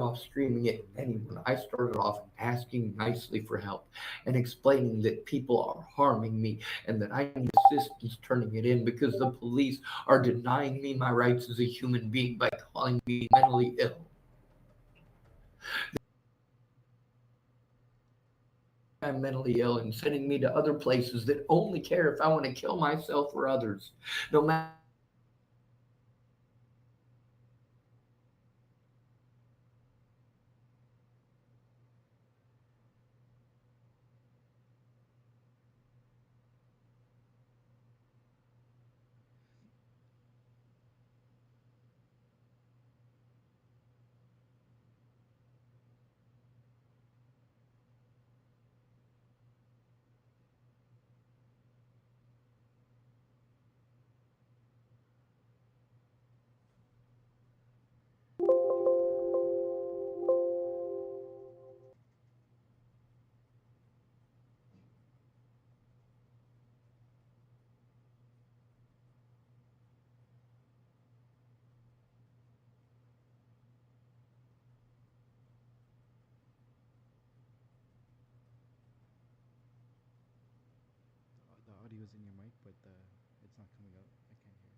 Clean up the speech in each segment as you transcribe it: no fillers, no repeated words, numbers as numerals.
off screaming at anyone. I started off asking nicely for help and explaining that people are harming me and that I need assistance turning it in because the police are denying me my rights as a human being by calling me mentally ill. I'm mentally ill and sending me to other places that only care if I want to kill myself or others. No matter The audio's in your mic, but it's not coming out. I can't hear.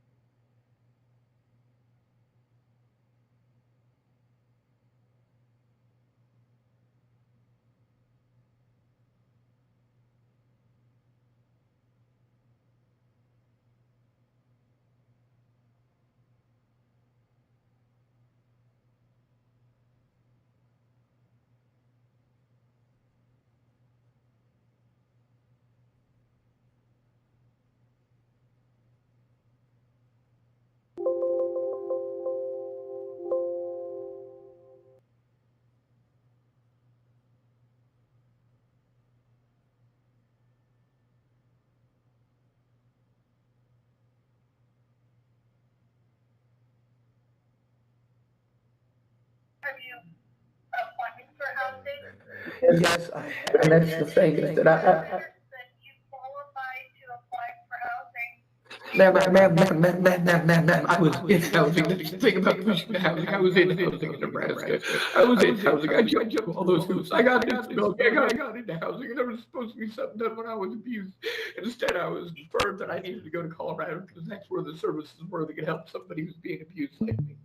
yes, I have. And that's the thing is that ma'am, I was in housing. That's the thing about pushing the housing. I was in housing in Nebraska. I was in housing. I jumped through all those hoops. I got disability. I got into housing, and there was supposed to be something done when I was abused. Instead, I was informed that I needed to go to Colorado because that's where the services were that could help somebody who's being abused like me.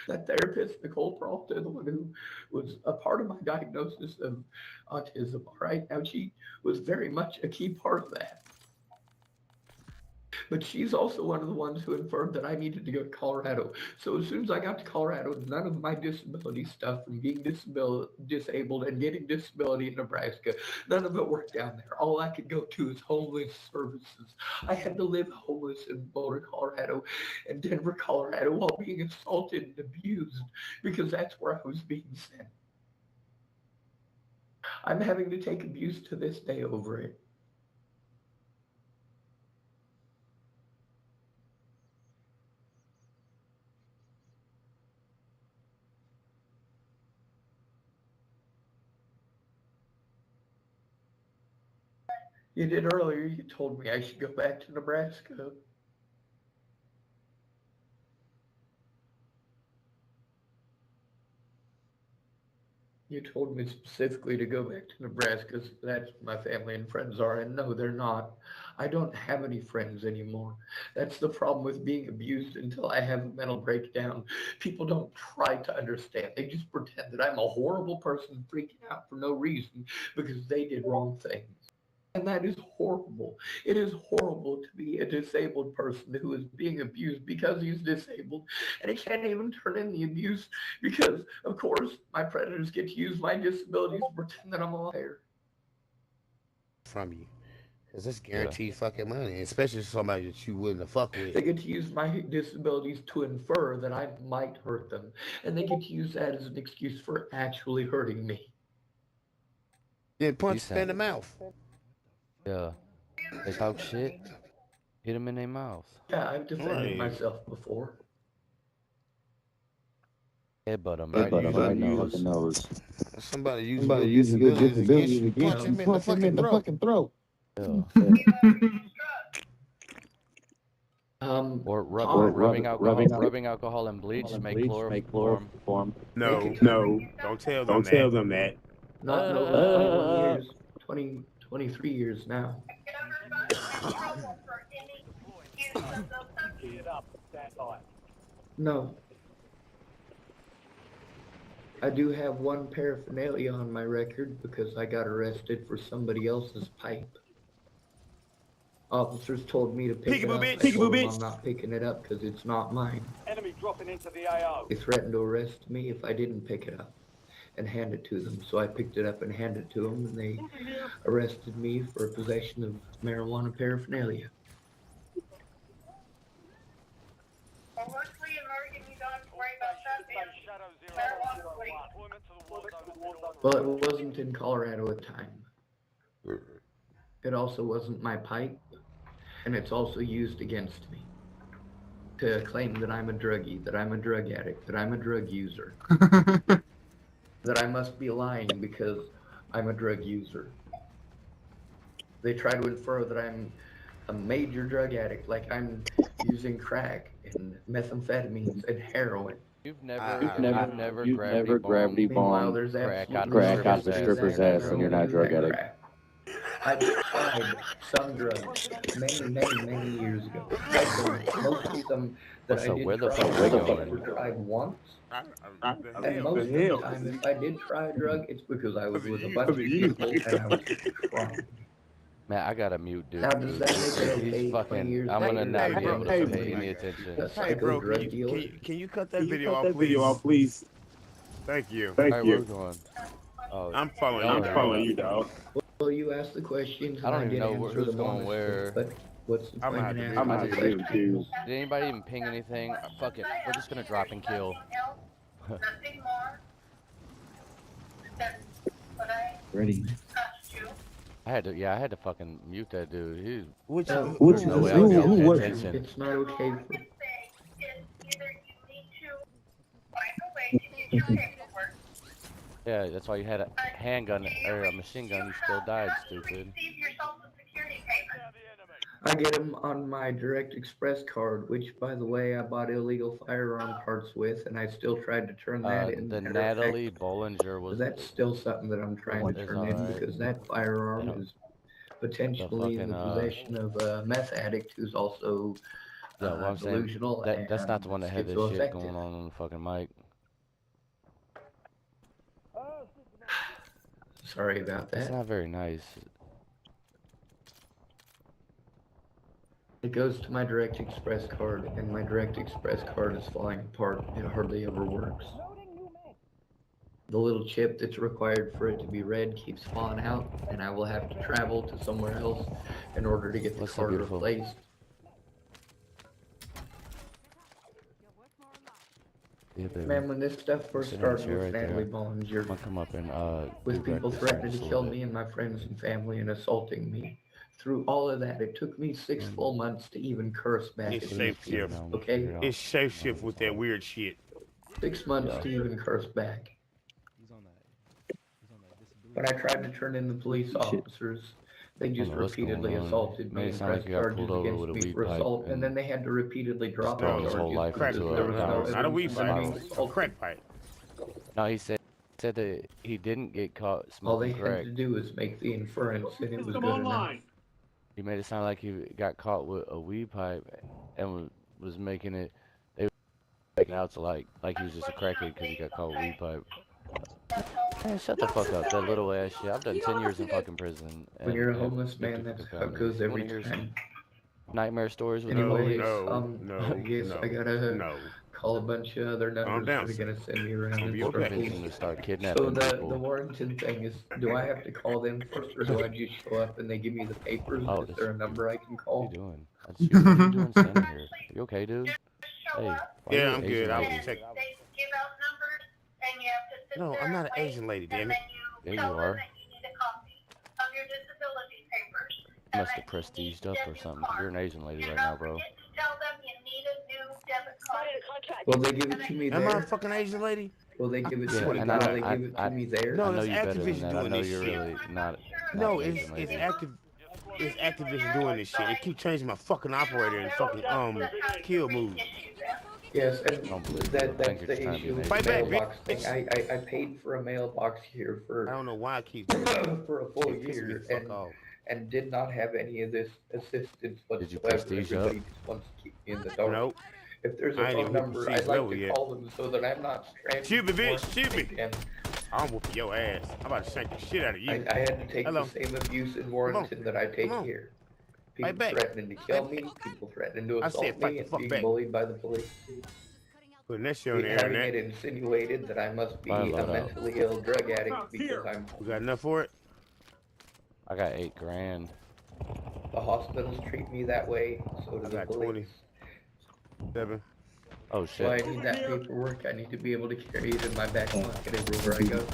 That therapist, Nicole Peralta, the one who was a part of my diagnosis of autism, all right? Now, she was very much a key part of that. But she's also one of the ones who inferred that I needed to go to Colorado. So as soon as I got to Colorado, none of my disability stuff from being disabled and getting disability in Nebraska, none of it worked down there. All I could go to is homeless services. I had to live homeless in Boulder, Colorado and Denver, Colorado while being assaulted and abused because that's where I was being sent. I'm having to take abuse to this day over it. You did earlier, you told me I should go back to Nebraska. You told me specifically to go back to Nebraska. So that's where my family and friends are. And no, they're not. I don't have any friends anymore. That's the problem with being abused until I have a mental breakdown. People don't try to understand. They just pretend that I'm a horrible person freaking out for no reason because they did wrong things. And that is horrible. It is horrible to be a disabled person who is being abused because he's disabled. And he can't even turn in the abuse because, of course, my predators get to use my disabilities to pretend that I'm a liar. From you. Cause it's Yeah. guaranteed fucking money, especially somebody that you wouldn't have fuck with. They get to use my disabilities to infer that I might hurt them. And they get to use that as an excuse for actually hurting me. Then You punch him in sound the mouth. yeah. They talk shit. Hit them in their mouth. Yeah, I've defended Right. myself before. Headbutt them right in the Somebody fucking using your nose. somebody using your disabilities against you. Punch him in the fucking throat. Yeah. Or pot. rubbing alcohol and bleach make chloroform. Make it Don't tell them that. not in over 21 years, 20, 23 years now. No. I do have one paraphernalia on my record because I got arrested for somebody else's pipe. Officers told me to pick it up. I told them I'm not picking it up because it's not mine. Enemy dropping into the AO. They threatened to arrest me if I didn't pick it up and hand it to them. So I picked it up and handed it to them, and they arrested me for possession of marijuana paraphernalia. Well, it wasn't in Colorado at the time. It also wasn't my pipe, and it's also used against me to claim that I'm a druggie, that I'm a drug addict, that I'm a drug user, that I must be lying because I'm a drug user. They try to infer that I'm a major drug addict, like I'm using crack and methamphetamines and heroin. You've never gravity Meanwhile, bombed there's crack absolutely out no of a such stripper's thing as ass and you're not a heroin drug and addict. crack. I've tried some drugs many years ago. Most of them that I Where did the try fuck we going? were tried once. The And most of the hell? time, if I did try a drug, it's because I was with a bunch of people and I was trying. Man, I gotta mute, dude. Now, does that make it okay? He's 20 fucking. years I'm gonna later, not be Hey, able bro, to hey, pay any a attention. psycho drug dealer? Can you cut that video off, please? Thank you. Alright, where we going? Oh, I'm following you, dog. Well, you ask the questions and I don't I even did know answer who's them going honestly, where. but what's the I'm point gonna in have to asking do the it, questions? Did anybody even ping anything? Fuck it. We're just gonna drop and kill. Nothing more than what I Ready. touched you. I had to fucking mute that dude. He Which No, there's no way I was who paying was attention. it's not okay All I for can say is either you need to find a way to get your paperwork. Yeah, that's why you had a handgun or a machine gun. You still died, stupid. Receive your social security payment. I get them on my Direct Express card, which, by the way, I bought illegal firearm parts with, and I still tried to turn that in. The Matter of Natalie fact, Bollinger was. that's still something that I'm trying to Is turn in alright. because that firearm Yeah. is potentially in the fucking, possession of a meth addict who's also Yeah, well, I'm saying delusional that's not the one that had this shit schizoaffective. going on the fucking mic. Sorry about That's that. not very nice. It goes to my Direct Express card, and my Direct Express card is falling apart. It hardly ever works. The little chip that's required for it to be read keeps falling out, and I will have to travel to somewhere else in order to get the What's so card beautiful? replaced. Yeah, baby. Man, when this stuff first Sit in the started chair with right Natalie there. Bollinger, I'm gonna come up and with do people breakfast threatening just to a kill little me bit. and my friends and family and assaulting me, through all of that, it took me 6 full months to even curse back It's at safe these people, shift. okay? It's shape shift with that weird shit. 6 months to even curse back. He's on that. He's on that disability. When I tried to turn in the police officers, they just know what's going repeatedly on. assaulted Made me it and sound like pressed you got charges pulled over against with a me weed for pipe assault, and and then they had to repeatedly drop the thrown his charges whole life because into there a was down- no Not a evidence weed of pipe, me a assaulting. crack pipe. No, he said that he didn't get caught All they smoking had crack. to do was make the inference, and it was good enough. He made it sound like he got caught with a weed pipe and was making it. They were making it out to like he was just a crackhead because he got caught with weed pipe. Man, shut the fuck up, that little ass shit. I've done 10 years in fucking prison. When you're a and homeless 50 man, that's for how it felonies. goes You every wanna hear some time. nightmare stories with No, the Anyways, no, yes, no, I gotta no. call a bunch of other numbers down, that are gonna send me around I'll in be We're okay. circles. fixing to start So kidnapping the people. Warrington thing is, do I have to call them first, or do I just show up and they give me the papers? Oh, Is there a number I can What are call? you doing? What are you doing standing here? You okay, dude? Hey, why are you Yeah, an I'm good. Asian I lady? was check. They give out numbers and you have to sit No, there I'm not an and wait, Asian lady, damn and it. then Yeah, you you tell them are. that you need a copy of your disability papers. You and must have that you need prestiged up a or new something. 'Cause you're an card. Asian lady Do right now, not bro. forget to tell them you need a new debit card. Will they give it to me Am I a there? fucking Asian lady? Will they give it Yeah, to me? and Will I- they give it to me there? No, I know that's you better than Activision that. I doing know this you're shit. really not No, an Asian it's lady. active. This activist is doing this shit. They keep changing my fucking operator and fucking kill moves. Yes, and Don't believe you. that's I think you're the just trying to be issue with Fight the back, mailbox bitch. thing. I paid for a mailbox here I for don't know why I keep doing that. for a full Shit pisses me year the fuck off. and did not have any of this assistance Did you whatsoever. prestige up? Everybody just wants to keep me in the dark. Nope. If there's I a ain't phone even hit number, prestige I'd like level to yet. call them so that I'm not stranded. Shoot me, bitch. for Shoot me. weekend. I'm whooping your ass. I'm about to shank the shit out of you. I had to take Hello. the same abuse in Warrington that I take Come on. here. Fight People back. threatening to kill me, people threatening to I assault said fight me, the and fuck being back. bullied by the police. Putting that shit on the Having it internet. insinuated that I must be Fire a load out. mentally ill drug addict because I'm You got enough for it? I got 8 grand. the hospitals treat me that way, so do I the got police. 27. Oh So I shit. need that paperwork. I need to be able to carry it in my back pocket everywhere I go. Okay,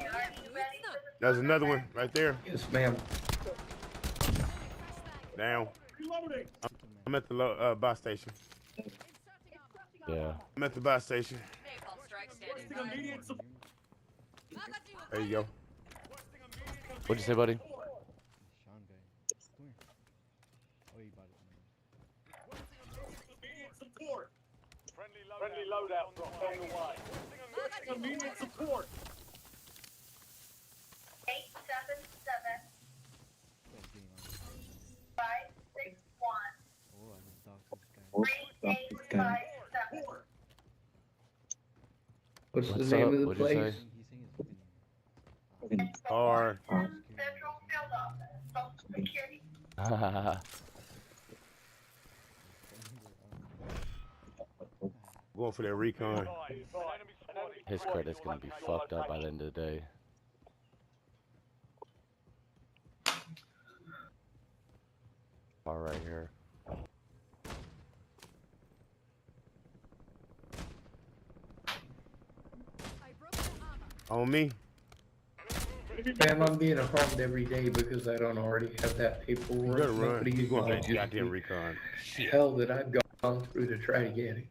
are you ready for the There's another one right there. Yes, ma'am. Down. I'm at the bus station. Yeah. I'm at the bus station. There you go. What'd you say, buddy? Shawn guy. Come here. Oh, you bought it. Friendly loadout drop on the way. 877 That's getting on. 561 Oh, I just doxed this guy. 3857. What's the What's name up? of the What'd you place? say? He's saying his fucking Or Central Field Office, Social Security. going for that recon. His credit's gonna be fucked up by the end of the day. Bar right here. On me. Ma'am, I'm being harmed every day because I don't already have that You paperwork. better run. Nobody You going for that acknowledges goddamn the recon. Shit. hell that I've gone through to try to get it.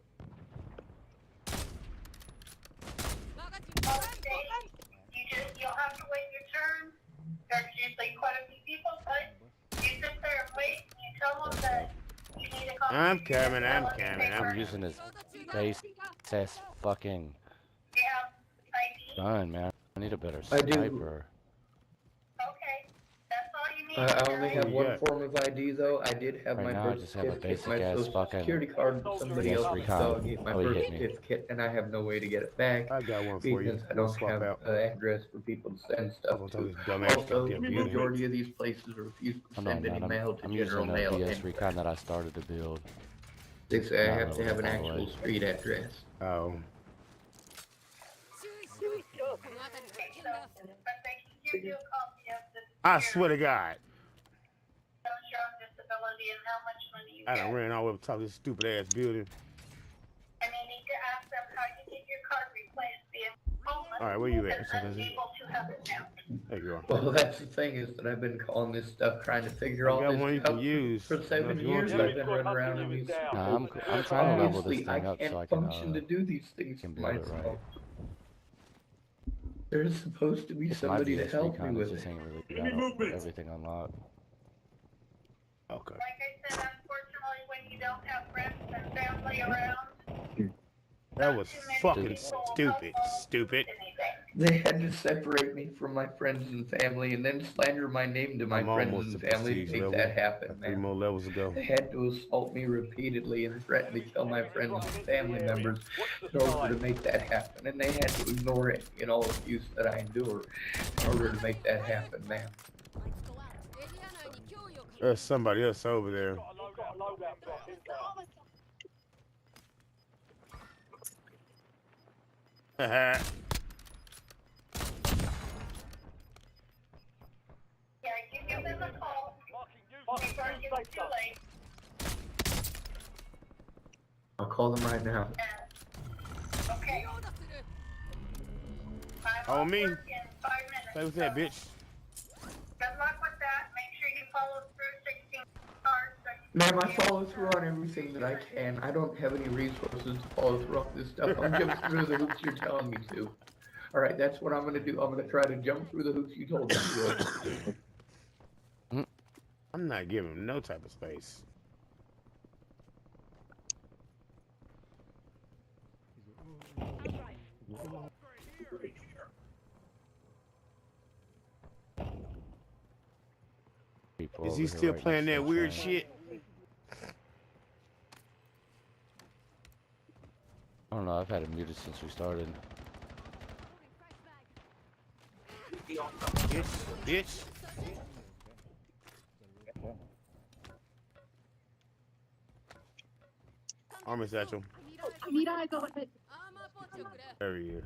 You'll have to wait your turn. There's usually quite a few people, but you sit there and wait and you tell them that you need a copy. I'm of your coming, I'm disability coming, paper. I'm using this base ass fucking You have ID? gun, man. I need a better I do. sniper. Okay, that's all you need. I only have you one got? form of ID though. I did have Right my now, I birth just have a certificate, my basic ass social fucking security card, but somebody DS else recon. dog ate my Oh, he birth hit me. certificate, and I have no way to get it back I got one for you. because I We'll don't swap have out. an address for people to send I'm stuff gonna tell to. this dumbass Also, the goddamn beauty. majority of these places refuse to Oh, no, I'm send any not. mail to I'm general using a mail. DS And recon that I started to build. they say I Not have to have an relevant, by the actual way. street address. Oh. But they can give you a copy of the I swear to God. shows your own disability and how much money you I get. done ran all over the top of this stupid ass building. And you need to ask them how you get your card replaced via homeless. All right, where you at? Because unable to have it now. There you are. Well, that's the thing is that I've been calling this stuff, trying to figure I all got this one you out can use. for 7 If you want years. to. I've been running around in these. Nah, I'm trying to level this Obviously, I thing up can't so I can function to do these things can for build it myself. right. There's supposed to be It's my somebody to DS help me recon, it with just it. ain't really got everything unlocked. Okay. Like I said, unfortunately, when you don't have friends and family around, That was fucking stupid. Stupid. anything. They had to separate me from my friends and family and then slander my name to my I'm friends almost and to family to prestige make level. that happen, Got 3 man. more levels to go. They had to assault me repeatedly and threaten to kill my friends and family members in order to make that happen. And they had to ignore it in all abuse that I endure in order to make that happen, man. There's somebody else over there. Got a loadout drop inbound. Yeah, you give them a call Marking before it you. gets too late. I'll call them right now. And, okay. I'm On off me. work in 5 minutes. Play with that, so bitch. Good luck with that. Make sure you follow through 16 cards. so you Ma'am, can I be follow able to- through on everything that I can. I don't have any resources to follow through on this stuff. I'm jumping through the hoops you're telling me to. All right, that's what I'm going to do. I'm going to try to jump through the hoops you told me to. I'm not giving him no type of space. People Is over he here still right playing next that to weird Shannon. shit? I don't know. I've had it muted since we started. Bitch. Army satchel. There he is.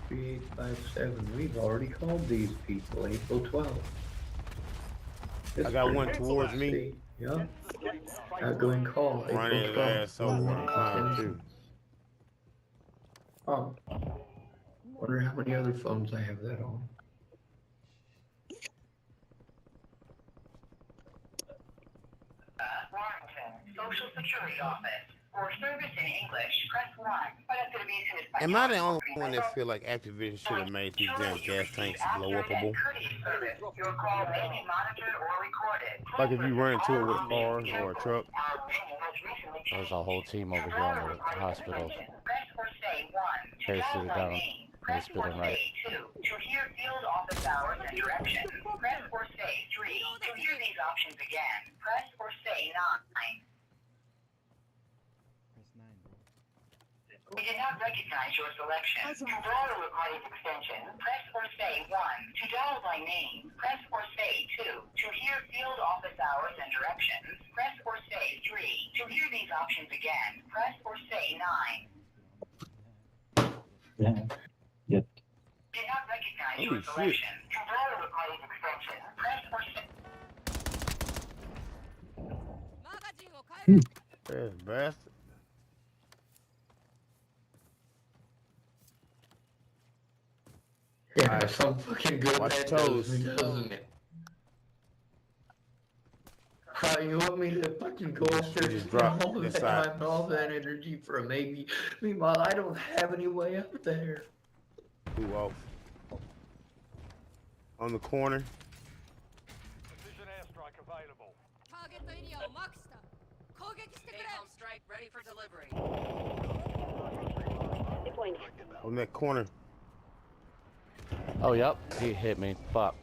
Three, 857. We've already called these people. April 12th. I got one towards me. See? Yeah. Outgoing call. Run April his 12th. ass over and climb too. Oh. Wonder how many other phones I have that on. Warrington, Social Security Office. For service in English, press 1. Am I the only one that feel like Activision should have made these damn gas tanks blow upable? Your call may be monitored or recorded. Like if you run into it with a car or a truck. There's a whole team over here on the hospital. Parachuted down and it's spitting right. 2 to hear field office hours and directions. Press or say 3 to hear these options again. Press or say 9. Press 9, bro. We did not recognize your selection. To dial a recorded extension, press or say 1. To dial by name, press or say 2. To hear field office hours and directions, press or say 3. To hear these options again, press or say 9. Yep. Did not recognize Holy your shit. selection. To dial a recorded extension, press or say... That's bastard. Yeah, Alright. some fucking good Watch that your does toes. me, doesn't it? You want me to fucking go up there just and drop all this that side. time and all that energy for a maybe? Meanwhile, I don't have any way up there. Who off? On the corner. Precision airstrike available. Napalm strike ready for delivery. On that corner. Oh, yep. He hit me. Fuck.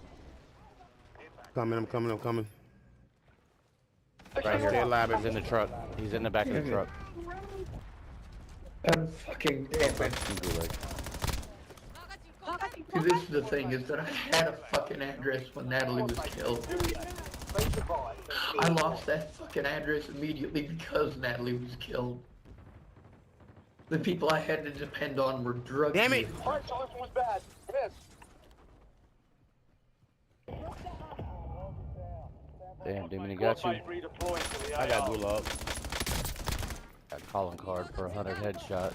I'm coming. Right Stay here. alive, He's in the truck. He's in the back of the truck. God fucking damn it. See, this is the thing, is that I had a fucking address when Natalie was killed. I lost that fucking address immediately because Natalie was killed. The people I had to depend on were drug Damn it! dealers. Alright, so this one's bad. Miss. Damn, Demon, he got you. Redeploying to the I got AR. gulag. Got calling card for 100 headshots.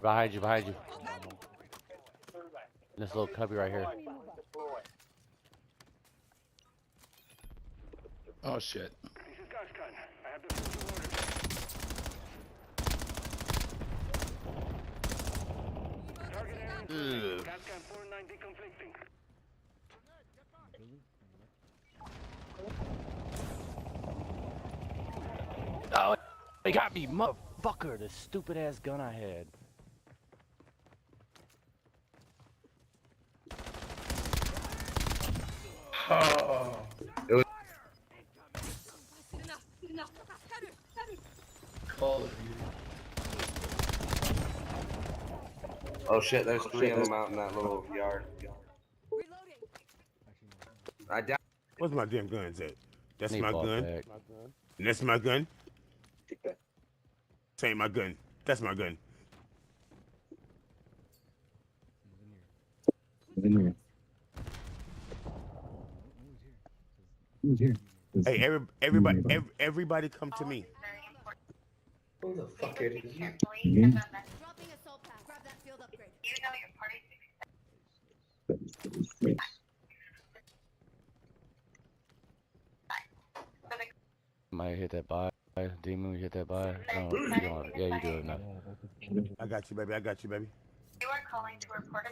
Behind you. This little cubby right here. Oh shit. This is Gascan. I have the full orders. Target area. Gascan 490 conflicting. Oh, they got me, motherfucker. The stupid ass gun I had. Oh. Call of Duty. Oh shit, there's 3 of them out in that little yard. I doubt. Where's my damn guns at? That's Need my ball gun. pack. And that's my gun. This ain't my gun. That's my gun. He's in here. Who's here? Hey, everybody come to me. Who the fuck is you? Mhm. Dropping assault pack. Grab that field upgrade. You know your party's Might hit that buy. Demon, we hit that buy. No, you don't. Yeah, you do it enough. I got you, baby. I got you, baby. You are calling to report a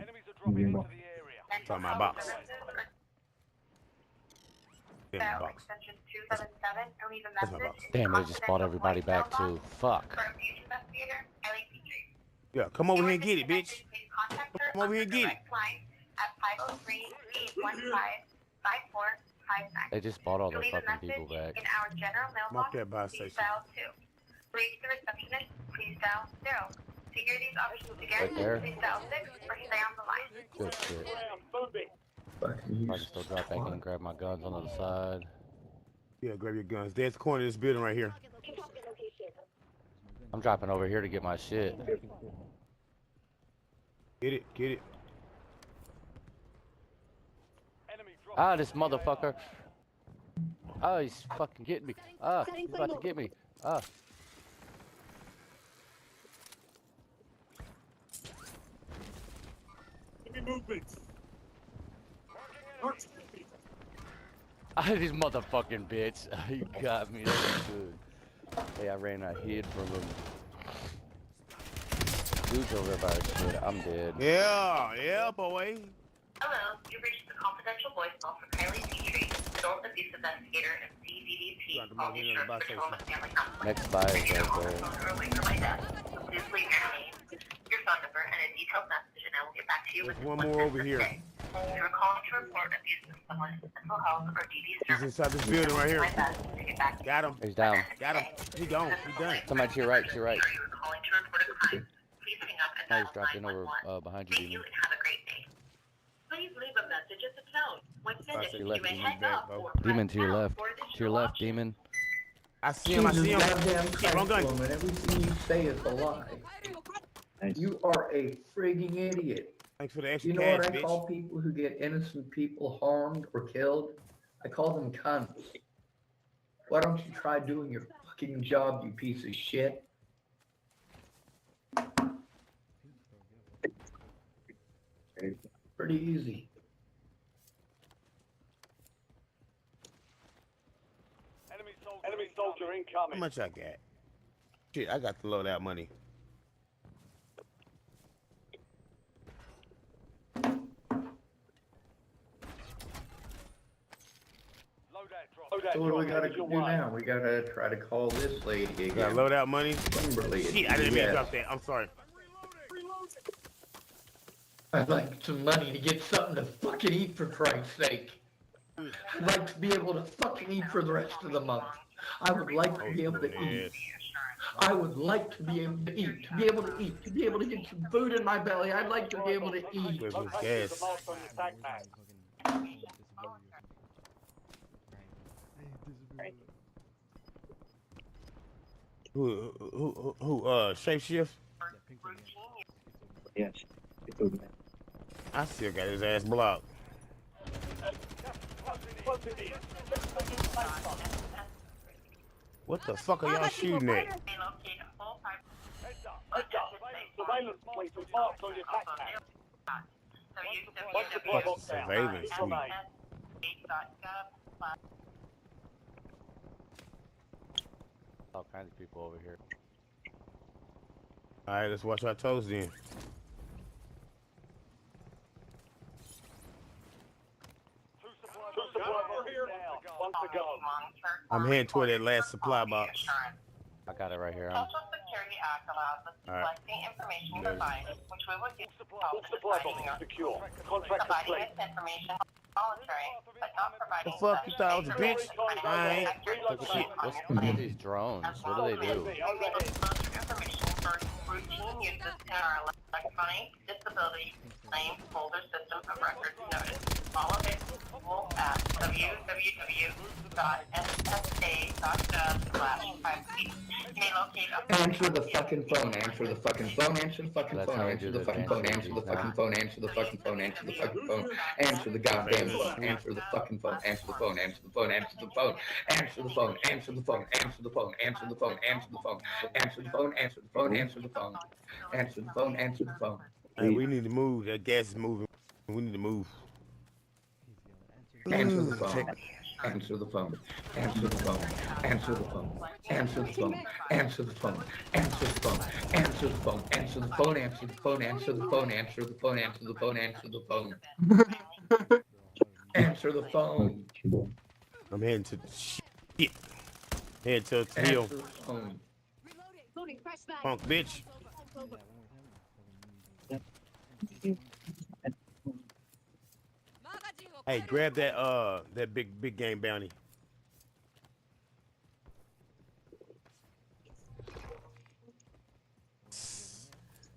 Enemies are dropping into the area. mental my health box. services or In my dial box. extension 277 or leave a That's my message box. in the Damn, they just bought confidential everybody back voicemail too. box Fuck. for a future investigator, Ellie Petrie. Yeah, come over You here are and get it, bitch. disconnected. Please contact her Come over on here her and get it. direct line at 503-815-5459. They just bought all To their leave a fucking people message back. in our general Mark mailbox, that buy please station. dial 2. To reach the receptionist, please dial 0. To hear these options again, Right there. please dial 6 or stay on the line. Good shit. Fucking I can still drop back in and grab my guns on the other side. Yeah, grab your guns. There's the corner of this building right here. I'm dropping over here to get my shit. Get it, get it. Enemy dropping. Ah, this motherfucker. Oh, he's fucking getting me. Ah, he's about to get me. Ah. Ah, this motherfucking bitch. You got me. That was good. Hey, I ran out hid from him. Dude's over by his shit. I'm dead. Yeah, boy. Hello, you reached the confidential voicemail for Kylie Petrie, adult abuse investigator and CVDP, Quality Assurance Patrol and Family Counseling. Next buy is You're right on the there. phone or away from my desk. Please leave your name, your phone number, and a detailed message, and I will get back to you There's within one more over here. today. If you are calling to report abuse of someone in mental health or DD He's services, inside this building right here. my best to get back to you. Got him. He's down. Got him. He gone. He done. Somebody to your right, to your right. If you are calling to report a crime, please hang up and Oh, dial he's dropped in over 911. behind you, Thank you Demon. and have a great day. Please leave a message at the tone. When finished, to you your left, may Demon, hang back, up bro. or press Demon to your pound left. for To your additional left, options. Demon. I see him. I see him. goddamn Shit, wrong gun. Cyclone, and everything you say is a lie. Nice. You are a frigging idiot. Thanks for the extra You know cash, what I bitch. call people who get innocent people harmed or killed? I call them cunts. Why don't you try doing your fucking job, you piece of shit? Pretty easy. Enemy soldier How incoming. much I got? Shit, I got the loadout money. So what do we gotta do now? We gotta try to call this lady Got again. loadout money. Kimberly. Shit, I didn't mean to Yes. drop that. I'm sorry. I'd like some money to get something to fucking eat, for Christ's sake. I'd like to be able to fucking eat for the rest of the month. I would like to be able to eat. I would like to be able to eat, to be able to eat, to be able to get some food in my belly. I'd like to be able to eat. With his gas. Shapeshift? Yes. I still got his ass blocked. What the fuck are y'all shooting at? Surveillance point was marked on your backpack. What's the surveillance suite? All kinds of people over here. Alright, let's watch our toes then. I'm heading toward that last supply box. I got it right here. Social Security Act allows us to collect the information provided, which we would use to help in deciding your Secure. Contract providing this information voluntary, but not providing The fuck you thought I was a bitch? I ain't. Shit, what's with these drones? What do they do? Information for routine uses in our electronic disability claim folder system of records notice. All available at www.ssa.gov/privacy. You may locate up Answer the fucking phone, answer the fucking phone, answer the fucking That's phone, how we answer do the this, fucking phone, answer the fucking phone, answer the fucking phone, answer the fucking phone, answer the goddamn phone, answer the fucking phone, answer the phone, answer the phone, answer the phone, answer the phone, answer the phone, answer the phone, answer the phone, answer the phone, answer the phone, answer the phone, answer the phone, answer the phone, answer the phone. Hey, we need to move. That gas is moving. We need to move. Answer the phone. Answer the phone. Answer the phone. Answer the phone. Answer the phone. Answer the phone. Answer the phone. Answer the phone. Answer the phone. Answer the phone. Answer the phone. Answer the phone. Answer the phone. Answer the phone. Answer the phone. I'm heading to the shit. Head to the hill. Answer the phone. Punk bitch. Hey, grab that big game bounty.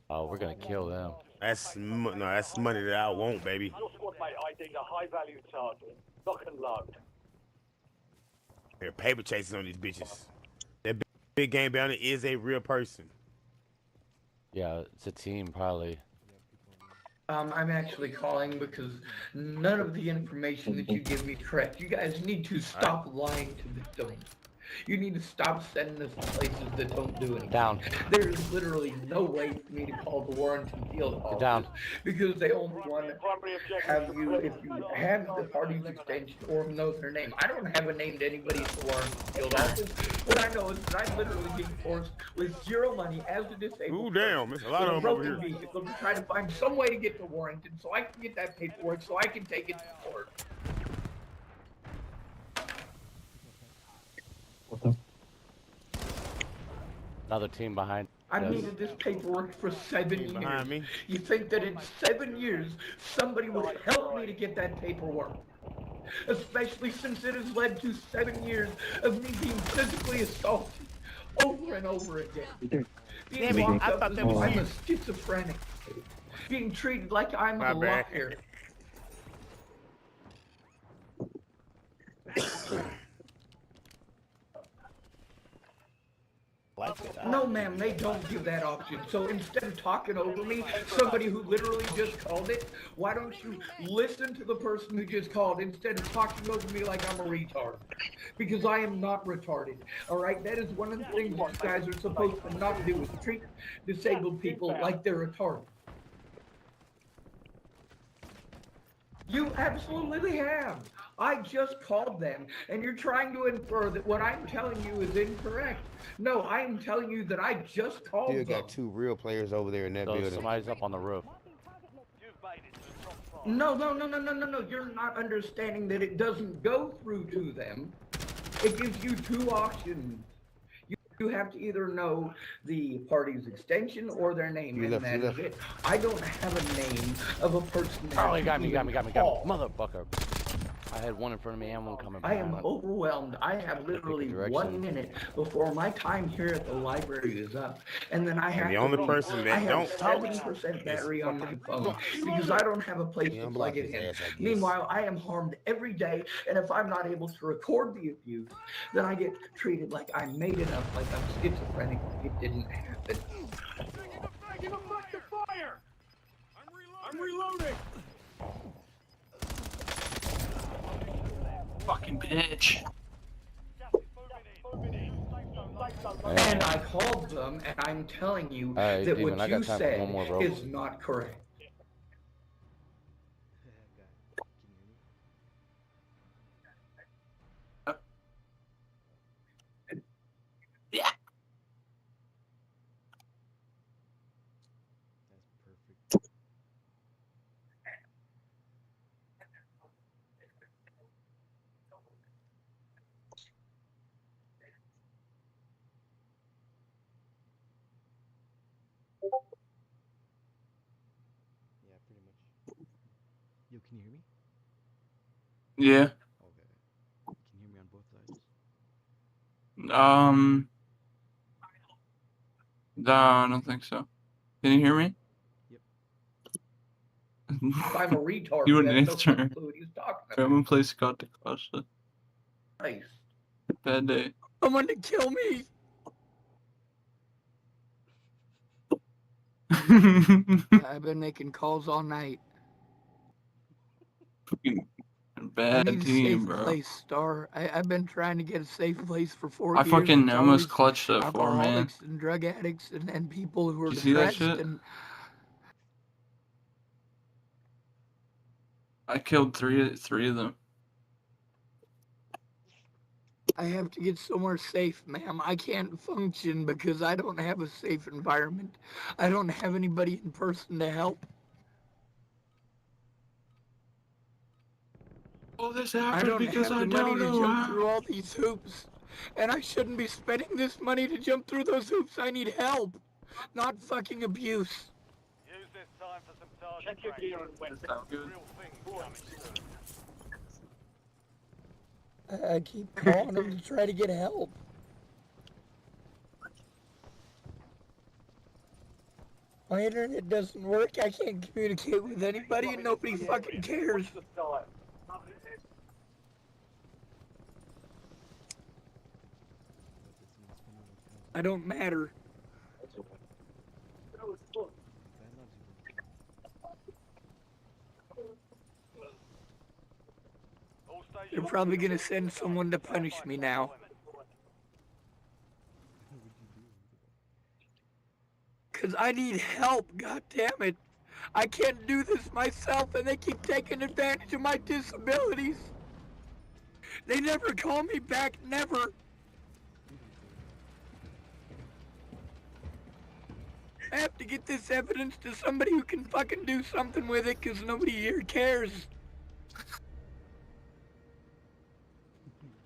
Oh, we're gonna kill them. That's money that I want, baby. Your squad mate ID'd a high-value target. Lock and load. There are paper chases on these bitches. That big game bounty is a real person. Yeah, it's a team probably. I'm actually calling because none of the information that you give me is correct. You guys need to stop lying to victims. You need to stop sending us to places that don't do anything. Down. There's literally no way for me to call the Warrington Field office down. because they only want to have you, if you have the party's extension or know their name. I don't have a name to anybody at the Warrington Field office. What I know is that I'm literally being forced with zero money as a disabled Ooh, damn, there's a lot of them over here. vehicle to try to find some way to get to Warrington so I can get that paperwork so I can take it to court. Another team behind. I us. needed this paperwork for 7 years. Behind me. You think that in 7 years, somebody would help me to get that paperwork? Especially since it has led to 7 years of me being physically assaulted over and over again. Being Damn it, locked I up thought as that was if I'm you. a schizophrenic. Being treated like I'm My a bad. liar. No, ma'am, they don't give that option. So instead of talking over me, somebody who literally just called it, why don't you listen to the person who just called instead of talking over me like I'm a retard? Because I am not retarded, all right? That is one of the things you guys are supposed to not do is treat disabled people like they're retarded. You absolutely have. I just called them, and you're trying to infer that what I'm telling you is incorrect. No, I am telling you that I just called Still them. got 2 real players over there in that So building. somebody's up on the roof. No. You're not understanding that it doesn't go through to them. It gives you 2 options. You have to either know the party's extension or their name, and that is it. I don't have a name of a person. Oh, he got me. Motherfucker. I had one in front of me and one coming I behind. am overwhelmed. I have literally 1 minute before my time here at the library is up, and then I have the only person that I have don't talk 70% battery on my phone because I don't have a place to plug it in. Meanwhile, I am harmed every day, and if I'm not able to record the abuse, then I get treated like I made it up, like I'm schizophrenic, like it didn't happen. I'm reloading. Fucking bitch. And I called them, and I'm telling you that Demon, I what got you time for said one more, bro. is not correct. Yeah. That's perfect. Yeah, pretty much. Yo, can you hear me? Yeah. Okay. Can you hear me on both sides? No, I don't think so. Can you hear me? Yep. If I'm a retard, You he wouldn't has no answer. fucking clue what he's talking Grab about. a place called Decoste. Nice. Bad day. Someone to kill me! I've been making calls all night. Fucking I bad need a team, safe bro. place, Star. I've been trying to get a safe place for 4 I years. fucking It's almost always clutched that 4-man. alcoholics and drug addicts and people who are Did you see that depressed shit? and I killed three of them. I have to get somewhere safe, ma'am. I can't function because I don't have a safe environment. I don't have anybody in person to help. All this I happened don't because have I the money don't to know jump how. through all these hoops. And I shouldn't be spending this money to jump through those hoops. I need help, not fucking abuse. Use this time for some target check your gear and weapons. Sound good? Real things coming soon. I keep calling them to try to get help. My internet doesn't work. I can't communicate with anybody and nobody fucking cares. I don't matter. They're probably gonna send someone to punish me now. Cause I need help, god damn it. I can't do this myself and they keep taking advantage of my disabilities. They never call me back, never. I have to get this evidence to somebody who can fucking do something with it, cause nobody here cares.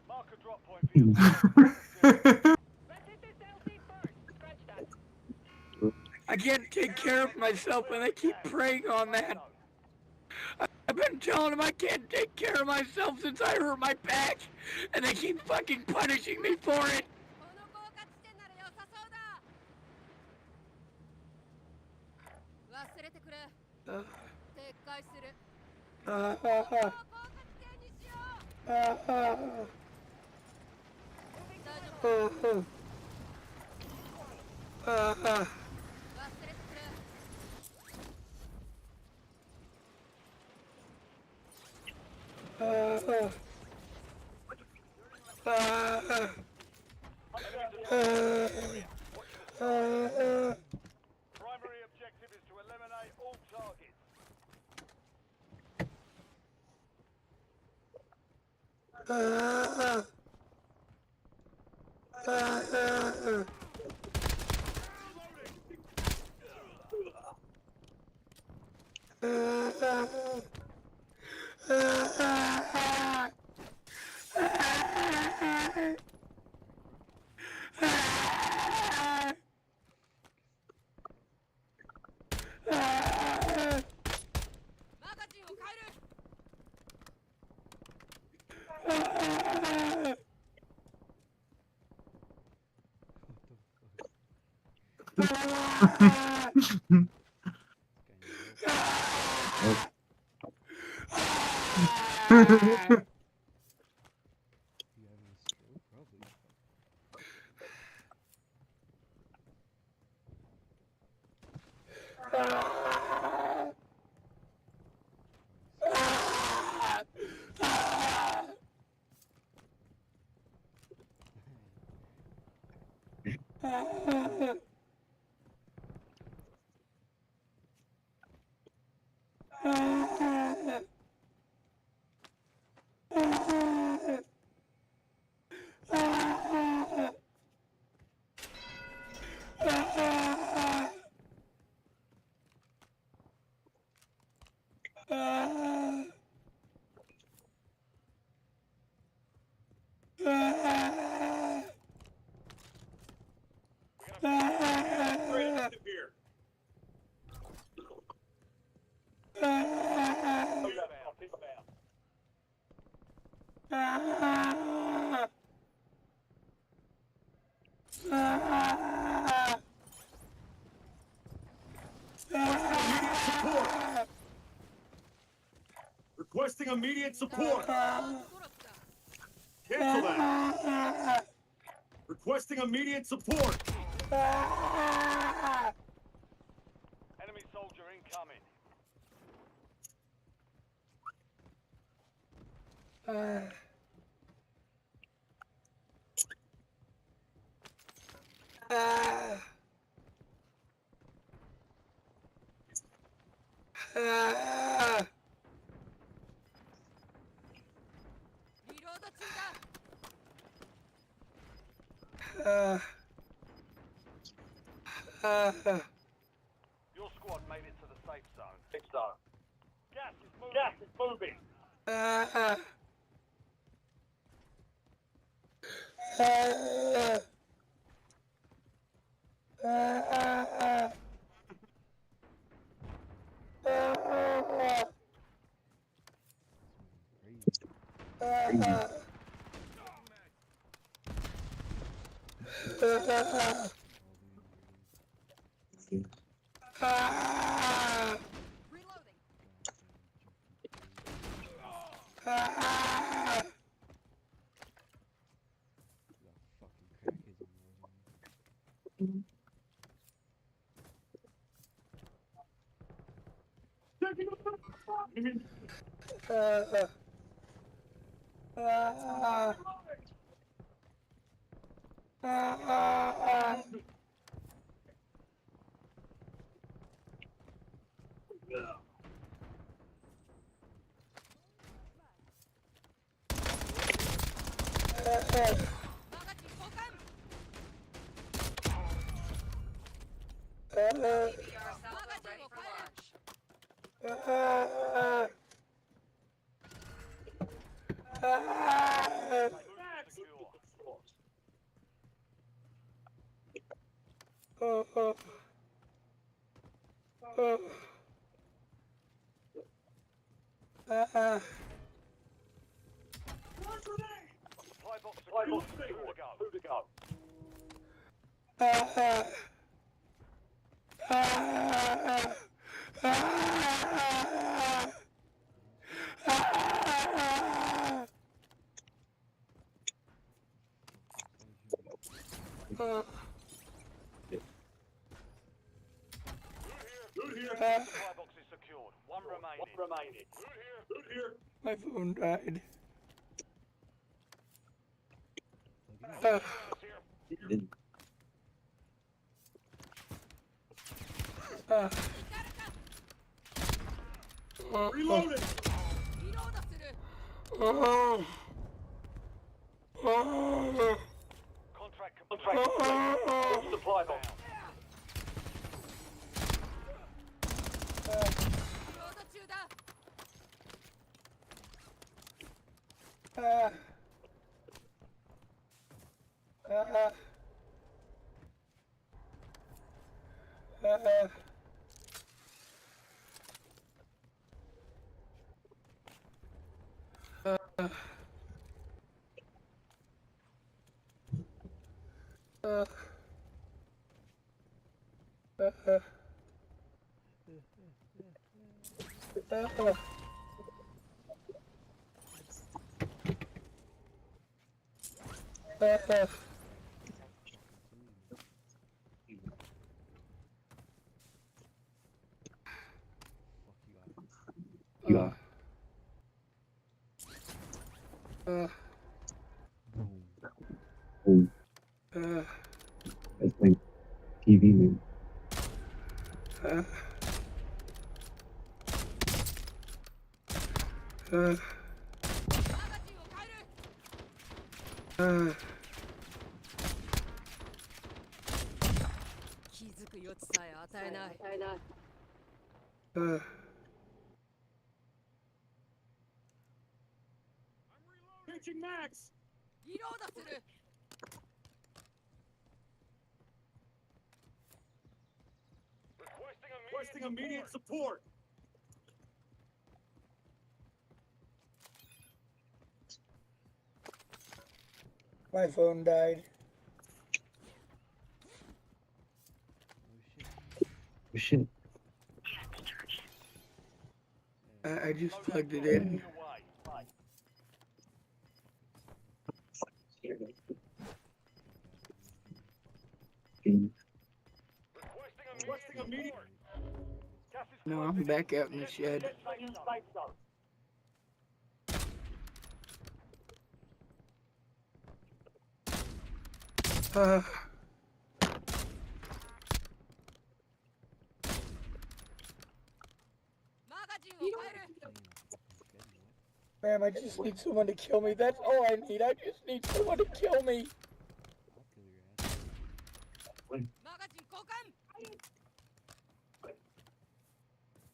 Mark a drop point for you. I can't take care of myself and they keep preying on that. I've been telling them I can't take care of myself since I hurt my back, and they keep fucking punishing me for it. Primary objective is to eliminate all targets. You having a stroke? Probably. Requesting immediate support. Cancel that. Requesting immediate support. Enemy soldier incoming. Your squad made it to the safe zone. Safe zone. Gas is moving. Gas is moving. Reloading. PBR salvo ready for launch. Supply box secured. Who to go? Who here? Supply box is secured. One remaining. Who here? My phone died. Reloading. Contract complete. Supply box. Yeah. It's like TV movie. Pitching max. Requesting immediate support. My phone died. Oh shit. I just plugged it in. Requesting immediate. No, I'm back out in the shed. Ma'am, I just need someone to kill me. That's all I need. I just need someone to kill me.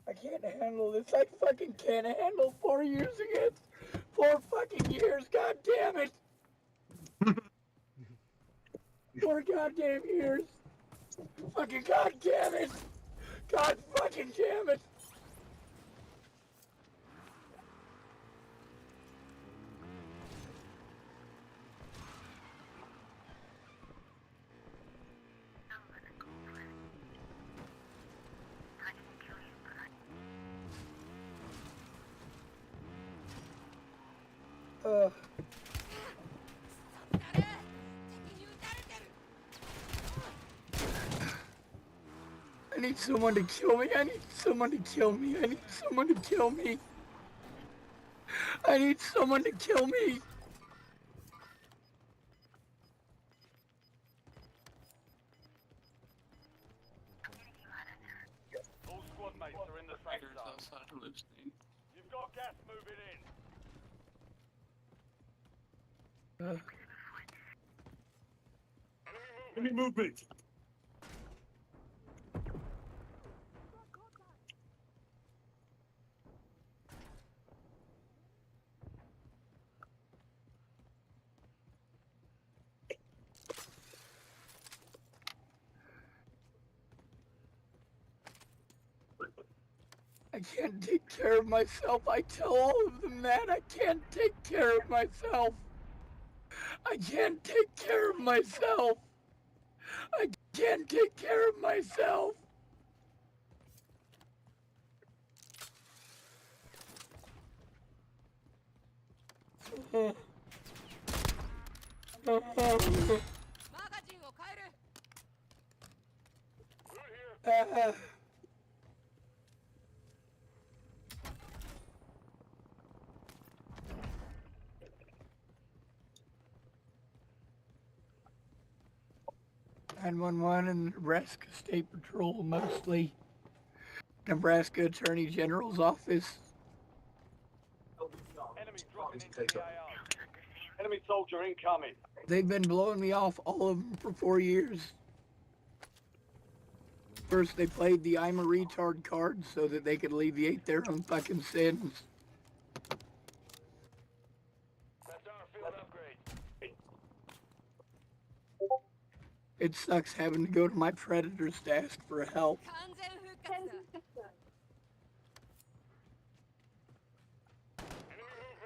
I can't handle this. I fucking can't handle 4 years again. 4 fucking years, god damn it. 4 goddamn years. Fucking god damn it. God fucking damn it. I need someone to kill me. I need someone to kill me. I need someone to kill me. I need someone to kill me. All squad mates are in the safe Fighters zone. outside of Lipstein. You've got gas moving in. Enemy movement. I can't take care of myself. I tell all of them that. I can't take care of myself. I can't take care of myself. I can't take care of myself. (911) and Nebraska State Patrol, mostly. Nebraska Attorney General's office. Enemy dropping into the AO. Enemy soldier incoming. They've been blowing me off, all of them, for 4 years. First, they played the I'm a retard card so that they could alleviate their own fucking sins. That's our field upgrade. It sucks having to go to my predators to ask for help.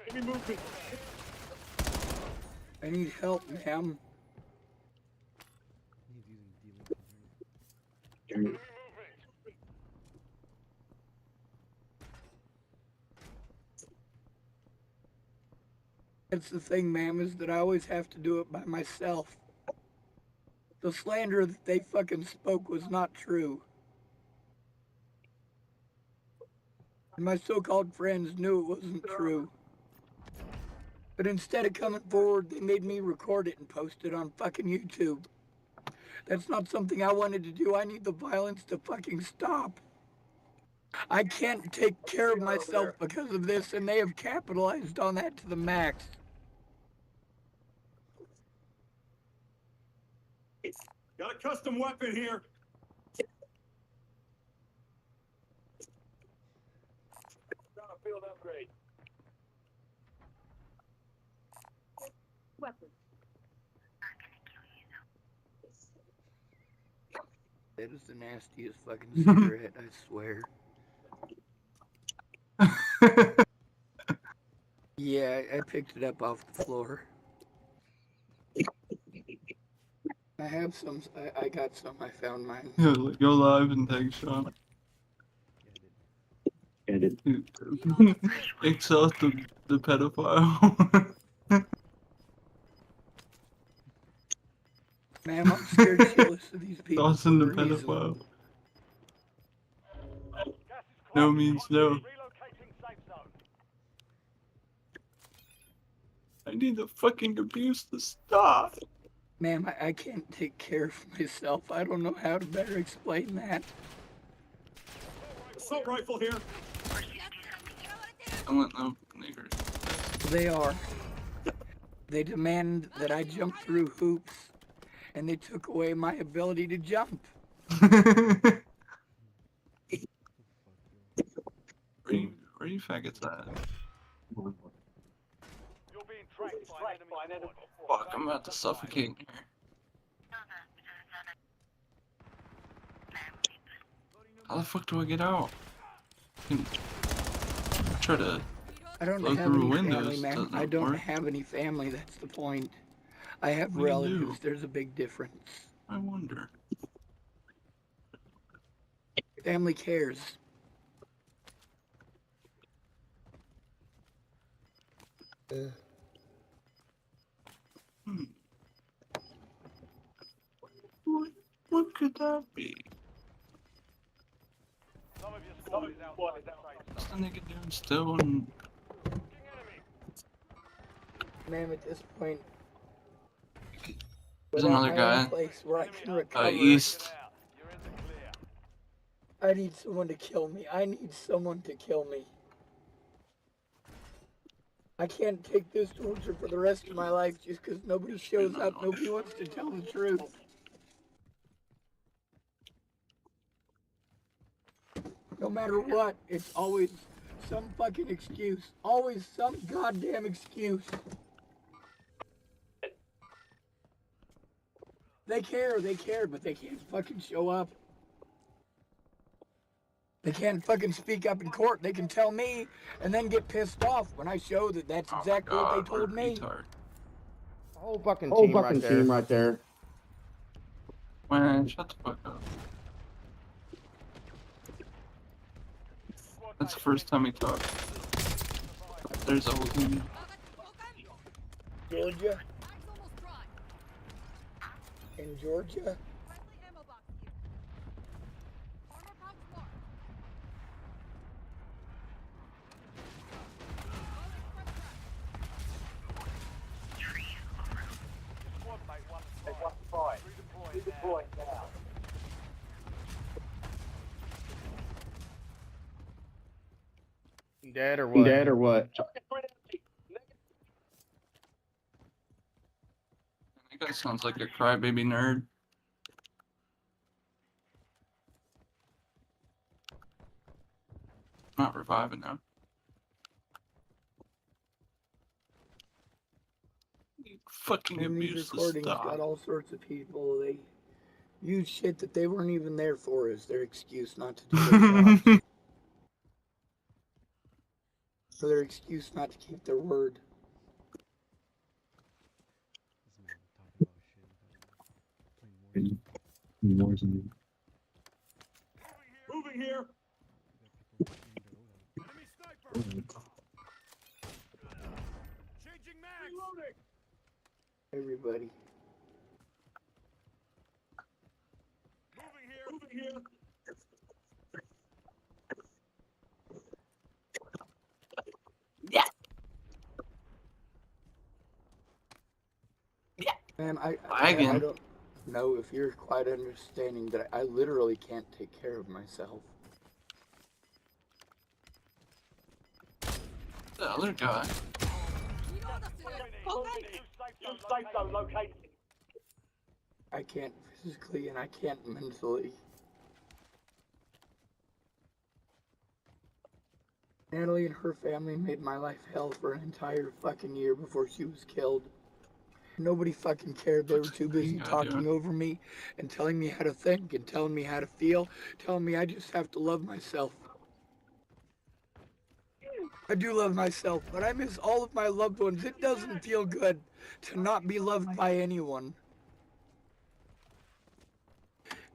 Enemy movement. I need help, ma'am. He's using dealing. That's the thing, ma'am, is that I always have to do it by myself. The slander that they fucking spoke was not true. And my so-called friends knew it wasn't true. But instead of coming forward, they made me record it and post it on fucking YouTube. That's not something I wanted to do. I need the violence to fucking stop. I can't take care of myself because of this, and they have capitalized on that to the max. Got a custom weapon here. Got a field upgrade. That is the nastiest fucking cigarette, I swear. Yeah, I picked it up off the floor. I have some, I got some, I found mine. Go live and take Shawn. Edit. Exhaust the pedophile. Ma'am, I'm scared shitless of these people. Dawson the for a reason. pedophile. Gas is No closing. means no. Relocating safe zone. I need the fucking abuse to stop. Ma'am, I can't take care of myself. I don't know how to better explain that. Assault rifle here. Don't let no niggers. They are. They demand that I jump through hoops, and they took away my ability to jump. Where you faggots at? You're being tracked by an enemy squad. Fuck, I'm about to suffocate in here. How the fuck do I get out? I try to I don't flow have through any windows. family, man. Doesn't I don't work. have any family. That's the point. I have What do you relatives. do? There's a big difference. I wonder. Family cares. What could that be? Some of your squad is outside the safe What's the zone. nigga doing still? And Man, at this point, there's without another my guy. own place where I can recover, East. You're in the clear. I need someone to kill me. I need someone to kill me. I can't take this torture for the rest of my life just because nobody shows up. Nobody wants to tell the truth. No matter what, it's always some fucking excuse. Always some goddamn excuse. They care, but they can't fucking show up. They can't fucking speak up in court. They can tell me and then get pissed off when I show that that's exactly what they told me. Whole fucking Whole team fucking right there. team right there. Man, shut the fuck up. That's the first time he talked. There's a whole team. Georgia? In Georgia? Squad mate, one spy. Redeploying now. Dead or what? Dead or what? That guy sounds like a crybaby nerd. Not reviving now. You fucking And these abuse the recordings got stock. all sorts of people. They use shit that they weren't even there for as their excuse not to do their job. For their excuse not to keep their word. Moving here. Enemy sniper. Changing mag. Reloading. Everybody. Moving here. Man, I Wagon. don't know if you're quite understanding that I literally can't take care of myself. The other guy. New safe zone located. I can't physically and I can't mentally. Natalie and her family made my life hell for an entire fucking year before she was killed. Nobody fucking cared. They were too busy talking over me and telling me how to think and telling me how to feel, telling me I just have to love myself. I do love myself, but I miss all of my loved ones. It doesn't feel good to not be loved by anyone.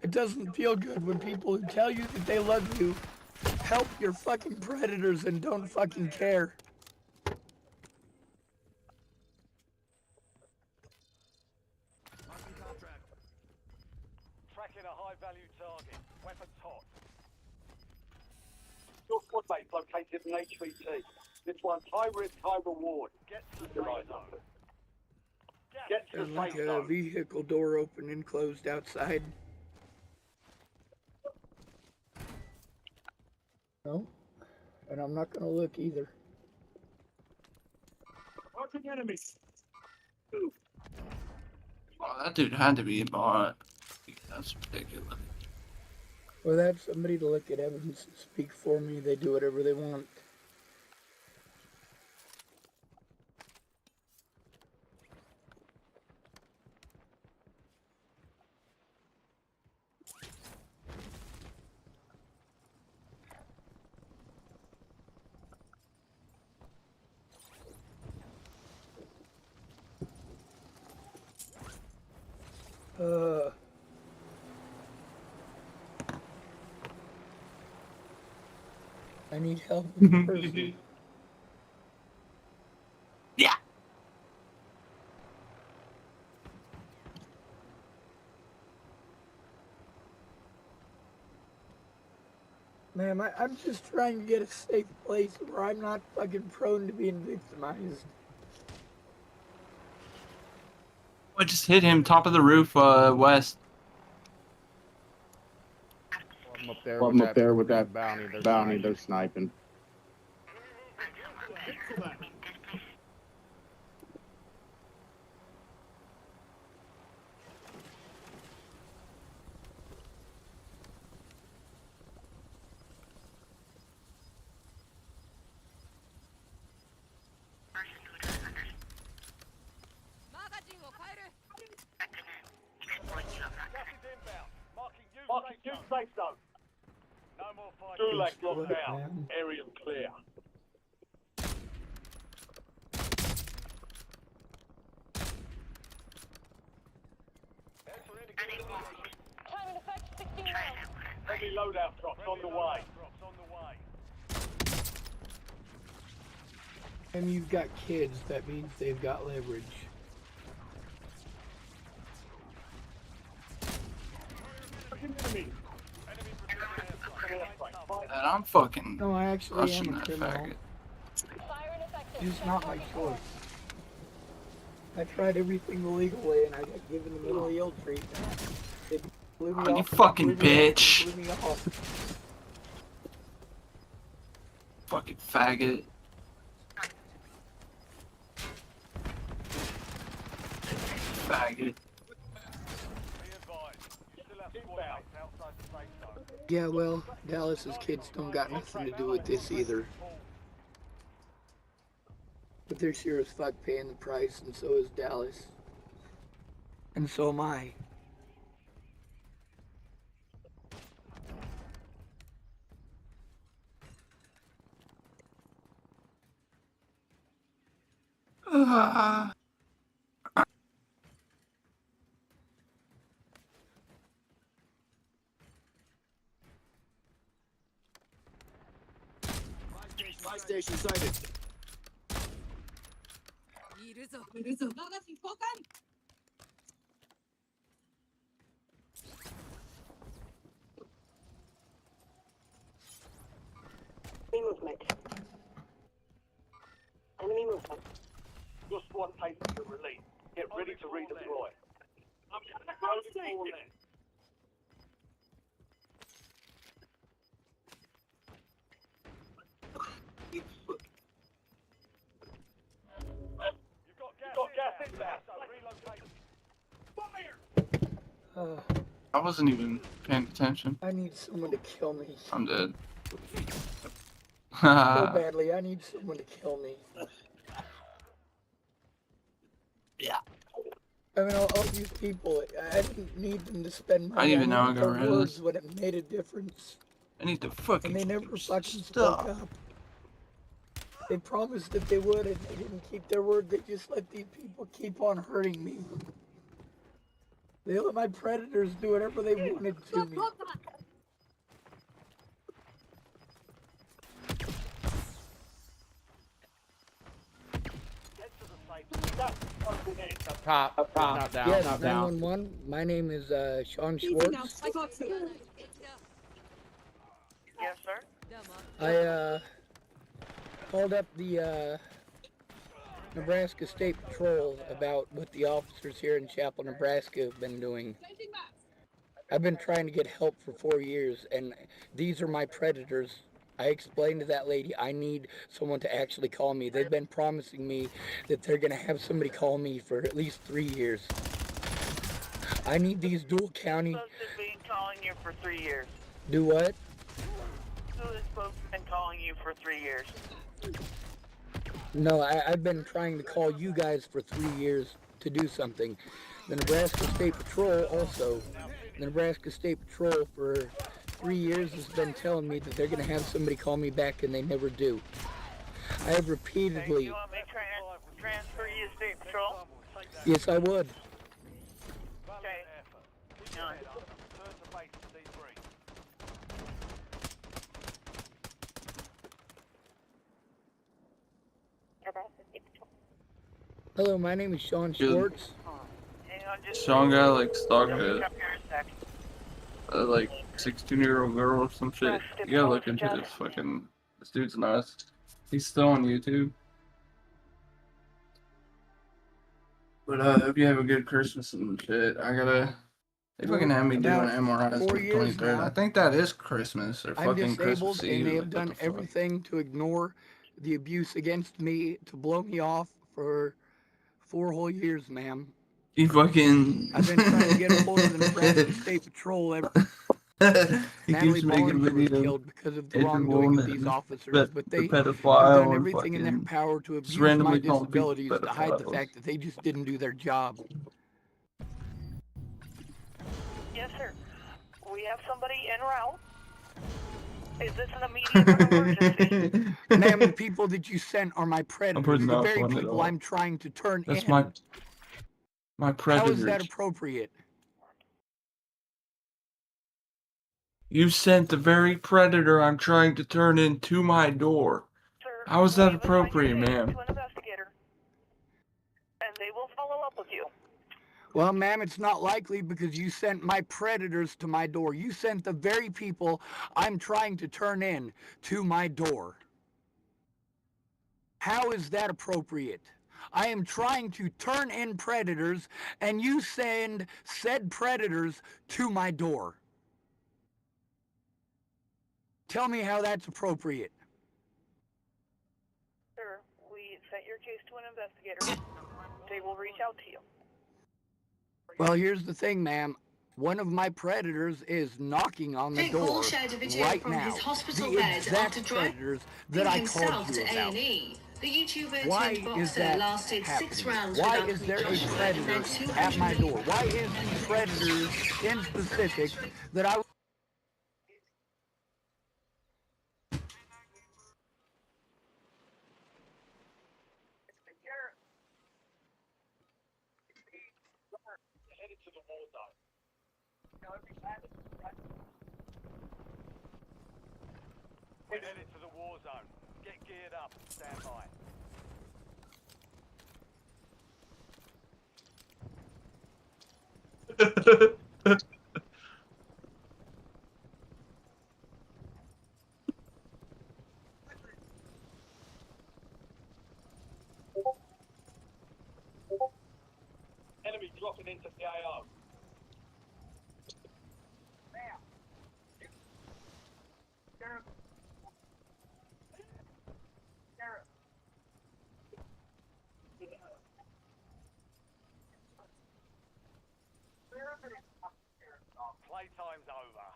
It doesn't feel good when people who tell you that they love you help your fucking predators and don't fucking care. Tracking a high-value target. Weapons hot. Your squad mate's located in HVT. This one's high risk, high reward. Get to the safe zone. Get to There's the like safe a zone. vehicle door open and closed outside. No, and I'm not gonna look either. Watching enemies. Oh, that dude had to be a bot. That's ridiculous. Without somebody to look at evidence and speak for me, they do whatever they want. I need help with the person. Yeah. Ma'am, I'm just trying to get a safe place where I'm not fucking prone to being victimized. I just hit him top of the roof, west. I'm up there with that bounty. They're sniping. Marking new safe zone. No more fighting. Gulag locked down. Area clear. Time in effect, 16 rounds. Heavy loadout drops on the way. And you've got kids, that means they've got leverage. And I'm fucking No, I actually rushing am a that criminal. faggot. It's not my choice. I tried everything the legal way and I got given the mentally ill treatment. They blew me Oh, you off, fucking blew me off, bitch. blew me off. Fucking faggot. Faggot. Yeah, well, Dallas's kids don't got nothing to do with this either. But they're sure as fuck paying the price, and so is Dallas. And so am I. My station sighted. Enemy movement. Enemy movement. Your squad takes to release. Get ready to redeploy. I'm going to in. You've got gas inbound, so relocate. Fire! I wasn't even paying attention. I need someone to kill me. I'm dead. So badly, I need someone to kill me. Yeah. I mean, all these people, I didn't need them to spend I didn't even know I money got on rid of words this. when it made a difference. I need to fucking. And they never fucking spoke up. They promised that they would, and they didn't keep their word. They just let these people keep on hurting me. They let my predators do whatever they wanted to me. Top down. Yes, Top down. 911. My name is Shawn Schwartz. Yes, sir. I called up the Nebraska State Patrol about what the officers here in Chapel, Nebraska have been doing. I've been trying to get help for 4 years, and these are my predators. I explained to that lady, I need someone to actually call me. They've been promising me that they're going to have somebody call me for at least 3 years. I need these dual county... Supposed to be calling you for 3 years. Do what? Who has been calling you for 3 years? No, I've been trying to call you guys for 3 years to do something. The Nebraska State Patrol also. The Nebraska State Patrol for 3 years has been telling me that they're going to have somebody call me back, and they never do. I have repeatedly... You want me to transfer you to State Patrol? Yes, I would. Okay. Hello, my name is Shawn Schwartz. Some guy like stalked a like 16-year-old girl or some shit. You gotta look into this fucking. This dude's nuts. He's still on YouTube. But hope you have a good Christmas and shit. They fucking had me doing MRIs on the 23rd. I think that is Christmas or I'm fucking disabled, Christmas and Eve. they have Like, done everything to ignore the abuse against me, to blow me off for 4 whole years, ma'am. He fucking. I've been trying to get a hold of the Nebraska State Patrol. He Natalie keeps making Barnes was videos. killed because of the wrongdoing of these officers, but the they pedophile have done and everything in their fucking power to just abuse my randomly calling people disabilities to hide the pedophiles. fact that they just didn't do their job. Yes, sir. We have somebody en route. Is this an immediate emergency? Ma'am, the people that you sent are my predators, the not very fun at people all. I'm trying to turn That's in. my predators. How is that appropriate? You sent the very predator I'm trying to turn into my door. Sir, How is that we have assigned your appropriate, case ma'am? to an investigator, and they will follow up with you. Well, ma'am, it's not likely because you sent my predators to my door. You sent the very people I'm trying to turn in to my door. How is that appropriate? I am trying to turn in predators, and you send said predators to my door. Tell me how that's appropriate. Sir, we sent your case to an investigator. They will reach out to you. Well, here's the thing, ma'am. One of my predators is knocking on the door right now. The exact predators that I called you about. The YouTuber Why turned is boxer that lasted 6 happening? rounds Why without is there a concussion predator and then at my 200 door? Why is the predators in specific that I... Headed to the war zone. We're headed to the war zone. Get geared up. Stand by. Enemy dropping into the AO. Playtime's over.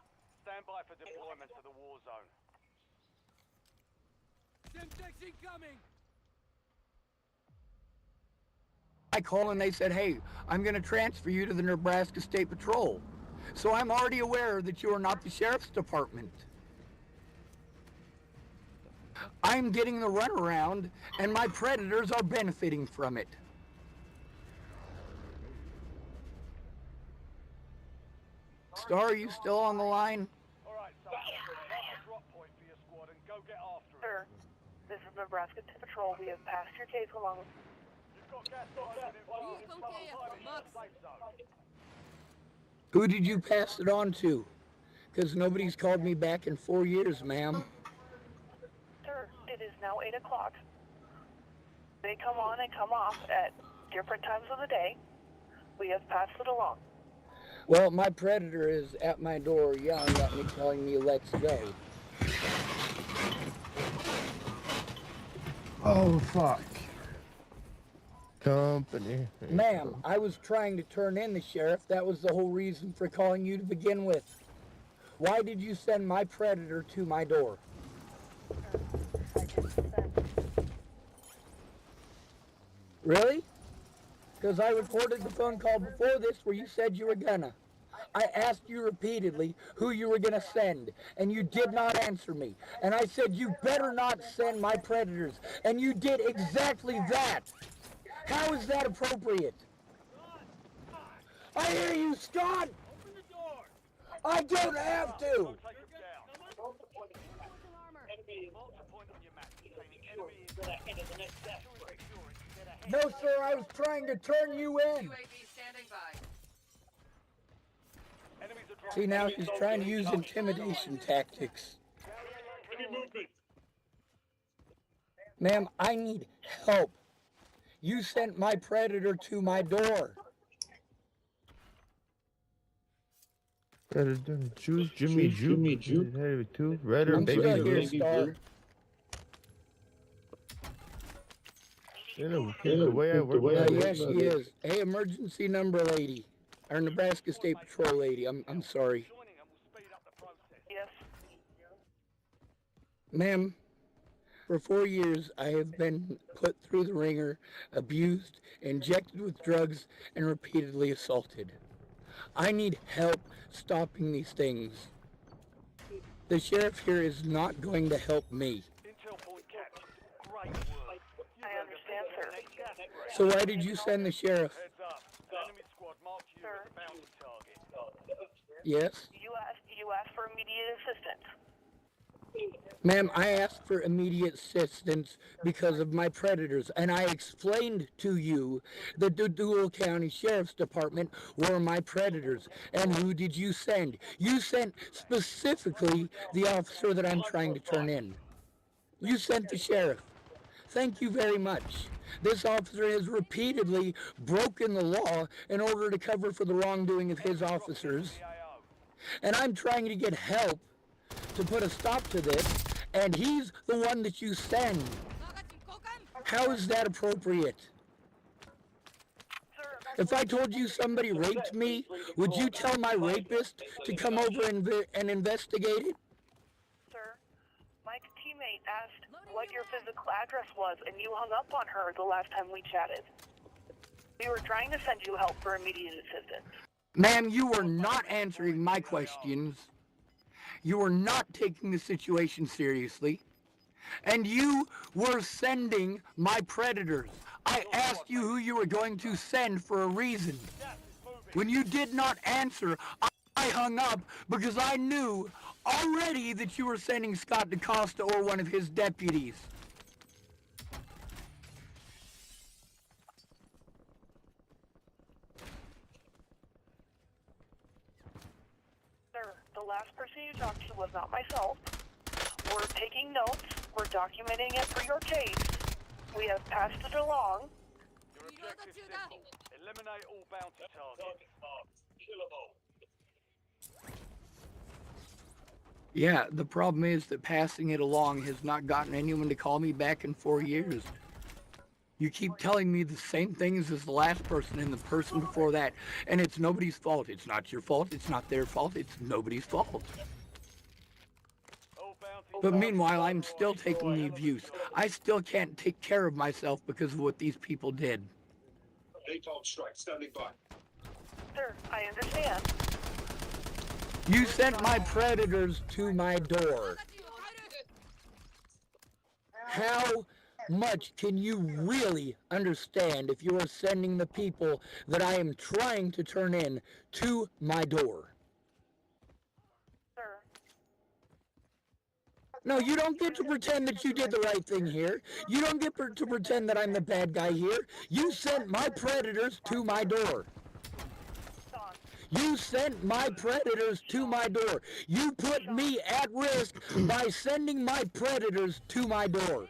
Stand by for deployment to the war zone. Semtex incoming! I call and they said, hey, I'm going to transfer you to the Nebraska State Patrol. So I'm already aware that you are not the Sheriff's Department. I'm getting the runaround, and my predators are benefiting from it. Star, are you still on the line? Alright, so mark the drop point for your squad and go get after it. Sir, this is Nebraska Patrol. We have passed your case along. You've got gas in the safe zone. Who did you pass it on to? Because nobody's called me back in 4 years, ma'am. Sir, it is now 8 o'clock. They come on and come off at different times of the day. We have passed it along. Well, my predator is at my door yelling at me, telling me, let's go. Oh, fuck. Company. Ma'am, I was trying to turn in the sheriff. That was the whole reason for calling you to begin with. Why did you send my predator to my door? I didn't send. Really? Because I recorded the phone call before this where you said you were gonna. I asked you repeatedly who you were gonna send, and you did not answer me. And I said you better not send my predators, and you did exactly that. How is that appropriate? I hear you, Scott! Open the door. I don't have to! Take him down. Enemy mark the point on your map. Enemy is ahead of the next step. No, sir, I was trying to turn you in. UAV standing by. Enemies are dropping. See, now she's trying to use intimidation tactics. Enemy movement. Ma'am, I need help. You sent my predator to my door. Predator, Juice, Jimmy Juke, hey, two, Redder, I'm Baby still here, Blue. Star. The way I work. Yes, she is. Hey, emergency number lady. Or Nebraska State Patrol lady. I'm sorry. Joining them will speed up the process. Yes. Ma'am, for 4 years I have been put through the ringer, abused, injected with drugs, and repeatedly assaulted. I need help stopping these things. The sheriff here is not going to help me. Intel point captured. Great work. I understand, sir. So why did you send the sheriff? Heads up. Enemy squad marked you as a bounty target. Yes? You asked for immediate assistance. Ma'am, I asked for immediate assistance because of my predators, and I explained to you that the Dual County Sheriff's Department were my predators. And who did you send? You sent specifically the officer that I'm trying to turn in. You sent the sheriff. Thank you very much. This officer has repeatedly broken the law in order to cover for the wrongdoing of his officers. And I'm trying to get help to put a stop to this, and he's the one that you send. How is that appropriate? If I told you somebody raped me, would you tell my rapist to come over and investigate it? Sir, my teammate asked what your physical address was, and you hung up on her the last time we chatted. We were trying to send you help for immediate assistance. Ma'am, you were not answering my questions. You were not taking the situation seriously. And you were sending my predators. I asked you who you were going to send for a reason. When you did not answer, I hung up because I knew already that you were sending Scott Decoste or one of his deputies. Sir, the last person you talked to was not myself. We're taking notes. We're documenting it for your case. We have passed it along. Your objective simple. Eliminate all bounty targets. Killable. Yeah, the problem is that passing it along has not gotten anyone to call me back in 4 years. You keep telling me the same things as the last person and the person before that, and it's nobody's fault. It's not your fault. It's not their fault. It's nobody's fault. But meanwhile, I'm still taking the abuse. I still can't take care of myself because of what these people did. Napalm strike standing by. Sir, I understand. You sent my predators to my door. How much can you really understand if you are sending the people that I am trying to turn in to my door? Sir. No, you don't get to pretend that you did the right thing here. You don't get to pretend that I'm the bad guy here. You sent my predators to my door. You sent my predators to my door. You put me at risk by sending my predators to my door.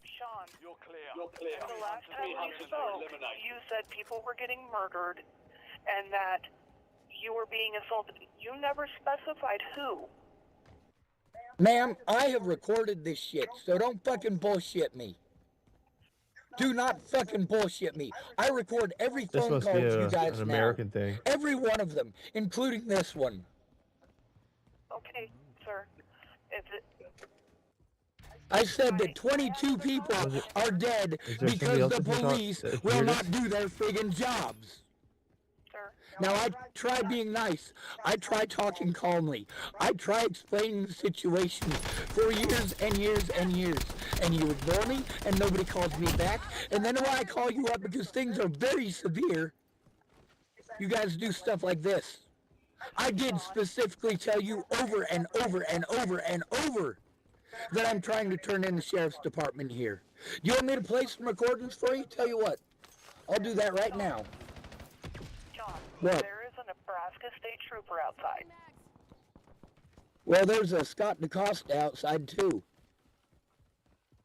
Shawn, You're clear. the last time we spoke, you said people were getting murdered and that you were being assaulted. You never specified who. Ma'am, I have recorded this shit, so don't fucking bullshit me. Do not fucking bullshit me. I record every This phone must call be to you guys an now. American thing. Every one of them, including this one. Okay, Sir, if it, I said that 22 people are dead because the police will not do their friggin' jobs. sir. Now, I try being nice. I try talking calmly. I try explaining the situation for years and years and years. And you ignore me, and nobody calls me back. And then when I call you up because things are very severe, you guys do stuff like this. I did specifically tell you over and over and over and over that I'm trying to turn in the sheriff's department here. You want me to play some recordings for you? Tell you what, I'll do that right now. John, What? there is a Nebraska state trooper outside. Well, there's a Scott Decoste outside too.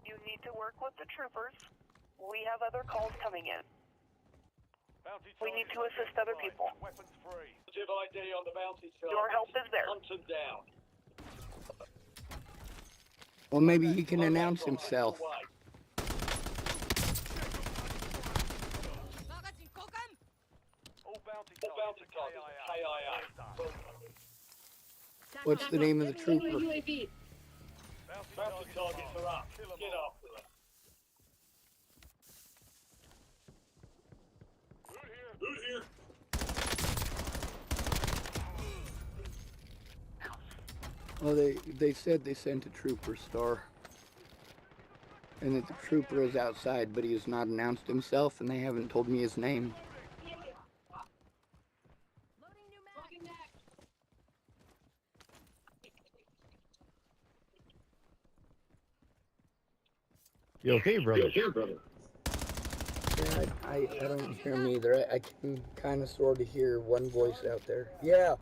You need to work with the troopers. We have other calls coming in. We need to assist other people. Weapons free. Positive ID on the bounty target. Your help is there. Hunt them down. Well, maybe he can announce himself. All bounty targets KIA. What's the name of the trooper? Bounty targets are up. Get after them. Who's here? Well, they said they sent a trooper star. And that the trooper is outside, but he has not announced himself, and they haven't told me his name. You okay, brother? Yeah, I don't hear me either. I can kind of sort of hear one voice out there. Yeah.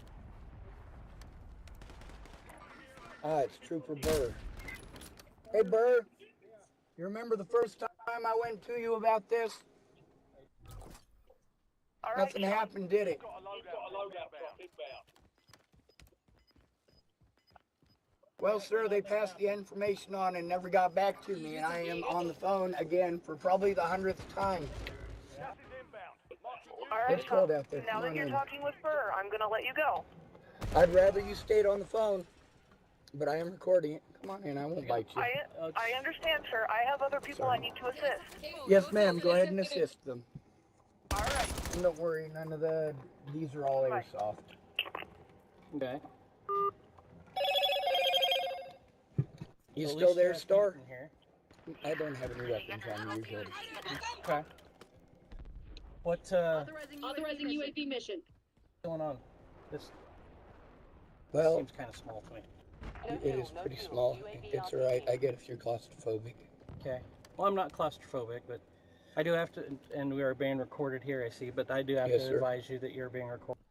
It's Trooper Burr. Hey, Burr. You remember the first time I went to you about this? All right, Nothing happened, did it? Got a loadout drop inbound. Well, sir, they passed the information on and never got back to me, and I am on the phone again for probably the 100th time. Gas is inbound. All right, It's cold out there. now Come that on you're in. talking with Burr, I'm going to let you go. I'd rather you stayed on the phone, but I am recording it. Come on in, I won't bite you. I understand, sir. I have other people I need to assist. Yes, ma'am, go ahead and assist them. All right. And don't worry, none of these are all airsoft. Okay. You still there, Star? I don't have any weapons on me usually. Okay. What Authorizing UAV mission. going on? This Well, seems kind of small to me. it is pretty small. It's alright, I get if you're claustrophobic. Okay. Well, I'm not claustrophobic, but I do have to, and we are being recorded here, I see, but I do have Yes, to sir. advise you that you're being recorded.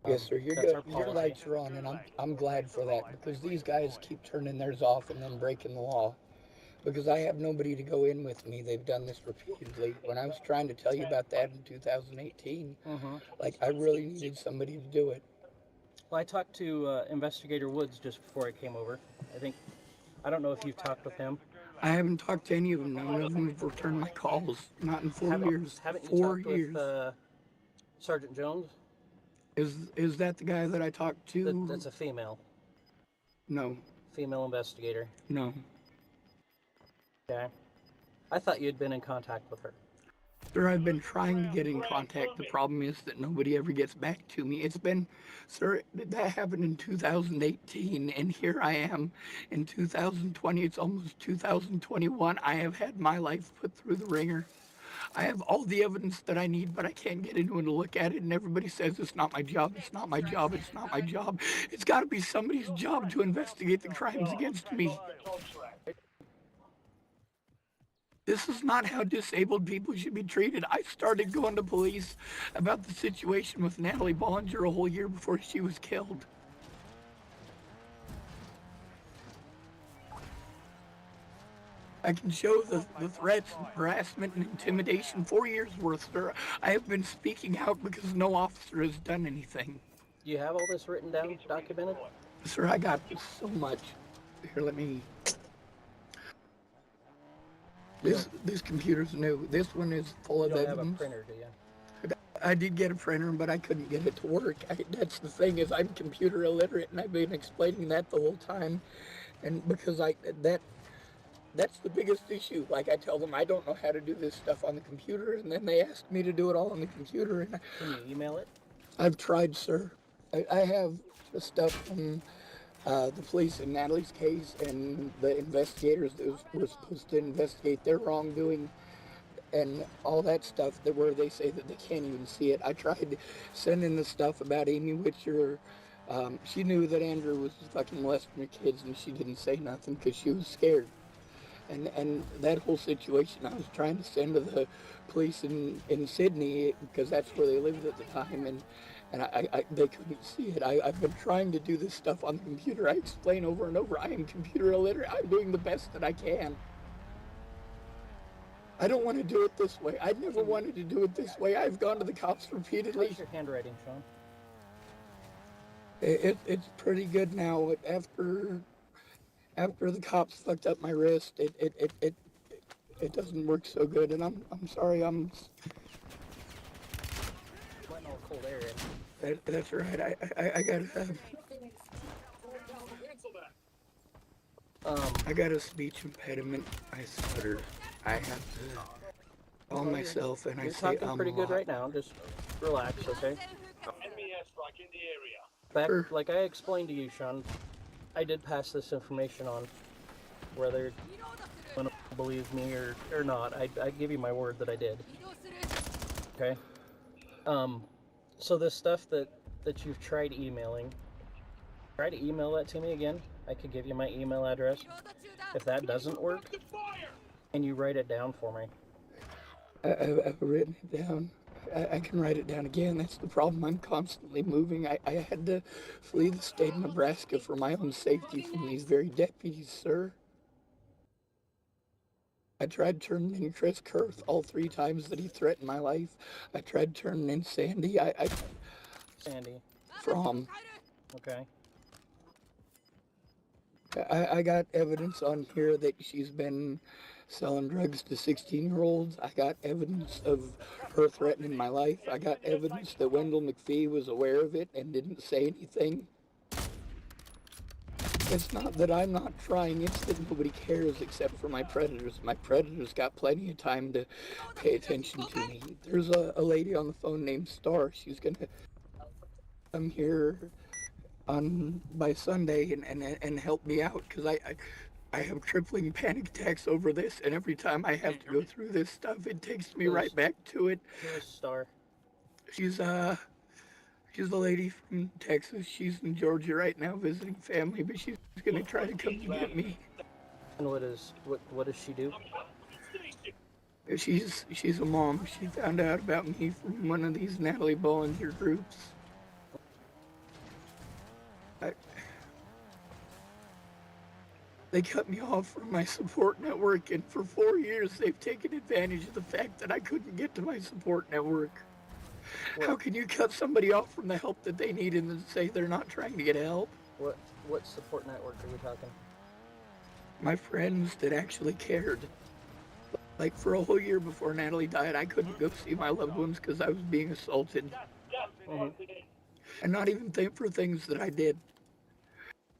Yes, sir, you're That's good. our Your policy. lights are on, and I'm glad for that, because these guys keep turning theirs off and then breaking the law. Because I have nobody to go in with me. They've done this repeatedly. When I was trying to tell you about that in 2018, like, I really needed somebody to do it. Well, I talked to Investigator Woods just before I came over. I don't know if you've talked with him. I haven't talked to any of them. None of them have returned my calls. Not in 4 years. Haven't you 4 talked years. with Sergeant Jones? Is that the guy that I talked to? That's a female. No. Female investigator. No. Okay. I thought you'd been in contact with her. Sir, I've been trying to get in contact. The problem is that nobody ever gets back to me. It's been, sir, that happened in 2018, and here I am in 2020. It's almost 2021. I have had my life put through the ringer. I have all the evidence that I need, but I can't get anyone to look at it, and everybody says it's not my job, it's not my job, it's not my job. It's got to be somebody's job to investigate the crimes against me. This is not how disabled people should be treated. I started going to police about the situation with Natalie Bollinger a whole year before she was killed. I can show the threats, harassment, and intimidation 4 years worth, sir. I have been speaking out because no officer has done anything. Do you have all this written down, documented? Sir, I got so much. Here, let me... This computer's new. This one is full of You don't have a evidence. printer, do you? I did get a printer, but I couldn't get it to work. That's the thing, is I'm computer illiterate, and I've been explaining that the whole time. And because that's the biggest issue. Like, I tell them I don't know how to do this stuff on the computer, and then they ask me to do it all on the computer. And Can you email it? I've tried, sir. I have the stuff from the police in Natalie's case and the investigators that were supposed to investigate their wrongdoing and all that stuff, that where they say that they can't even see it. I tried sending the stuff about Amy Witcher. She knew that Andrew was fucking molesting her kids, and she didn't say nothing because she was scared. And that whole situation I was trying to send to the police in Sydney, because that's where they lived at the time, and they couldn't see it. I've been trying to do this stuff on the computer. I explain over and over, I am computer illiterate. I'm doing the best that I can. I don't want to do it this way. I never wanted to do it this way. I've gone to the cops repeatedly. How's your handwriting, Sean? It's pretty good now. After the cops fucked up my wrist, it doesn't work so good, and I'm sorry. I'm letting all cold air in. That's right. I gotta. I got a speech impediment. I stutter. I have to call myself, and I say talking pretty good right now. Just relax, okay? Enemy airstrike in the area. Back, like I explained to you, Sean, I did pass this information on. Whether you want to believe me or not, I give you my word that I did. Okay? So this stuff that you've tried emailing, try to email that to me again. I could give you my email address. If that doesn't work, and you write it down for me. I've written it down. I can write it down again. That's the problem. I'm constantly moving. I had to flee the state of Nebraska for my own safety from these very deputies, sir. I tried turning in Chris Kurth all 3 times that he threatened my life. I tried turning in Sandy. Sandy. From. Okay. I got evidence on here that she's been selling drugs to 16-year-olds. I got evidence of her threatening my life. I got evidence that Wendell McPhee was aware of it and didn't say anything. It's not that I'm not trying, it's that nobody cares except for my predators. My predators got plenty of time to pay attention to me. There's a lady on the phone named Star. She's gonna come here by Sunday and help me out, because I have crippling panic attacks over this, and every time I have to go through this stuff, it takes me right back to it. Who's Star? She's a lady from Texas. She's in Georgia right now visiting family, but she's gonna try to come to get me. And what does she do? She's a mom. She found out about me from one of these Natalie Bollinger groups. They cut me off from my support network, and for 4 years they've taken advantage of the fact that I couldn't get to my support network. How can you cut somebody off from the help that they need and then say they're not trying to get help? What support network are we talking? My friends that actually cared. Like, for a whole year before Natalie died, I couldn't go see my loved ones because I was being assaulted. And not even for things that I did.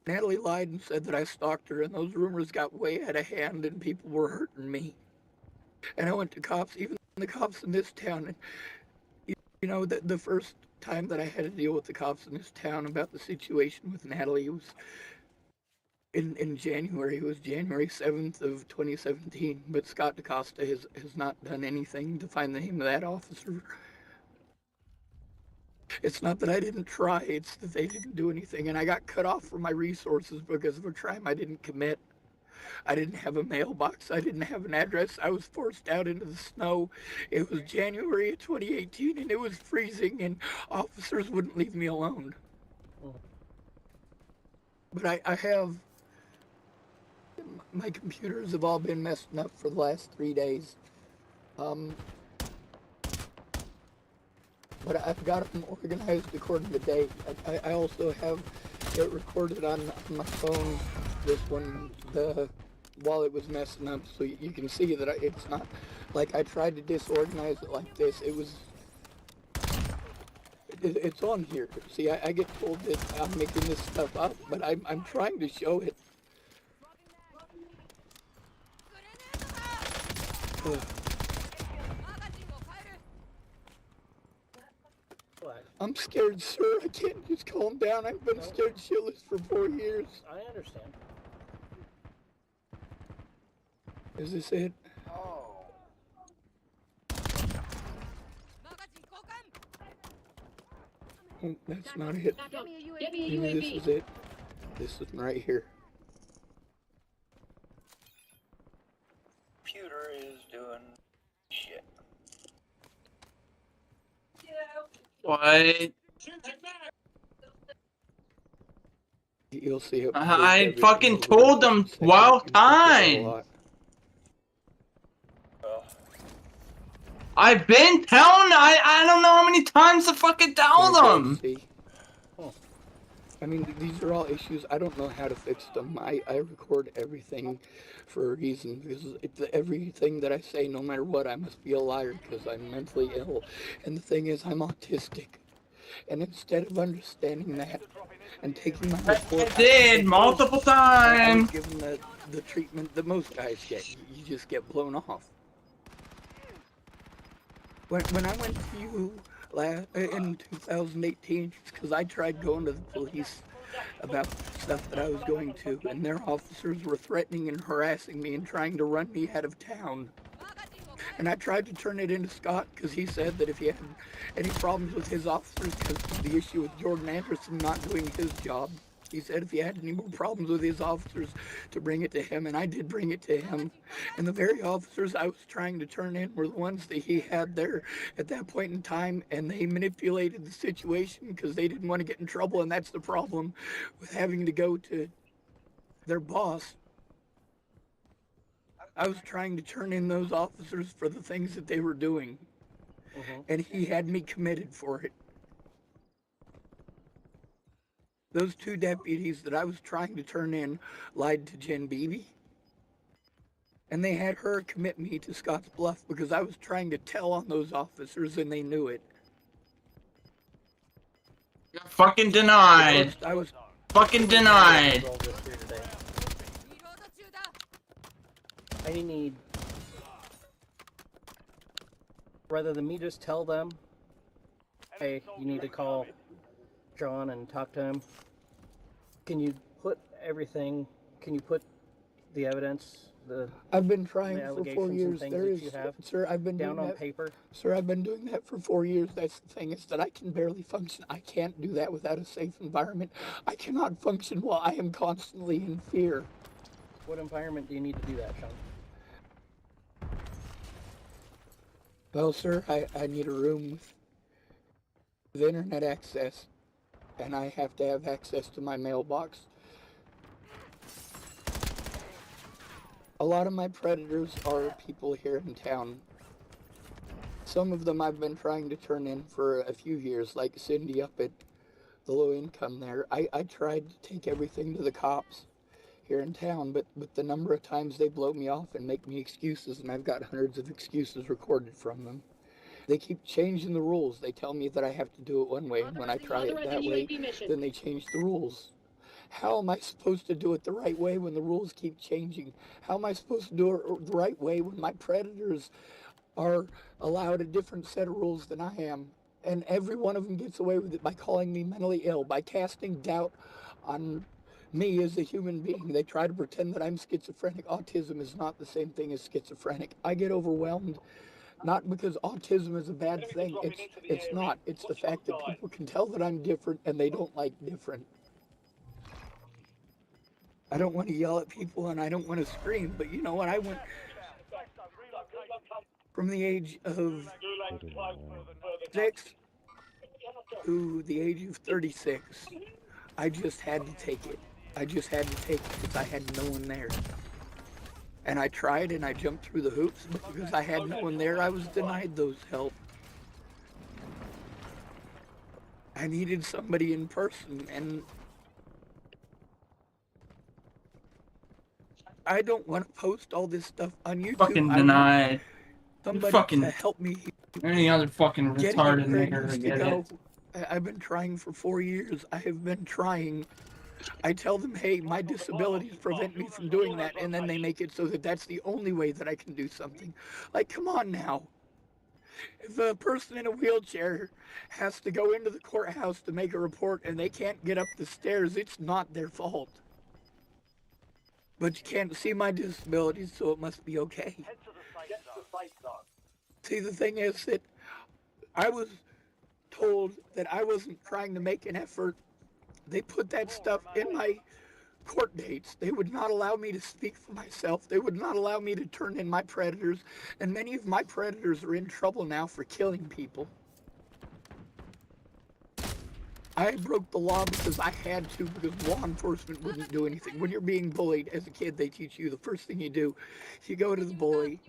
Natalie lied and said that I stalked her, and those rumors got way out of hand, and people were hurting me. And I went to cops, even the cops in this town. And, you know, the first time that I had to deal with the cops in this town about the situation with Natalie, it was in January. It was January 7th of 2017. But Scott Decoste has not done anything to find the name of that officer. It's not that I didn't try, it's that they didn't do anything, and I got cut off from my resources because of a crime I didn't commit. I didn't have a mailbox, I didn't have an address, I was forced out into the snow. It was January of 2018, and it was freezing, and officers wouldn't leave me alone. But I have... My computers have all been messing up for the last 3 days. But I've got them organized according to date. I also have it recorded on my phone, this one, while it was messing up, so you can see that it's not, like, I tried to disorganize it like this. It was It's on here. See, I get told that I'm making this stuff up, but I'm trying to show it. I'm scared, sir. I can't just calm down. I've been scared shitless for 4 years. I understand. Is this it? Oh, that's not it. Get me a Maybe UAV. this is it. This is right here. Computer is doing shit. What? You'll see it. I fucking told them 12 times. I've been telling. I don't know how many times to fucking tell them. I mean, these are all issues. I don't know how to fix them. I record everything for a reason, because it's everything that I say, no matter what, I must be a liar because I'm mentally ill. And the thing is, I'm autistic. And instead of understanding that and taking my report, I did multiple times. I was given the treatment that most guys get. You just get blown off. When I went to you in 2018, because I tried going to the police about stuff that I was going to, and their officers were threatening and harassing me and trying to run me out of town. And I tried to turn it into Scott because he said that if he had any problems with his officers, because the issue with Jordan Anderson not doing his job, he said if he had any more problems with his officers to bring it to him, and I did bring it to him. And the very officers I was trying to turn in were the ones that he had there at that point in time, and they manipulated the situation because they didn't want to get in trouble, and that's the problem with having to go to their boss. I was trying to turn in those officers for the things that they were doing, and he had me committed for it. Those two deputies that I was trying to turn in lied to Jen Beebe, and they had her commit me to Scotts Bluff because I was trying to tell on those officers and they knew it. You're fucking denied. I was fucking denied. I need, rather than me just tell them, hey, you need to call John and talk to him. Can you put everything, can you put the evidence, I've been trying the for 4 allegations years. and There things is, that you have sir, I've been down doing on that, paper? Sir, I've been doing that for 4 years. That's the thing, is that I can barely function. I can't do that without a safe environment. I cannot function while I am constantly in fear. What environment do you need to do that, Sean? Well, sir, I need a room with internet access, and I have to have access to my mailbox. A lot of my predators are people here in town. Some of them I've been trying to turn in for a few years, like Cindy up at the low income there. I tried to take everything to the cops here in town, but the number of times they blow me off and make me excuses, and I've got hundreds of excuses recorded from them. They keep changing the rules. They tell me that I have to do it one way, and when I try it that way, then they change the rules. How am I supposed to do it the right way when the rules keep changing? How am I supposed to do it the right way when my predators are allowed a different set of rules than I am? And every one of them gets away with it by calling me mentally ill, by casting doubt on me as a human being. They try to pretend that I'm schizophrenic. Autism is not the same thing as schizophrenic. I get overwhelmed, not because autism is a bad thing. It's not. It's the fact that people can tell that I'm different and they don't like different. I don't want to yell at people and I don't want to scream, but you know what? I went from the age of 6 to the age of 36. I just had to take it. I just had to take it because I had no one there. And I tried and I jumped through the hoops, but because I had no one there, I was denied those help. I needed somebody in person, and I don't want to post all this stuff on YouTube. Fucking denied. Somebody fucking to help me. Any other fucking Get retarded where it nigger needs to to get go. it. I've been trying for 4 years. I have been trying. I tell them, hey, my disabilities prevent me from doing that, and then they make it so that that's the only way that I can do something. Like, come on now. If a person in a wheelchair has to go into the courthouse to make a report and they can't get up the stairs, it's not their fault. But you can't see my disabilities, so it must be okay. See, the thing is that I was told that I wasn't trying to make an effort. They put that stuff in my court dates. They would not allow me to speak for myself. They would not allow me to turn in my predators. And many of my predators are in trouble now for killing people. I broke the law because I had to, because law enforcement wouldn't do anything. When you're being bullied as a kid, they teach you the first thing you do, you go to the bully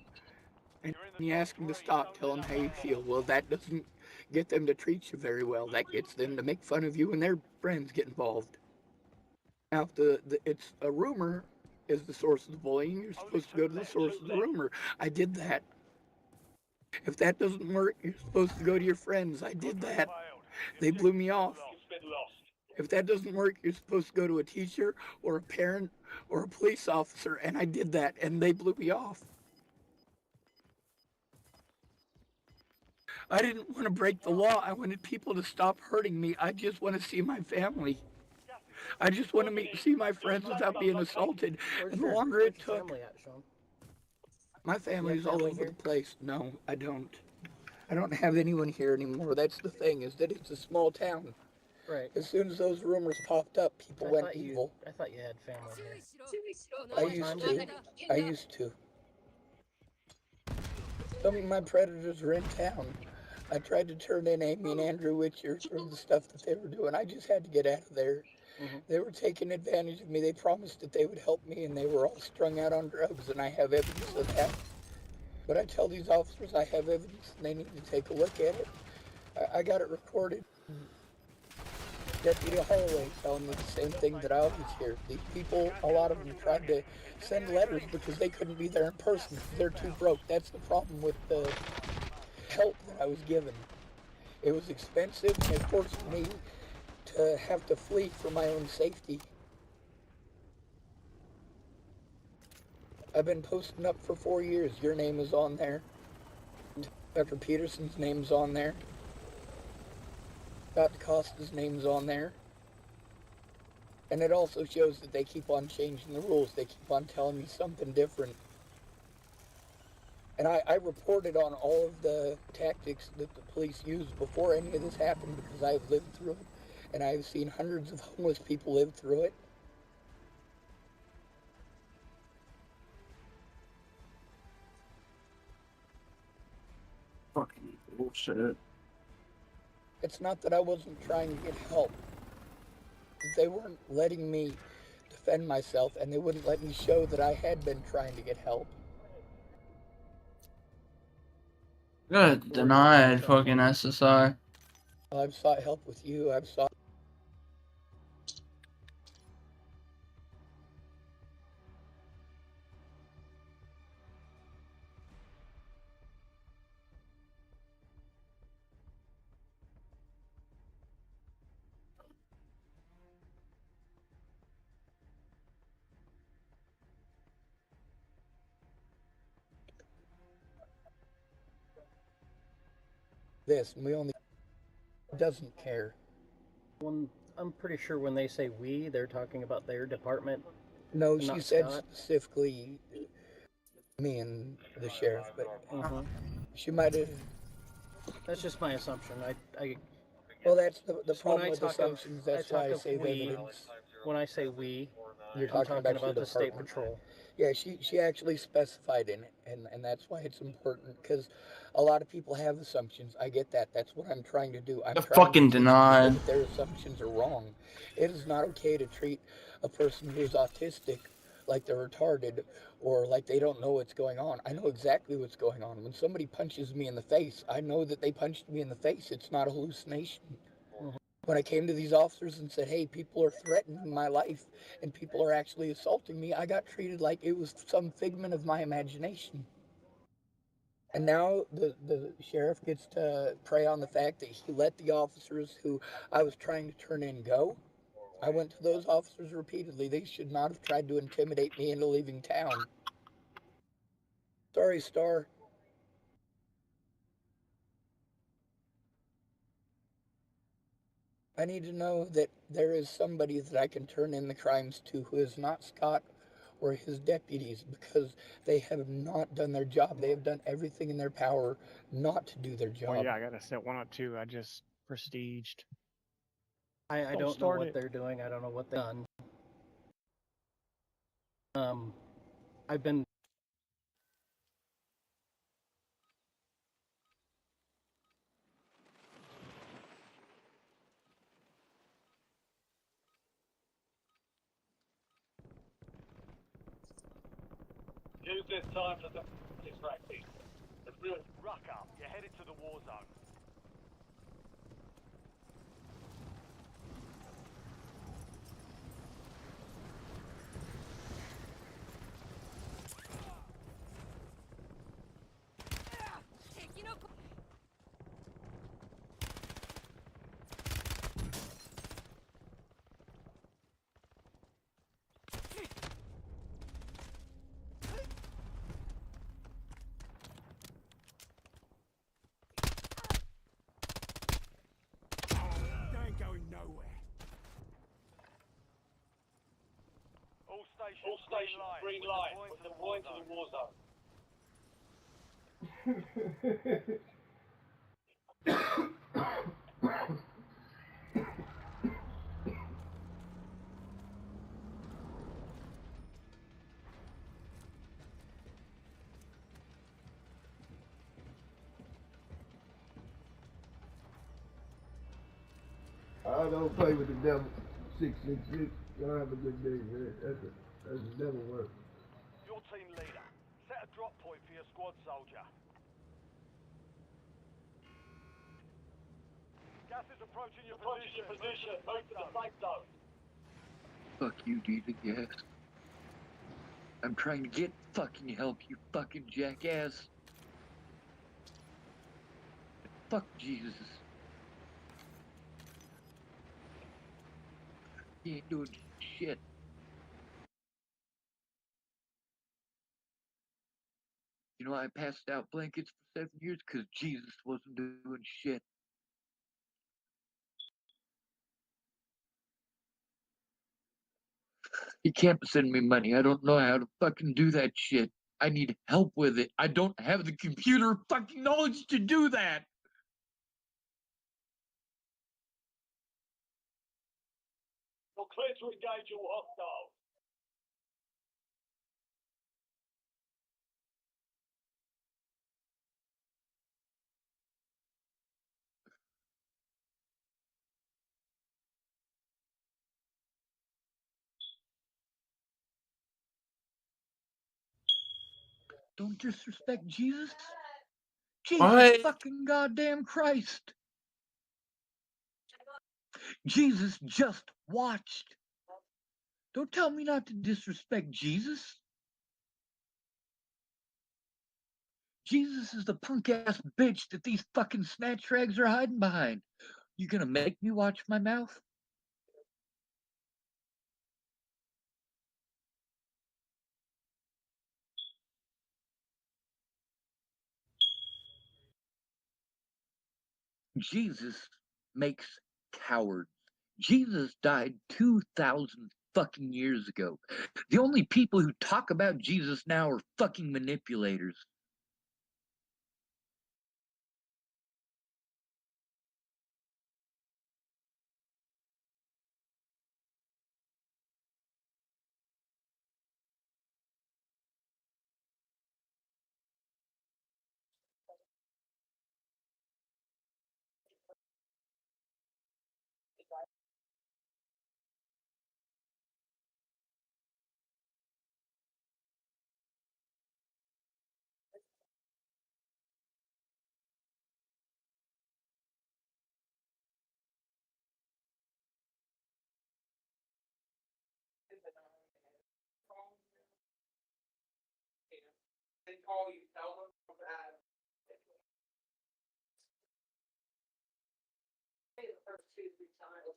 and you ask them to stop, tell them how you feel. Well, that doesn't get them to treat you very well. That gets them to make fun of you and their friends get involved. Now, if it's a rumor is the source of the bullying, you're supposed to go to the source of the rumor. I did that. If that doesn't work, you're supposed to go to your friends. I did that. They blew me off. If that doesn't work, you're supposed to go to a teacher or a parent or a police officer, and I did that, and they blew me off. I didn't want to break the law. I wanted people to stop hurting me. I just want to see my family. I just want to see my friends without being assaulted. And the longer it took, my family's all over the place. No, I don't. I don't have anyone here anymore. That's the thing, is that it's a small town. Right. As soon as those rumors popped up, people went evil. I thought you had family here. I used to. Some of my predators are in town. I tried to turn in Amy and Andrew Witcher for the stuff that they were doing. I just had to get out of there. They were taking advantage of me. They promised that they would help me, and they were all strung out on drugs, and I have evidence of that. But I tell these officers I have evidence, and they need to take a look at it. I got it recorded. Deputy Holloway telling me the same thing that I always hear. These people, a lot of them tried to send letters because they couldn't be there in person. They're too broke. That's the problem with the help that I was given. It was expensive, and it forced me to have to flee for my own safety. I've been posting up for 4 years. Your name is on there. Dr. Peterson's name's on there. Decoste's name's on there. And it also shows that they keep on changing the rules. They keep on telling me something different. And I reported on all of the tactics that the police used before any of this happened because I've lived through it. And I've seen hundreds of homeless people live through it. Fucking bullshit. It's not that I wasn't trying to get help. They weren't letting me defend myself, and they wouldn't let me show that I had been trying to get help. Got denied fucking SSI. I've sought help with you. I've sought. This, and we only doesn't care. I'm pretty sure when they say we, they're talking about their department. No, she said specifically me and the sheriff, but she might have. That's just my assumption. Well, that's the problem with assumptions. That's why I say evidence. When I say we, You're I'm talking talking about about the state patrol. Yeah, she actually specified in it, and that's why it's important, because a lot of people have assumptions. I get that. That's what I'm trying to do. I'm They're trying fucking to teach denied. people that their assumptions are wrong. It is not okay to treat a person who's autistic like they're retarded or like they don't know what's going on. I know exactly what's going on. When somebody punches me in the face, I know that they punched me in the face. It's not a hallucination. When I came to these officers and said, hey, people are threatening my life and people are actually assaulting me, I got treated like it was some figment of my imagination. And now the sheriff gets to prey on the fact that he let the officers who I was trying to turn in go. I went to those officers repeatedly. They should not have tried to intimidate me into leaving town. Sorry, Star. I need to know that there is somebody that I can turn in the crimes to who is not Scott or his deputies, because they have not done their job. They have done everything in their power not to do their job. Oh yeah, I gotta set one up too. I just prestiged. I don't know what they're doing. I don't know what they've done. I've been Use this time for the distracting. Rucker, you're headed to the war zone. They ain't going nowhere. All stations, green light. With the point to the war zone. I don't play with the devil. 666. Y'all have a good day, man. That's the devil work. Your team leader. Set a drop point for your squad soldier. Gas is approaching your position. Move to the safe zone. Fuck you, Dita, yes. I'm trying to get fucking help, you fucking jackass. Fuck Jesus. He ain't doing shit. You know, I passed out blankets for 7 years because Jesus wasn't doing shit. He can't send me money. I don't know how to fucking do that shit. I need help with it. I don't have the computer fucking knowledge to do that. You're clear to engage all hostiles. Don't disrespect Jesus. Jesus What? fucking goddamn Christ. Jesus just watched. Don't tell me not to disrespect Jesus. Jesus is the punk ass bitch that these fucking snatch rags are hiding behind. You gonna make me watch my mouth? Jesus makes cowards. Jesus died 2,000 fucking years ago. The only people who talk about Jesus now are fucking manipulators. They call you, tell them that.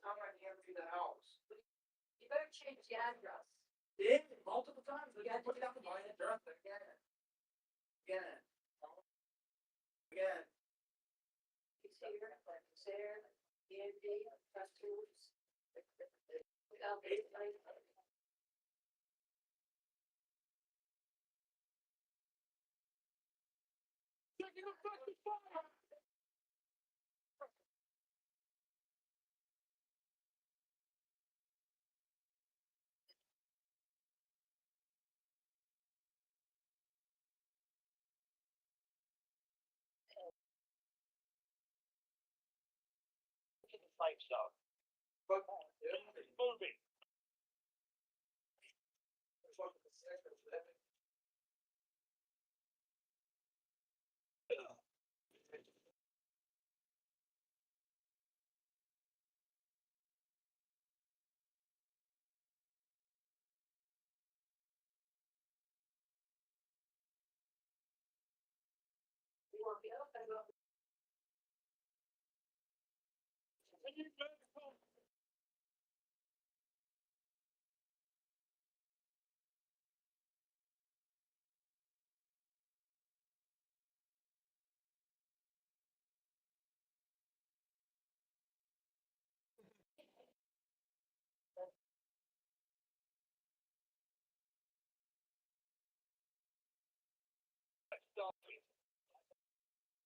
time I came through the house. You better change the address. Did multiple times. We got to put it up my address again. Again. Again. He's here, like he's there, D&D, customers. Safe zone. Moving.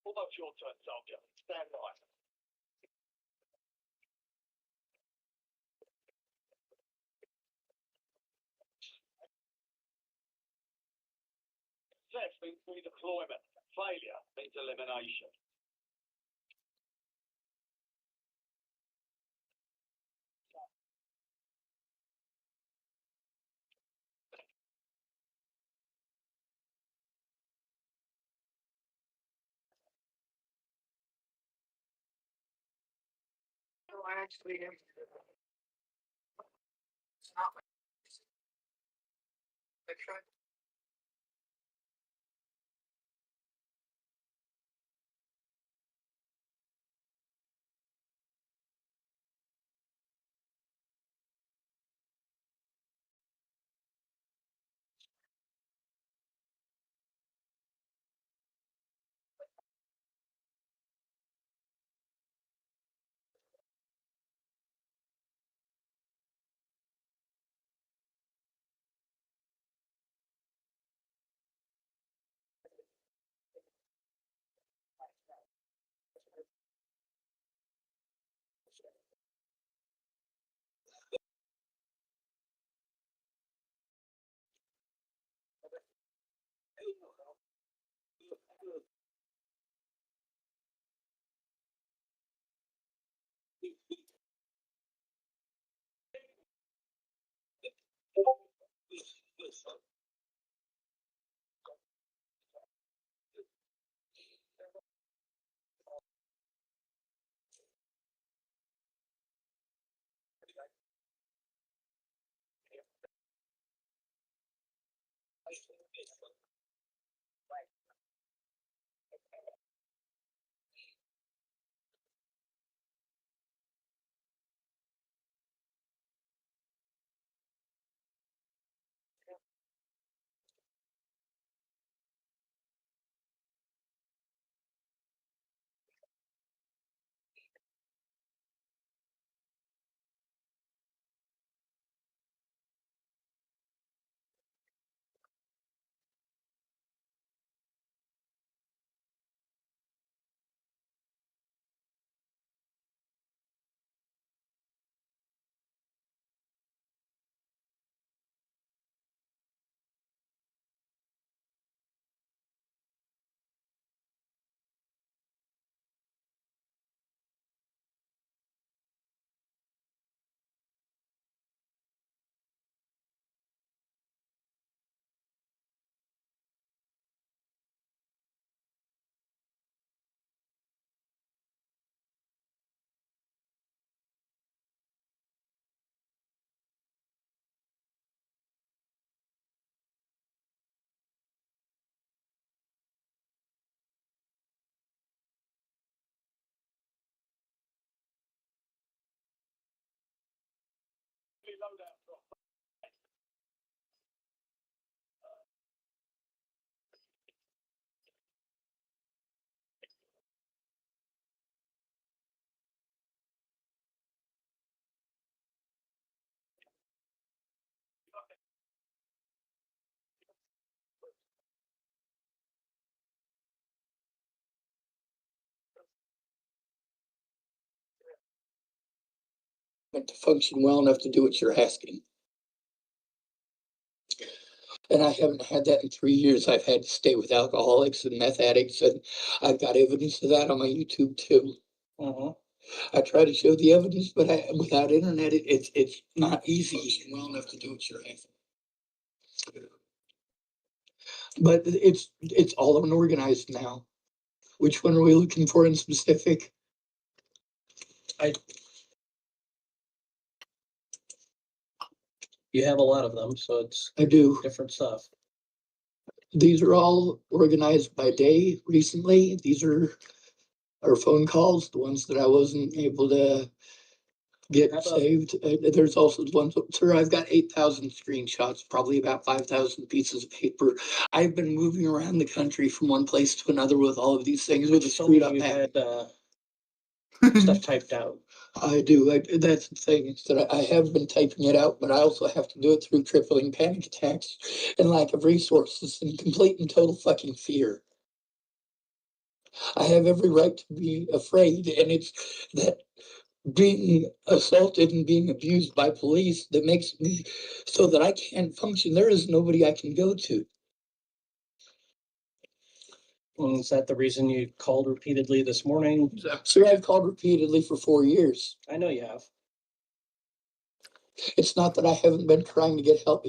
Almost your turn, soldier. Stand by. Success means redeployment. Failure means elimination. No, actually, it's not my. I tried. To function well enough to do what you're asking. And I haven't had that in 3 years. I've had to stay with alcoholics and meth addicts, and I've got evidence of that on my YouTube too. I try to show the evidence, but without internet, it's not easy well enough to do what you're asking. But it's all unorganized now. Which one are we looking for in specific? You have a lot of them, so it's I do. different stuff. These are all organized by day recently. These are our phone calls, the ones that I wasn't able to get saved. There's also the ones, sir, I've got 8,000 screenshots, probably about 5,000 pieces of paper. I've been moving around the country from one place to another with all of these things with a screwed up head. Stuff typed out. I do. That's the thing, is that I have been typing it out, but I also have to do it through crippling panic attacks and lack of resources and complete and total fucking fear. I have every right to be afraid, and it's that being assaulted and being abused by police that makes me so that I can't function. There is nobody I can go to. Well, is that the reason you called repeatedly this morning? Sir, I've called repeatedly for 4 years. I know you have. It's not that I haven't been trying to get help.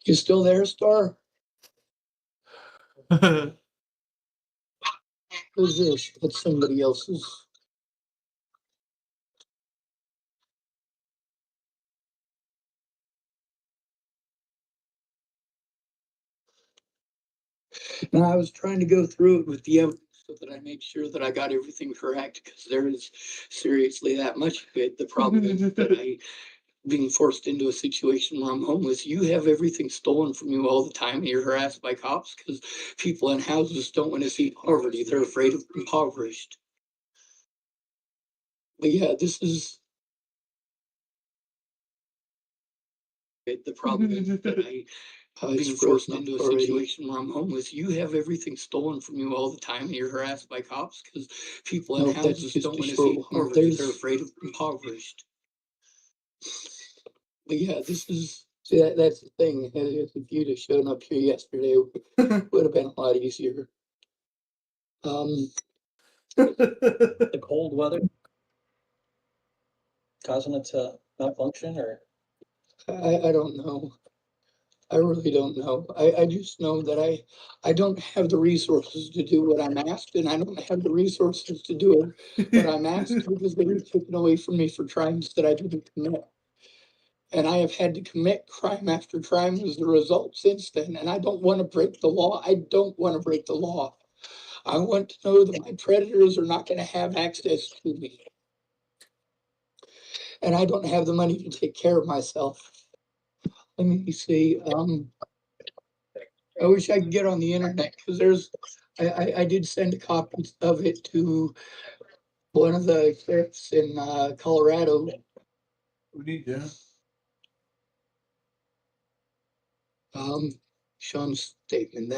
You still there, Star? Who's this? That's somebody else's. And I was trying to go through it with the evidence so that I made sure that I got everything correct, because there is seriously that much of it. The problem is that I being forced into a situation where I'm homeless. You have everything stolen from you all the time, and you're harassed by cops because people in houses don't want to see poverty. They're afraid of impoverished. But yeah, this is the problem is that I being forced into a situation where I'm homeless. You have everything stolen from you all the time, and you're harassed by cops because people in houses don't want to see poverty. They're afraid of impoverished. But yeah, this is, see, that's the thing. If you'd have shown up here yesterday, it would have been a lot easier. The cold weather causing it to malfunction, or? I don't know. I really don't know. I just know that I don't have the resources to do what I'm asked, and I don't have the resources to do what I'm asked because they were taken away from me for crimes that I didn't commit. And I have had to commit crime after crime as a result since then. And I don't want to break the law. I don't want to break the law. I want to know that my predators are not going to have access to me. And I don't have the money to take care of myself. Let me see. I wish I could get on the internet because I did send a copy of it to one of the sheriffs in Colorado. What do you do? Shawn's statement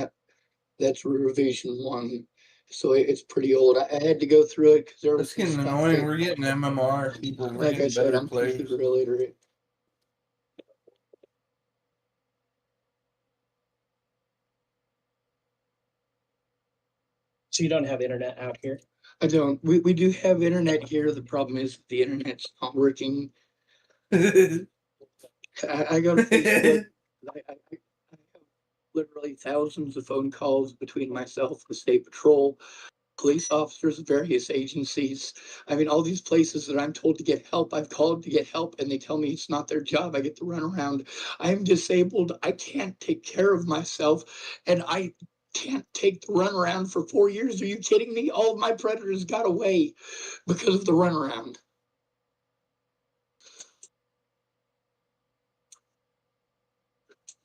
that's revision 1, so it's pretty old. I had to go through it because there was. It's getting annoying. We're getting MMR people. We're Like I getting said, better I'm players. computer illiterate. So you don't have internet out here? I don't. We do have internet here. The problem is the internet's not working. I go to Facebook. I have literally thousands of phone calls between myself, the state patrol, police officers, various agencies. I mean, all these places that I'm told to get help, I've called to get help, and they tell me it's not their job. I get to run around. I'm disabled. I can't take care of myself, and I Can't take the runaround for 4 years. Are you kidding me? All of my predators got away because of the runaround.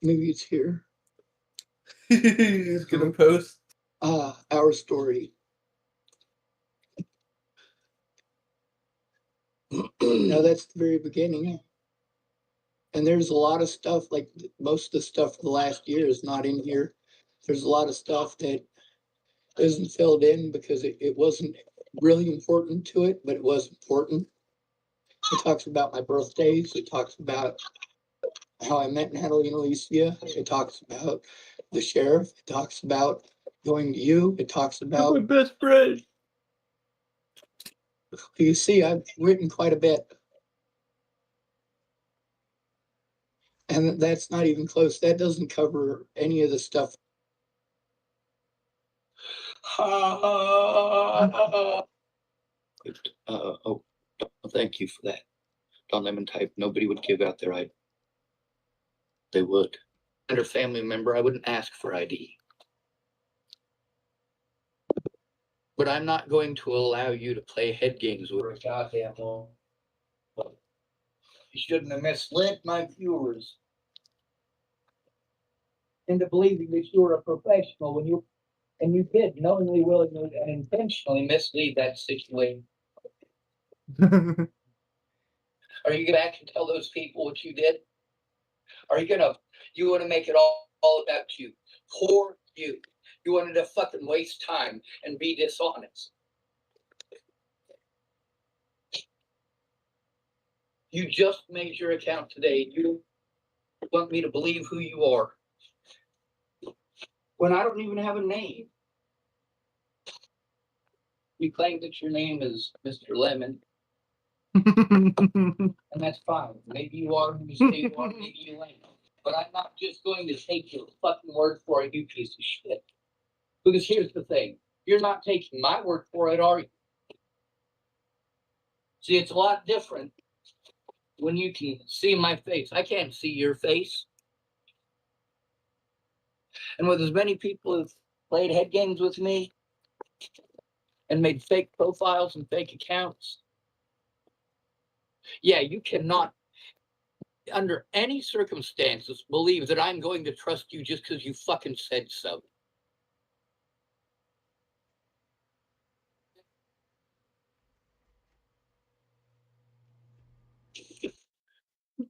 Maybe it's here. He's gonna post. Our story. No, that's the very beginning. And there's a lot of stuff, like most of the stuff for the last year is not in here. There's a lot of stuff that isn't filled in because it wasn't really important to it, but it was important. It talks about my birthdays. It talks about how I met Natalie and Alicia. It talks about the sheriff. It talks about going to you. It talks about my best friend. You see, I've written quite a bit. And that's not even close. That doesn't cover any of the stuff. Oh, thank you for that. Don Lemon type. Nobody would give out their ID. They would. And a family member, I wouldn't ask for ID. But I'm not going to allow you to play head games with a goddamn wall. You shouldn't have misled my viewers into believing that you were a professional when you did knowingly, willingly, and intentionally mislead that situation. Are you gonna back and tell those people what you did? Are you want to make it all about you? Poor you. You wanted to fucking waste time and be dishonest. You just made your account today. You want me to believe who you are when I don't even have a name. You claim that your name is Mr. Lemon. And that's fine. Maybe you are who you say you are, maybe you ain't. But I'm not just going to take your fucking word for it, you piece of shit. Because here's the thing. You're not taking my word for it, are you? See, it's a lot different when you can see my face. I can't see your face. And with as many people who've played head games with me and made fake profiles and fake accounts, yeah, you cannot, under any circumstances, believe that I'm going to trust you just because you fucking said so.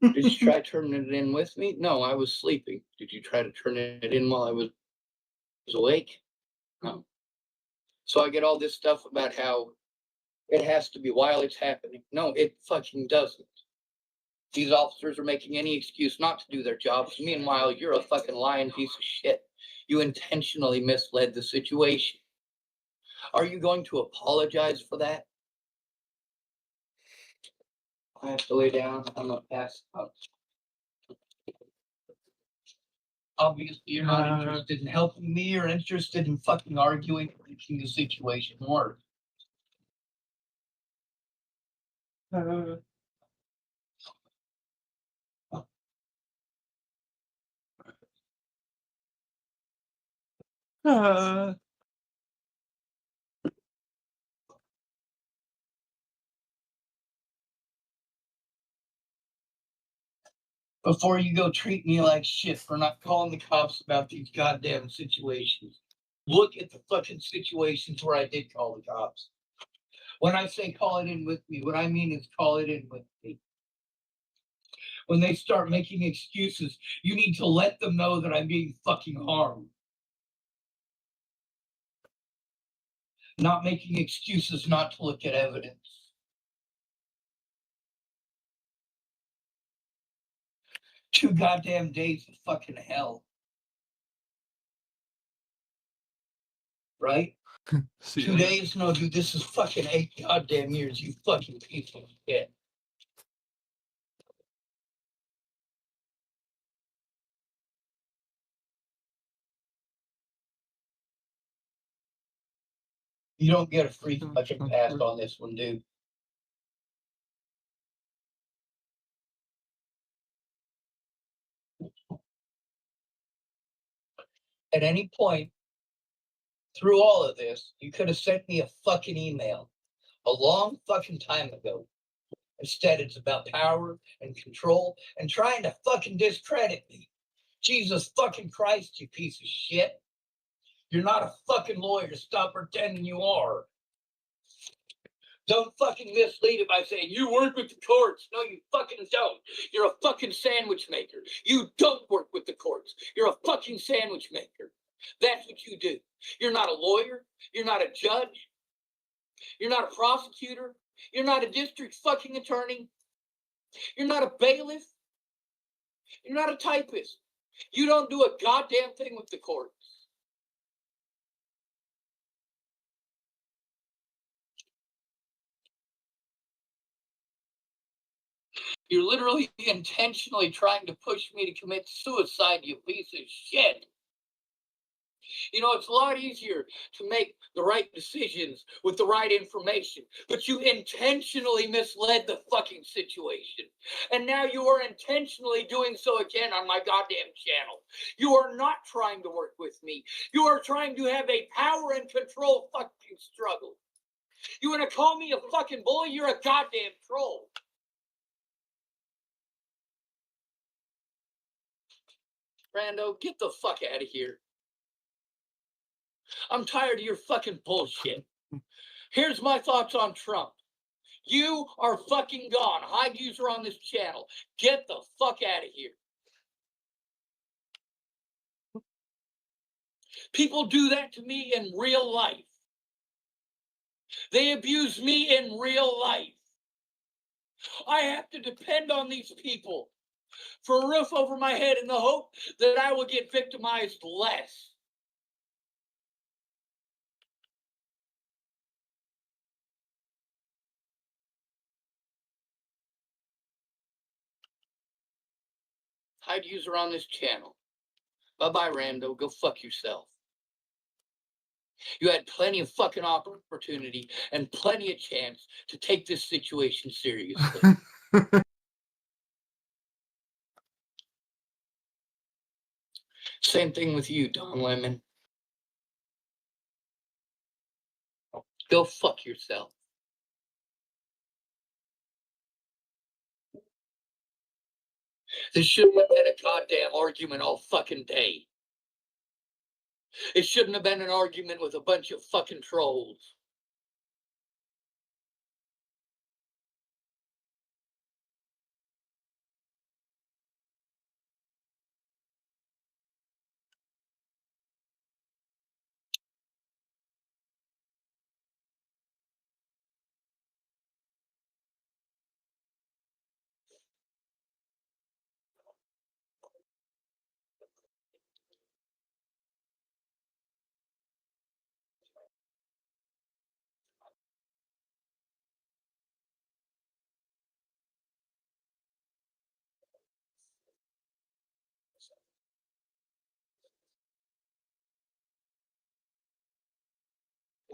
Did you try turning it in with me? No, I was sleeping. Did you try to turn it in while I was awake? No. So I get all this stuff about how it has to be while it's happening. No, it fucking doesn't. These officers are making any excuse not to do their jobs. Meanwhile, you're a fucking lying piece of shit. You intentionally misled the situation. Are you going to apologize for that? I have to lay down. I'm gonna pass out. Obviously, you're not interested in helping me. You're interested in fucking arguing and making the situation worse. Before you go treat me like shit for not calling the cops about these goddamn situations, look at the fucking situations where I did call the cops. When I say call it in with me, what I mean is call it in with me. When they start making excuses, you need to let them know that I'm being fucking harmed. Not making excuses not to look at evidence. Two goddamn days of fucking hell. Right? 2 days? No, dude, this is fucking 8 goddamn years, you fucking piece of shit. You don't get a free fucking pass on this one, dude. At any point, Through all of this, you could have sent me a fucking email a long fucking time ago. Instead, it's about power and control and trying to fucking discredit me. Jesus fucking Christ, you piece of shit. You're not a fucking lawyer. Stop pretending you are. Don't fucking mislead it by saying you work with the courts. No, you fucking don't. You're a fucking sandwich maker. You don't work with the courts. You're a fucking sandwich maker. That's what you do. You're not a lawyer. You're not a judge. You're not a prosecutor. You're not a district fucking attorney. You're not a bailiff. You're not a typist. You don't do a goddamn thing with the courts. You're literally intentionally trying to push me to commit suicide, you piece of shit. You know, it's a lot easier to make the right decisions with the right information, but you intentionally misled the fucking situation. And now you are intentionally doing so again on my goddamn channel. You are not trying to work with me. You are trying to have a power and control fucking struggle. You want to call me a fucking bully? You're a goddamn troll. Brando, get the fuck out of here. I'm tired of your fucking bullshit. Here's my thoughts on Trump. You are fucking gone. Hide user on this channel. Get the fuck out of here. People do that to me in real life. They abuse me in real life. I have to depend on these people for a roof over my head in the hope that I will get victimized less. Hide user on this channel. Bye-bye, Rando. Go fuck yourself. You had plenty of fucking opportunity and plenty of chance to take this situation seriously. Same thing with you, Don Lemon. Go fuck yourself. This shouldn't have been a goddamn argument all fucking day. It shouldn't have been an argument with a bunch of fucking trolls.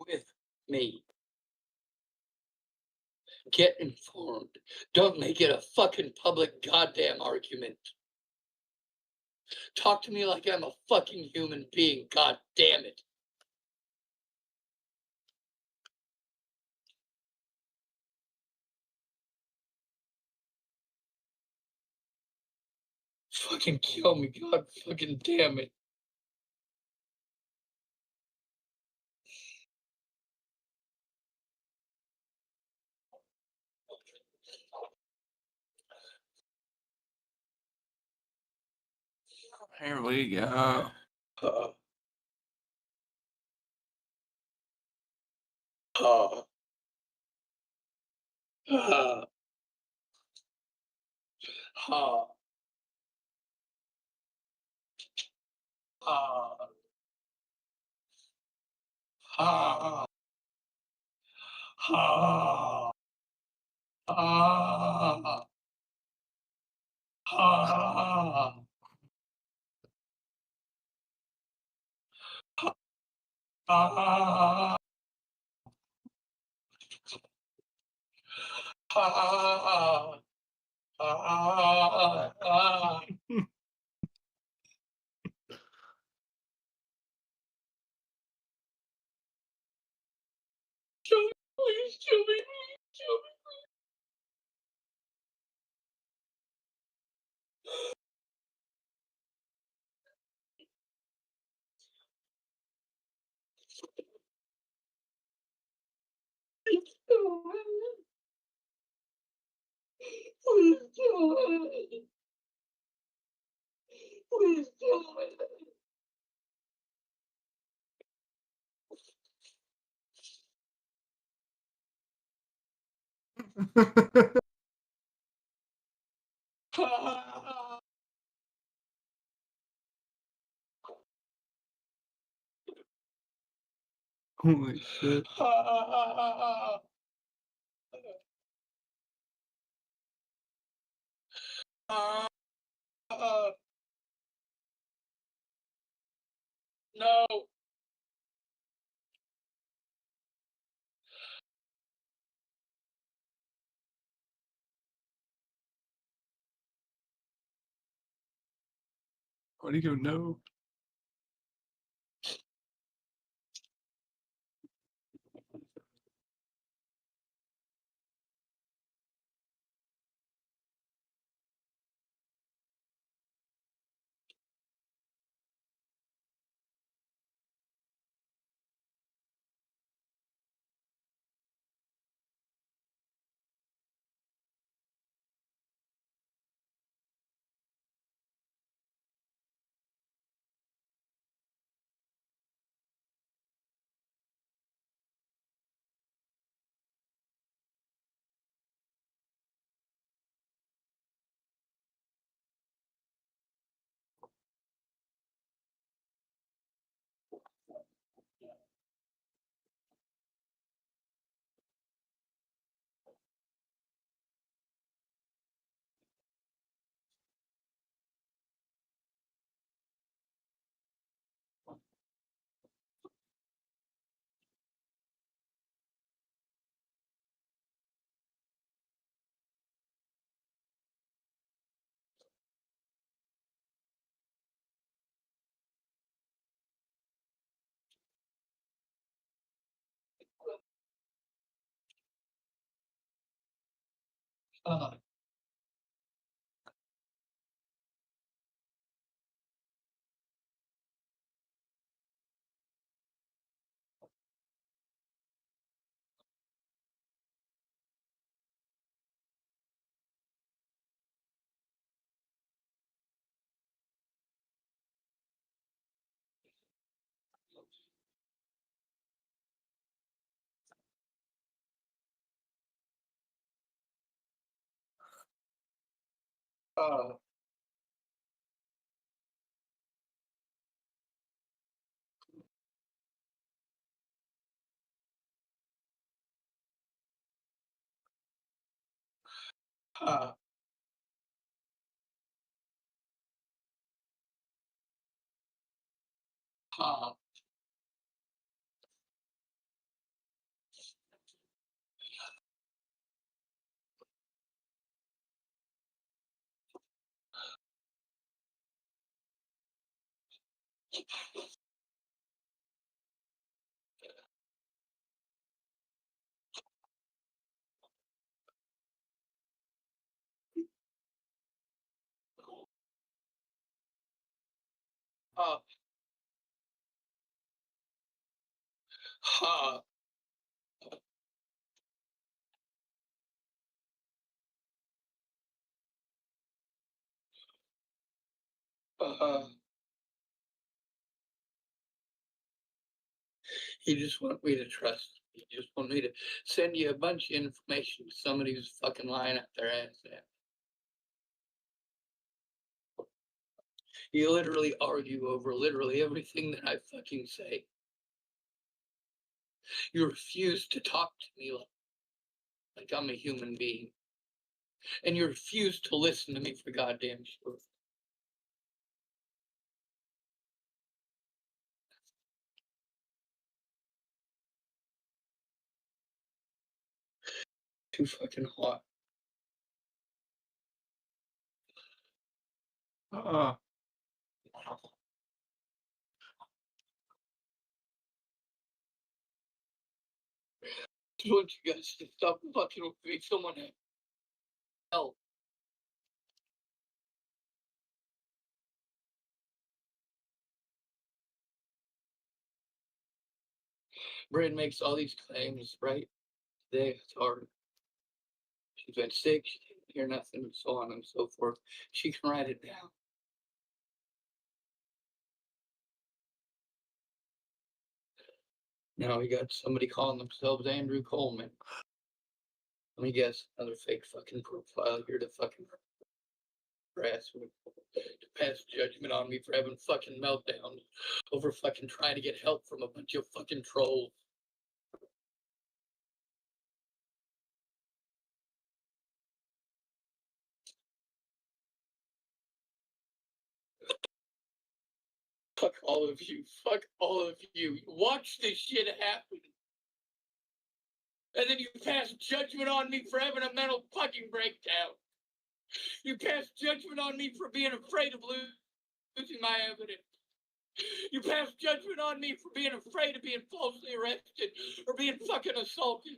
With me. Get informed. Don't make it a fucking public goddamn argument. Talk to me like I'm a fucking human being, god damn it. Fucking kill me, god fucking damn it. Here we go. Please kill me. Please kill me. Please kill me. Please kill me. Please kill me. Holy shit. No. Why do you go no? You just want me to trust. You just want me to send you a bunch of information to somebody who's fucking lying up their ass. You literally argue over literally everything that I fucking say. You refuse to talk to me like I'm a human being. And you refuse to listen to me for goddamn sure. Too fucking hot. I want you guys to stop fucking with me. Someone help. Bryn makes all these claims, right? Today, it's hard. She's been sick, she didn't hear nothing, and so on and so forth. She can write it down. Now we got somebody calling themselves Andrew Coleman. Let me guess, another fake fucking profile here to fucking harass me, to pass judgment on me for having fucking meltdowns over fucking trying to get help from a bunch of fucking trolls. Fuck all of you. Fuck all of you. Watch this shit happen. And then you pass judgment on me for having a mental fucking breakdown. You pass judgment on me for being afraid of losing my evidence. You pass judgment on me for being afraid of being falsely arrested or being fucking assaulted.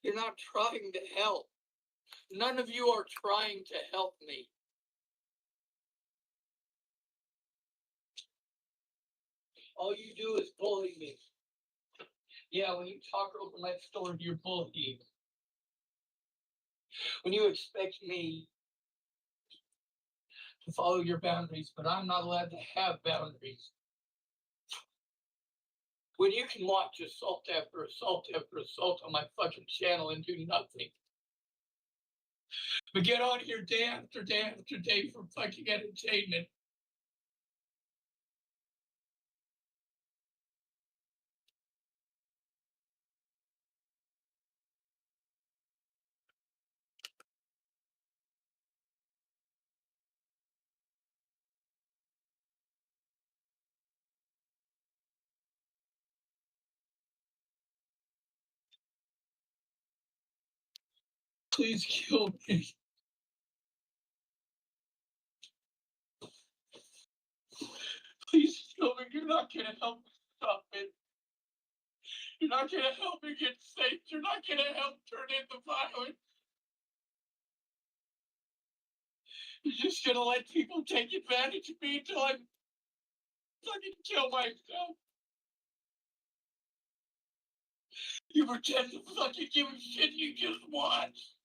You're not trying to help. None of you are trying to help me. All you do is bully me. Yeah, when you talk over my story, you're bullying. When you expect me to follow your boundaries, but I'm not allowed to have boundaries. When you can watch assault after assault after assault on my fucking channel and do nothing. But get on here day after day after day for fucking entertainment. Please kill me. Please kill me. You're not gonna help me stop it. You're not gonna help me get safe. You're not gonna help turn into violence. You're just gonna let people take advantage of me until I fucking kill myself. You pretend to fucking give a shit, you just watch.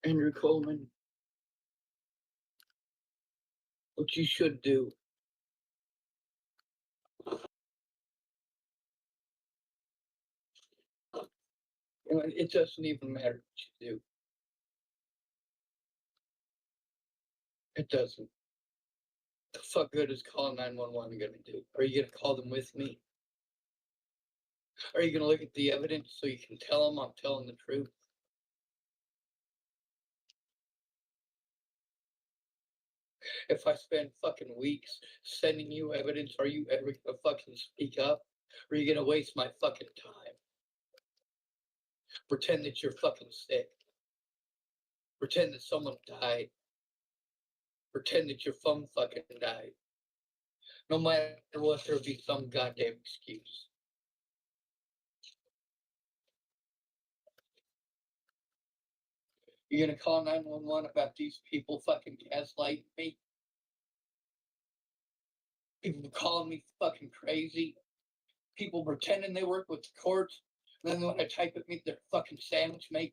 Andrew Coleman, what you should do. You know, it doesn't even matter what you do. It doesn't. The fuck good is calling 911 gonna do? Are you gonna call them with me? Are you gonna look at the evidence so you can tell them I'm telling the truth? If I spend fucking weeks sending you evidence, are you ever gonna fucking speak up? Or are you gonna waste my fucking time? Pretend that you're fucking sick. Pretend that someone died. Pretend that your phone fucking died. No matter what, there'll be some goddamn excuse. You're gonna call 911 about these people fucking gaslighting me? People calling me fucking crazy? People pretending they work with the courts, and then when I type at me, they're fucking sandwich maker.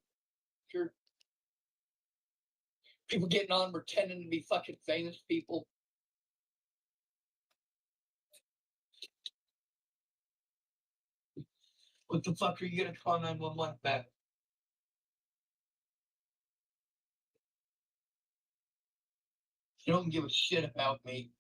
People getting on pretending to be fucking famous people. What the fuck are you gonna call 911 about? You don't give a shit about me.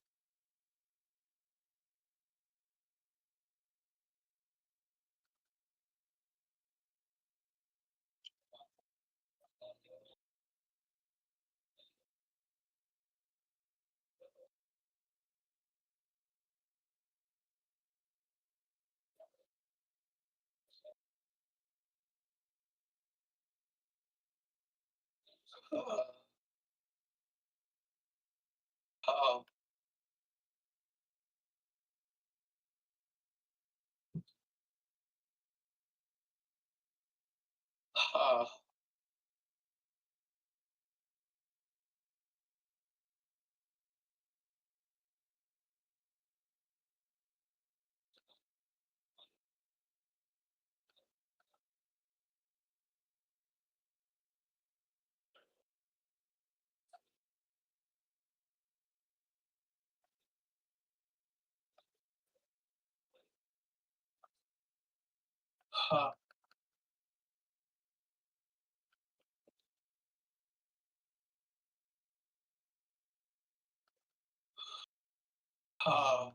Uh, uh, uh,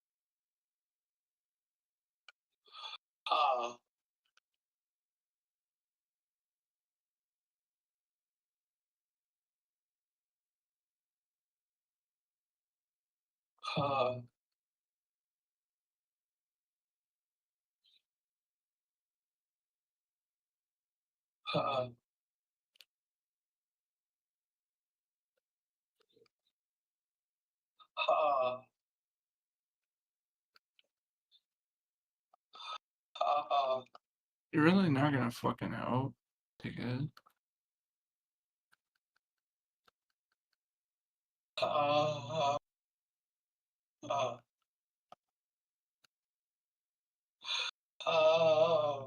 uh, uh, uh, uh, uh, uh, You're really not gonna fucking help, dickhead. uh, uh, uh, uh,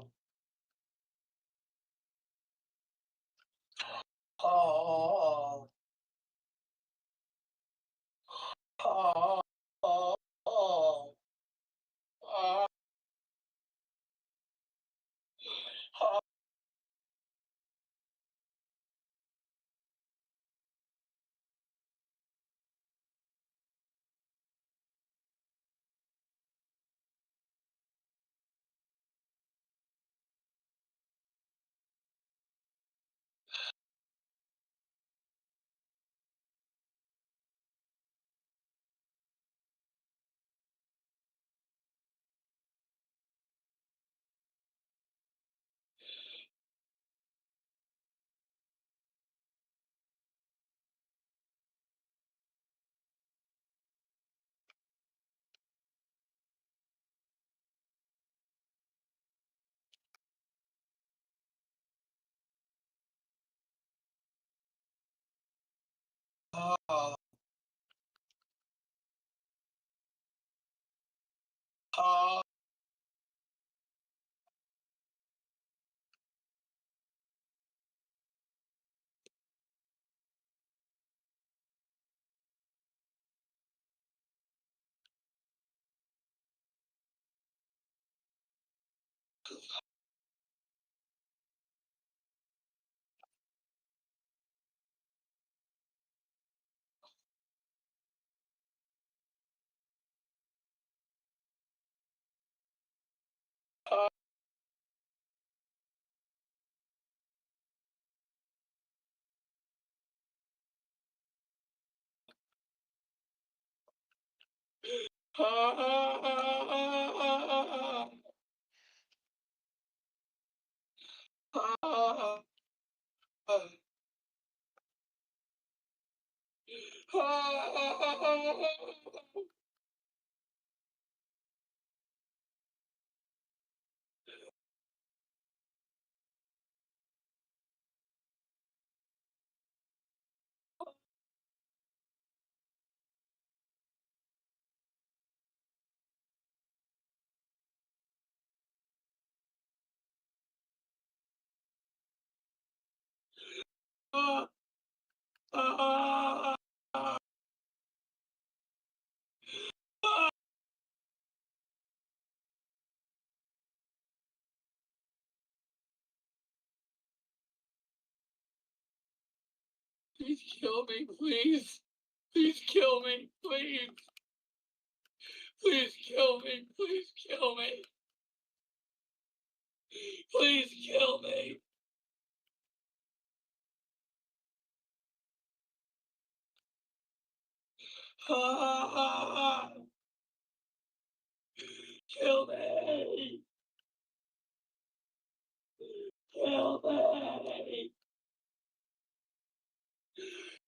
uh, uh, uh, Please kill me, please. Please kill me, please. Please kill me, please kill me. Please kill me. Kill me. Kill me.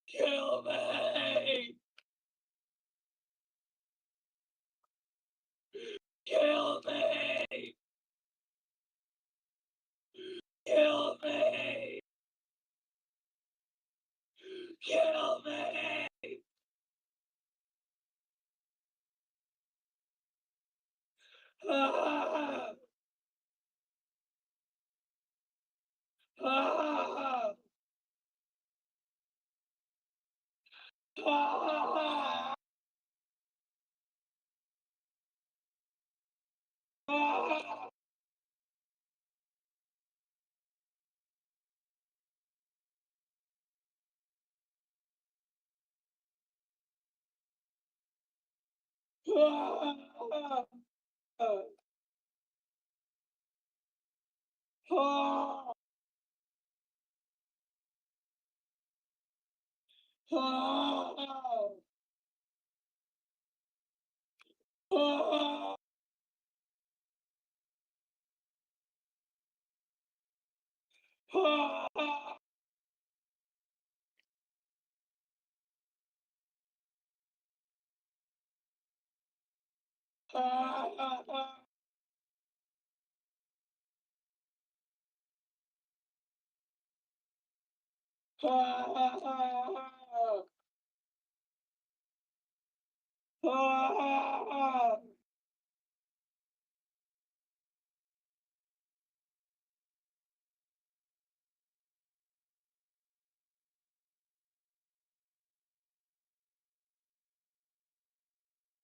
Kill me. Kill me. Kill me. Kill me. Ah! Ah! Ah! Ah! Ah! Ah! Ah! Ah! Ah!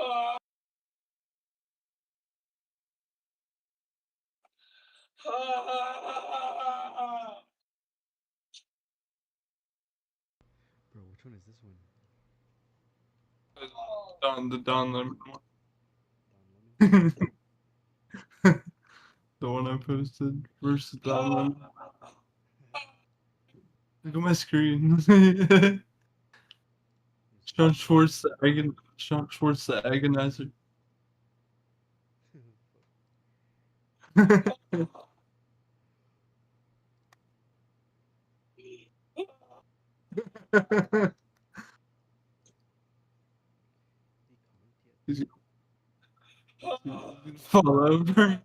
Ah! Bro, which one is this one? The download the one I posted versus download. Look at my screen. Shawn Schwartz, Shawn Schwartz, the agonizer. He's gonna fall over.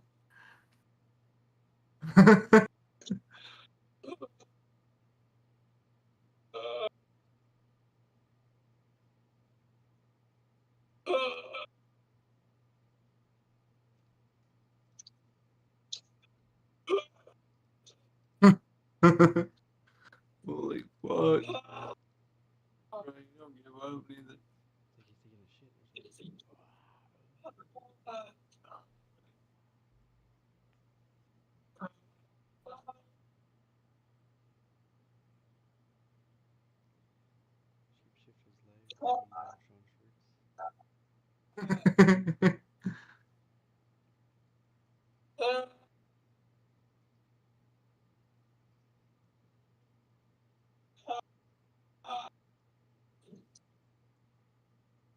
Holy fuck. Bro, you don't give up either.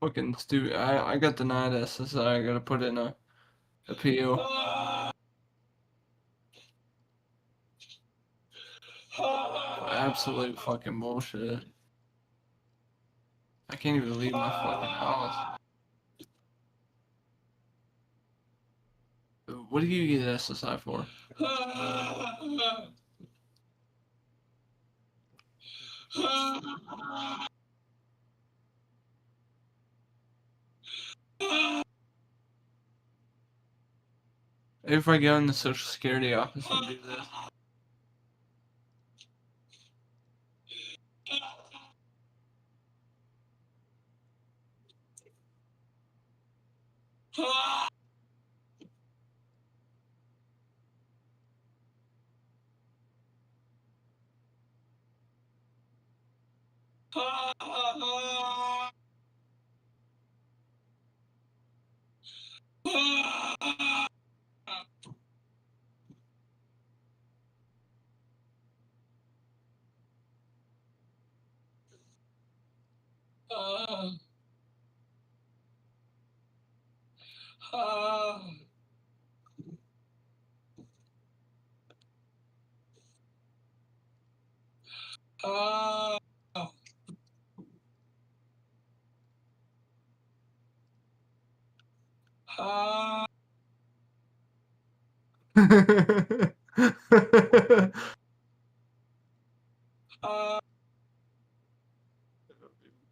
Fucking stupid. I got denied SSI. I gotta put in a appeal. Absolute fucking bullshit. I can't even leave my fucking house. What do you get SSI for? If I go in the Social Security office and do this.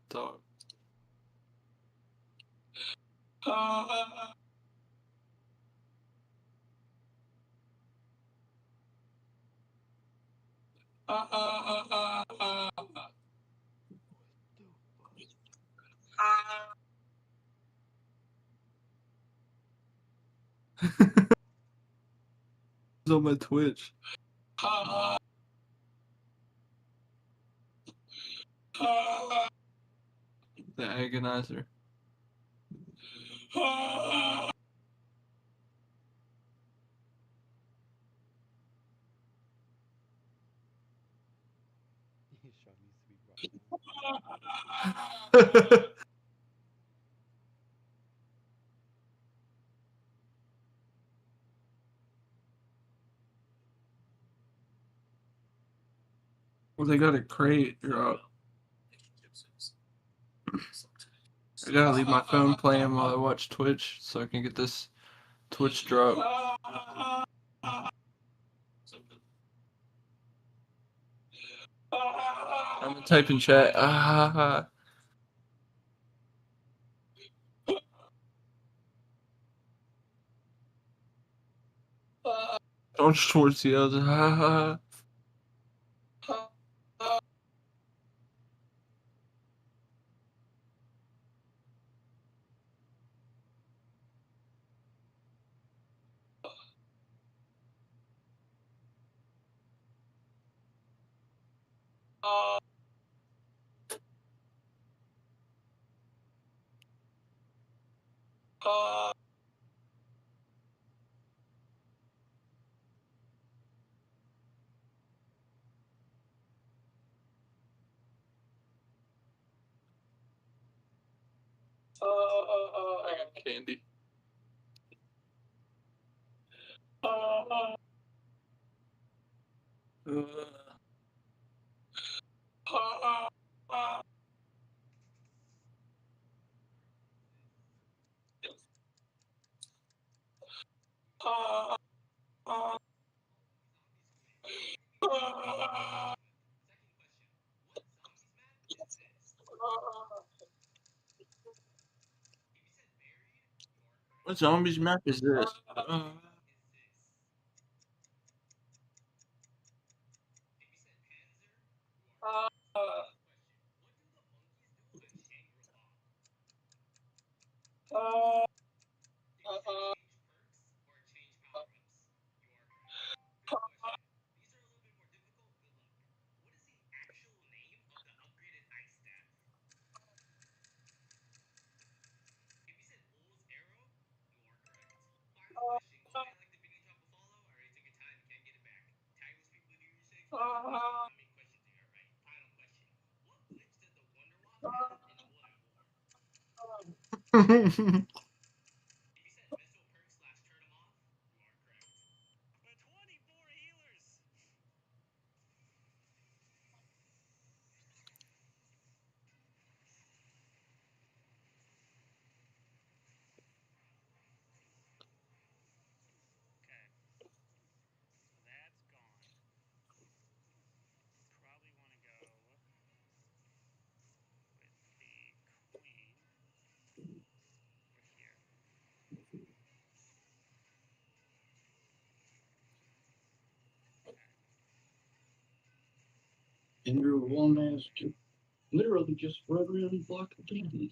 Talk. It's on my Twitch. The agonizer. Well, they got a crate drop. I gotta leave my phone playing while I watch Twitch so I can get this Twitch drop. I'm gonna type in chat. Shawn Schwartz yells, ha ha. I got candy. What zombies map is this? Andrew Walnaz literally just run around and block the game.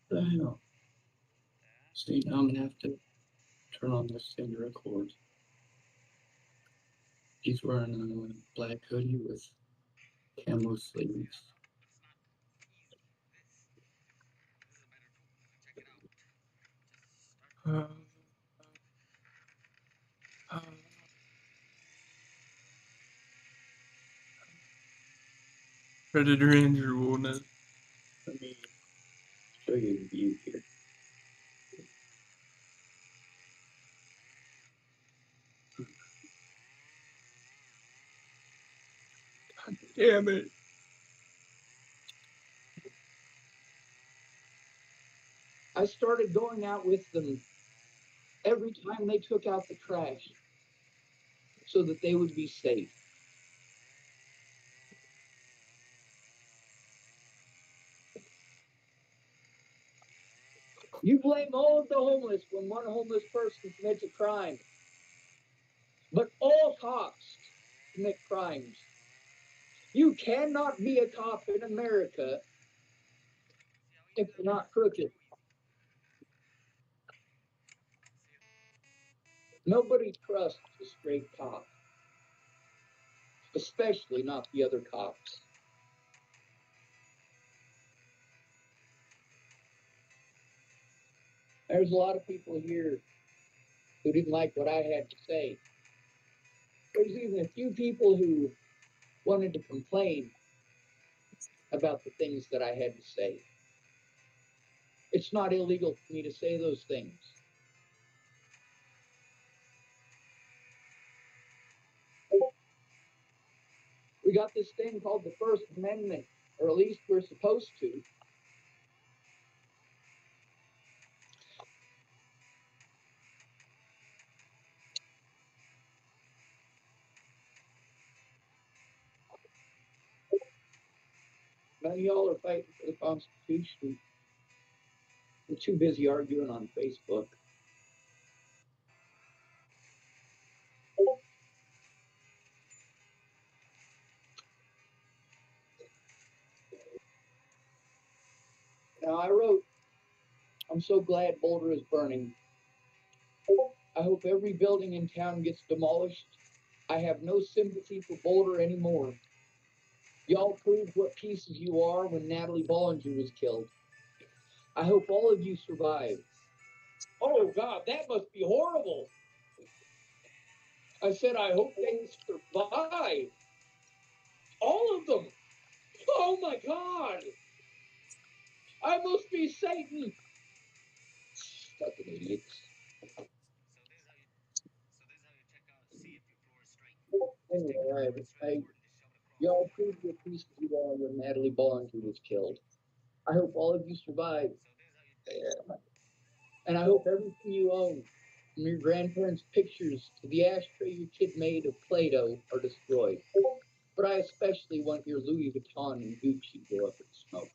What the hell? See, now I'm gonna have to turn on this thing to record. He's wearing a black hoodie with camo sleeves. Predator Andrew Walnut. Let me show you the view here. Damn it. I started going out with them every time they took out the trash so that they would be safe. You blame all of the homeless when one homeless person commits a crime. But all cops commit crimes. You cannot be a cop in America if you're not crooked. Nobody trusts a straight cop, especially not the other cops. There's a lot of people here who didn't like what I had to say. There's even a few people who wanted to complain about the things that I had to say. It's not illegal for me to say those things. We got this thing called the First Amendment, or at least we're supposed to. None of y'all are fighting for the Constitution. We're too busy arguing on Facebook. Now I wrote, I'm so glad Boulder is burning. I hope every building in town gets demolished. I have no sympathy for Boulder anymore. Y'all proved what pieces you are when Natalie Bollinger was killed. I hope all of you survive. Oh God, that must be horrible. I said, I hope they survive. All of them. Oh my God. I must be Satan. Fucking idiots. Anyway, y'all proved what pieces you are when Natalie Bollinger was killed. I hope all of you survive. And I hope everything you own, from your grandparents' pictures to the ashtray your kid made of Play-Doh, are destroyed. But I especially want your Louis Vuitton and Gucci to go up in smoke.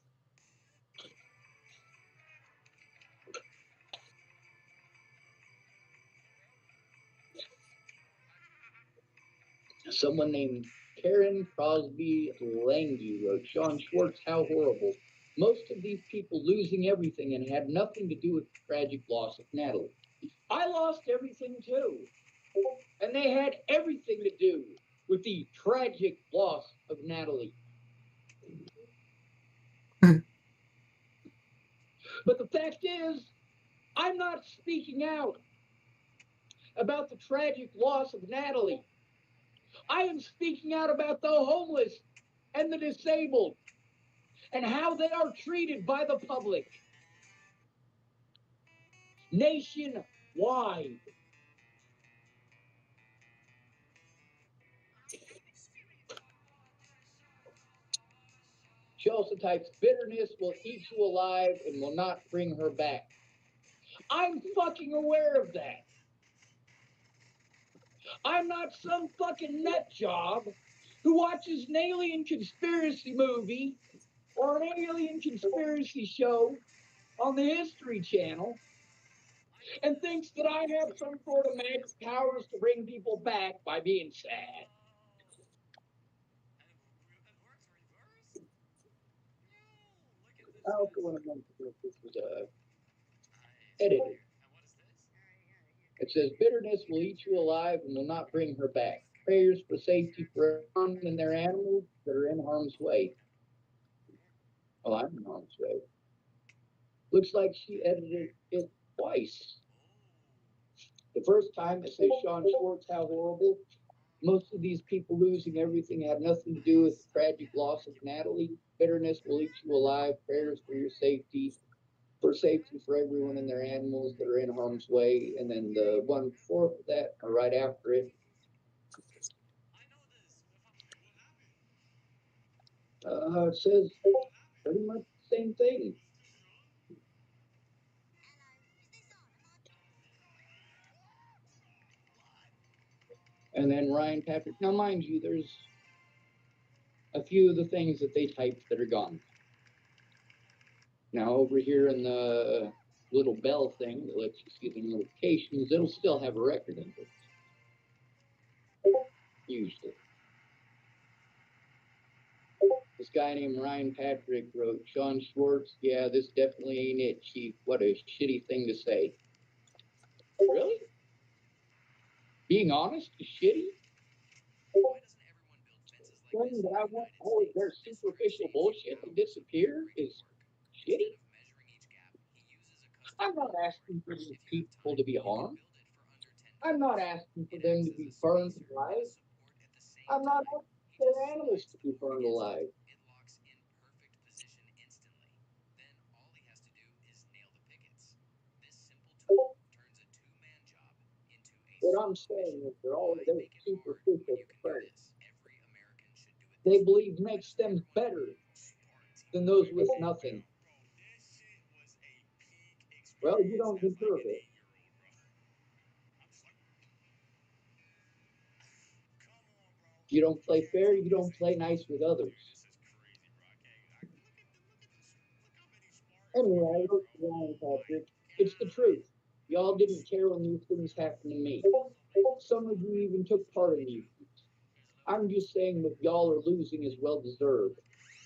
Someone named Karen Crosby Lange wrote, Shawn Schwartz, how horrible. Most of these people losing everything and had nothing to do with the tragic loss of Natalie. I lost everything too. And they had everything to do with the tragic loss of Natalie. But the fact is, I'm not speaking out about the tragic loss of Natalie. I am speaking out about the homeless and the disabled and how they are treated by the public nationwide. She also types, bitterness will eat you alive and will not bring her back. I'm fucking aware of that. I'm not some fucking nut job who watches an alien conspiracy movie or an alien conspiracy show on the History Channel and thinks that I have some sort of magic powers to bring people back by being sad. I also want to mention that this was edited. It says, bitterness will eat you alive and will not bring her back. Prayers for safety for everyone and their animals that are in harm's way. Oh, I'm in harm's way. Looks like she edited it twice. The first time it says, Shawn Schwartz, how horrible. Most of these people losing everything had nothing to do with the tragic loss of Natalie. Bitterness will eat you alive. Prayers for your safety. For safety for everyone and their animals that are in harm's way. And then the one before that, or right after it, it says pretty much the same thing. And then Ryan Patrick. Now, mind you, there's a few of the things that they typed that are gone. Now, over here in the little bell thing that lets you see the notifications, it'll still have a record in it. Usually. This guy named Ryan Patrick wrote, Shawn Schwartz, yeah, this definitely ain't it, Chief. What a shitty thing to say. Really? Being honest is shitty? Saying that I want all of their superficial bullshit to disappear is shitty? I'm not asking for these people to be harmed. I'm not asking for them to be burned alive. I'm not asking for animals to be burned alive. What I'm saying is they're all they're superficial friends. They believe makes them better than those with nothing. Well, you don't deserve it. You don't play fair, you don't play nice with others. Anyway, I wrote to Ryan Patrick. It's the truth. Y'all didn't care when these things happened to me. Some of you even took part in these. I'm just saying what y'all are losing is well deserved.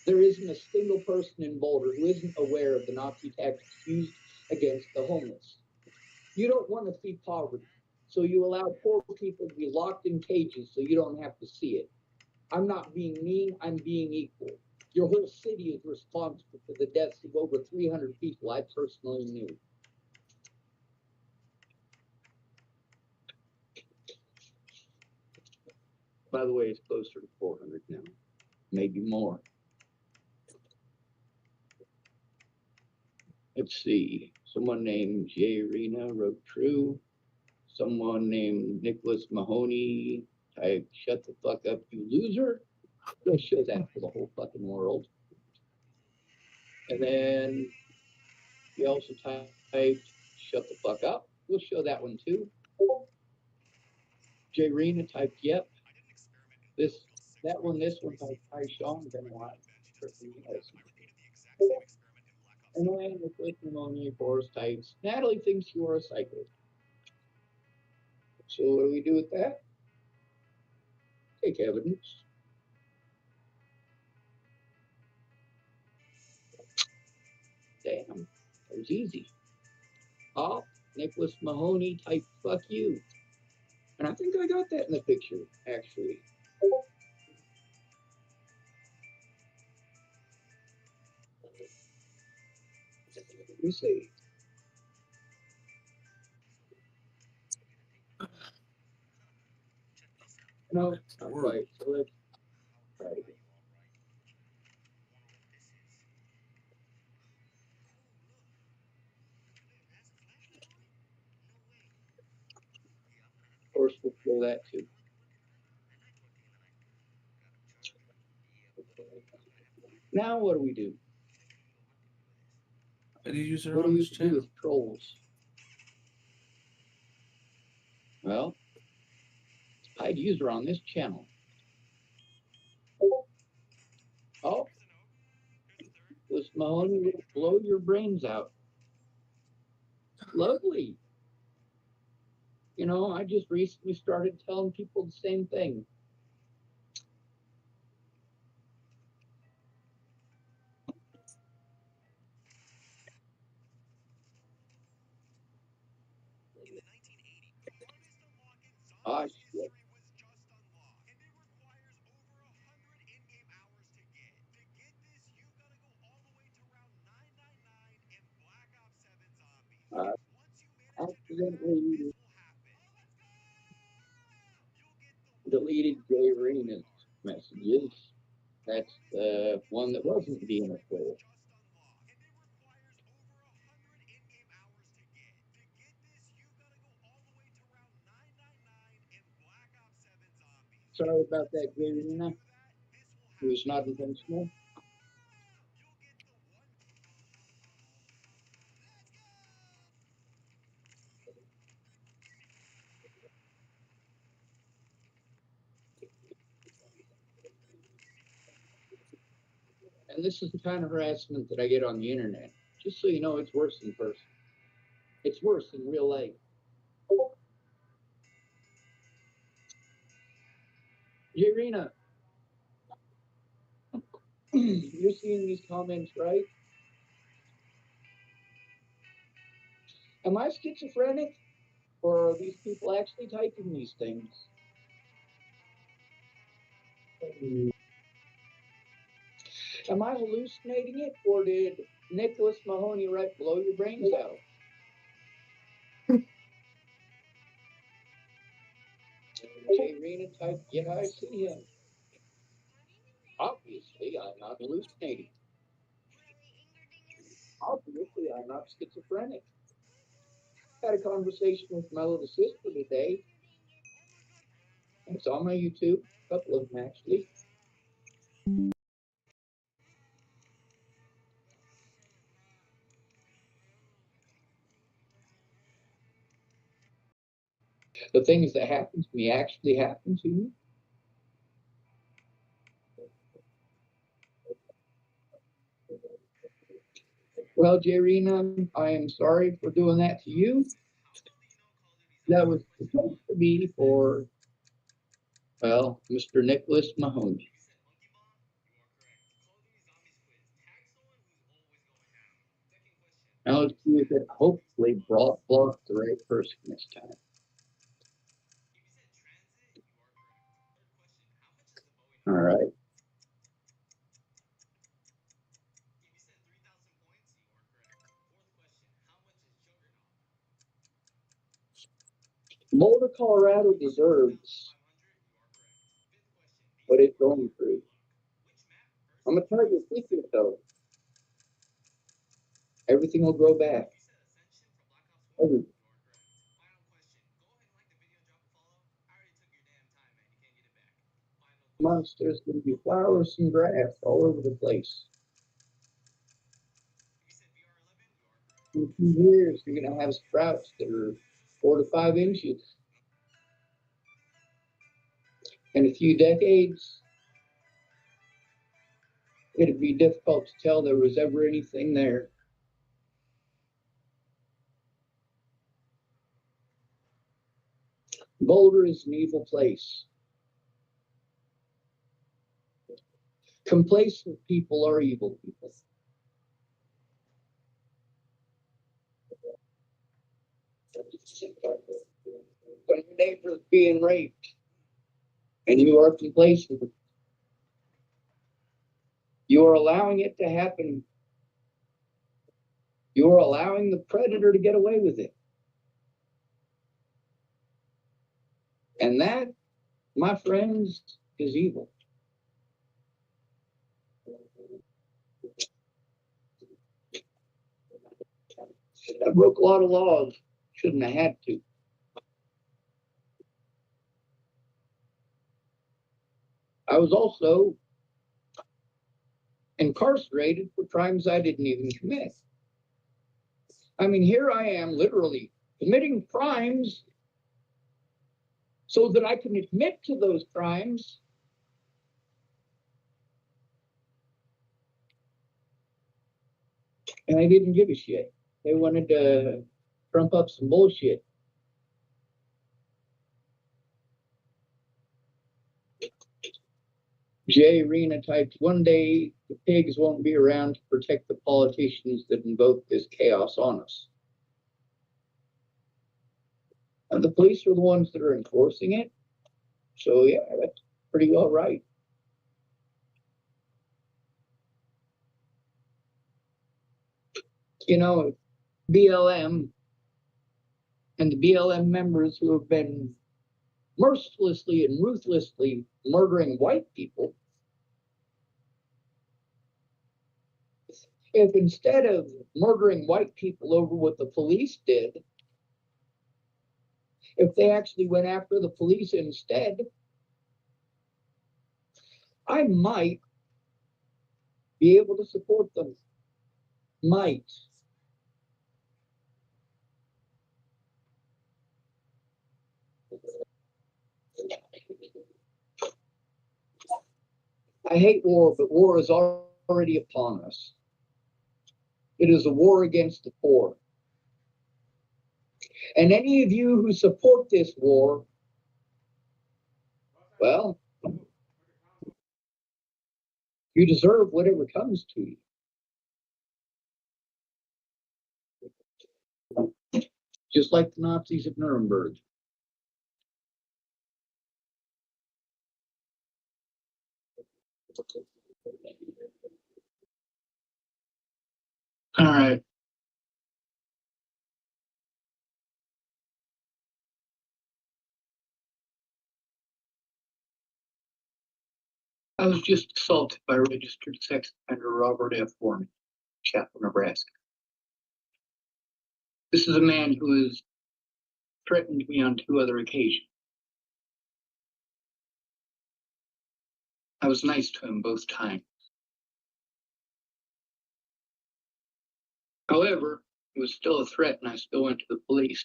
There isn't a single person in Boulder who isn't aware of the Nazi tactics used against the homeless. You don't want to see poverty, so you allow poor people to be locked in cages so you don't have to see it. I'm not being mean, I'm being equal. Your whole city is responsible for the deaths of over 300 people I personally knew. By the way, it's closer to 400 now, maybe more. Let's see. Someone named Jay Arena wrote true. Someone named Nicholas Mahoney typed, shut the fuck up, you loser. We'll show that for the whole fucking world. And then he also typed, shut the fuck up. We'll show that one too. Jay Arena typed, yep. This one typed, hi Shawn, then what? And then the first Mahoney, Boris types, Natalie thinks you are a psycho. So what do we do with that? take evidence. Damn, that was easy. Oh, Nicholas Mahoney type fuck you. And I think I got that in the picture, actually. Let me see. No, not quite. So let's try it again. Of course, we'll pull that too. Now what do we do? What do you What do you do with trolls? Well, it's paid user on this channel. Oh, was Mahoney will blow your brains out. Lovely. You know, I just recently started telling people the same thing. Ah, shit. Accidentally deleted Jay Arena's messages. That's the one that wasn't being a troll. Sorry about that, Jay Arena. It was not intentional. And this is the kind of harassment that I get on the internet. Just so you know, it's worse in person. It's worse in real life. Jarina, you're seeing these comments, right? Am I schizophrenic? Or are these people actually typing these things? Am I hallucinating it? Or did Nicholas Mahoney right blow your brains out? Jarina typed, yeah, I see him. Obviously, I'm not hallucinating. Obviously, I'm not schizophrenic. Had a conversation with my little sister today. It's on my YouTube, a couple of them actually. The things that happen to me actually happen to me. Well, Jarina, I am sorry for doing that to you. That was supposed to be for, well, Mr. Nicholas Mahoney. Now let's see if it hopefully blocked the right person this time. All right. Boulder, Colorado deserves what it's going through. I'm going to tell you a secret, though. Everything will grow back. Everything. Months, there's going to be flowers and grass all over the place. In a few years, you're going to have sprouts that are 4 to 5 inches. In a few decades, it'd be difficult to tell there was ever anything there. Boulder is an evil place. Complacent people are evil people. When your neighbor is being raped and you are complacent, you are allowing it to happen. You are allowing the predator to get away with it. And that, my friends, is evil. I broke a lot of laws. Shouldn't have had to. I was also incarcerated for crimes I didn't even commit. I mean, here I am literally committing crimes so that I can admit to those crimes. And I didn't give a shit. They wanted to trump up some bullshit. Jay Arena types, one day the pigs won't be around to protect the politicians that invoke this chaos on us. And the police are the ones that are enforcing it. So yeah, that's pretty well right. You know, BLM and the BLM members who have been mercilessly and ruthlessly murdering white people, if instead of murdering white people over what the police did, if they actually went after the police instead, I might be able to support them. Might. I hate war, but war is already upon us. It is a war against the poor. And any of you who support this war, well, you deserve whatever comes to you. Just like the Nazis at Nuremberg. All right. I was just assaulted by registered sex offender Robert F. Foreman, Chapel, Nebraska. This is a man who has threatened me on 2 other occasions. I was nice to him both times. However, it was still a threat and I still went to the police.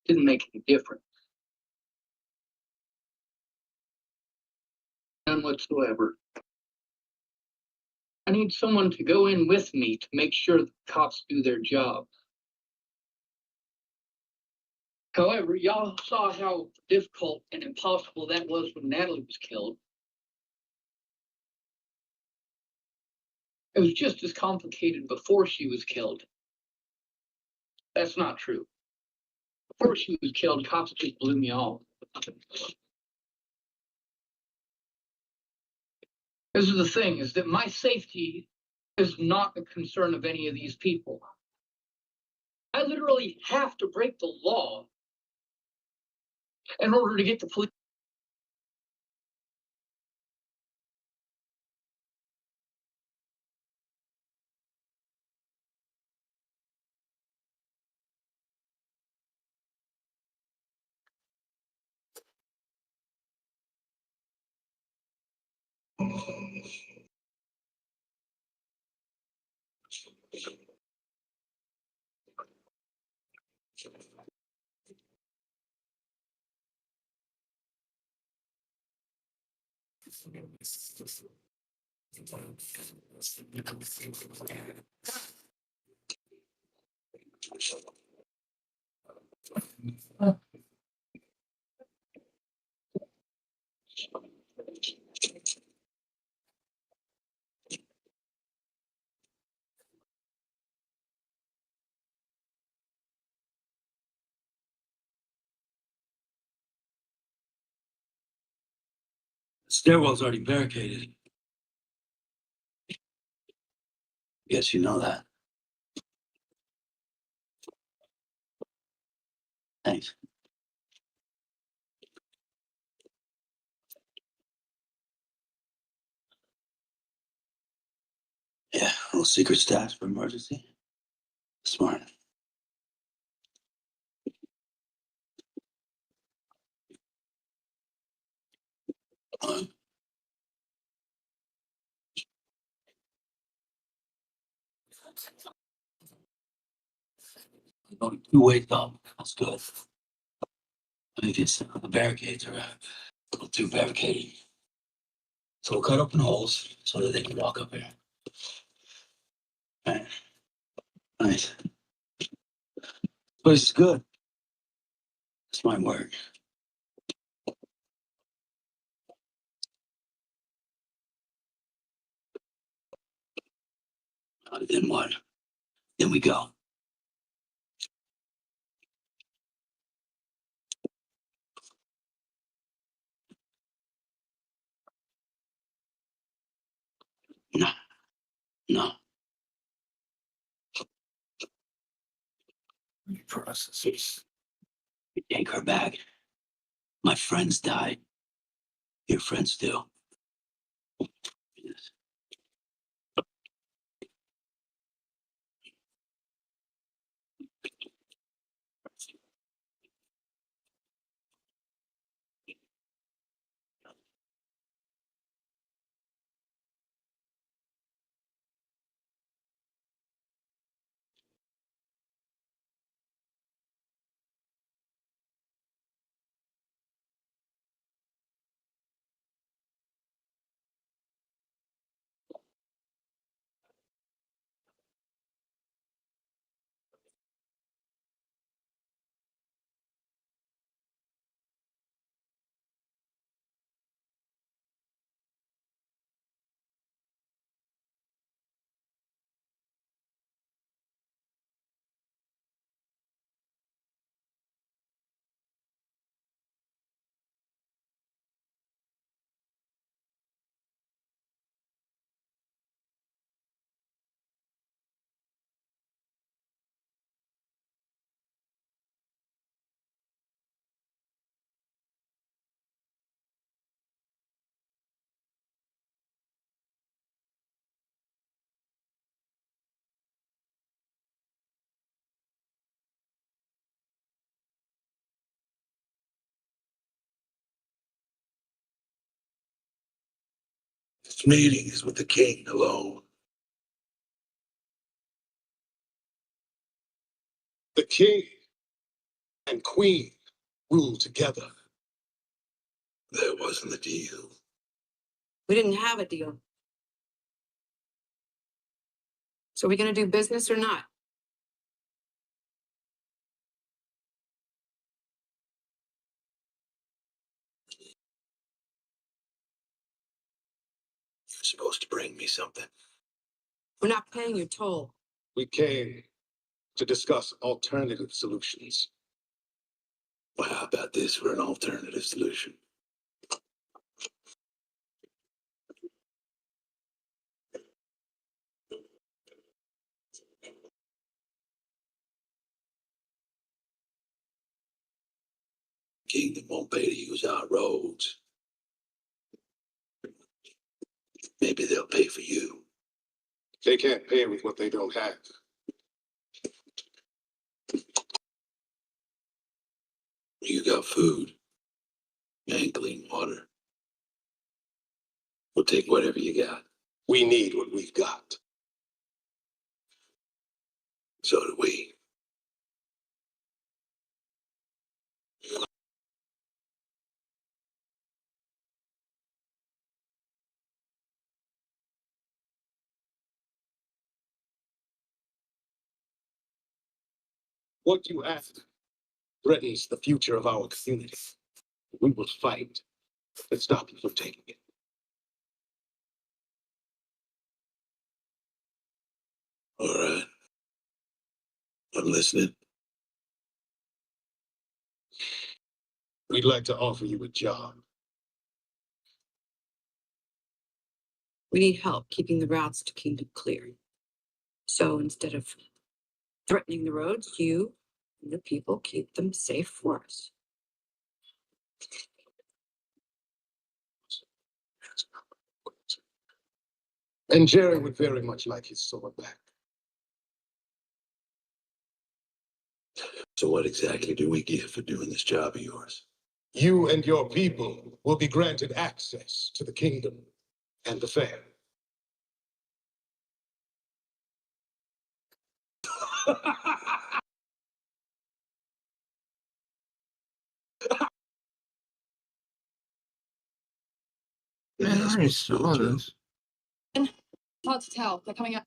Didn't make any difference. None whatsoever. I need someone to go in with me to make sure the cops do their job. However, y'all saw how difficult and impossible that was when Natalie was killed. It was just as complicated before she was killed. That's not true. Before she was killed, cops just blew me off. This is the thing, is that my safety is not a concern of any of these people. I literally have to break the law in order to get the police. The stairwell's already barricaded. Guess you know that. Thanks. Yeah, a little secret stash for emergency. Smart. Only 2 ways up. That's good. I think it's the barricades are a little too barricaded. So we'll cut open holes so that they can walk up here. Right. Nice. Place is good. This might work. Then what? Then we go. No. No. Processes. We take her back. My friends died. Your friends do. Yes. This meeting is with the king alone. The king and queen rule together. That wasn't the deal. We didn't have a deal. So are we going to do business or not? You're supposed to bring me something. We're not paying your toll. We came to discuss alternative solutions. Well, how about this for an alternative solution? Kingdom won't pay to use our roads. Maybe they'll pay for you. They can't pay with what they don't have. You got food and clean water. We'll take whatever you got. We need what we've got. So do we. What you ask threatens the future of our community. We will fight and stop you from taking it. All right. I'm listening. We'd like to offer you a job. We need help keeping the routes to Kingdom clear. So instead of threatening the roads, you and the people keep them safe for us. And Jerry would very much like his sword back. So what exactly do we get for doing this job of yours? You and your people will be granted access to the kingdom and the fair. Man, I already saw this. Hard to tell. They're coming up.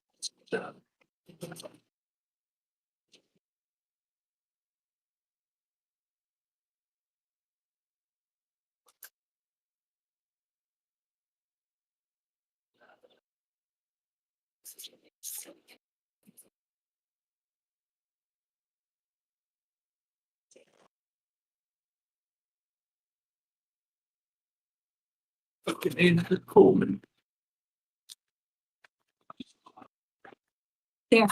Fucking into Coleman. There. All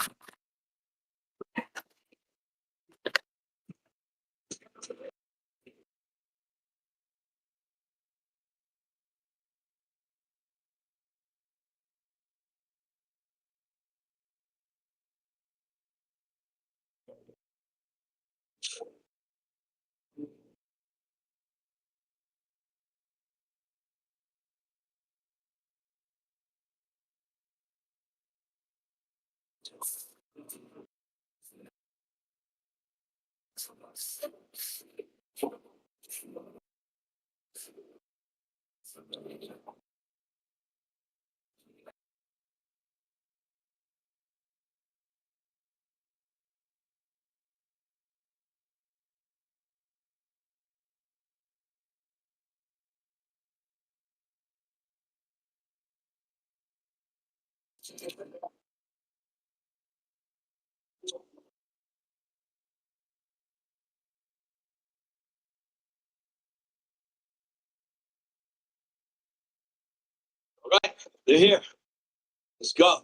right, they're here. Let's go.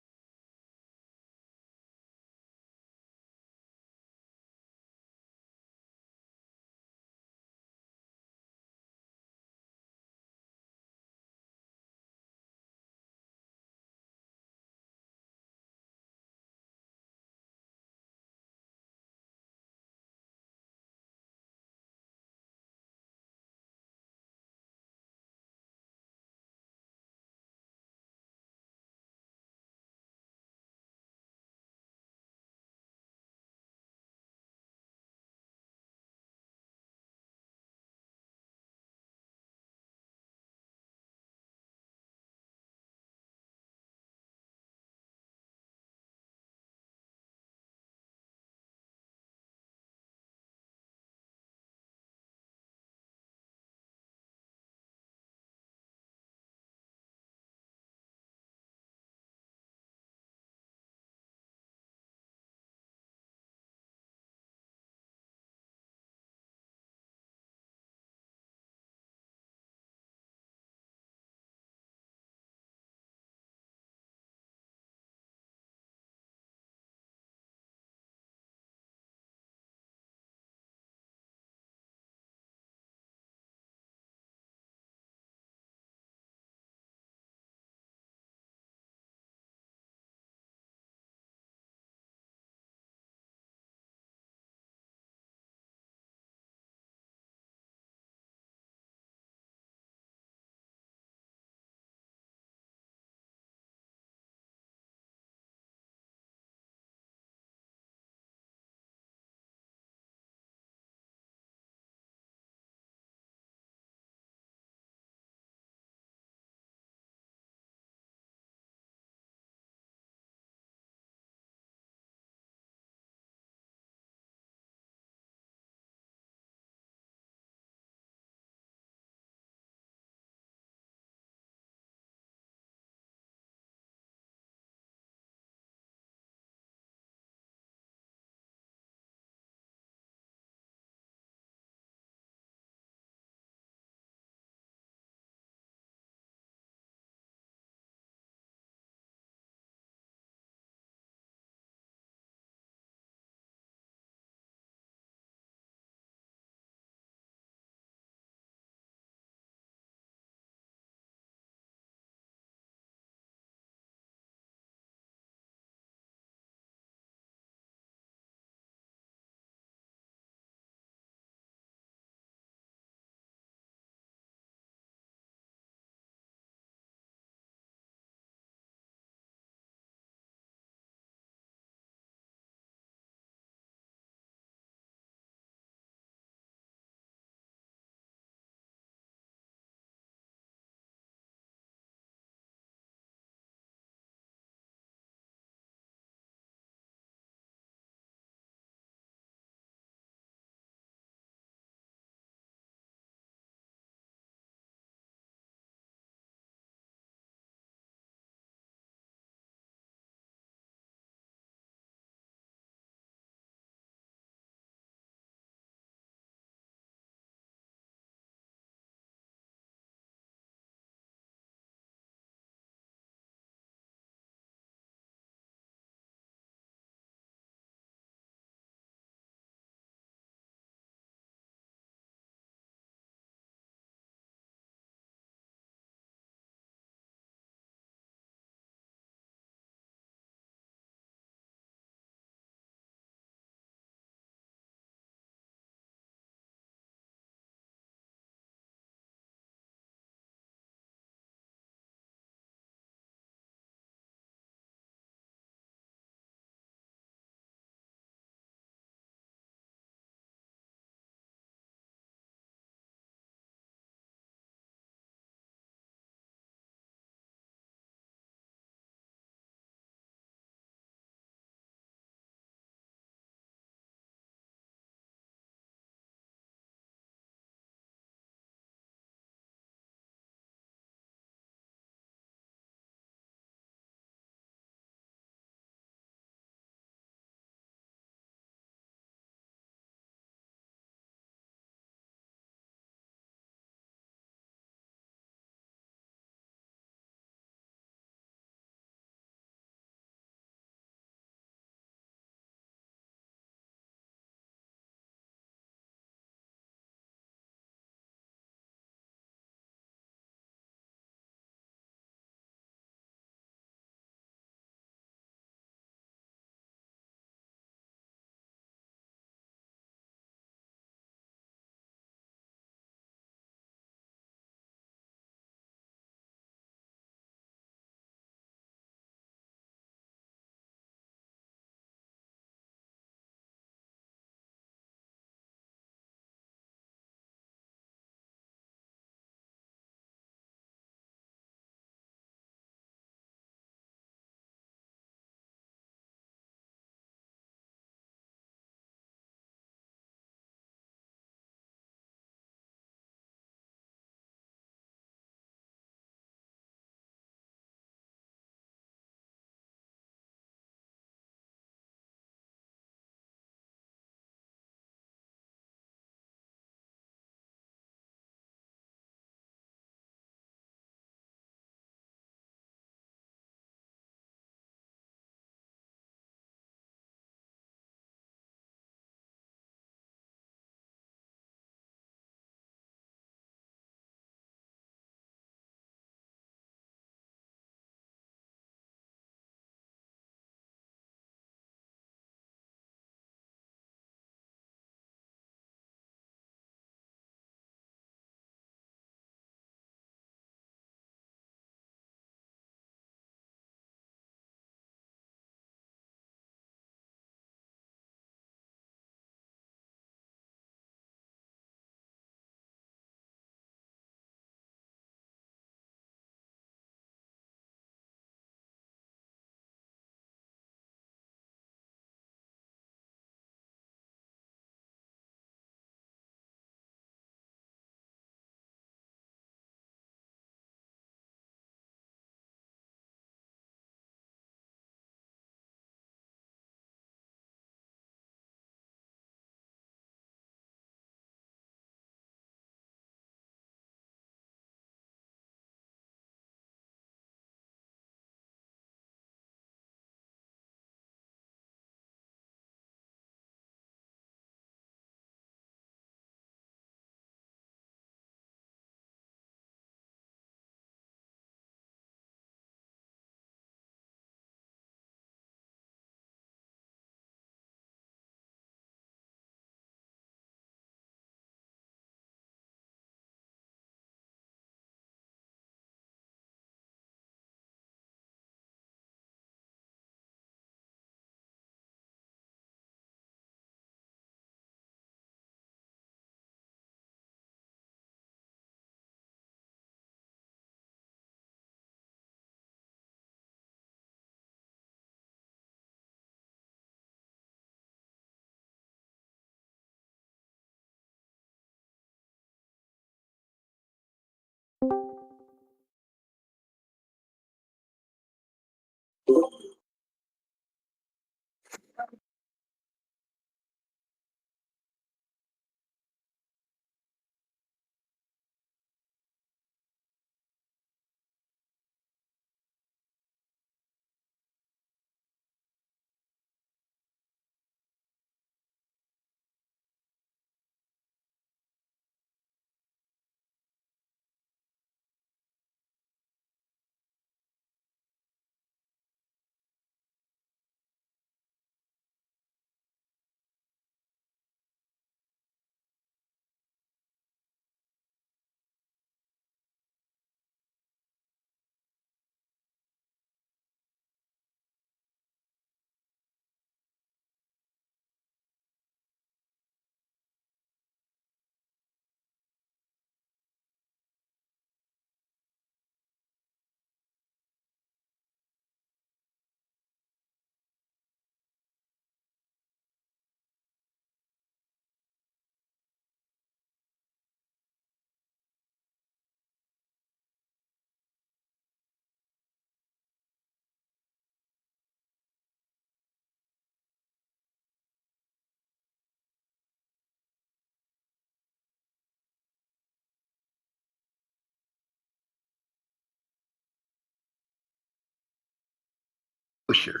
kosher,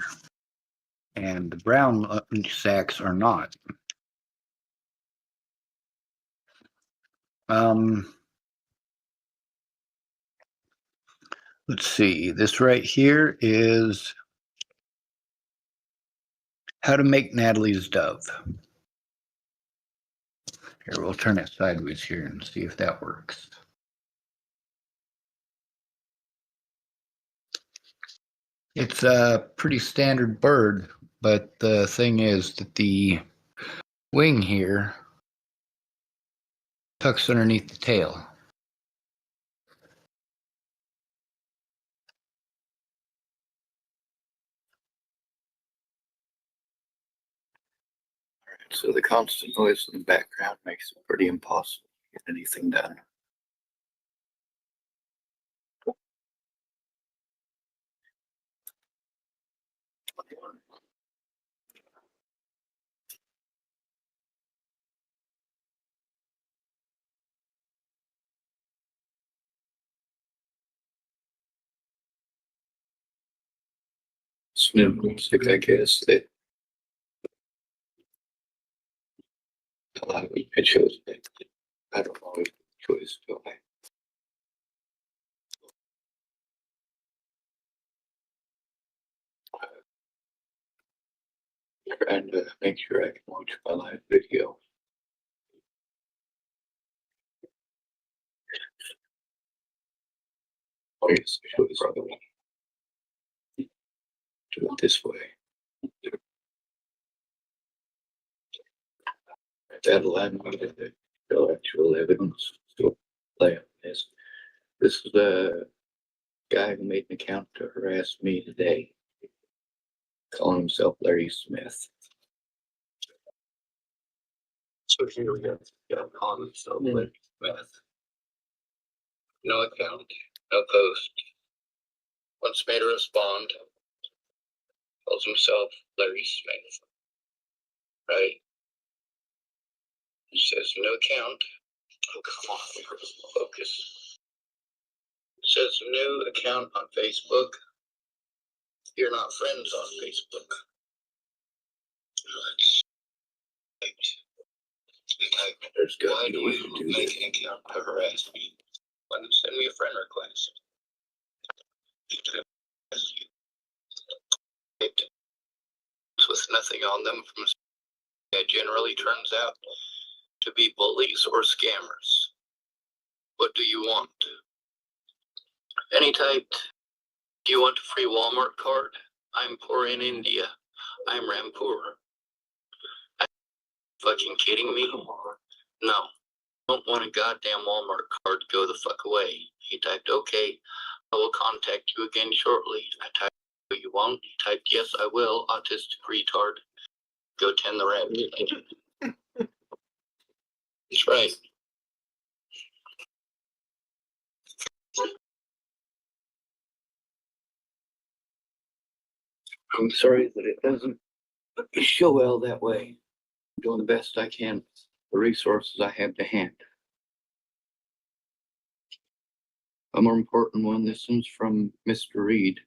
and the brown sacks are not. Let's see. This right here is how to make Natalie's dove. Here, we'll turn it sideways here and see if that works. It's a pretty standard bird, but the thing is that the wing here tucks underneath the tail. So the constant noise in the background makes it pretty impossible to get anything done. Snip music, I guess, that it shows that I don't know if choice to I. Trying to make sure I can watch my live video. Oh yes, choice probably. Do it this way. That'll add me to the actual evidence. Still play on this. This is the guy who made an account to harass me today, calling himself Larry Smith. So here we go. Calling himself Larry Smith. No account, no post. Once made a respond. Calls himself Larry Smith. Right? He says no account. Oh, come on, focus. Says new account on Facebook. You're not friends on Facebook. Let's type. There's good. Why do you make an account to harass me? Why don't you send me a friend request? With nothing on them from it generally turns out to be bullies or scammers. What do you want? Any type. Do you want a free Walmart card? I'm poor in India. I'm Rampur. Are you fucking kidding me? No. Don't want a goddamn Walmart card. Go the fuck away. He typed, okay, I will contact you again shortly. I typed, no, you won't. He typed, yes, I will. Autistic retard. Go tend the rabbit. That's right. I'm sorry that it doesn't show well that way. I'm doing the best I can with the resources I have to hand. A more important one, this one's from Mr. Reed.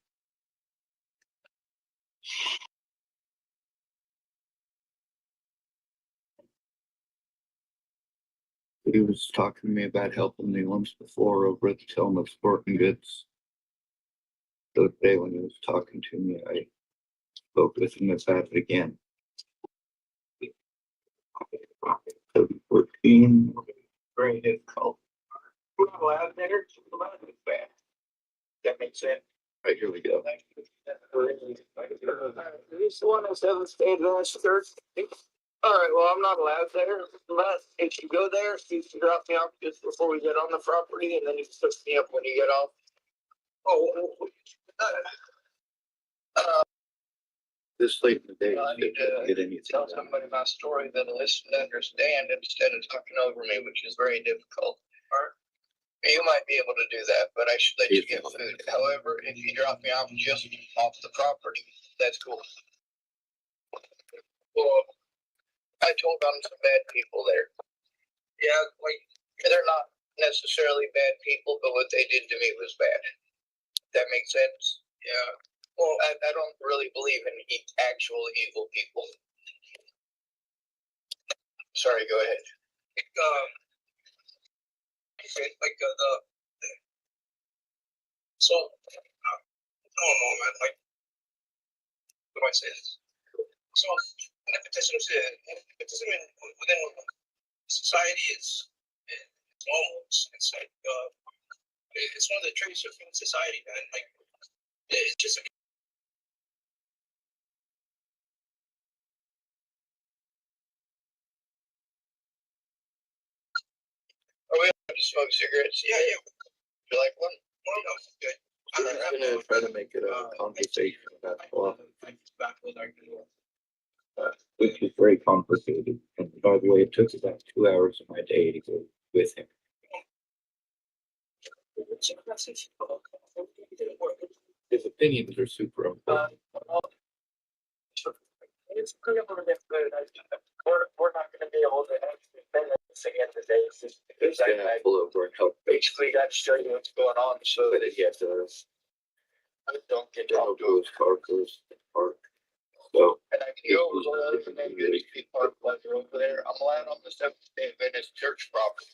He was talking to me about helping me once before over at the Tillamook Sporting Goods. The other day when he was talking to me, I spoke with him about it again. 14, very difficult. We're not allowed there. It's bad. That makes sense. Right, here we go. Is this the one that doesn't stay advanced third? All right, well, I'm not allowed there, but if you go there, you can drop me off just before we get on the property, and then you can pick me up when you get off. This late in the day, I need to get anything tell done. somebody my story that'll listen to understand instead of talking over me, which is very difficult. You might be able to do that, but I should let you get food. However, if you drop me off just off the property, that's cool. Well, I told them some bad people there. Yeah, like, they're not necessarily bad people, but what they did to me was bad. That makes sense? Yeah. Well, I don't really believe in actual evil people. Sorry, go ahead. Like so, I don't know, man. Like, what do I say this? So, nepotism within society is normal. It's like it's one of the traits of human society, man. Like, it's just like. Are we allowed to smoke cigarettes? Yeah, yeah. You like one? Well, no, good. I'm gonna try to make it a conversation about philosophy, which is very complicated. And by the way, it took about 2 hours of my day to go with him. His opinions are super important. We're not going to be able to actually finish again today. Because I pull over and help. Basically got to show you what's going on so that But yes, I don't get the to goes car goes park. So and I can go over those and then get these park pleasure over there. I'm allowed on the Seventh-day Adventist church property.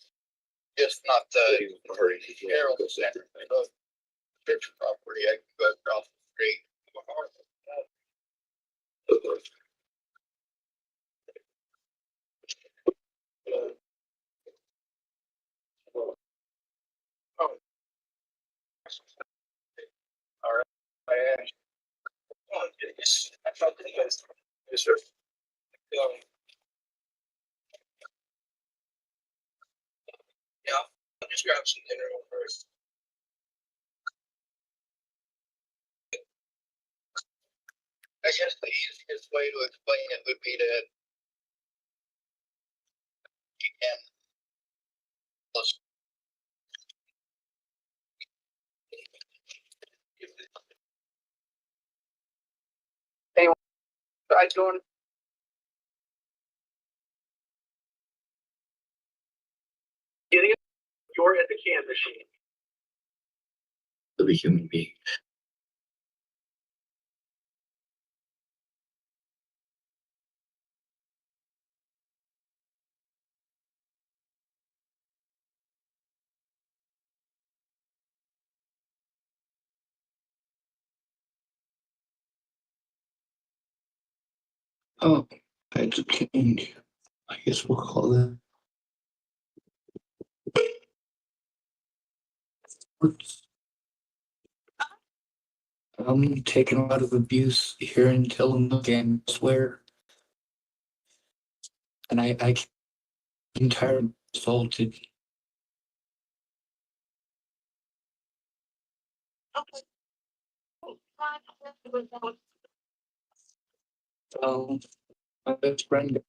Just not the Herald Center. The church property. I can go across the street. All right. Yes, I thought that you guys. Yes, sir. Yeah, I'll just grab some dinner first. I guess the easiest way to explain it would be that you can. Anyway, I joined. Getting it, you're at the can machine. of a human being. Oh, I had to change. I guess we'll call that. I'm taking a lot of abuse here in Tillamook and elsewhere. And I'm entirely assaulted. My best friend.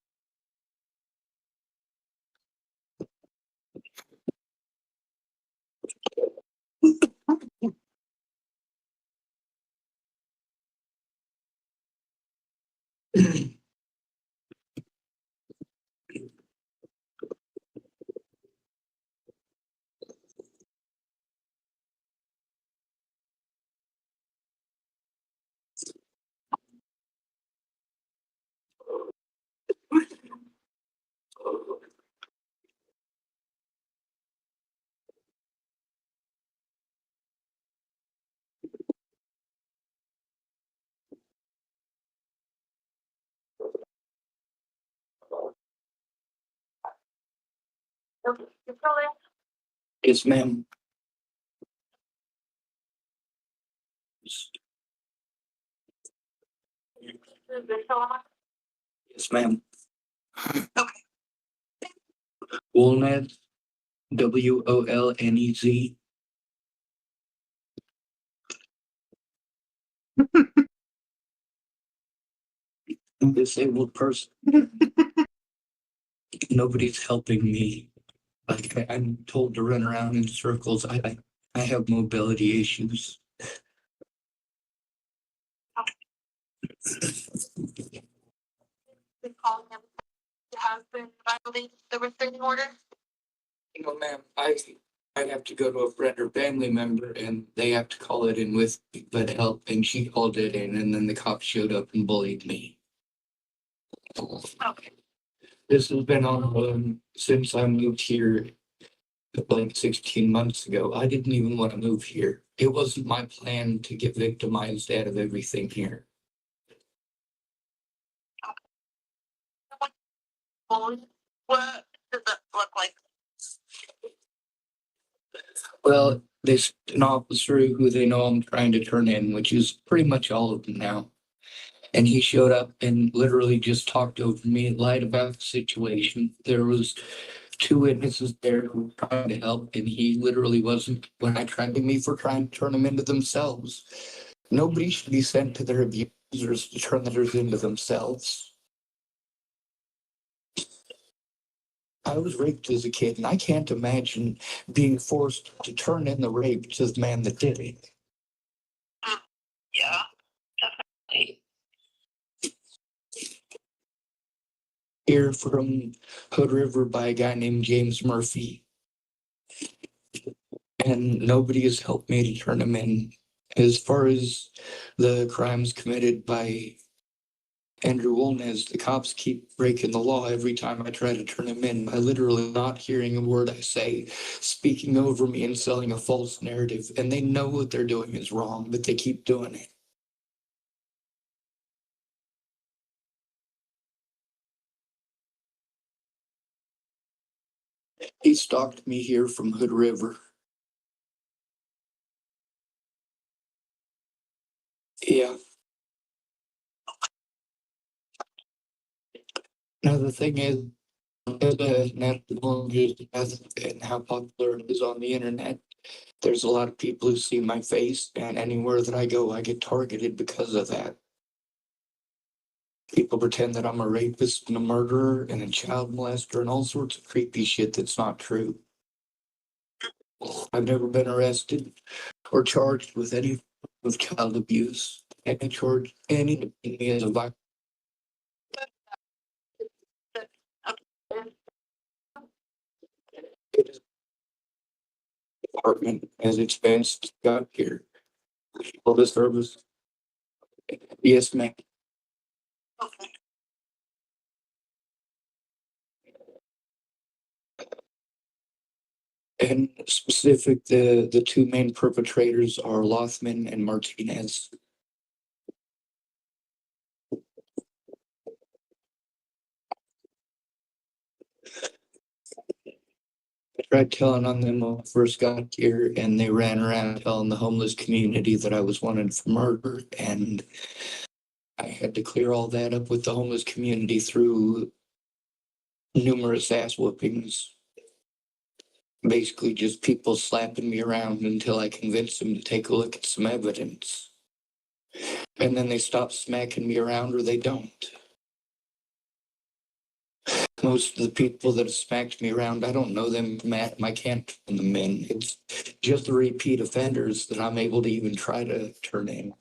Yes, ma'am. Yes, ma'am. Wolnez, WOLNEZ. I'm a disabled person. Nobody's helping me. Like I'm told to run around in circles. I have mobility issues. Calling him to have been violating the restraining order? No, ma'am. I have to go to a friend or family member and they have to call it in with but help, and she called it in, and then the cops showed up and bullied me. Okay. This has been on since I moved here like 16 months ago. I didn't even want to move here. It wasn't my plan to get victimized out of everything here. What does it look like? Well, they sent an officer who they know I'm trying to turn in, which is pretty much all of them now. And he showed up and literally just talked over me, lied about the situation. There was 2 witnesses there who were trying to help, and he literally wasn't when I tried to me for trying to turn them into themselves. Nobody should be sent to their abusers to turn others into themselves. I was raped as a kid, and I can't imagine being forced to turn in the rape to the man that did it. Yeah, definitely. Here from Hood River by a guy named James Murphy. And nobody has helped me to turn him in. As far as the crimes committed by Andrew Wolnez, the cops keep breaking the law every time I try to turn him in by literally not hearing a word I say, speaking over me and selling a false narrative. And they know what they're doing is wrong, but they keep doing it. He stalked me here from Hood River. Yeah. Now the thing is, natural and how popular it is on the internet, there's a lot of people who see my face, and anywhere that I go, I get targeted because of that. People pretend that I'm a rapist and a murderer and a child molester and all sorts of creepy shit that's not true. I've never been arrested or charged with any form of child abuse. And charged any as a violent. It is department as expensive got here. All the service. Yes, ma'am. And specific, the two main perpetrators are Lothman and Martinez. I tried telling on them when I first got here, and they ran around telling the homeless community that I was wanted for murder, and I had to clear all that up with the homeless community through numerous ass whoopings. Basically, just people slapping me around until I convinced them to take a look at some evidence. And then they stop smacking me around or they don't. Most of the people that have smacked me around, I don't know them from Adam. I can't turn them in. It's just the repeat offenders that I'm able to even try to turn in.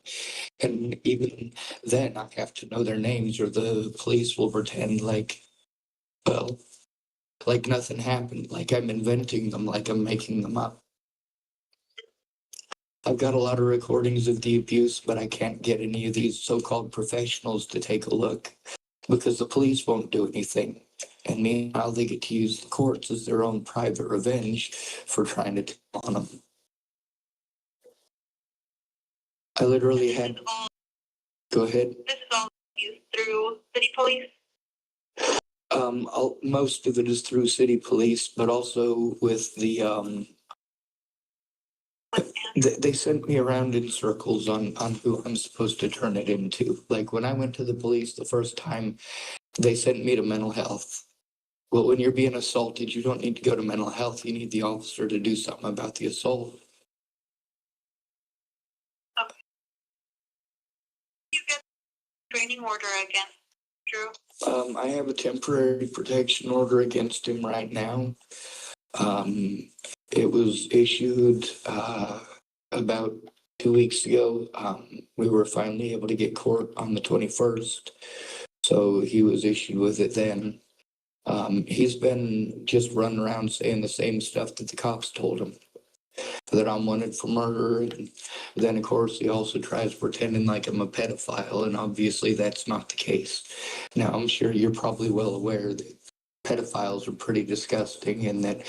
And even then, I have to know their names or the police will pretend like, well, like nothing happened, like I'm inventing them, like I'm making them up. I've got a lot of recordings of the abuse, but I can't get any of these so-called professionals to take a look because the police won't do anything. And meanwhile, they get to use the courts as their own private revenge for trying to take on them. I literally had. Go ahead. This is all used through city police. Most of it is through city police, but also with the they sent me around in circles on who I'm supposed to turn it into. Like when I went to the police the first time, they sent me to mental health. Well, when you're being assaulted, you don't need to go to mental health. You need the officer to do something about the assault. Okay. You get a training order against Drew? I have a temporary protection order against him right now. It was issued about 2 weeks ago. We were finally able to get court on the 21st. So he was issued with it then. He's been just running around saying the same stuff that the cops told him, that I'm wanted for murder. And then, of course, he also tries pretending like I'm a pedophile, and obviously that's not the case. Now, I'm sure you're probably well aware that pedophiles are pretty disgusting and that,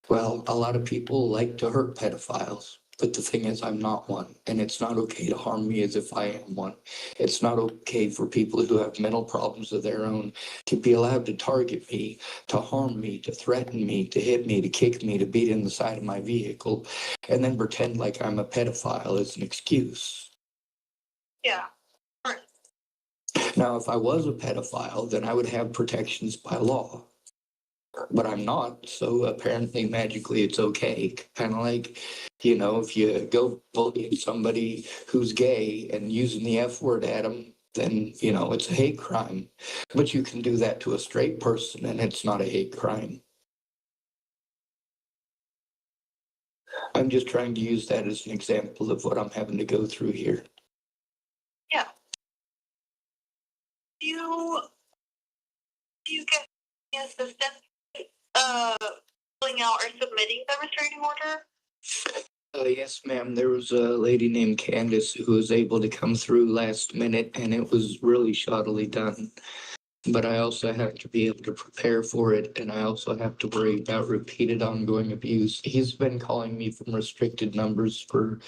well, a lot of people like to hurt pedophiles. But the thing is, I'm not one, and it's not okay to harm me as if I am one. It's not okay for people who have mental problems of their own to be allowed to target me, to harm me, to threaten me, to hit me, to kick me, to beat in the side of my vehicle, and then pretend like I'm a pedophile as an excuse. Yeah. Now, if I was a pedophile, then I would have protections by law. But I'm not, so apparently magically it's okay. Kind of like, you know, if you go bullying somebody who's gay and using the F word at them, then, you know, it's a hate crime. But you can do that to a straight person and it's not a hate crime. I'm just trying to use that as an example of what I'm having to go through here. Yeah. Do you get any assistance filling out or submitting the restraining order? Yes, ma'am. There was a lady named Candace who was able to come through last minute, and it was really shoddily done. But I also have to be able to prepare for it, and I also have to worry about repeated ongoing abuse. He's been calling me from restricted numbers for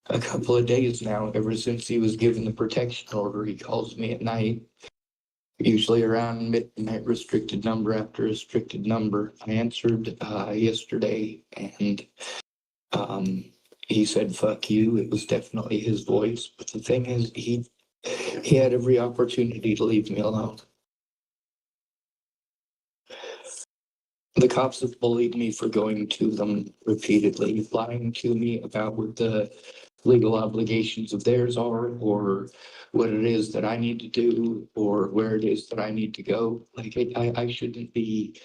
a couple of days now. Ever since he was given the protection order, he calls me at night, usually around midnight, restricted number after restricted number. I answered yesterday, and he said, "Fuck you." It was definitely his voice. But the thing is, he had every opportunity to leave me alone. The cops have bullied me for going to them repeatedly, lying to me about what the legal obligations of theirs are, or what it is that I need to do, or where it is that I need to go. Like, I shouldn't be.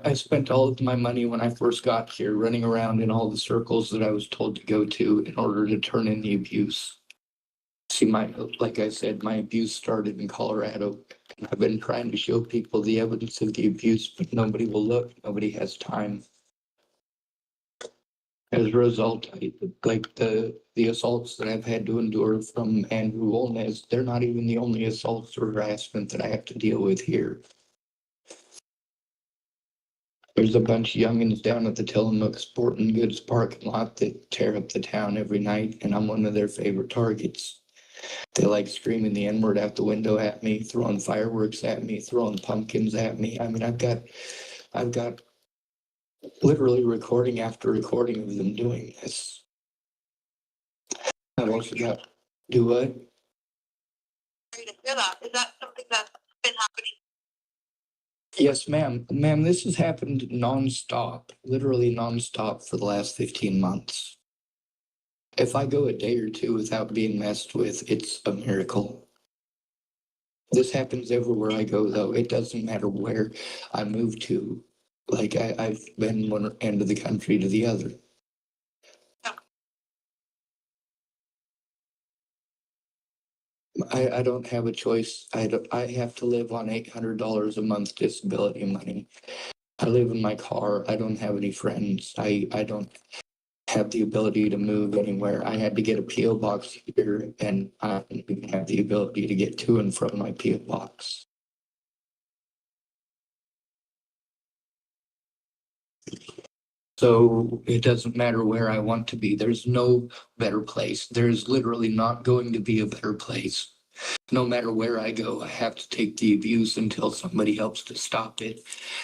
I spent all of my money when I first got here running around in all the circles that I was told to go to in order to turn in the abuse. See, like I said, my abuse started in Colorado. I've been trying to show people the evidence of the abuse, but nobody will look. Nobody has time. As a result, like the assaults that I've had to endure from Andrew Olnez, they're not even the only assaults or harassment that I have to deal with here. There's a bunch of youngins down at the Tillamook Sporting Goods parking lot that tear up the town every night, and I'm one of their favorite targets. They like screaming the N-word out the window at me, throwing fireworks at me, throwing pumpkins at me. I mean, I've got literally recording after recording of them doing this. I've also got, do what? Is that something that's been happening? Yes, ma'am. Ma'am, this has happened nonstop, literally nonstop for the last 15 months. If I go a day or two without being messed with, it's a miracle. This happens everywhere I go, though. It doesn't matter where I move to. Like, I've been one end of the country to the other. I don't have a choice. I have to live on $800 a month disability money. I live in my car. I don't have any friends. I don't have the ability to move anywhere. I had to get a P.O. box here, and I don't even have the ability to get to and from my P.O. box. So it doesn't matter where I want to be. There's no better place. There's literally not going to be a better place. No matter where I go, I have to take the abuse until somebody helps to stop it.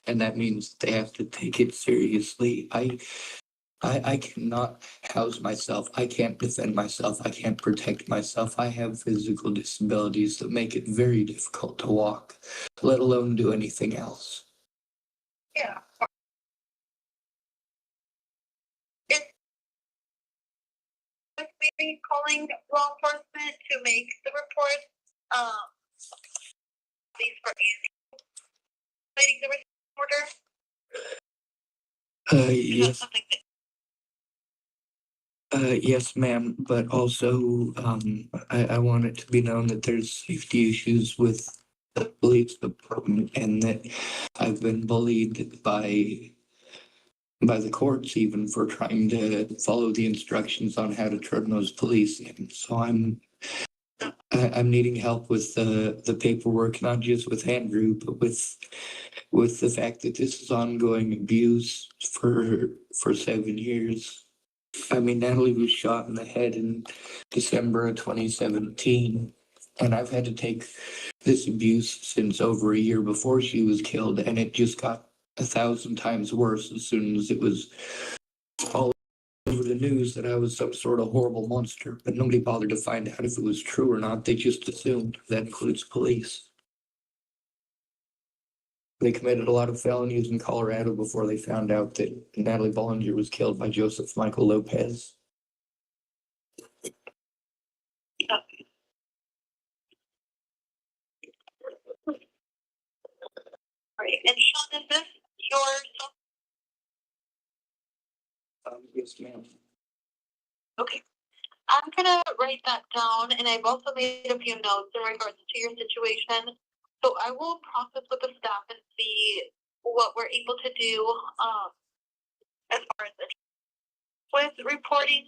And that means they have to take it seriously. I cannot house myself. I can't defend myself. I can't protect myself. I have physical disabilities that make it very difficult to walk, let alone do anything else. Yeah. Maybe calling law enforcement to make the report. These for making the order. Yes. Yes, ma'am. But also, I want it to be known that there's safety issues with police department, and that I've been bullied by the courts even for trying to follow the instructions on how to turn those police in. So I'm needing help with the paperwork, not just with Andrew, but with the fact that this is ongoing abuse for 7 years. I mean, Natalie was shot in the head in December of 2017, and I've had to take this abuse since over a year before she was killed, and it just got 1,000 times worse as soon as it was all over the news that I was some sort of horrible monster, but nobody bothered to find out if it was true or not. They just assumed. That includes police. They committed a lot of felonies in Colorado before they found out that Natalie Bollinger was killed by Joseph Michael Lopez. Right. And Sean, is this your Yes, ma'am. Okay. I'm gonna write that down, and I've also made a few notes in regards to your situation. So I will process with the staff and see what we're able to do as far as with reporting.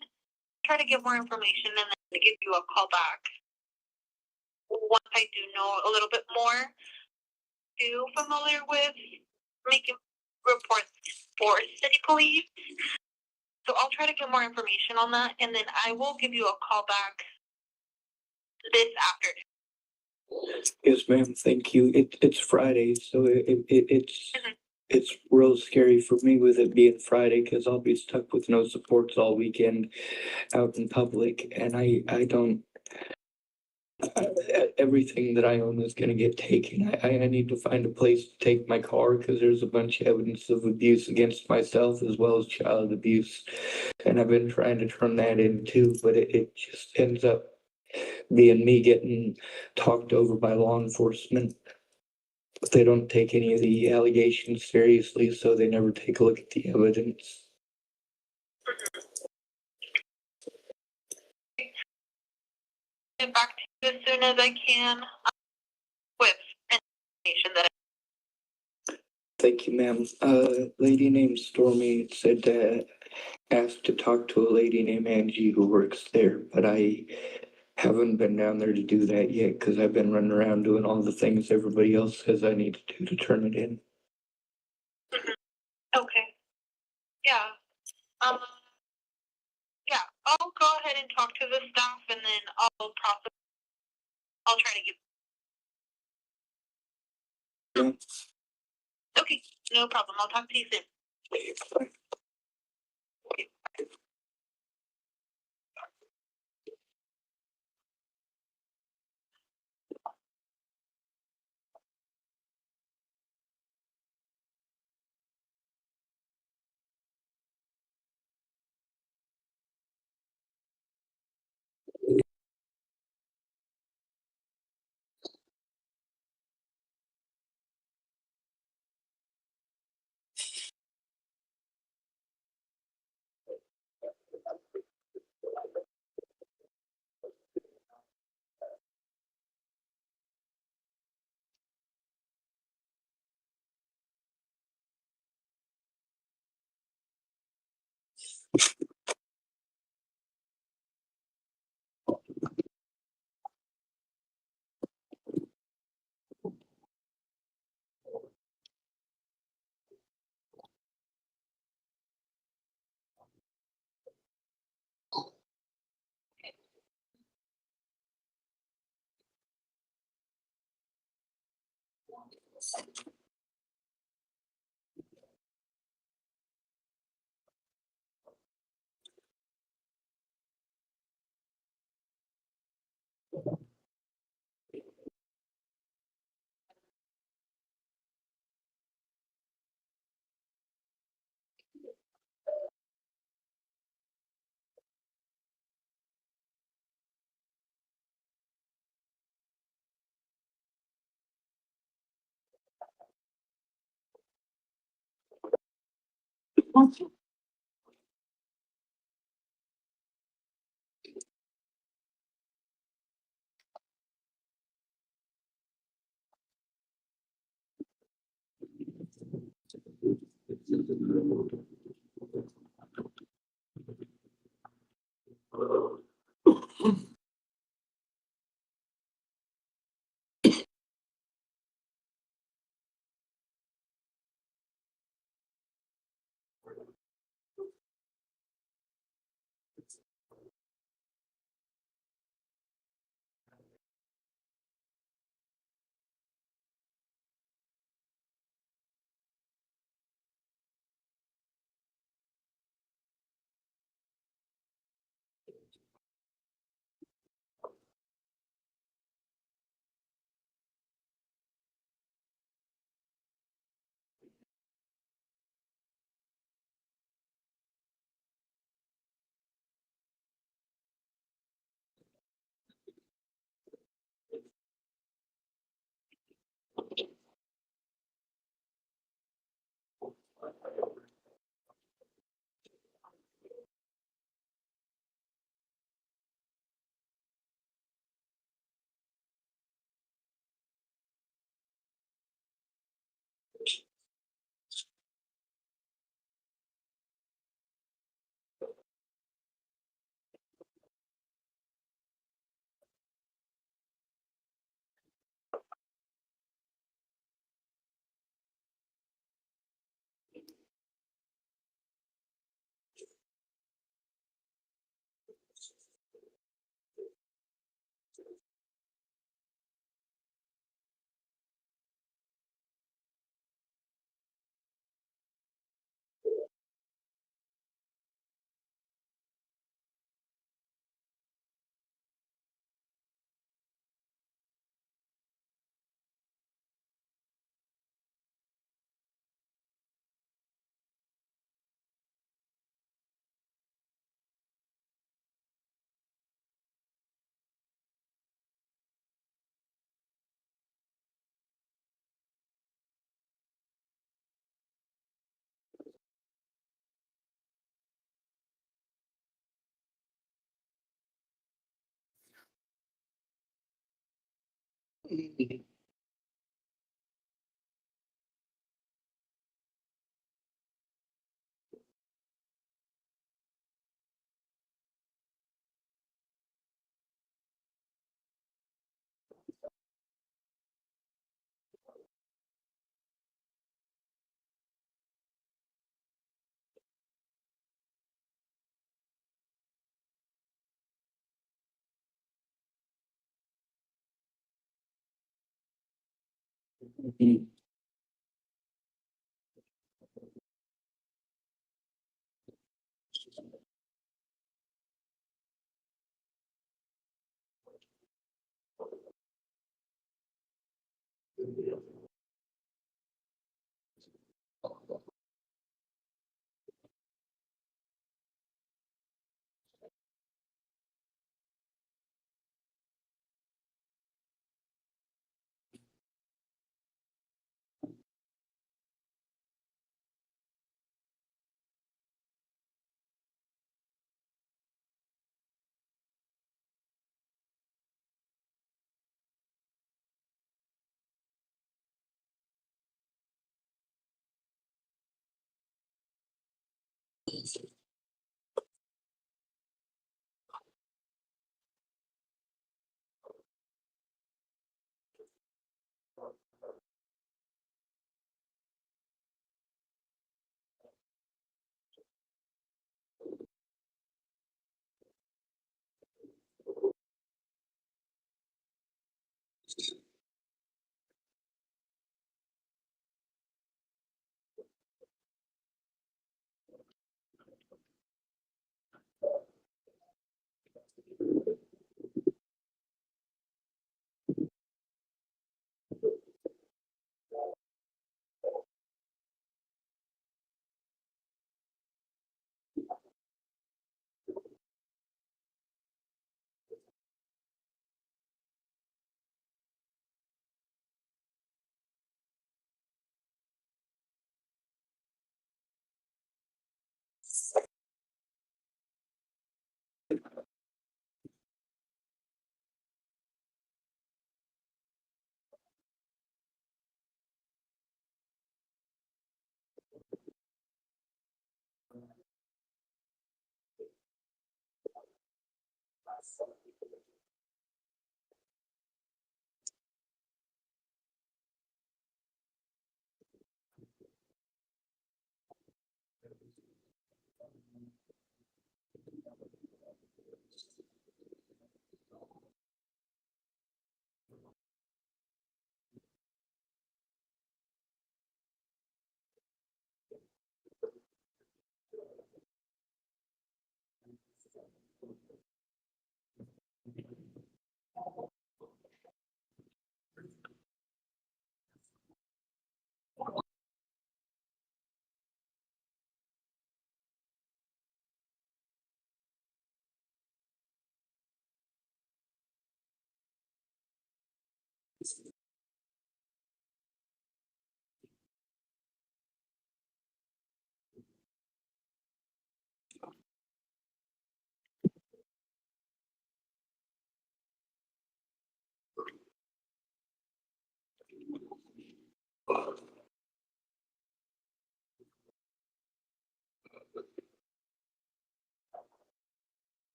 Try to get more information and then give you a call back once I do know a little bit more. Too familiar with making reports for city police. So I'll try to get more information on that, and then I will give you a call back this afternoon. Yes, ma'am. Thank you. It's Friday, so it's real scary for me with it being Friday because I'll be stuck with no supports all weekend out in public, and I don't. Everything that I own is going to get taken. I need to find a place to take my car because there's a bunch of evidence of abuse against myself as well as child abuse, and I've been trying to turn that in too, but it just ends up being me getting talked over by law enforcement. They don't take any of the allegations seriously, so they never take a look at the evidence. Get back to you as soon as I can with information that Thank you, ma'am. Lady named Stormy said asked to talk to a lady named Angie who works there, but I haven't been down there to do that yet because I've been running around doing all the things everybody else says I need to do to turn it in. Okay. Yeah. Yeah, I'll go ahead and talk to the staff and then I'll try to get. Okay, no problem. I'll talk to you soon.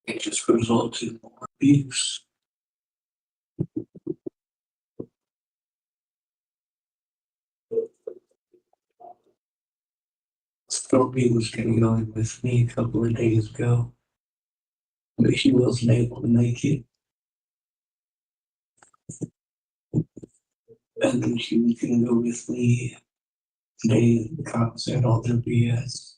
It just results in more abuse. Stormy was getting on with me a couple of days ago, but she wasn't able to make it. And then she was gonna go with me. Today, the cops had all their BS.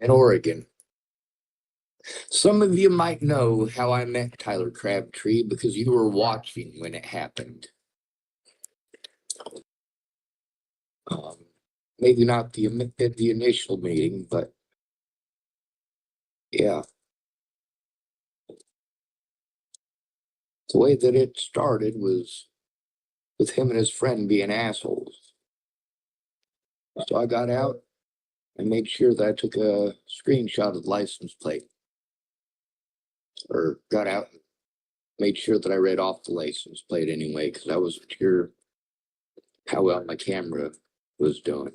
In Oregon. Some of you might know how I met Tyler Crabtree because you were watching when it happened. Maybe not the initial meeting, but yeah. The way that it started was with him and his friend being assholes. So I got out and made sure that I took a screenshot of the license plate. Or got out and made sure that I read off the license plate anyway, because I wasn't sure how well my camera was doing.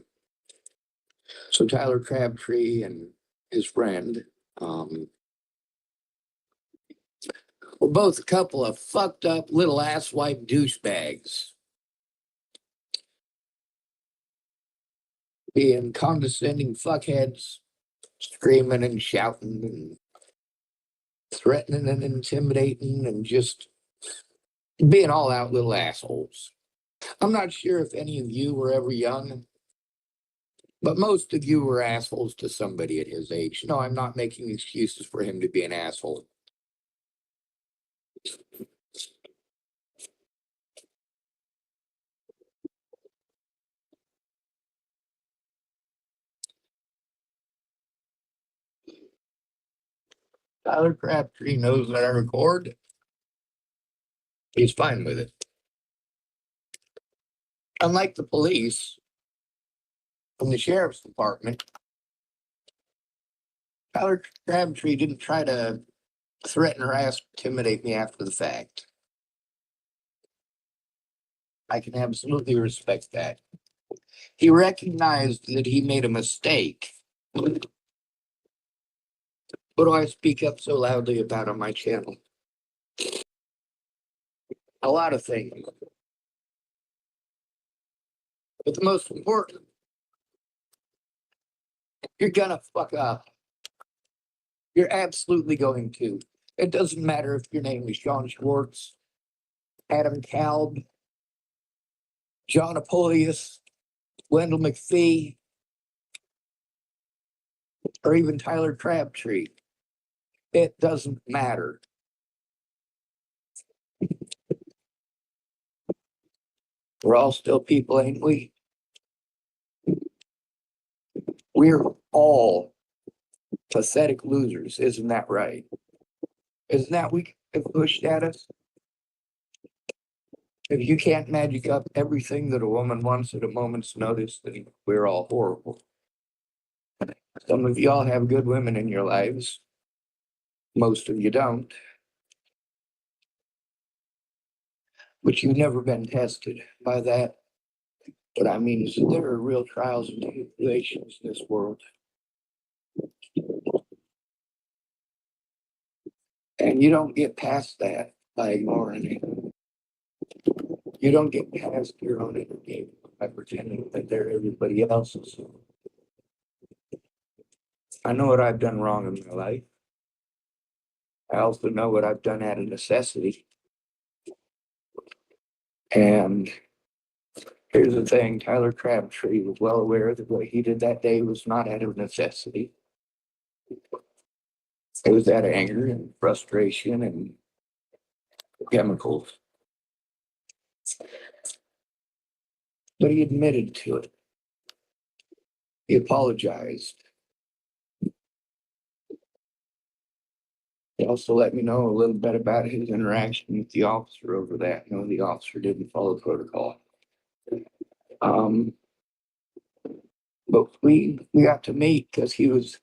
So Tyler Crabtree and his friend We're both a couple of fucked up little asswipe douchebags. Being condescending fuckheads, screaming and shouting and threatening and intimidating and just being all out little assholes. I'm not sure if any of you were ever young, but most of you were assholes to somebody at his age. No, I'm not making excuses for him to be an asshole. Tyler Crabtree knows that I record. He's fine with it. Unlike the police and the sheriff's department, Tyler Crabtree didn't try to threaten, harass, intimidate me after the fact. I can absolutely respect that. He recognized that he made a mistake. What do I speak up so loudly about on my channel? A lot of things. But the most important, you're gonna fuck up. You're absolutely going to. It doesn't matter if your name is Shawn Schwartz, Adam Kalb, John Apoleus, Wendell McPhee, or even Tyler Crabtree. It doesn't matter. We're all still people, ain't we? We're all pathetic losers, isn't that right? Isn't that we have pushed at us? If you can't magic up everything that a woman wants at a moment's notice, then we're all horrible. Some of y'all have good women in your lives. Most of you don't. But you've never been tested by that. What I mean is that there are real trials and tribulations in this world. And you don't get past that by ignoring it. You don't get past your own inner game by pretending that they're everybody else's. I know what I've done wrong in my life. I also know what I've done out of necessity. And here's the thing, Tyler Crabtree was well aware that what he did that day was not out of necessity. It was out of anger and frustration and chemicals. But he admitted to it. He apologized. He also let me know a little bit about his interaction with the officer over that. You know, the officer didn't follow protocol. But we got to meet because he was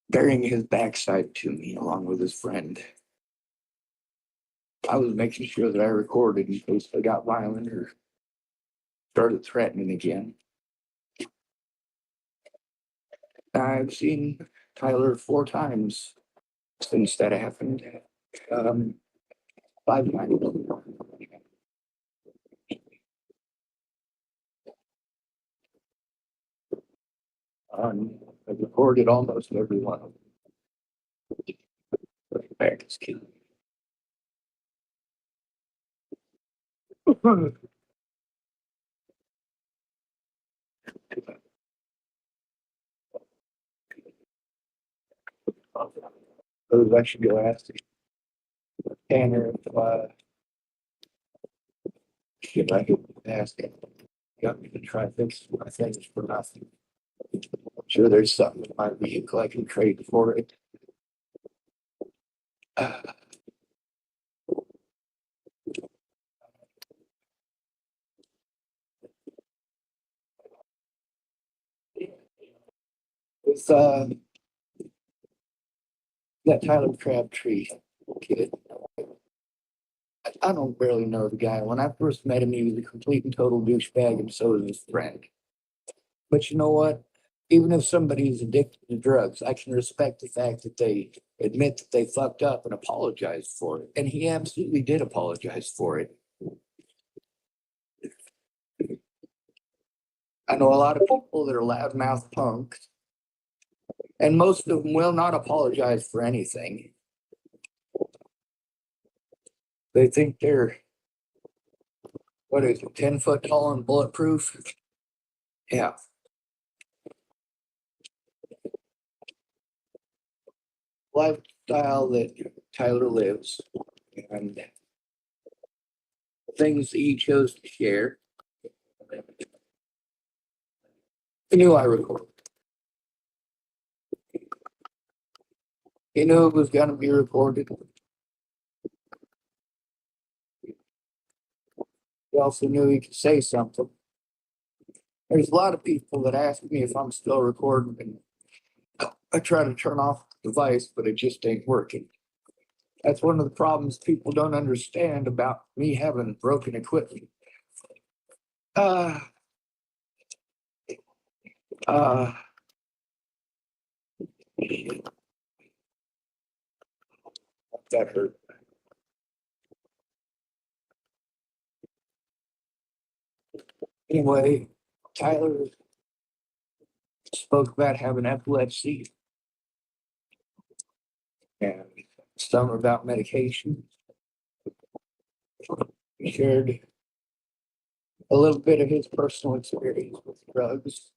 burying his backside to me along with his friend. I was making sure that I recorded in case they got violent or started threatening again. I've seen Tyler 4 times since that happened. 5 times. I've recorded almost every one of them. Back is killing me. I should go ask Tanner if I could ask him. Got me to try fixing my things for nothing. I'm sure there's something in my vehicle I can trade for it. With that Tyler Crabtree kid, I don't barely know the guy. When I first met him, he was a complete and total douchebag, and so was his friend. But you know what? Even if somebody is addicted to drugs, I can respect the fact that they admit that they fucked up and apologize for it. And he absolutely did apologize for it. I know a lot of people that are loudmouth punks, and most of them will not apologize for anything. They think they're, 10 foot tall and bulletproof? Yeah. Lifestyle that Tyler lives and the things that he chose to share. He knew I recorded. He knew it was going to be recorded. He also knew he could say something. There's a lot of people that ask me if I'm still recording, and I try to turn off the device, but it just ain't working. That's one of the problems people don't understand about me having broken equipment. That hurt. Anyway, Tyler spoke about having epilepsy and some about medication. He shared a little bit of his personal experience with drugs.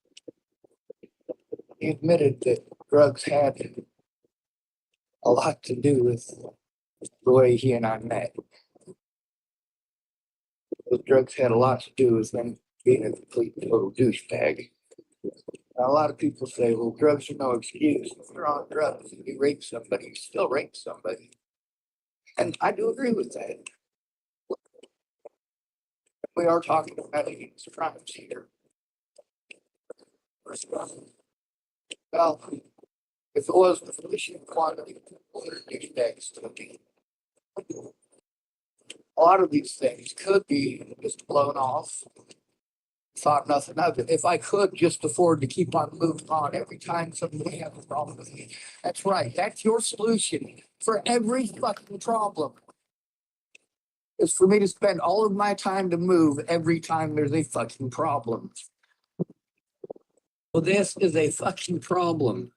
He admitted that drugs had a lot to do with the way he and I met. Those drugs had a lot to do with him being a complete total douchebag. Now, a lot of people say, well, drugs are no excuse. If you're on drugs and you rape somebody, you still rape somebody. And I do agree with that. We are talking about heinous crimes here. Well, if it was the sufficient quantity of people that are douchebags to me, a lot of these things could be just blown off. Thought nothing of it. If I could just afford to keep on moving on every time somebody has a problem with me. That's right. That's your solution for every fucking problem. Is for me to spend all of my time to move every time there's a fucking problem. Well, this is a fucking problem.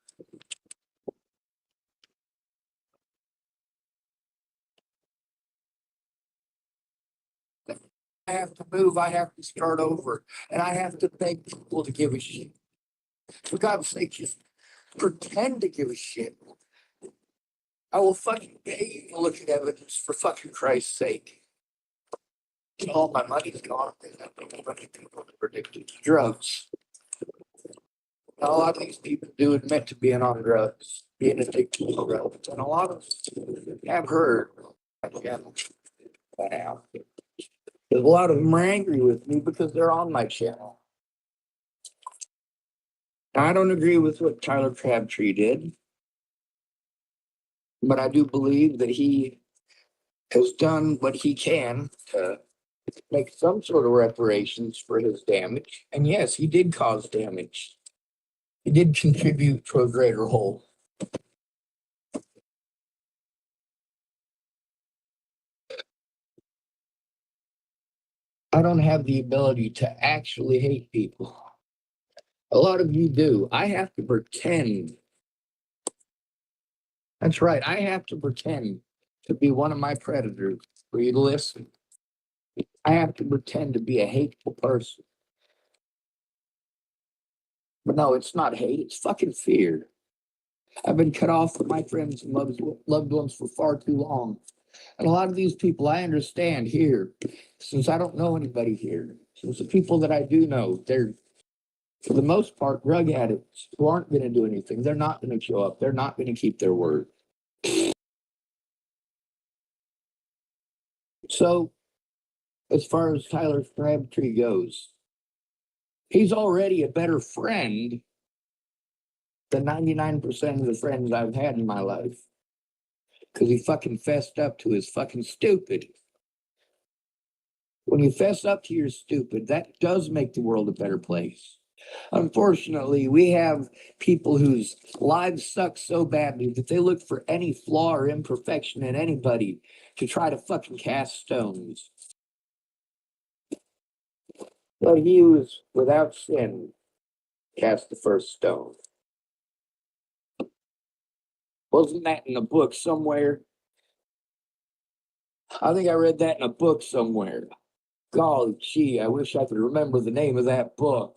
I have to move, I have to start over, and I have to beg people to give a shit. For God's sake, just pretend to give a shit. I will fucking pay you to look at evidence for fucking Christ's sake. All my money's gone. A bunch of people are addicted to drugs. Now, a lot of these people do admit to being on drugs, being addicted to drugs, and a lot of them have heard by now. A lot of them are angry with me because they're on my channel. Now, I don't agree with what Tyler Crabtree did, but I do believe that he has done what he can to make some sort of reparations for his damage. And yes, he did cause damage. He did contribute to a greater whole. I don't have the ability to actually hate people. A lot of you do. I have to pretend. That's right. I have to pretend to be one of my predators for you to listen. I have to pretend to be a hateful person. But no, it's not hate. It's fucking fear. I've been cut off from my friends and loved ones for far too long. And a lot of these people I understand here, since I don't know anybody here, since the people that I do know, they're, for the most part, drug addicts who aren't going to do anything. They're not going to show up. They're not going to keep their word. So, as far as Tyler Crabtree goes, he's already a better friend than 99% of the friends I've had in my life. Because he fucking fessed up to his fucking stupid. When you fess up to your stupid, that does make the world a better place. Unfortunately, we have people whose lives suck so badly that they look for any flaw or imperfection in anybody to try to fucking cast stones. But he who is without sin cast the first stone. Wasn't that in a book somewhere? I think I read that in a book somewhere. Golly gee, I wish I could remember the name of that book.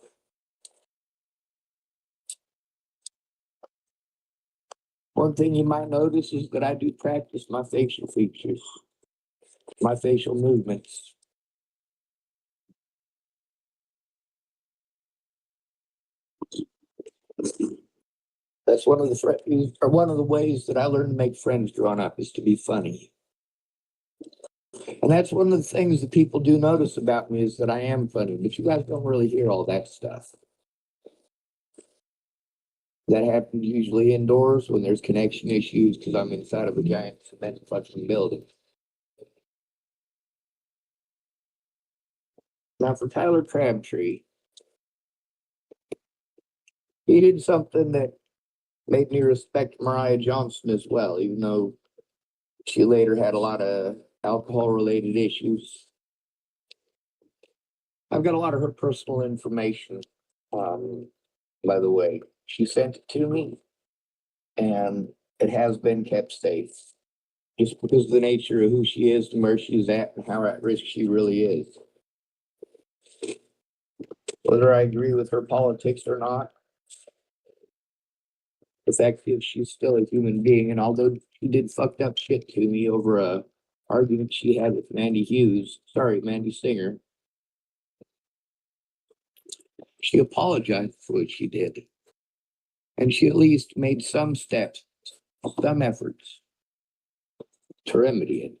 One thing you might notice is that I do practice my facial features, my facial movements. That's one of the ways that I learned to make friends growing up is to be funny. And that's one of the things that people do notice about me is that I am funny, but you guys don't really hear all that stuff. That happens usually indoors when there's connection issues because I'm inside of a giant cement fucking building. Now for Tyler Crabtree, he did something that made me respect Mariah Johnson as well, even though she later had a lot of alcohol-related issues. I've got a lot of her personal information, by the way. She sent it to me, and it has been kept safe. Just because of the nature of who she is and where she's at and how at risk she really is. Whether I agree with her politics or not, the fact is she's still a human being, and although she did fucked up shit to me over a argument she had with Mandy Singer, she apologized for what she did. And she at least made some steps, some efforts to remedy it.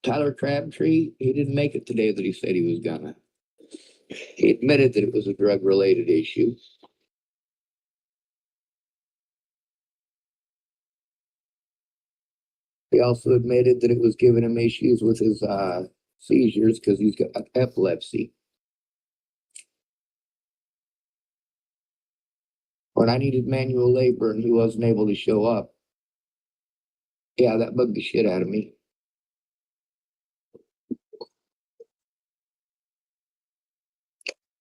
Tyler Crabtree, he didn't make it the day that he said he was gonna. He admitted that it was a drug-related issue. He also admitted that it was giving him issues with his seizures because he's got epilepsy. When I needed manual labor and he wasn't able to show up, yeah, that bugged the shit out of me.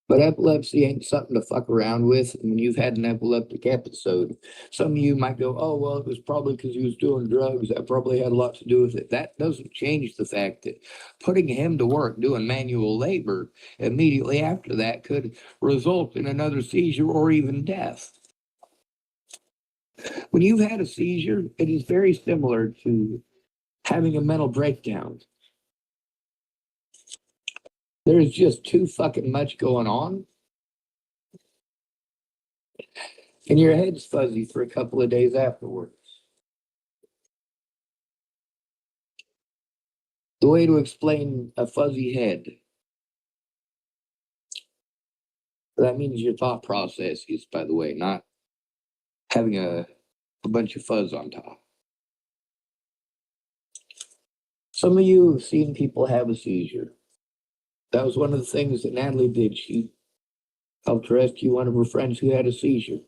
But epilepsy ain't something to fuck around with. When you've had an epileptic episode, some of you might go, oh, well, it was probably because he was doing drugs. That probably had a lot to do with it. That doesn't change the fact that putting him to work doing manual labor immediately after that could result in another seizure or even death. When you've had a seizure, it is very similar to having a mental breakdown. There's just too fucking much going on. And your head's fuzzy for a couple of days afterwards. The way to explain a fuzzy head, that means your thought processes, by the way, not having a bunch of fuzz on top. Some of you have seen people have a seizure. That was one of the things that Natalie did. She helped rescue one of her friends who had a seizure.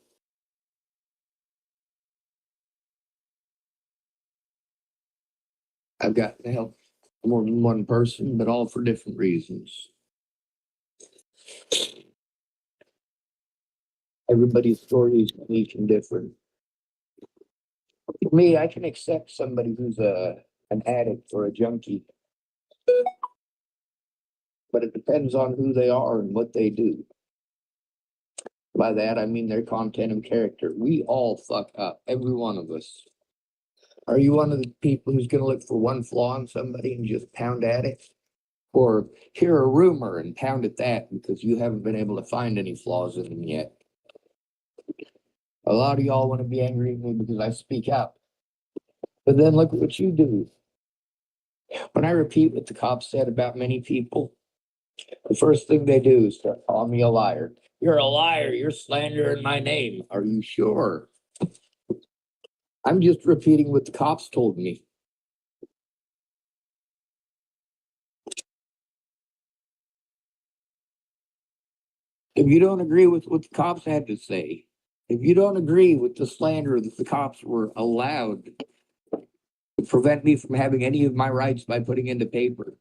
I've gotten to help more than one person, but all for different reasons. Everybody's story is unique and different. For me, I can accept somebody who's an addict or a junkie, but it depends on who they are and what they do. By that, I mean their content and character. We all fuck up, every one of us. Are you one of the people who's going to look for one flaw in somebody and just pound at it? Or hear a rumor and pound at that because you haven't been able to find any flaws in them yet? A lot of y'all want to be angry at me because I speak out. But then look at what you do. When I repeat what the cops said about many people, the first thing they do is start calling me a liar. You're a liar. You're slandering my name. Are you sure? I'm just repeating what the cops told me. If you don't agree with what the cops had to say, if you don't agree with the slander that the cops were allowed to prevent me from having any of my rights by putting into paper,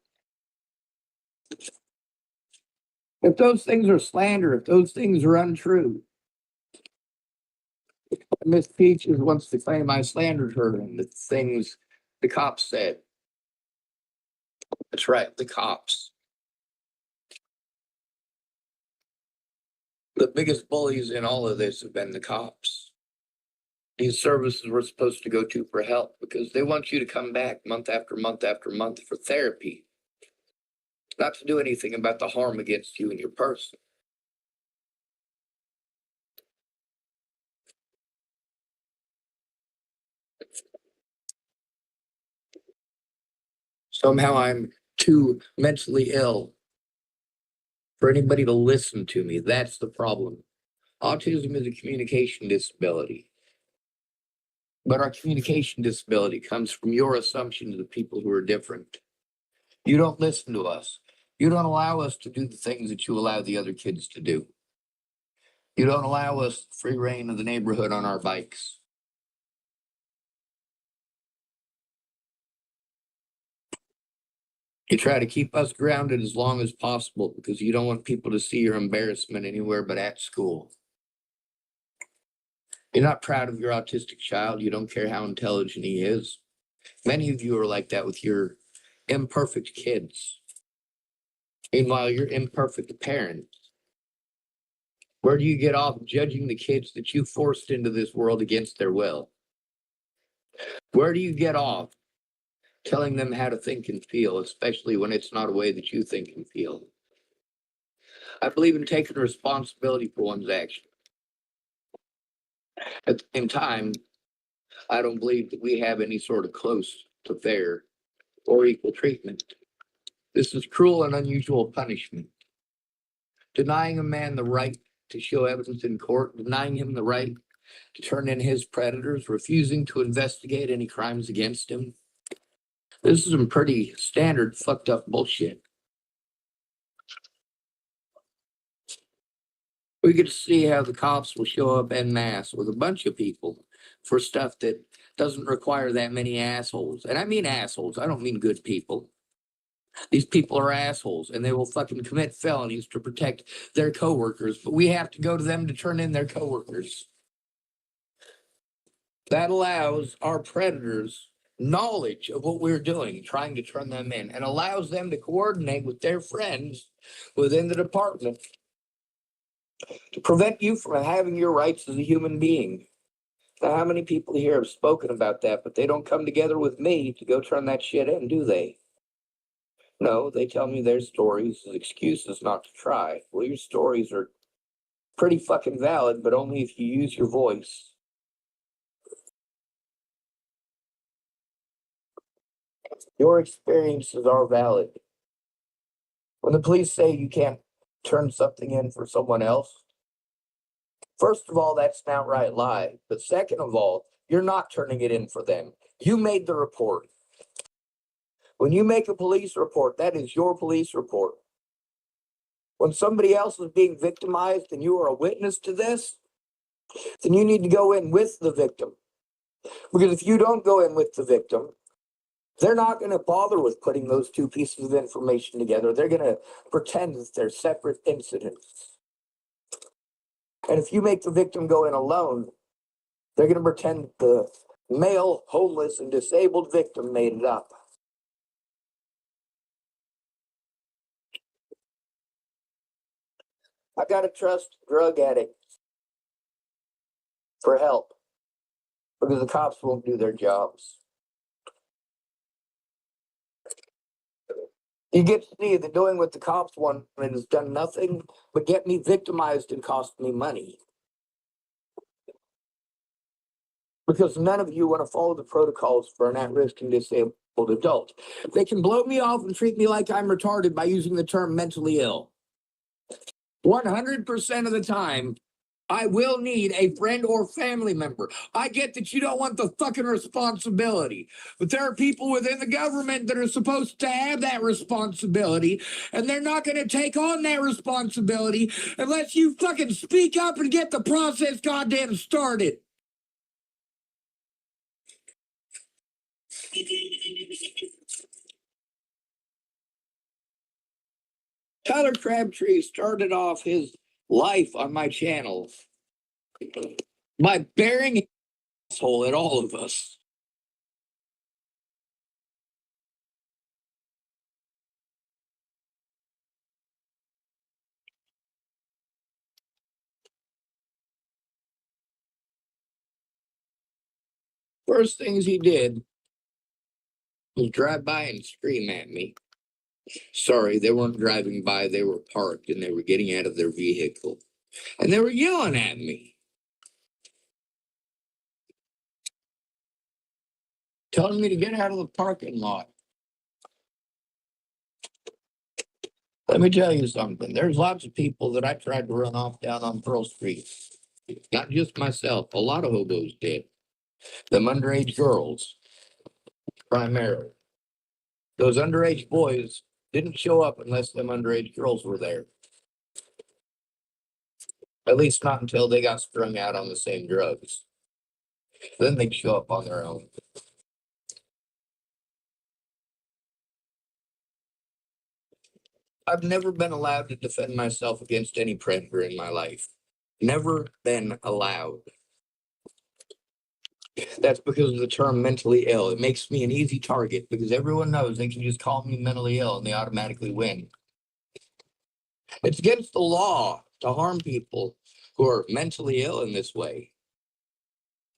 if those things are slander, if those things are untrue, Miss Peaches wants to claim I slandered her and the things the cops said. That's right, the cops. The biggest bullies in all of this have been the cops. These services we're supposed to go to for help because they want you to come back month after month after month for therapy, not to do anything about the harm against you and your person. Somehow I'm too mentally ill for anybody to listen to me. That's the problem. Autism is a communication disability. But our communication disability comes from your assumptions of people who are different. You don't listen to us. You don't allow us to do the things that you allow the other kids to do. You don't allow us free reign of the neighborhood on our bikes. You try to keep us grounded as long as possible because you don't want people to see your embarrassment anywhere but at school. You're not proud of your autistic child. You don't care how intelligent he is. Many of you are like that with your imperfect kids. Meanwhile, you're imperfect parents. Where do you get off judging the kids that you forced into this world against their will? Where do you get off telling them how to think and feel, especially when it's not a way that you think and feel? I believe in taking responsibility for one's actions. At the same time, I don't believe that we have any sort of close to fair or equal treatment. This is cruel and unusual punishment. Denying a man the right to show evidence in court, denying him the right to turn in his predators, refusing to investigate any crimes against him. This is some pretty standard fucked up bullshit. We get to see how the cops will show up en masse with a bunch of people for stuff that doesn't require that many assholes. And I mean assholes. I don't mean good people. These people are assholes and they will fucking commit felonies to protect their coworkers, but we have to go to them to turn in their coworkers. That allows our predators knowledge of what we're doing, trying to turn them in, and allows them to coordinate with their friends within the department to prevent you from having your rights as a human being. Now, how many people here have spoken about that, but they don't come together with me to go turn that shit in, do they? No, they tell me their stories as excuses not to try. Well, your stories are pretty fucking valid, but only if you use your voice. Your experiences are valid. When the police say you can't turn something in for someone else, first of all, that's an outright lie. But second of all, you're not turning it in for them. You made the report. When you make a police report, that is your police report. When somebody else is being victimized and you are a witness to this, then you need to go in with the victim. Because if you don't go in with the victim, they're not going to bother with putting those two pieces of information together. They're going to pretend that they're separate incidents. And if you make the victim go in alone, they're going to pretend the male, homeless, and disabled victim made it up. I got to trust drug addicts for help because the cops won't do their jobs. You get to see that doing what the cops want has done nothing but get me victimized and cost me money. Because none of you want to follow the protocols for an at-risk and disabled adult. They can blow me off and treat me like I'm retarded by using the term mentally ill. 100% of the time, I will need a friend or family member. I get that you don't want the fucking responsibility, but there are people within the government that are supposed to have that responsibility, and they're not going to take on that responsibility unless you fucking speak up and get the process goddamn started. Tyler Crabtree started off his life on my channel by bearing his asshole at all of us. First things he did was drive by and scream at me. Sorry, they weren't driving by, they were parked and they were getting out of their vehicle. And they were yelling at me, telling me to get out of the parking lot. Let me tell you something. There's lots of people that I tried to run off down on Pearl Street. Not just myself, a lot of hobos did. Them underage girls, primarily. Those underage boys didn't show up unless them underage girls were there. At least not until they got strung out on the same drugs. Then they'd show up on their own. I've never been allowed to defend myself against any predator in my life. Never been allowed. That's because of the term mentally ill. It makes me an easy target because everyone knows they can just call me mentally ill and they automatically win. It's against the law to harm people who are mentally ill in this way.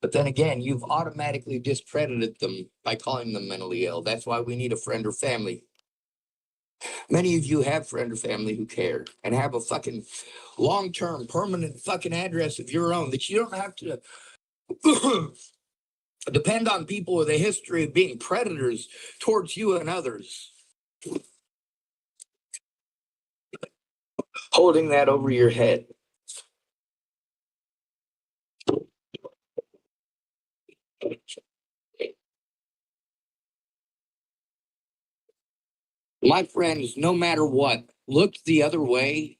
But then again, you've automatically discredited them by calling them mentally ill. That's why we need a friend or family. Many of you have friend or family who care and have a fucking long-term, permanent fucking address of your own that you don't have to depend on people with a history of being predators towards you and others. Holding that over your head. My friends, no matter what, looked the other way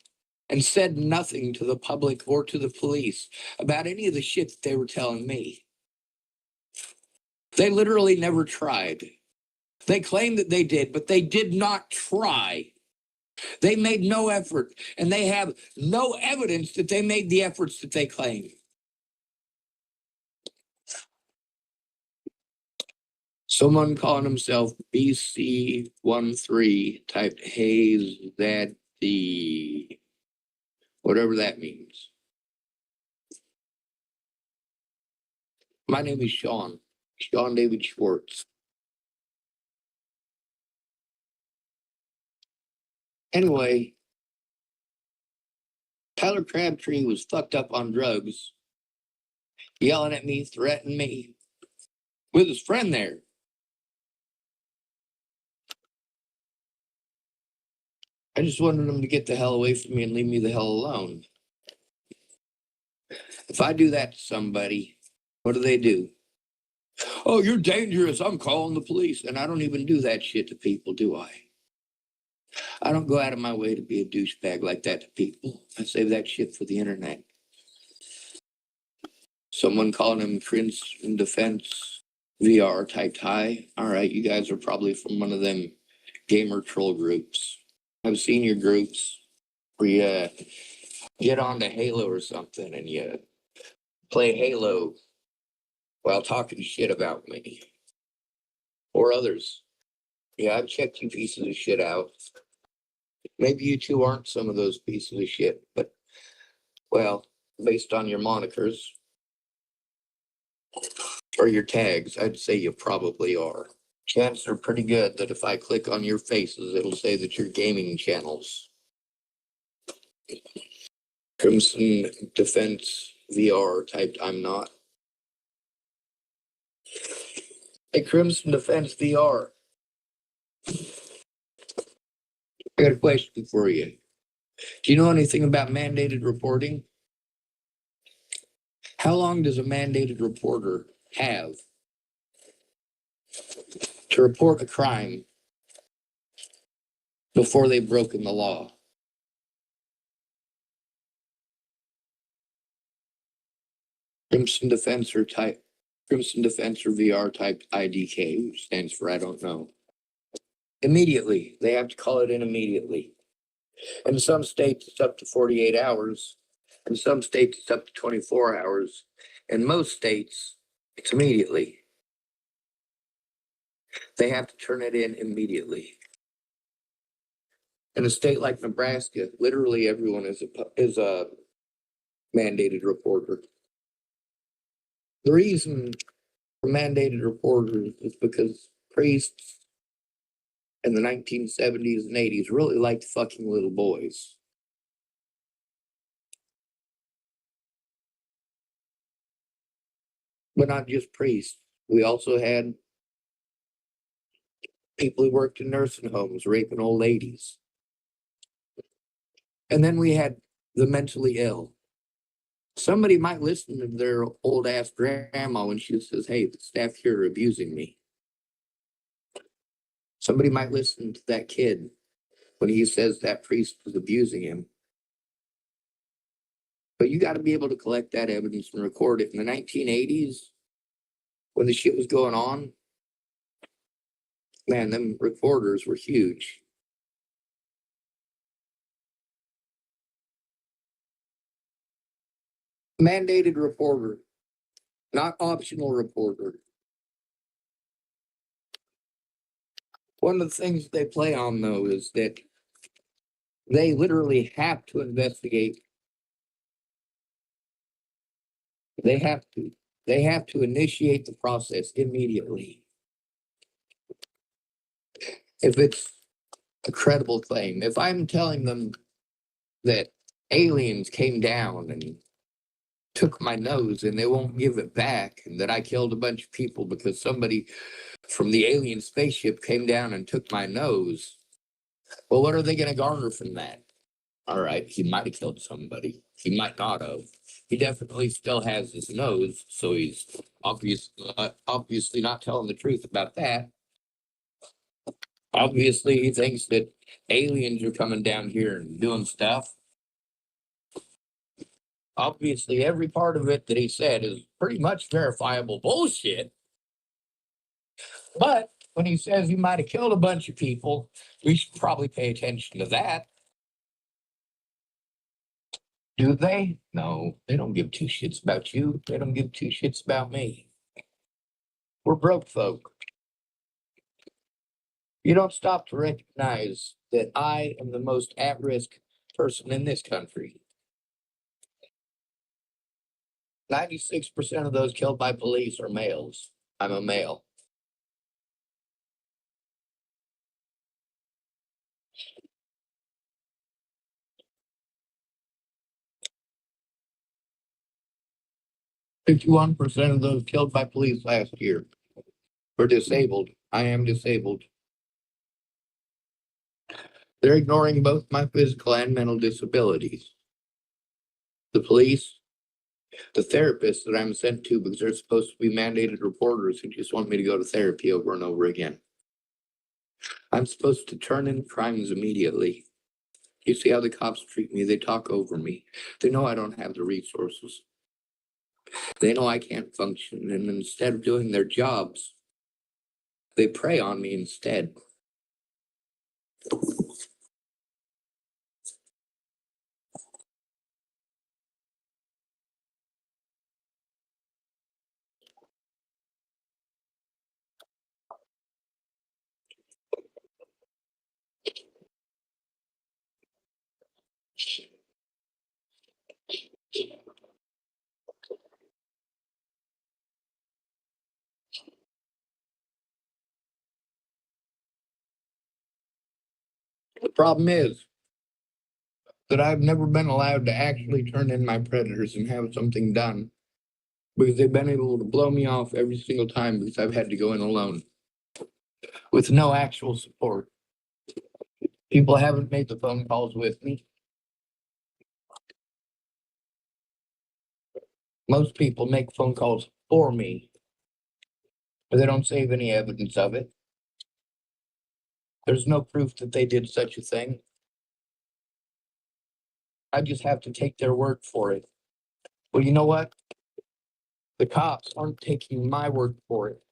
and said nothing to the public or to the police about any of the shit that they were telling me. They literally never tried. They claimed that they did, but they did not try. They made no effort, and they have no evidence that they made the efforts that they claim. Someone calling himself BC13 typed Hayes that the whatever that means. My name is Shawn David Schwartz. Anyway, Tyler Crabtree was fucked up on drugs, yelling at me, threatening me, with his friend there. I just wanted him to get the hell away from me and leave me the hell alone. If I do that to somebody, what do? Oh, you're dangerous. I'm calling the police. And I don't even do that shit to people, do I? I don't go out of my way to be a douchebag like that to people. I save that shit for the internet. Someone calling him Prince in Defense VR typed hi. All right, you guys are probably from one of them gamer troll groups. I've seen your groups where you get onto Halo or something and you play Halo while talking shit about me or others. Yeah, I've checked you pieces of shit out. Maybe you two aren't some of those pieces of shit, but, well, based on your monikers or your tags, I'd say you probably are. Chances are pretty good that if I click on your faces, it'll say that you're gaming channels. Crimson Defense VR typed I'm not. Hey, Crimson Defense VR. I got a question for you. Do you know anything about mandated reporting? How long does a mandated reporter have to report a crime before they've broken the law? Crimson Defense or VR type IDK, which stands for I don't know. Immediately. They have to call it in immediately. In some states, it's up to 48 hours. In some states, it's up to 24 hours. In most states, it's immediately. They have to turn it in immediately. In a state like Nebraska, literally everyone is a mandated reporter. The reason for mandated reporters is because priests in the 1970s and 80s really liked fucking little boys. But not just priests. We also had people who worked in nursing homes raping old ladies. And then we had the mentally ill. Somebody might listen to their old ass grandma when she says, hey, the staff here are abusing me. Somebody might listen to that kid when he says that priest was abusing him. But you got to be able to collect that evidence and record it. In the 1980s, when the shit was going on, man, them reporters were huge. Mandated reporter, not optional reporter. One of the things they play on, though, is that they literally have to investigate. They have to initiate the process immediately. If it's a credible claim, if I'm telling them that aliens came down and took my nose and they won't give it back, and that I killed a bunch of people because somebody from the alien spaceship came down and took my nose, well, what are they going to garner from that? All right, he might have killed somebody. He might not have. He definitely still has his nose, so he's obviously not telling the truth about that. Obviously, he thinks that aliens are coming down here and doing stuff. Obviously, every part of it that he said is pretty much verifiable bullshit. But when he says he might have killed a bunch of people, we should probably pay attention to that. Do they? No, they don't give two shits about you. They don't give two shits about me. We're broke folk. You don't stop to recognize that I am the most at-risk person in this country. 96% of those killed by police are males. I'm a male. %51% of those killed by police last year were disabled. I am disabled. They're ignoring both my physical and mental disabilities. The police, the therapists that I'm sent to because they're supposed to be mandated reporters who just want me to go to therapy over and over again. I'm supposed to turn in crimes immediately. You see how the cops treat me. They talk over me. They know I don't have the resources. They know I can't function. And instead of doing their jobs, they prey on me instead. The problem is that I've never been allowed to actually turn in my predators and have something done because they've been able to blow me off every single time because I've had to go in alone with no actual support. People haven't made the phone calls with me. Most people make phone calls for me, but they don't save any evidence of it. There's no proof that they did such a thing. I just have to take their word for it. Well, you know what? The cops aren't taking my word for it.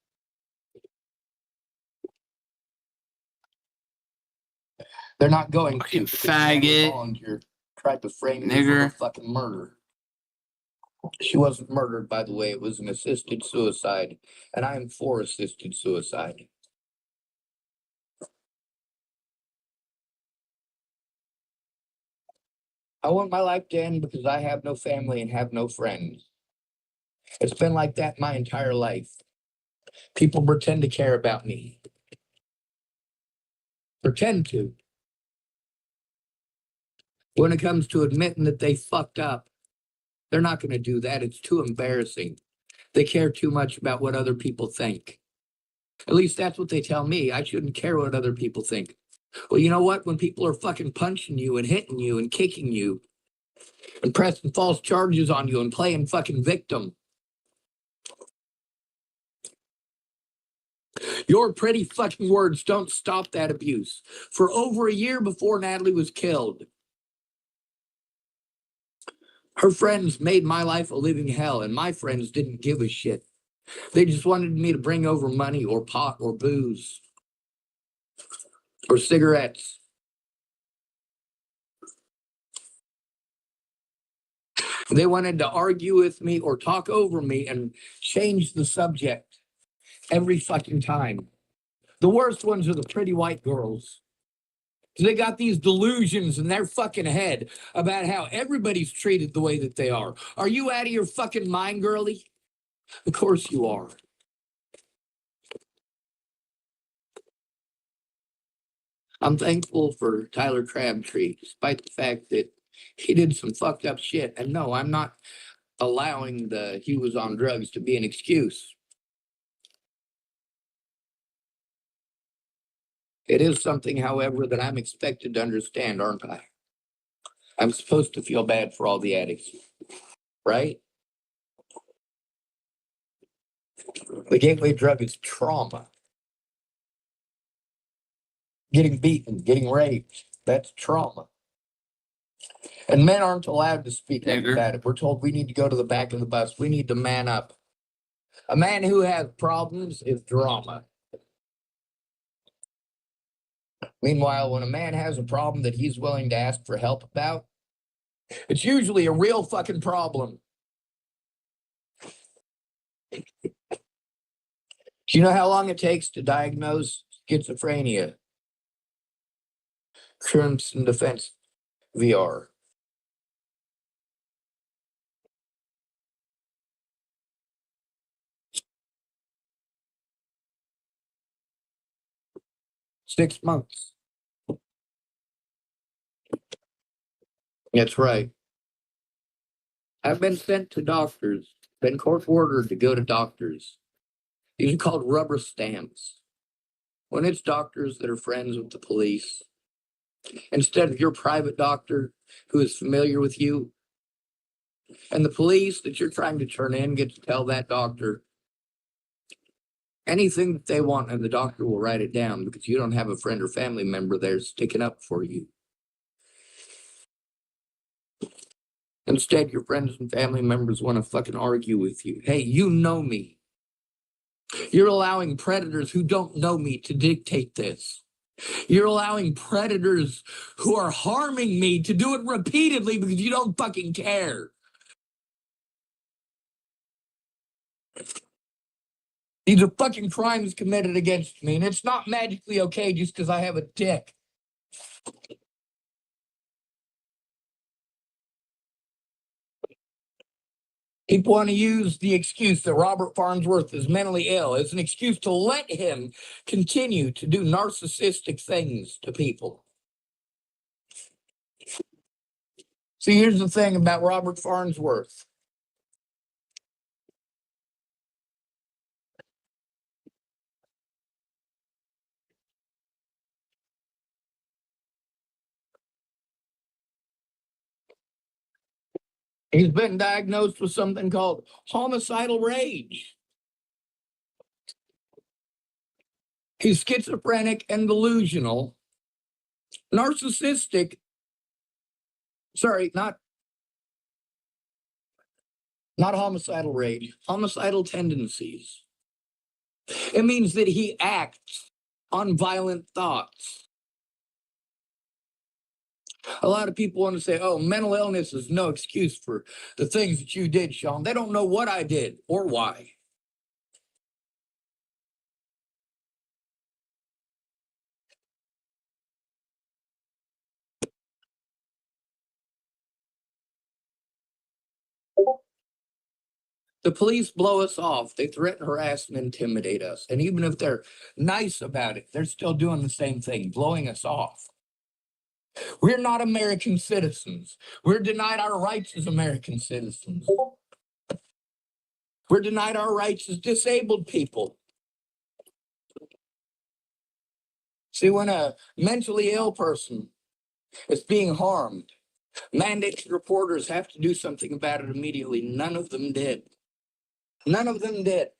They're not going Fucking to. Natalie faggot. Bollinger tried to frame me for Nigger. her fucking murder. She wasn't murdered, by the way. It was an assisted suicide, and I am for assisted suicide. I want my life to end because I have no family and have no friends. It's been like that my entire life. People pretend to care about me. Pretend to. When it comes to admitting that they fucked up, they're not going to do that. It's too embarrassing. They care too much about what other people think. At least that's what they tell me. I shouldn't care what other people think. Well, you know what? When people are fucking punching you and hitting you and kicking you and pressing false charges on you and playing fucking victim, your pretty fucking words don't stop that abuse. For over a year before Natalie was killed, her friends made my life a living hell, and my friends didn't give a shit. They just wanted me to bring over money or pot or booze or cigarettes. They wanted to argue with me or talk over me and change the subject every fucking time. The worst ones are the pretty white girls. They got these delusions in their fucking head about how everybody's treated the way that they are. Are you out of your fucking mind, girlie? Of course you are. I'm thankful for Tyler Crabtree, despite the fact that he did some fucked up shit. And no, I'm not allowing the he was on drugs to be an excuse. It is something, however, that I'm expected to understand, aren't I? I'm supposed to feel bad for all the addicts, right? The gateway drug is trauma. Getting beaten, getting raped, that's trauma. And men aren't allowed to speak up about it. We're told we need to go to the back of the bus. We need to man up. A man who has problems is drama. Meanwhile, when a man has a problem that he's willing to ask for help about, it's usually a real fucking problem. Do you know how long it takes to diagnose schizophrenia? Crimson Defense VR. Six months. That's right. I've been sent to doctors, been court ordered to go to doctors. These are called rubber stamps. When it's doctors that are friends with the police, instead of your private doctor who is familiar with you, and the police that you're trying to turn in get to tell that doctor anything that they want, and the doctor will write it down because you don't have a friend or family member there sticking up for you. Instead, your friends and family members want to fucking argue with you. Hey, you know me. You're allowing predators who don't know me to dictate this. You're allowing predators who are harming me to do it repeatedly because you don't fucking care. These are fucking crimes committed against me, and it's not magically okay just because I have a dick. People want to use the excuse that Robert Farnsworth is mentally ill as an excuse to let him continue to do narcissistic things to people. See, here's the thing about Robert Farnsworth. He's been diagnosed with something called homicidal rage. He's schizophrenic and delusional, narcissistic. Sorry, not homicidal rage, homicidal tendencies. It means that he acts on violent thoughts. A lot of people want to say, oh, mental illness is no excuse for the things that you did, Shawn. They don't know what I did or why. The police blow us off. They threaten, harass, and intimidate us. And even if they're nice about it, they're still doing the same thing, blowing us off. We're not American citizens. We're denied our rights as American citizens. We're denied our rights as disabled people. See, when a mentally ill person is being harmed, mandated reporters have to do something about it immediately. None of them did. None of them did.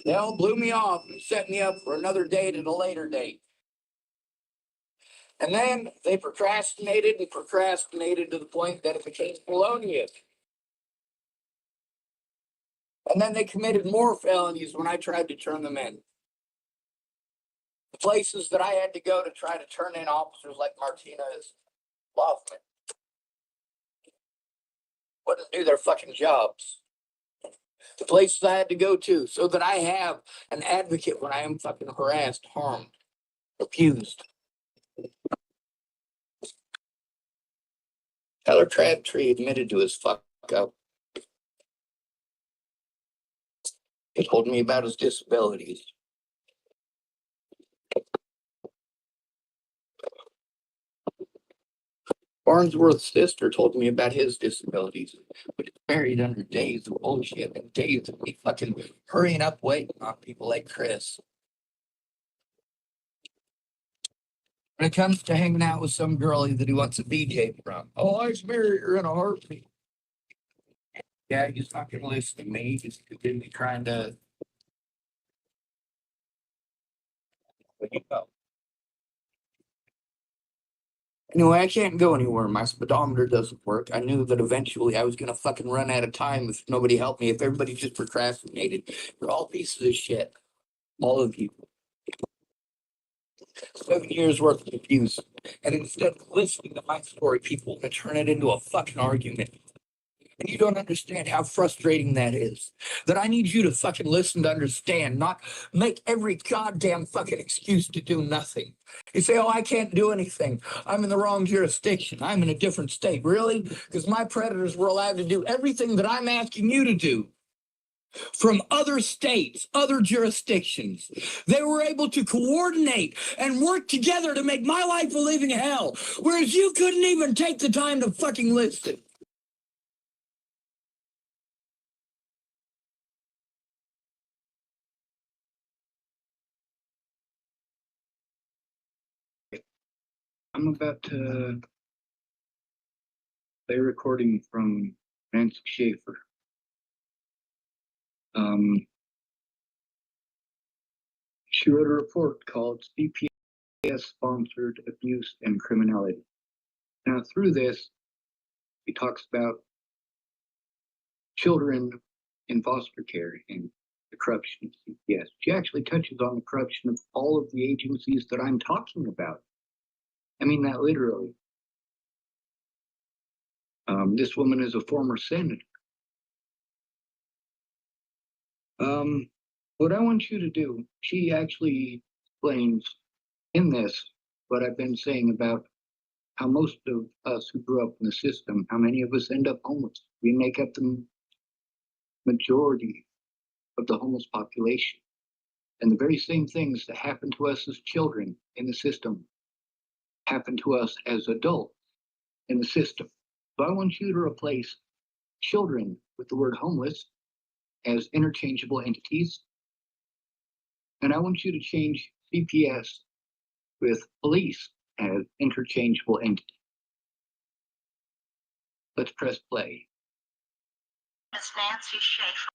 They all blew me off and set me up for another date at a later date. And then they procrastinated and procrastinated to the point that it became felonious. And then they committed more felonies when I tried to turn them in. The places that I had to go to try to turn in officers like Martinez Loffman wouldn't do their fucking jobs. The places I had to go to so that I have an advocate when I am fucking harassed, harmed, abused. Tyler Crabtree admitted to his fuck up. He told me about his disabilities. Farnsworth's sister told me about his disabilities, but it's buried under days of bullshit and days of me fucking hurrying up waiting on people like Chris. When it comes to hanging out with some girlie that he wants a BJ from, oh, I just marry her in a heartbeat. Yeah, he's not gonna listen to me. He's gonna be trying to. But you know. Anyway, I can't go anywhere. My speedometer doesn't work. I knew that eventually I was going to fucking run out of time if nobody helped me, if everybody just procrastinated. You're all pieces of shit. All of you. 7 years worth of abuse. And instead of listening to my story, people want to turn it into a fucking argument. And you don't understand how frustrating that is. That I need you to fucking listen to understand, not make every goddamn fucking excuse to do nothing. You say, oh, I can't do anything. I'm in the wrong jurisdiction. I'm in a different state. Really? Because my predators were allowed to do everything that I'm asking you to do. From other states, other jurisdictions. They were able to coordinate and work together to make my life a living hell. Whereas you couldn't even take the time to fucking listen. I'm about to play a recording from Nancy Schaefer. She wrote a report called CPS-Sponsored Abuse and Criminality. Now, through this, she talks about children in foster care and the corruption of CPS. She actually touches on the corruption of all of the agencies that I'm talking about. I mean that literally. This woman is a former senator. What I want you to do, she actually explains in this what I've been saying about how most of us who grew up in the system, how many of us end up homeless. We make up the majority of the homeless population. And the very same things that happen to us as children in the system happen to us as adults in the system. So I want you to replace children with the word homeless as interchangeable entities. And I want you to change CPS with police as interchangeable entities. Let's press play. Miss Nancy Schaefer.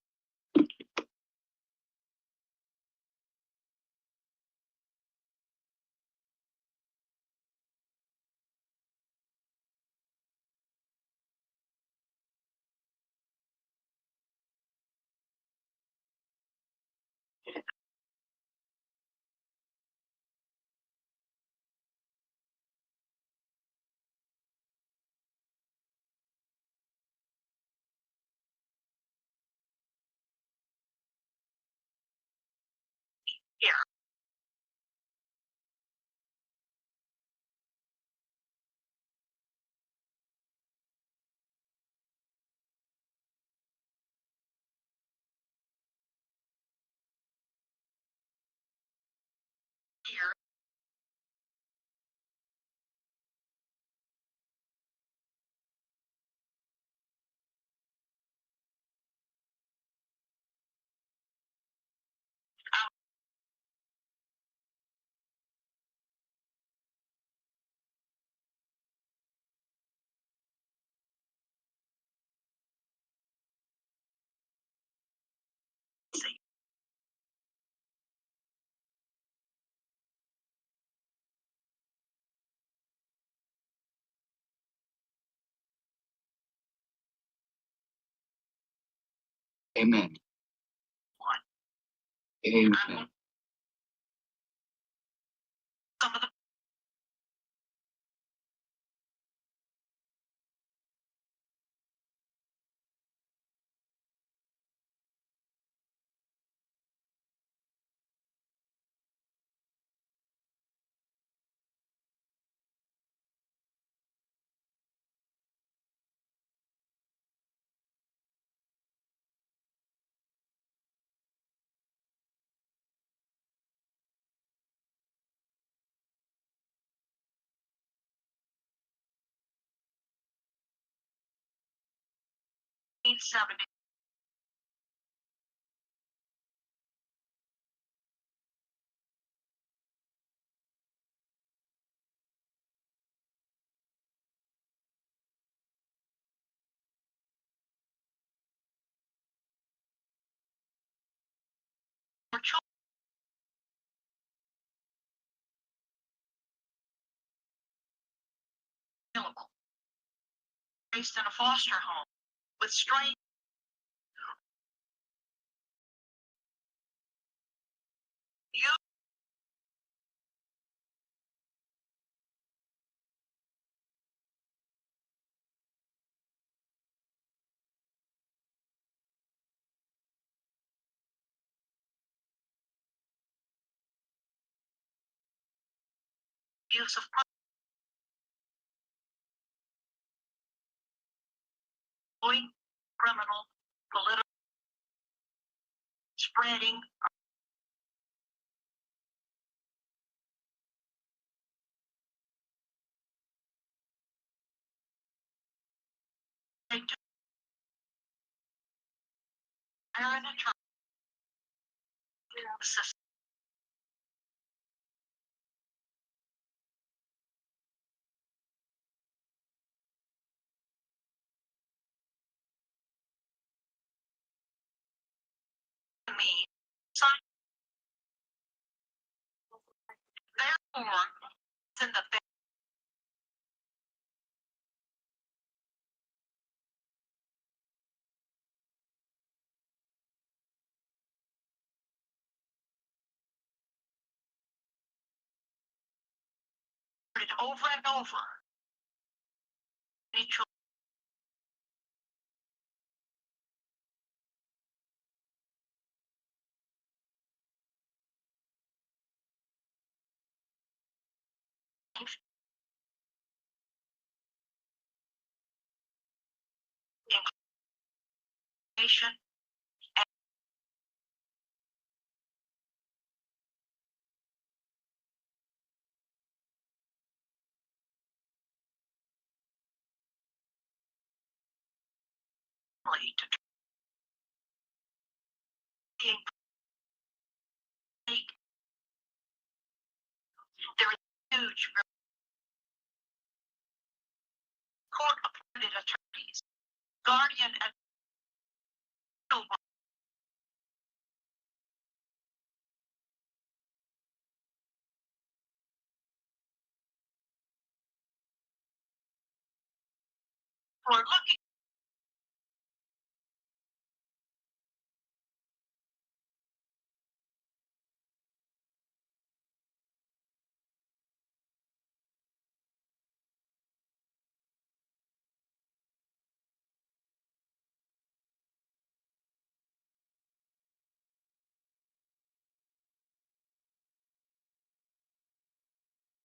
Here. Here. Amen. Amen. Some of the '70. For children. Available. Based in a foster home with strange. You use of criminal, political, spreading. They do. They're in a church. System. Me. Therefore, it's in the over and over. Each information and to being paid. There is huge court appointed attorneys, guardian and We're looking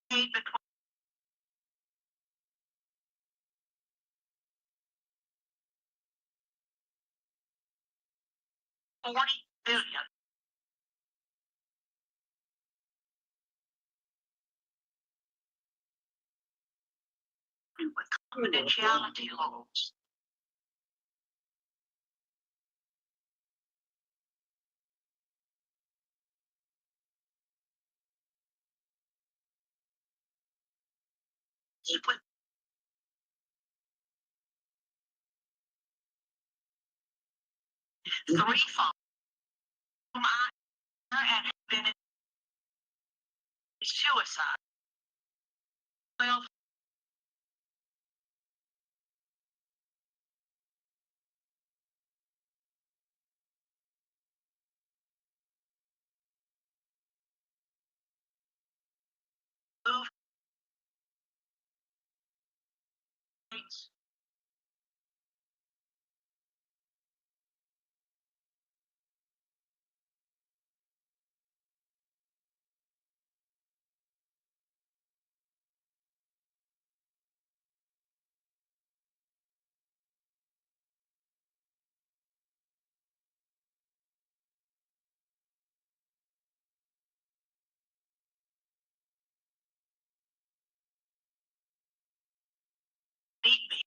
between $40 billion. With confidentiality laws. With three phones whom I had been in suicide. 12 movies. Meet me.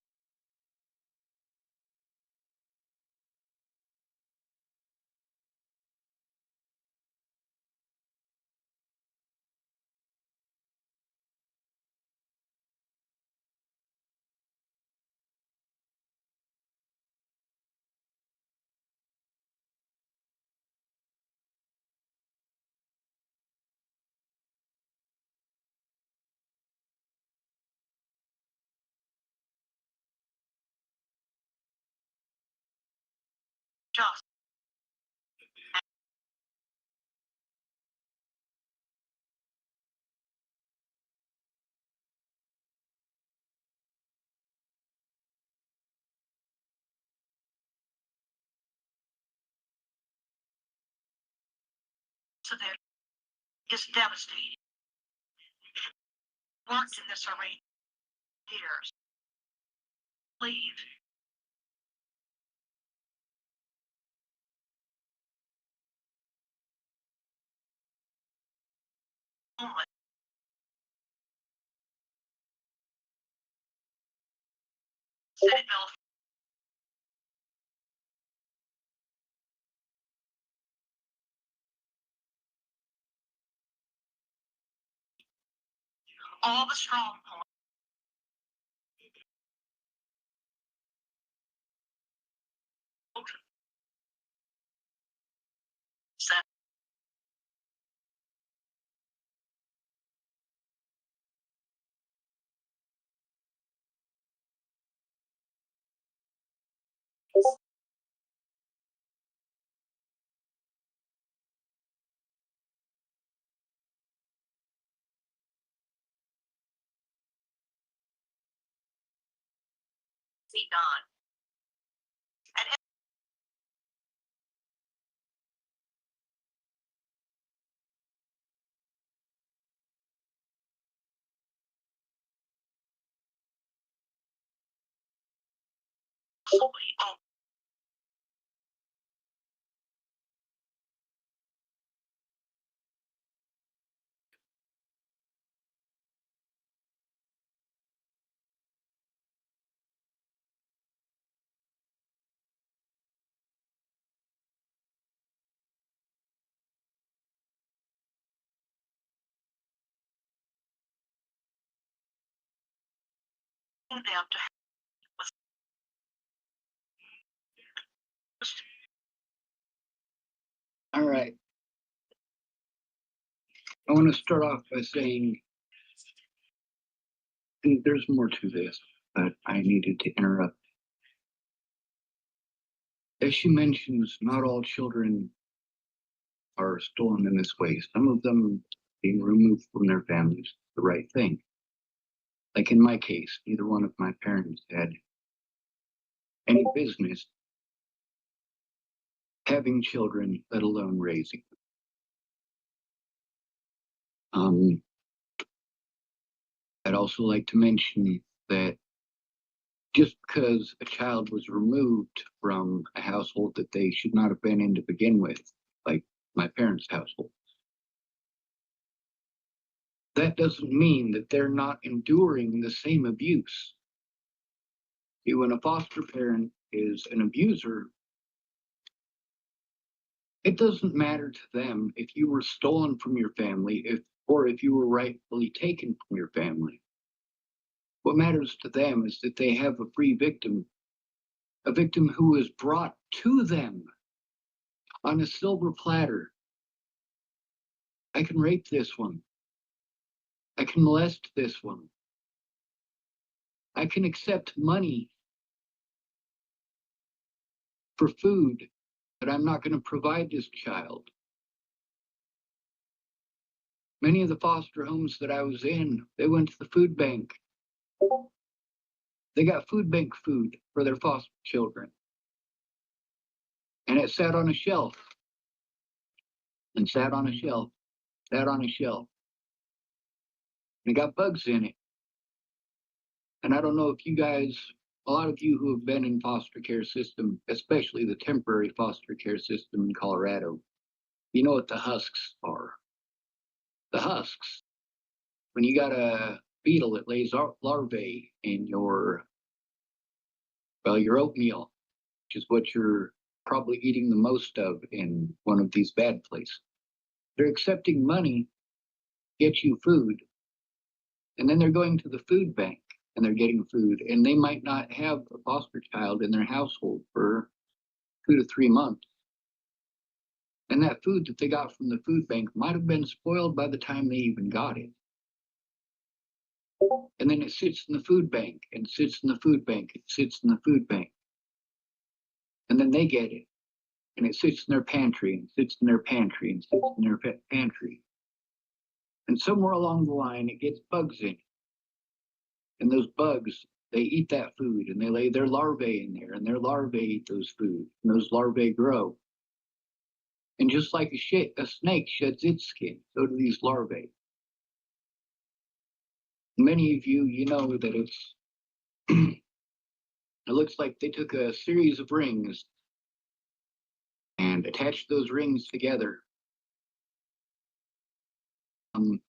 Just so there is devastating. Worked in this arena years. Leave. Only. Senate Bill all the strong points. Set be done. And fully on them to All right. I want to start off by saying, and there's more to this, but I needed to interrupt. As she mentions, not all children are stolen in this way. Some of them being removed from their families, the right thing. Like in my case, neither one of my parents had any business having children, let alone raising them. I'd also like to mention that just because a child was removed from a household that they should not have been in to begin with, like my parents' household, that doesn't mean that they're not enduring the same abuse. See, when a foster parent is an abuser, it doesn't matter to them if you were stolen from your family, or if you were rightfully taken from your family. What matters to them is that they have a free victim, a victim who is brought to them on a silver platter. I can rape this one. I can molest this one. I can accept money for food, but I'm not going to provide this child. Many of the foster homes that I was in, they went to the food bank. They got food bank food for their foster children. And it sat on a shelf. And sat on a shelf. Sat on a shelf. And it got bugs in it. And I don't know if you guys, a lot of you who have been in foster care system, especially the temporary foster care system in Colorado, you know what the husks are. The husks. When you got a beetle that lays larvae in your oatmeal, which is what you're probably eating the most of in one of these bad places. They're accepting money, get you food, and then they're going to the food bank and they're getting food, and they might not have a foster child in their household for 2 to 3 months. And that food that they got from the food bank might have been spoiled by the time they even got it. And then it sits in the food bank and sits in the food bank, it sits in the food bank. And then they get it. And it sits in their pantry and sits in their pantry and sits in their pantry. And somewhere along the line, it gets bugs in it. And those bugs, they eat that food and they lay their larvae in there, and their larvae eat those food, and those larvae grow. And just like a snake sheds its skin, so do these larvae. Many of you, you know that it's, it looks like they took a series of rings and attached those rings together. And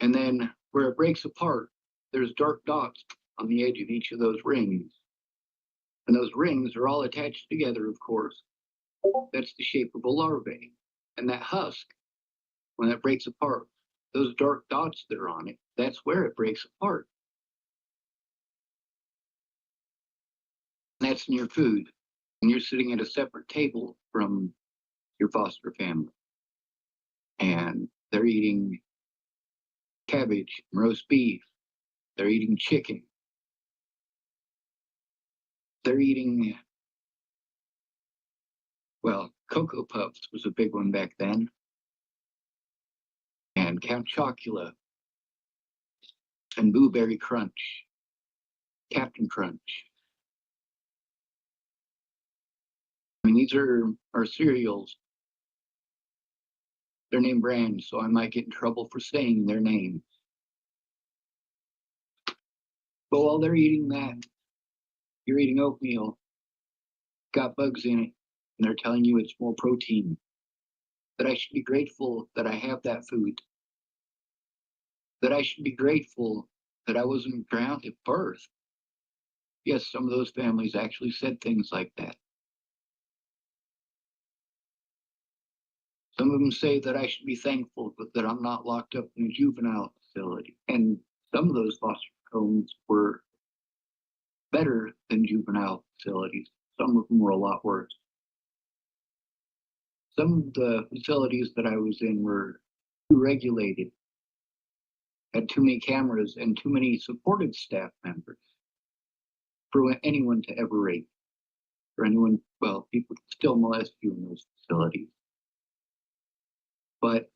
then where it breaks apart, there's dark dots on the edge of each of those rings. And those rings are all attached together, of course. That's the shape of a larvae. And that husk, when it breaks apart, those dark dots that are on it, that's where it breaks apart. And that's in your food. And you're sitting at a separate table from your foster family. And they're eating cabbage, roast beef. They're eating chicken. They're eating, well, Cocoa Puffs was a big one back then. And Count Chocula. And Blueberry Crunch. Captain Crunch. I mean, these are cereals. They're name brands, so I might get in trouble for saying their name. But while they're eating that, you're eating oatmeal, got bugs in it, and they're telling you it's more protein. That I should be grateful that I have that food. That I should be grateful that I wasn't drowned at birth. Yes, some of those families actually said things like that. Some of them say that I should be thankful that I'm not locked up in a juvenile facility. And some of those foster homes were better than juvenile facilities. Some of them were a lot worse. some of the facilities that I was in were too regulated, had too many cameras and too many supported staff members for anyone to ever rape, or anyone, well, people can still molest you in those facilities. But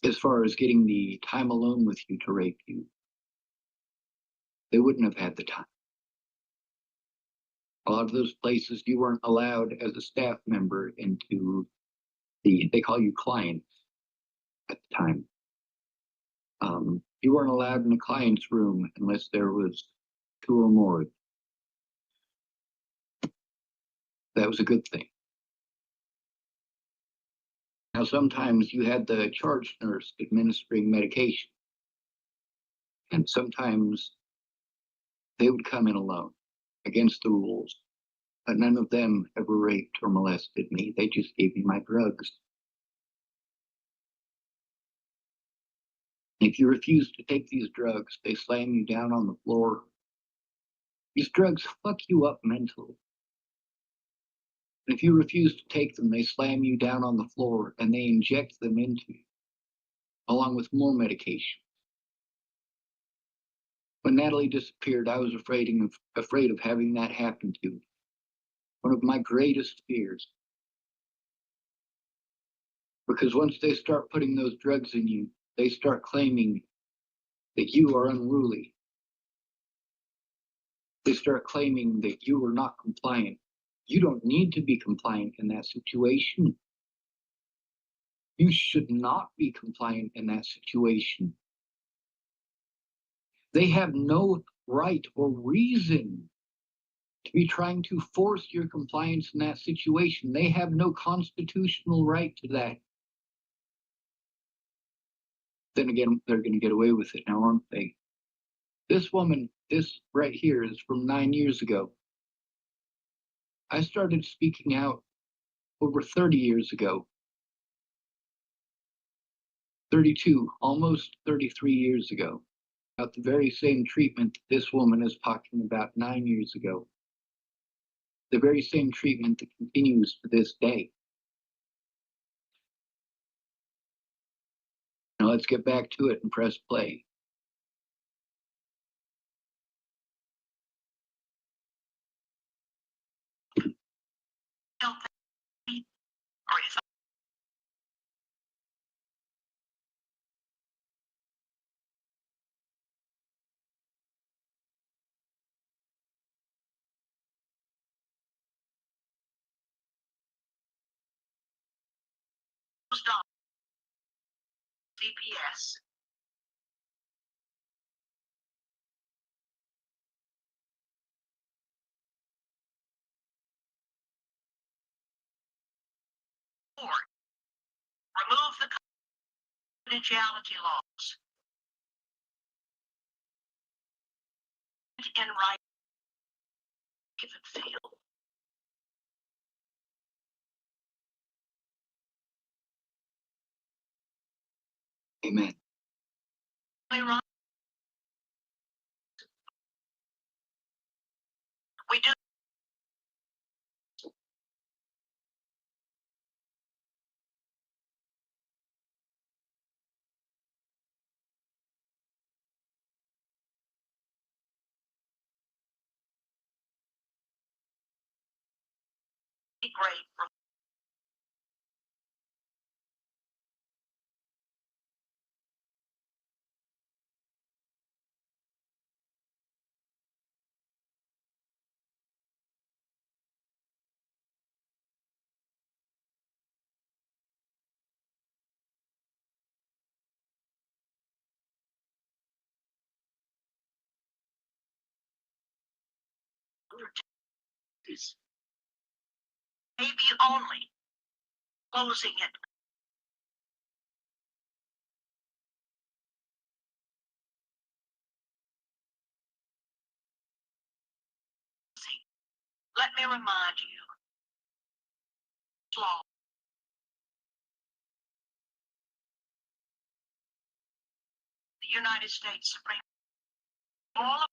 as far as getting the time alone with you to rape you, they wouldn't have had the time. A lot of those places you weren't allowed as a staff member into they call you clients at the time. You weren't allowed in a client's room unless there was 2 or more. That was a good thing. Now, sometimes you had the charge nurse administering medication, and sometimes they would come in alone against the rules. But none of them ever raped or molested me. They just gave me my drugs. If you refuse to take these drugs, they slam you down on the floor. These drugs fuck you up mentally. And if you refuse to take them, they slam you down on the floor and they inject them into you, along with more medication. When Natalie disappeared, I was afraid of having that happen to me. One of my greatest fears. Because once they start putting those drugs in you, they start claiming that you are unruly. They start claiming that you are not compliant. You don't need to be compliant in that situation. You should not be compliant in that situation. They have no right or reason to be trying to force your compliance in that situation. They have no constitutional right to that. Then again, they're going to get away with it now, aren't they? This woman, this right here, is from 9 years ago. I started speaking out over 30 years ago. 32, almost 33 years ago. About the very same treatment that this woman is talking about 9 years ago. The very same treatment that continues to this day. Now let's get back to it and press play. CPS. Four, remove the confidentiality laws. In right, if it failed. Amen. We do. Great. Maybe only closing it. Let me remind you. Law. The United States Supreme. All of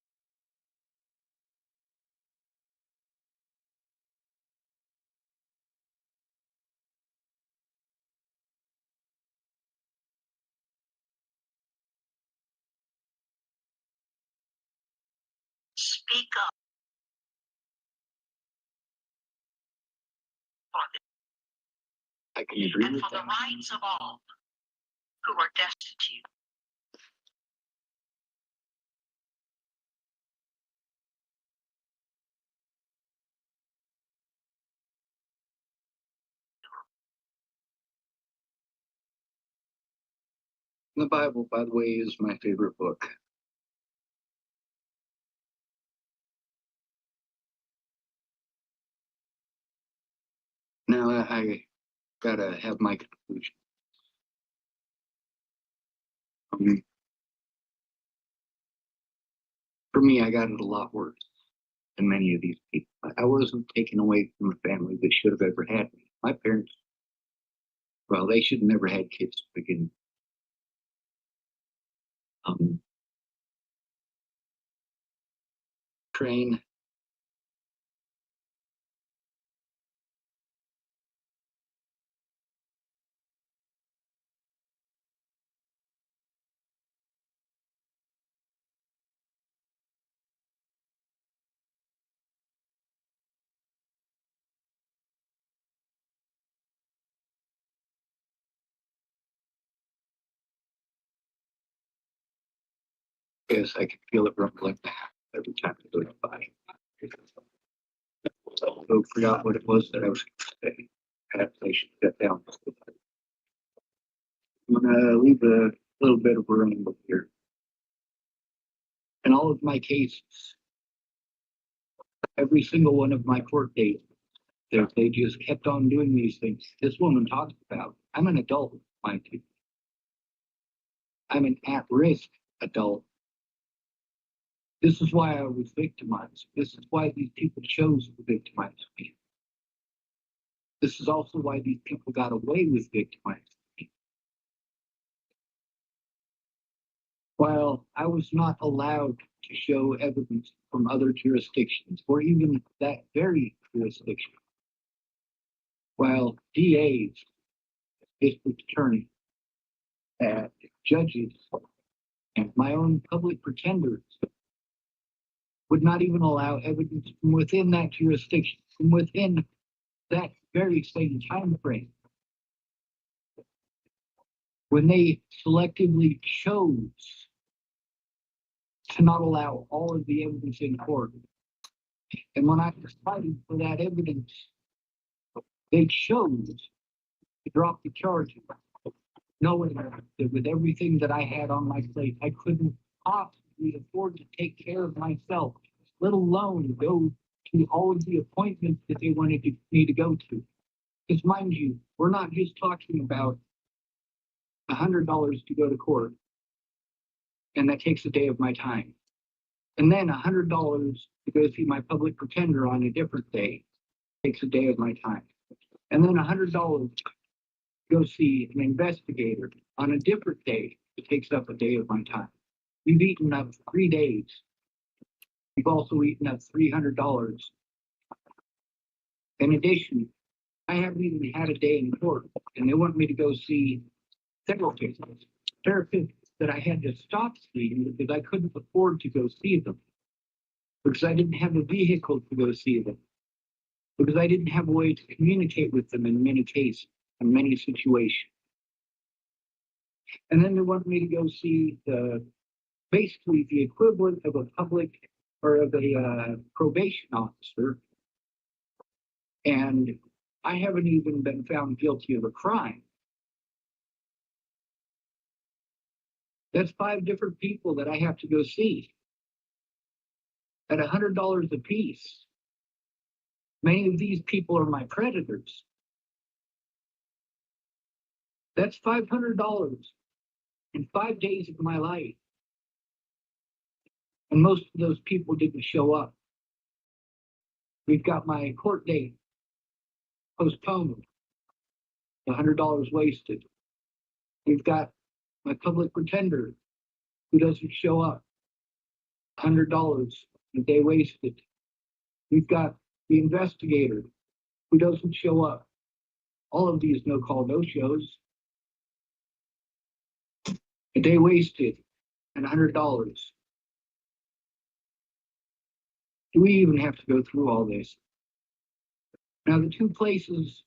Speak up. I can agree And with for the that. rights of all who are destitute. The Bible, by the way, is my favorite book. Now I gotta have my conclusion. For me, I got it a lot worse than many of these people. I wasn't taken away from a family that should have ever had me. My parents, well, they should have never had kids to begin with. Train. Yes, I could feel it rumbling every time I go by. I forgot what it was that I was going to say. Perhaps I should get down. I'm gonna leave a little bit of room here. In all of my cases, every single one of my court dates, they just kept on doing these things. This woman talks about, I'm an adult, mind you. I'm an at-risk adult. This is why I was victimized. This is why these people chose to victimize me. This is also why these people got away with victimizing me. While I was not allowed to show evidence from other jurisdictions, or even that very jurisdiction, while DAs, district attorneys, judges, and my own public pretenders would not even allow evidence from within that jurisdiction, from within that very same time frame. When they selectively chose to not allow all of the evidence in court. And when I was fighting for that evidence, they chose to drop the charges, knowing that with everything that I had on my plate, I couldn't possibly afford to take care of myself, let alone go to all of the appointments that they wanted me to go to. Because mind you, we're not just talking about $100 to go to court, and that takes a day of my time. And then $100 to go see my public pretender on a different day takes a day of my time. And then $100 to go see an investigator on a different day, it takes up a day of my time. We've eaten up 3 days. We've also eaten up $300. In addition, I haven't even had a day in court, and they want me to go see therapists that I had to stop seeing because I couldn't afford to go see them, because I didn't have a vehicle to go see them, because I didn't have a way to communicate with them in many cases, in many situations. And then they wanted me to go see basically the equivalent of a public or of a probation officer. And I haven't even been found guilty of a crime. That's 5 different people that I have to go see at $100 a piece. Many of these people are my predators. That's $500 in 5 days of my life. And most of those people didn't show up. We've got my court date postponed, $100 wasted. We've got my public pretender who doesn't show up, $100, a day wasted. We've got the investigator who doesn't show up. All of these no-call, no-shows. A day wasted and $100. Do we even have to go through all this? Now, the two places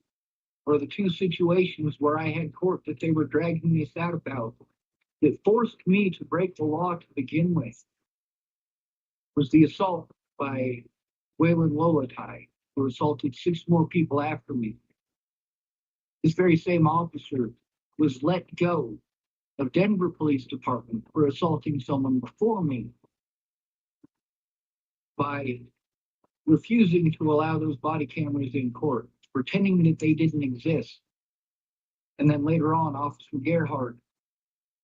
or the two situations where I had court that they were dragging this out about that forced me to break the law to begin with was the assault by Waylon Lolatai, who assaulted 6 more people after me. This very same officer was let go of Denver Police Department for assaulting someone before me by refusing to allow those body cameras in court, pretending that they didn't exist. And then later on, Officer Gerhardt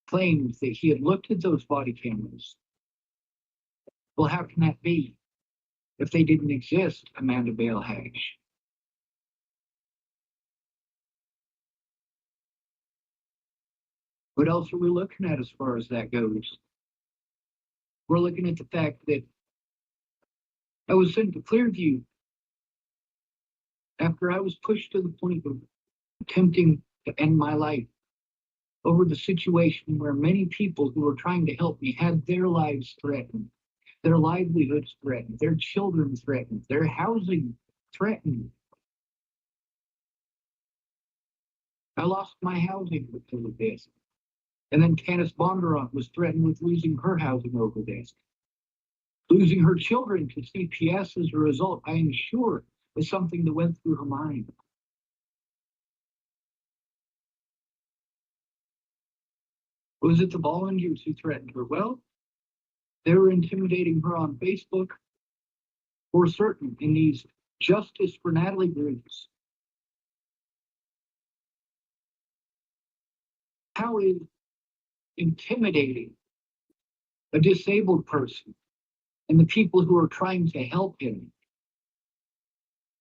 claimed that he had looked at those body cameras. Well, how can that be if they didn't exist, Amanda Bale Hatch? What else are we looking at as far as that goes? We're looking at the fact that I was sent to Clearview after I was pushed to the point of attempting to end my life over the situation where many people who were trying to help me had their lives threatened, their livelihoods threatened, their children threatened, their housing threatened. I lost my housing because of this. And then Candace Bondurant was threatened with losing her housing over this. Losing her children to CPS as a result, I am sure, is something that went through her mind. Was it the volunteers who threatened her? Well, they were intimidating her on Facebook for certain in these Justice for Natalie groups. How is intimidating a disabled person and the people who are trying to help him?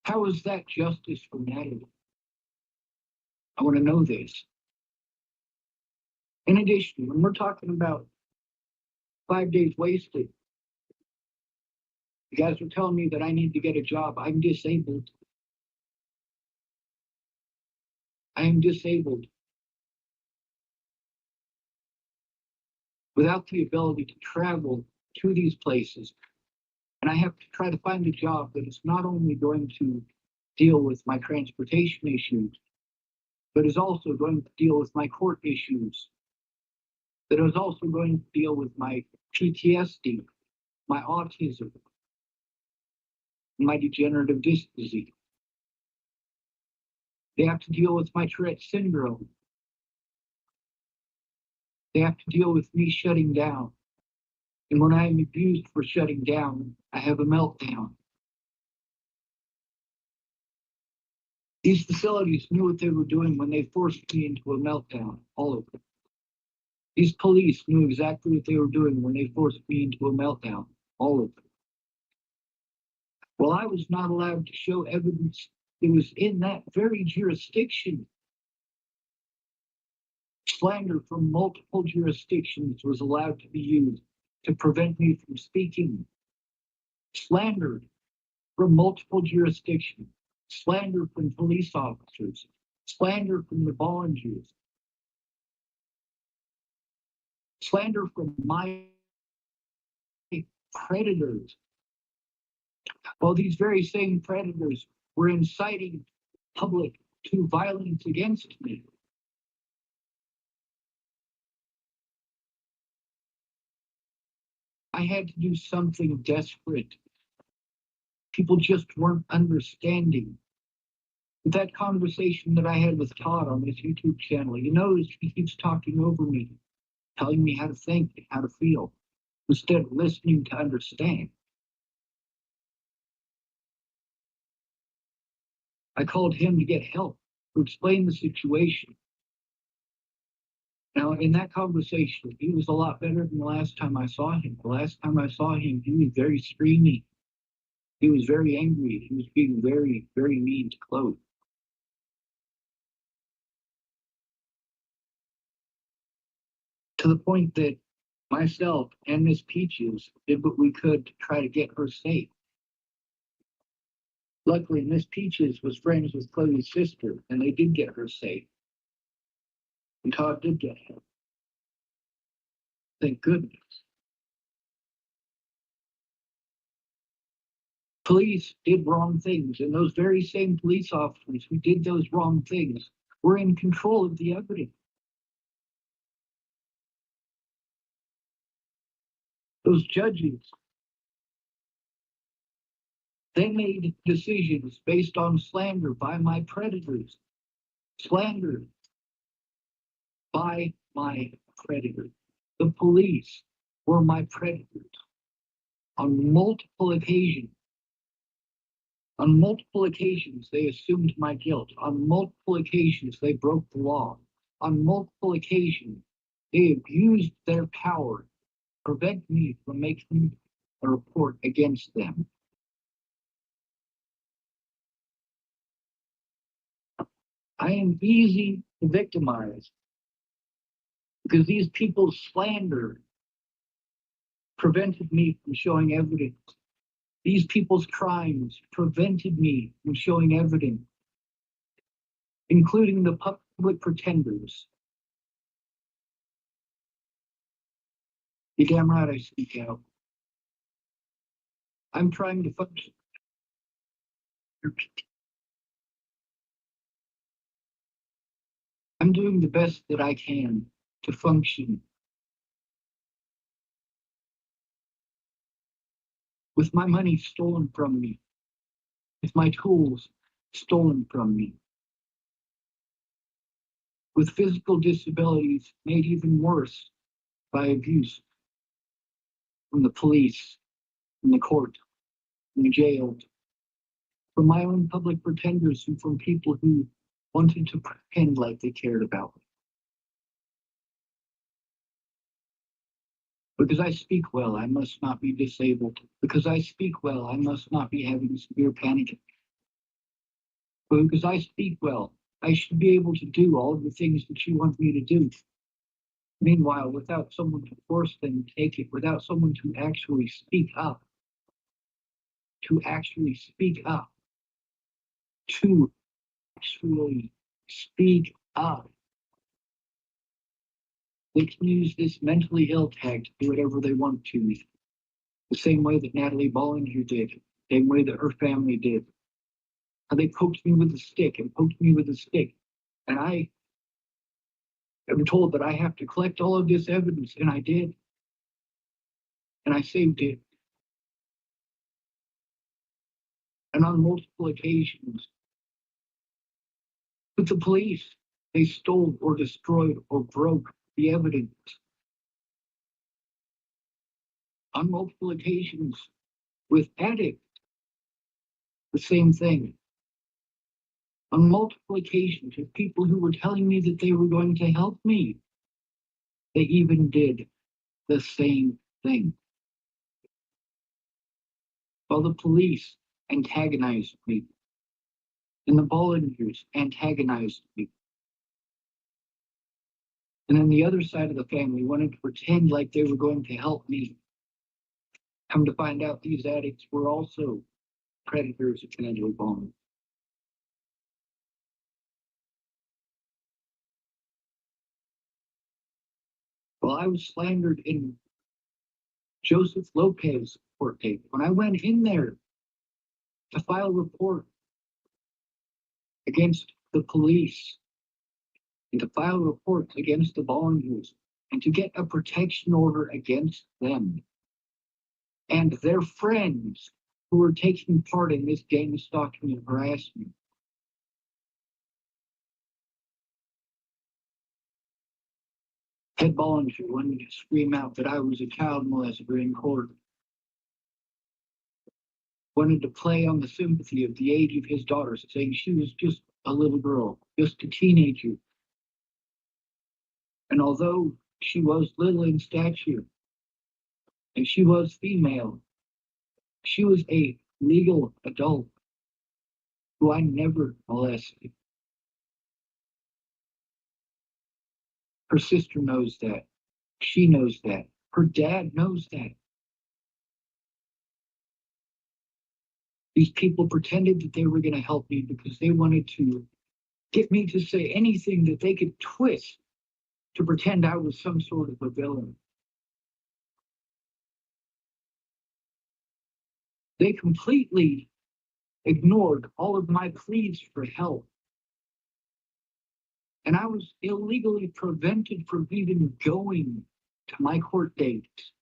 How is that justice for Natalie? I want to know this. In addition, when we're talking about 5 days wasted, you guys are telling me that I need to get a job. I'm disabled. I am disabled. Without the ability to travel to these places, and I have to try to find a job that is not only going to deal with my transportation issues, but is also going to deal with my court issues, that is also going to deal with my PTSD, my autism, my degenerative disc disease. They have to deal with my Tourette's syndrome. They have to deal with me shutting down. And when I am abused for shutting down, I have a meltdown. These facilities knew what they were doing when they forced me into a meltdown, all of them. These police knew exactly what they were doing when they forced me into a meltdown, all of them. Well, I was not allowed to show evidence that was in that very jurisdiction. Slander from multiple jurisdictions was allowed to be used to prevent me from speaking. Slander from multiple jurisdictions. Slander from police officers. Slander from the volunteers. Slander from my predators. Well, these very same predators were inciting public to violence against me. I had to do something desperate. People just weren't understanding. With that conversation that I had with Todd on his YouTube channel, you notice he keeps talking over me, telling me how to think and how to feel, instead of listening to understand. I called him to get help, to explain the situation. Now, in that conversation, he was a lot better than the last time I saw him. The last time I saw him, he was very screamy. He was very angry. He was being very, very mean to Chloe. To the point that myself and Miss Peaches did what we could to try to get her safe. Luckily, Miss Peaches was friends with Chloe's sister, and they did get her safe. And Todd did get him. Thank goodness. Police did wrong things, and those very same police officers who did those wrong things were in control of the evidence. Those judges, they made decisions based on slander by my predators. Slander by my predators. The police were my predators on multiple occasions. On multiple occasions, they assumed my guilt. On multiple occasions, they broke the law. On multiple occasions, they abused their power to prevent me from making a report against them. I am easy to victimize because these people's slander prevented me from showing evidence. These people's crimes prevented me from showing evidence, including the public pretenders. You're damn right I speak out. I'm trying to function. I'm doing the best that I can to function. With my money stolen from me, with my tools stolen from me, with physical disabilities made even worse by abuse from the police, from the court, from the jail, from my own public pretenders, and from people who wanted to pretend like they cared about me. Because I speak well, I must not be disabled. Because I speak well, I must not be having severe panic. But because I speak well, I should be able to do all of the things that you want me to do. Meanwhile, without someone to force them to take it, without someone to actually speak up, to actually speak up, to actually speak up. They can use this mentally ill tag to do whatever they want to me. The same way that Natalie Bollinger did, the same way that her family did. And they poked me with a stick and poked me with a stick. And I am told that I have to collect all of this evidence, and I did. And I saved it. And on multiple occasions, with the police, they stole or destroyed or broke the evidence. On multiple occasions, with addicts, the same thing. On multiple occasions, with people who were telling me that they were going to help me, they even did the same thing. While the police antagonized me, and the volunteers antagonized me. And then the other side of the family wanted to pretend like they were going to help me. Come to find out, these addicts were also predators of Angela Bowman. Well, I was slandered in Joseph Lopez's court date. When I went in there to file a report against the police, and to file a report against the volunteers, and to get a protection order against them and their friends who were taking part in this gang stalking and harassment. Head volunteer wanted to scream out that I was a child molester in court. Wanted to play on the sympathy of the age of his daughters, saying she was just a little girl, just a teenager. And although she was little in stature, and she was female, she was a legal adult who I never molested. Her sister knows that. She knows that. Her dad knows that. These people pretended that they were going to help me because they wanted to get me to say anything that they could twist to pretend I was some sort of a villain. They completely ignored all of my pleas for help. And I was illegally prevented from even going to my court dates.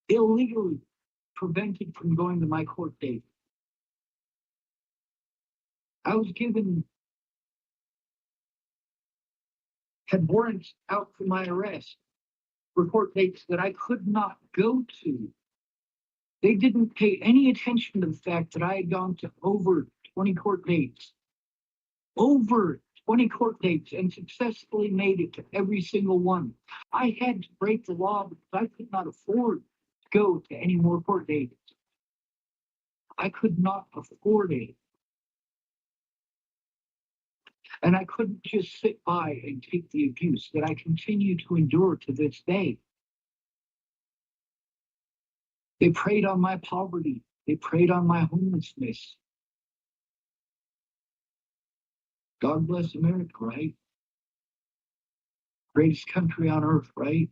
Illegally prevented from going to my court date. I was had warrants out for my arrest for court dates that I could not go to. They didn't pay any attention to the fact that I had gone to over 20 court dates. Over 20 court dates and successfully made it to every single one. I had to break the law because I could not afford to go to any more court dates. I could not afford it. And I couldn't just sit by and take the abuse that I continue to endure to this day. They preyed on my poverty. They preyed on my homelessness. God bless America, right? Greatest country on earth, right?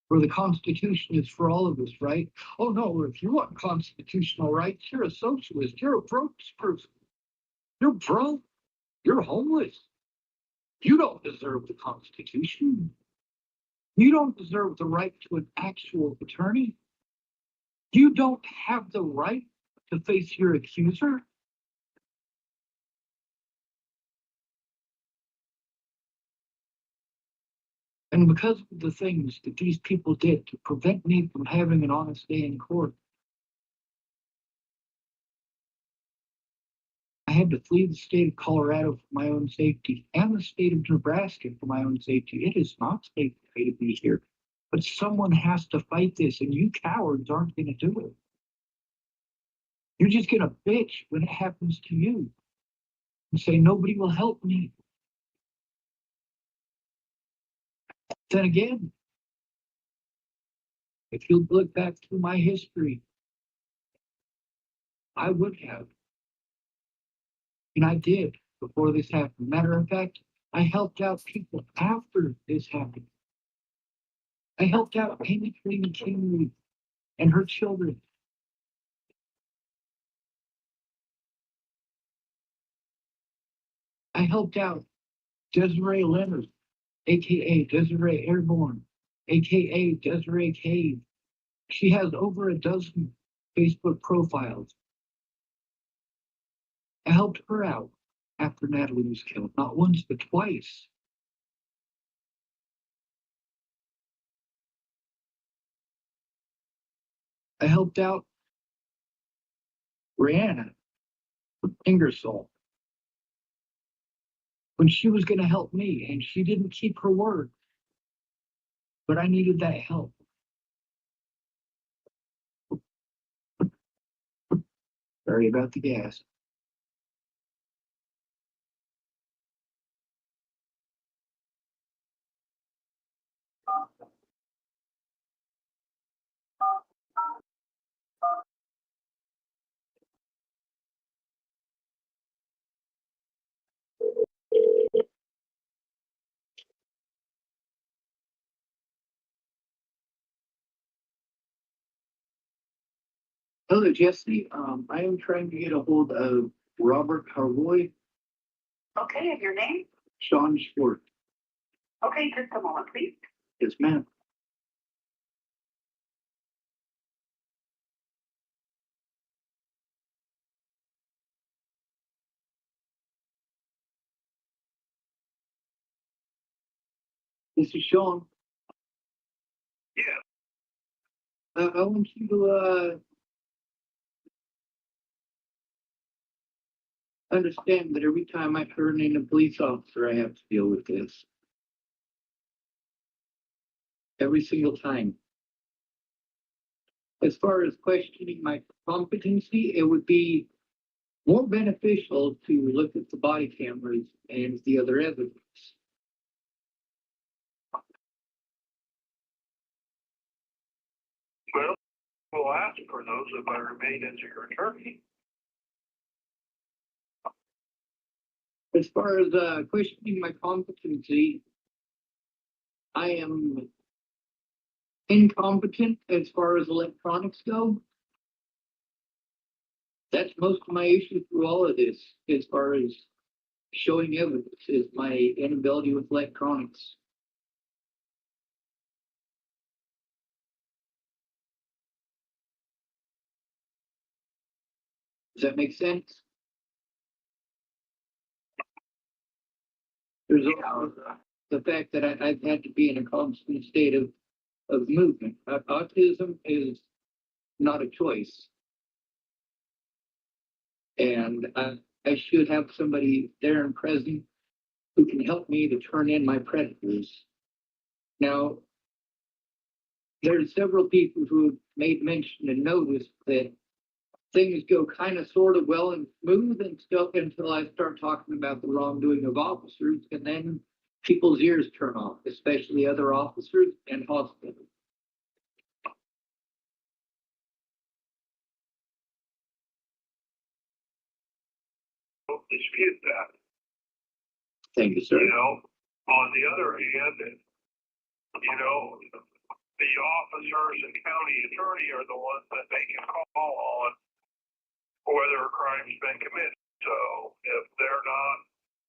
Where the Constitution is for all of us, right? Oh no, if you want constitutional rights, you're a socialist. You're a broke person. You're broke. You're homeless. You don't deserve the Constitution. You don't deserve the right to an actual attorney. You don't have the right to face your accuser. And because of the things that these people did to prevent me from having an honest day in court, I had to flee the state of Colorado for my own safety and the state of Nebraska for my own safety. It is not safe for me to be here, but someone has to fight this, and you cowards aren't going to do it. You're just going to bitch when it happens to you and say, nobody will help me. Then again, if you look back through my history, I would have. And I did before this happened. Matter of fact, I helped out people after this happened. I helped out Amy Trina Kingley and her children. I helped out Desiree Leonard, aka Desiree Airborne, aka Desiree Cave. She has over a dozen Facebook profiles. I helped her out after Natalie was killed, not once, but twice. I helped out Brianna Ingersoll when she was going to help me, and she didn't keep her word. But I needed that help. Sorry about the gas. Hello, Jesse. I am trying to get a hold of Robert Harwoy. Okay, and your name? Shawn Schwartz. Okay, just a moment, please. Yes, ma'am. This is Shawn. Yeah. I want you to understand that every time I turn in a police officer, I have to deal with this. Every single time. As far as questioning my competency, it would be more beneficial to look at the body cameras and the other evidence. Well, we'll ask for those if I remain as your attorney. As far as questioning my competency, I am incompetent as far as electronics go. That's most of my issue through all of this, as far as showing evidence, is my inability with electronics. Does that make sense? There's also the fact that I've had to be in a constant state of movement. Autism is not a choice. And I should have somebody there and present who can help me to turn in my predators. Now, there's several people who have made mention and noticed that things go kind of sort of well and smooth and stuff until I start talking about the wrongdoing of officers, and then people's ears turn off, especially other officers and hospitals. Don't dispute that. Thank you, sir. You know, on the other hand, you know, the officers and county attorney are the ones that they can call on whether a crime's been committed. So if they're not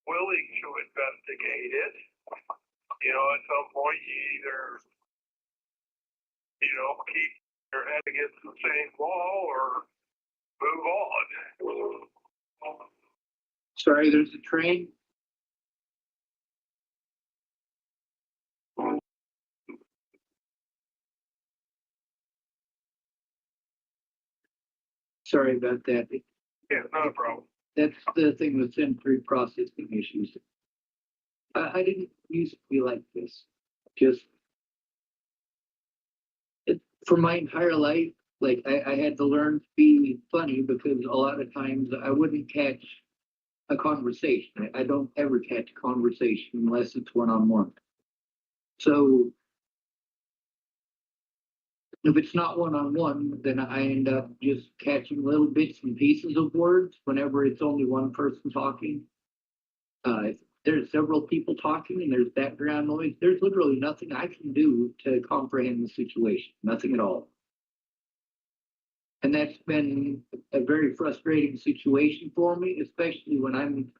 willing to investigate it, you know, at some point you either, you know, keep your head against the same wall or move on. Sorry, there's a train. Sorry about that. Yeah, not a problem. That's the thing with sensory processing issues. I didn't used to be like this. Just for my entire life, like I had to learn to be funny because a lot of times I wouldn't catch a conversation. I don't ever catch a conversation unless it's one-on-one. So if it's not one-on-one, then I end up just catching little bits and pieces of words whenever it's only one person talking. If there's several people talking and there's background noise, there's literally nothing I can do to comprehend the situation. Nothing at all. And that's been a very frustrating situation for me, especially when I'm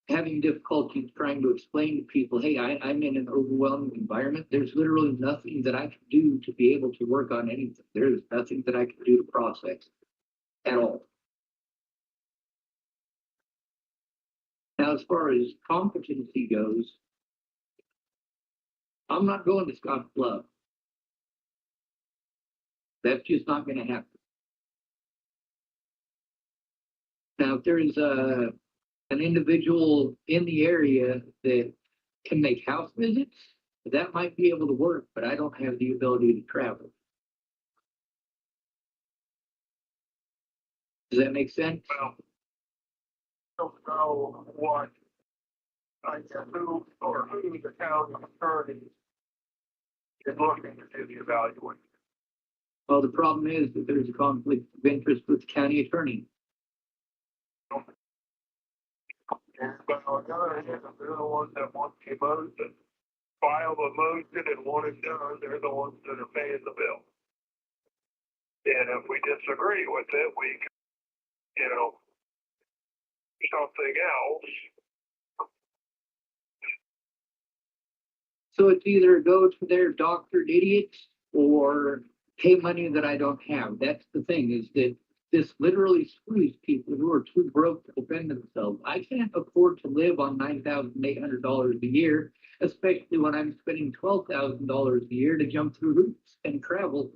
having difficulty trying to explain to people, hey, I'm in an overwhelming environment. There's literally nothing that I can do to be able to work on anything. There's nothing that I can do to process at all. Now, as far as competency goes, I'm not going to Scott's Club. That's just not going to happen. Now, if there's an individual in the area that can make house visits, that might be able to work, but I don't have the ability to travel. Does that make sense? Well, I don't know what, I guess who the county attorney is looking to do the evaluation. Well, the problem is that there's a conflict of interest with the county attorney. But on the other hand, they're the ones that want the motion, file the motion and want it done, they're the ones that are paying the bill. And if we disagree with it, we can, you know, something else. So it's either go to their doctored idiots or pay money that I don't have. That's the thing, is that this literally screws people who are too broke to defend themselves. I can't afford to live on $9,800 a year, especially when I'm spending $12,000 a year to jump through hoops and travel.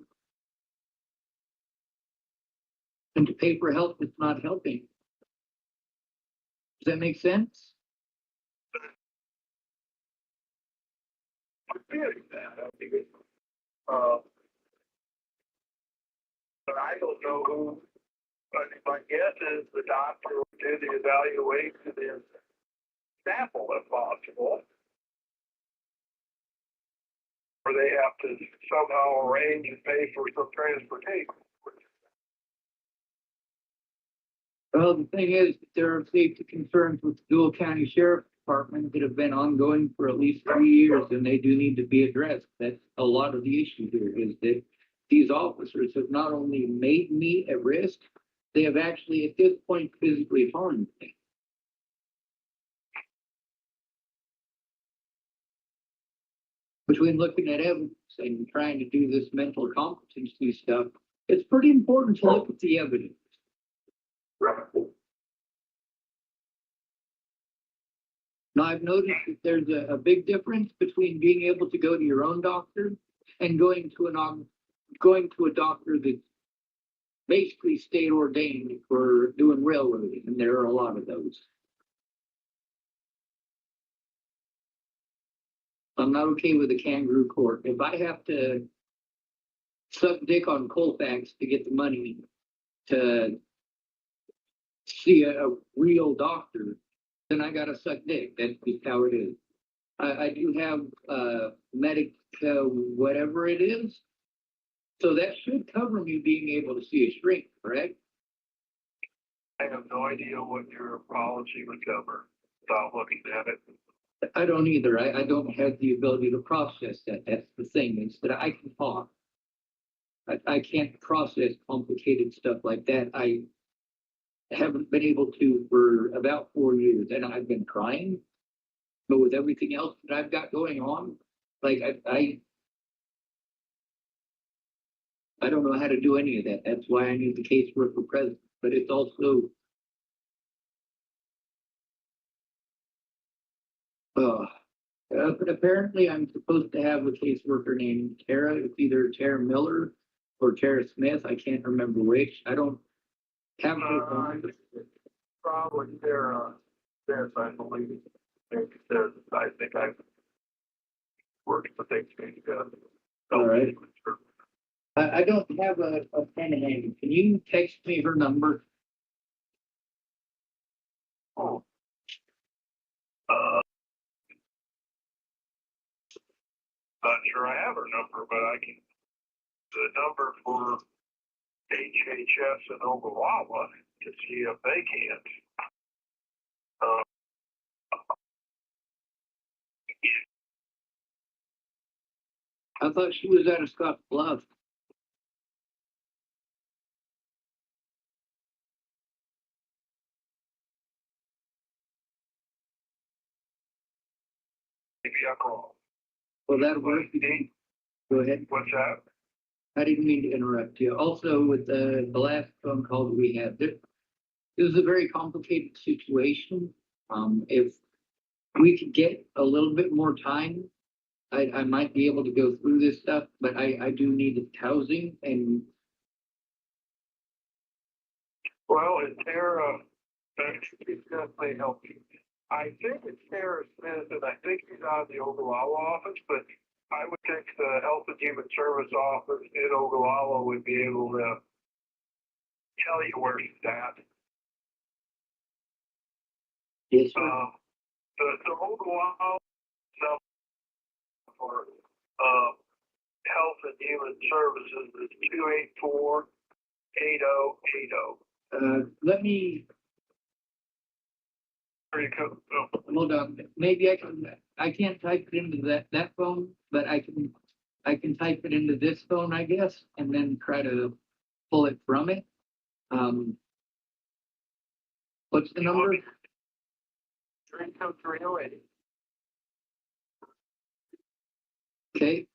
And to pay for help that's not helping. Does that make sense? I'm feeling that. But I don't know who, but my guess is the doctor will do the evaluation and sample if possible. Or they have to somehow arrange and pay for some transportation. Well, the thing is, there are safety concerns with the Dual County Sheriff's Department that have been ongoing for at least 3 years, and they do need to be addressed. That's a lot of the issue here, is that these officers have not only made me at risk, they have actually at this point physically harmed me. Between looking at evidence and trying to do this mental competency stuff, it's pretty important to look at the evidence. Now, I've noticed that there's a big difference between being able to go to your own doctor and going to a doctor that's basically state ordained for doing railroading, and there are a lot of those. I'm not okay with a kangaroo court. If I have to suck dick on Colfax to get the money to see a real doctor, then I gotta suck dick. That's just how it is. I do have medic whatever it is, so that should cover me being able to see a shrink, correct? I have no idea what your policy would cover without looking at it. I don't either. I don't have the ability to process that. That's the thing, is that I can talk. I can't process complicated stuff like that. I haven't been able to for about 4 years, and I've been trying. But with everything else that I've got going on, like I don't know how to do any of that. That's why I need the caseworker present. But it's also but apparently I'm supposed to have a caseworker named Tara. It's either Tara Miller or Tara Smith. I can't remember which. I don't have her. Probably Sarah, I believe. I think I've worked with things together. All right. I don't have a pen handy. Can you text me her number? Oh. Not sure I have her number, but I can. The number for HHS in Ogallala to see if they can't. I thought she was out of Scotts Bluff. Maybe I'm wrong. Well, that'll work. Go ahead. What's that? I didn't mean to interrupt you. Also, with the last phone call that we had, it was a very complicated situation. If we could get a little bit more time, I might be able to go through this stuff, but I do need housing and. Well, and Tara, she's definitely helping. I think it's Tara Smith, and I think he's out of the Ogallala office, but I would think the Health and Human Service office in Ogallala would be able to tell you where she's at. Yes, sir. The Ogallala for Health and Human Services is 284-8080. Let me. Hold on. Maybe I can't type it into that phone, but I can type it into this phone, I guess, and then try to pull it from it. What's the number? 32308. Okay.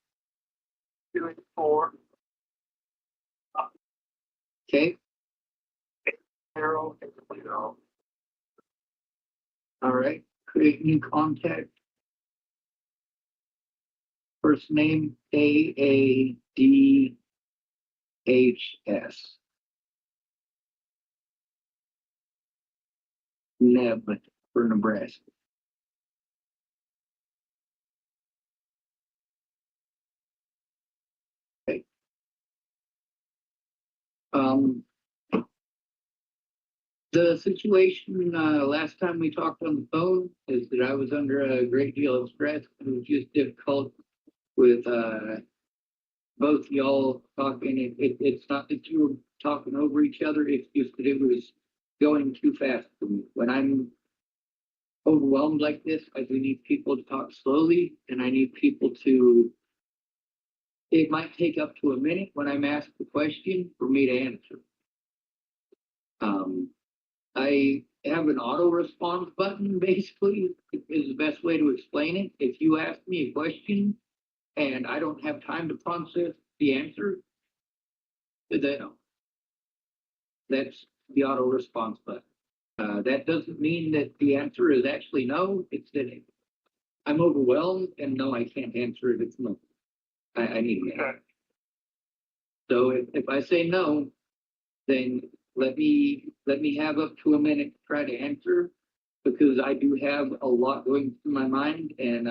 284. Okay. 8080. All right. Create new contact. First name AADHS. Neb for Nebraska. Okay. The situation last time we talked on the phone is that I was under a great deal of stress. It was just difficult with both y'all talking. It's not that you were talking over each other. It's just that it was going too fast for me. When I'm overwhelmed like this, I do need people to talk slowly, and I need people to. It might take up to a minute when I'm asked the question for me to answer. I have an auto response button, basically, is the best way to explain it. If you ask me a question and I don't have time to process the answer, then that's the auto response button. That doesn't mean that the answer is actually no. It's that I'm overwhelmed and no, I can't answer it. It's no. I need an answer. So if I say no, then let me have up to a minute to try to answer, because I do have a lot going through my mind, and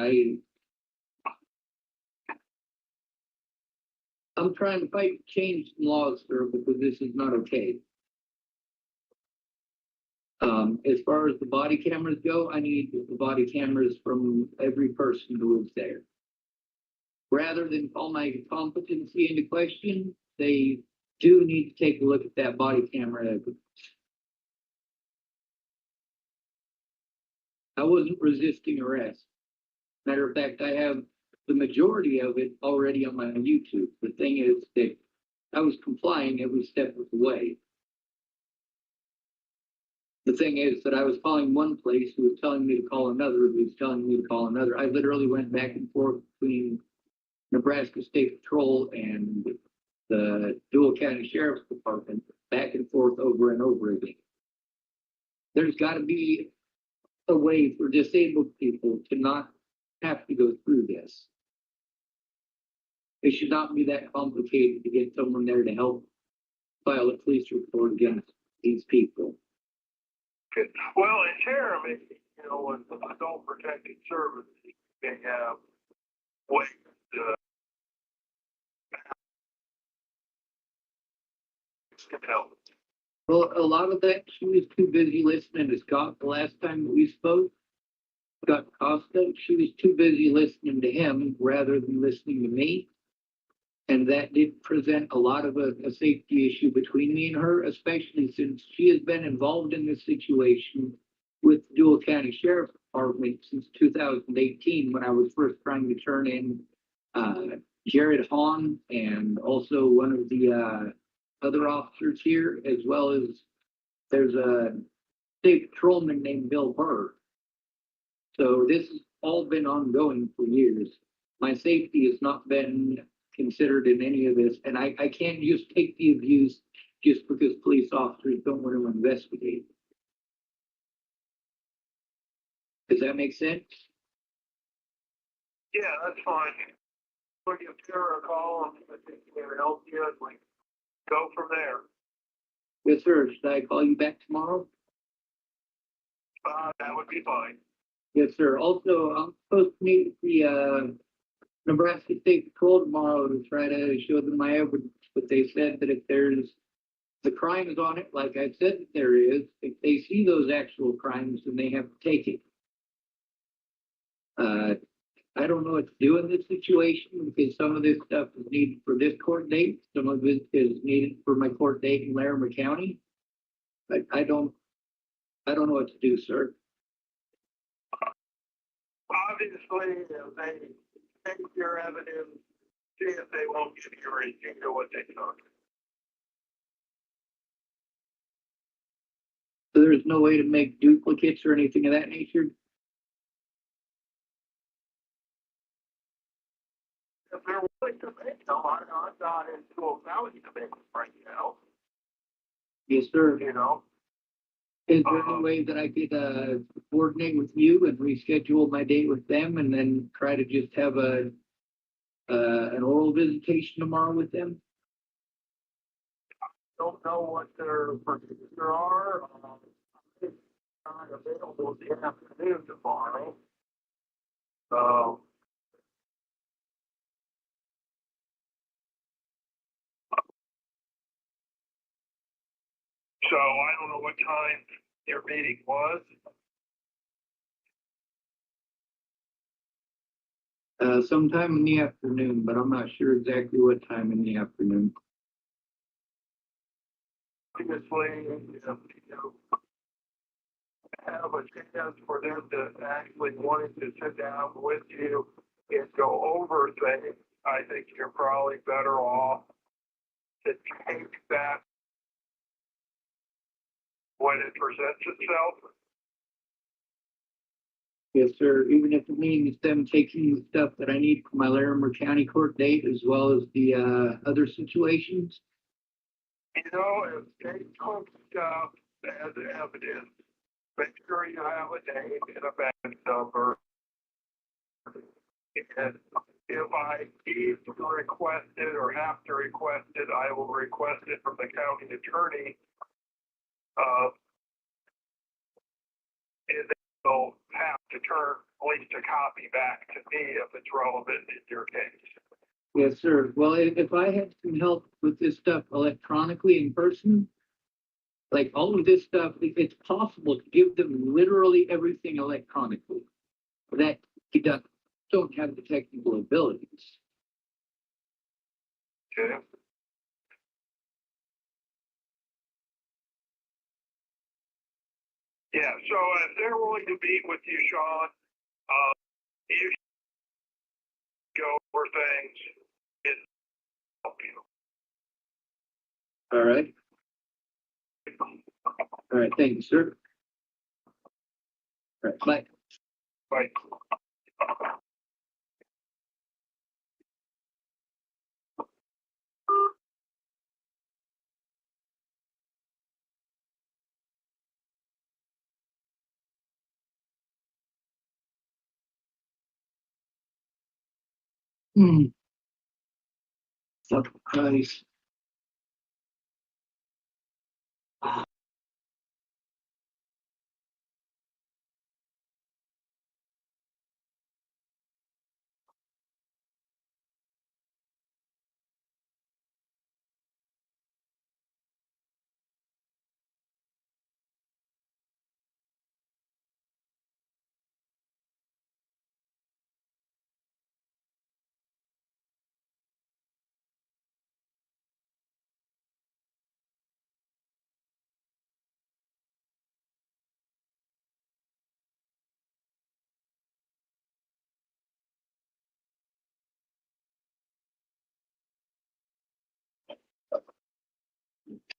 I'm trying to fight change some laws, sir, because this is not okay. As far as the body cameras go, I need the body cameras from every person who was there. Rather than call my competency into question, they do need to take a look at that body camera evidence. I wasn't resisting arrest. Matter of fact, I have the majority of it already on my YouTube. The thing is that I was complying every step of the way. The thing is that I was calling one place who was telling me to call another, who was telling me to call another. I literally went back and forth between Nebraska State Patrol and the Dual County Sheriff's Department, back and forth over and over again. There's got to be a way for disabled people to not have to go through this. It should not be that complicated to get someone there to help file a police report against these people. Well, in Tara, maybe, with adult protective services, they have ways to help. Well, a lot of that, she was too busy listening to Scott the last time that we spoke. Scott Costa, she was too busy listening to him rather than listening to me. And that did present a lot of a safety issue between me and her, especially since she has been involved in this situation with the Dual County Sheriff's Department since 2018, when I was first trying to turn in Jared Hahn and also one of the other officers here, as well as there's a state patrolman named Bill Burr. So this has all been ongoing for years. My safety has not been considered in any of this, and I can't just take the abuse just because police officers don't want to investigate. Does that make sense? Yeah, that's fine. We'll give Tara a call and I think they would help you and we go from there. Yes, sir. Should I call you back tomorrow? That would be fine. Yes, sir. Also, I'm supposed to meet with the Nebraska State Patrol tomorrow to try to show them my evidence, but they said that if there's the crimes on it, like I said that there is, if they see those actual crimes, then they have to take it. I don't know what to do in this situation, because some of this stuff is needed for this court date, some of it is needed for my court date in Larimer County. But I don't know what to do, sir. Obviously, if they take your evidence, see if they won't give you a receipt or what they took. So there's no way to make duplicates or anything of that nature? If they're willing to make them, I'm not into a value to make them right now. Yes, sir. Is there Uh-huh. any way that I could coordinate with you and reschedule my date with them and then try to just have an oral visitation tomorrow with them? Don't know what their procedures are. It's not available this afternoon tomorrow. So I don't know what time your meeting was. Sometime in the afternoon, but I'm not sure exactly what time in the afternoon. Obviously, have a chance for them to actually wanting to sit down with you and go over things, I think you're probably better off to take that when it presents itself. Yes, sir. Even if it means them taking the stuff that I need for my Larimer County court date as well as the other situations. You know, if they took stuff as evidence, make sure you have a name and a badge number. And if I need to request it or have to request it, I will request it from the county attorney. And they'll have to turn at least a copy back to me if it's relevant in your case. Yes, sir. Well, if I had some help with this stuff electronically in person, like all of this stuff, if it's possible to give them literally everything electronically, that you don't have the technical abilities. Okay. Yeah, so if they're willing to meet with you, Shawn, you go over things and help you. All right. All right. Thank you, sir. All right. Bye. Bye. Fuck Christ.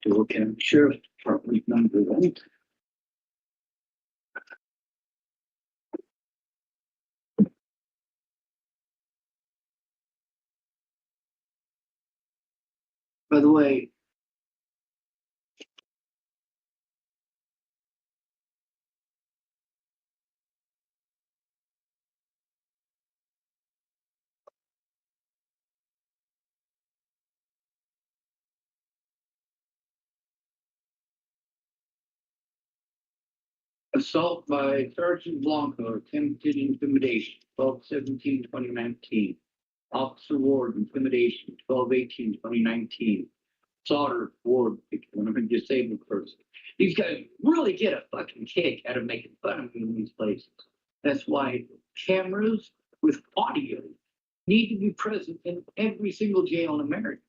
Look at Sheriff's Department number, right? By the way, assault by Sergeant Blanco, attempted intimidation, 12/17/2019. Officer Ward, intimidation, 12/18/2019. Sauter, Ward, when I'm a disabled person. These guys really get a fucking kick out of making fun of me in these places. That's why cameras with audio need to be present in every single jail in America.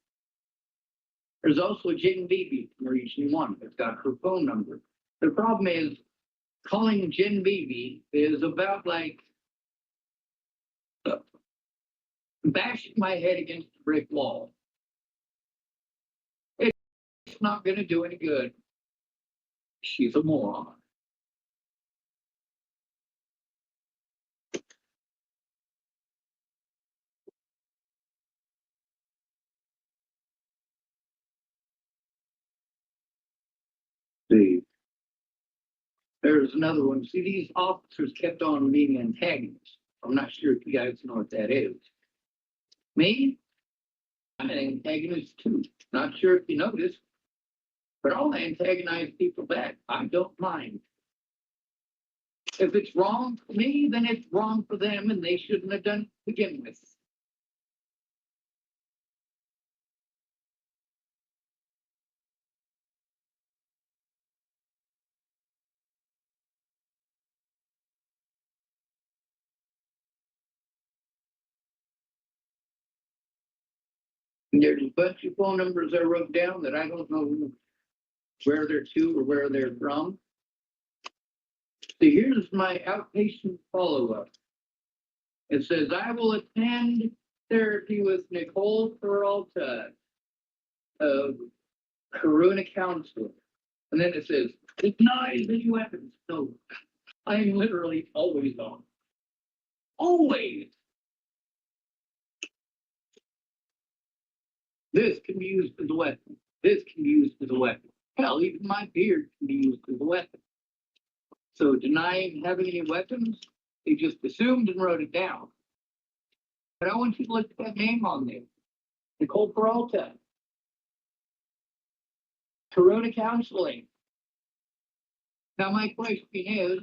There's also Jen Beebe from Region 1 that's got her phone number. The problem is calling Jen Beebe is about like bashing my head against a brick wall. It's not going to do any good. She's a moron. See, there's another one. See, these officers kept on being antagonists. I'm not sure if you guys know what that is. Me, I'm an antagonist too. Not sure if you noticed, but I'll antagonize people back. I don't mind. If it's wrong for me, then it's wrong for them, and they shouldn't have done it to begin with. And there's a bunch of phone numbers I wrote down that I don't know where they're to or where they're from. So here's my outpatient follow-up. It says, I will attend therapy with Nicole Peralta of Corona Counselor. And then it says, denies any weapons. No, I am literally always on. Always. This can be used as a weapon. This can be used as a weapon. Hell, even my beard can be used as a weapon. So denying having any weapons, they just assumed and wrote it down. But I want you to look at that name on there. Nicole Peralta. Corona Counseling. Now my question is,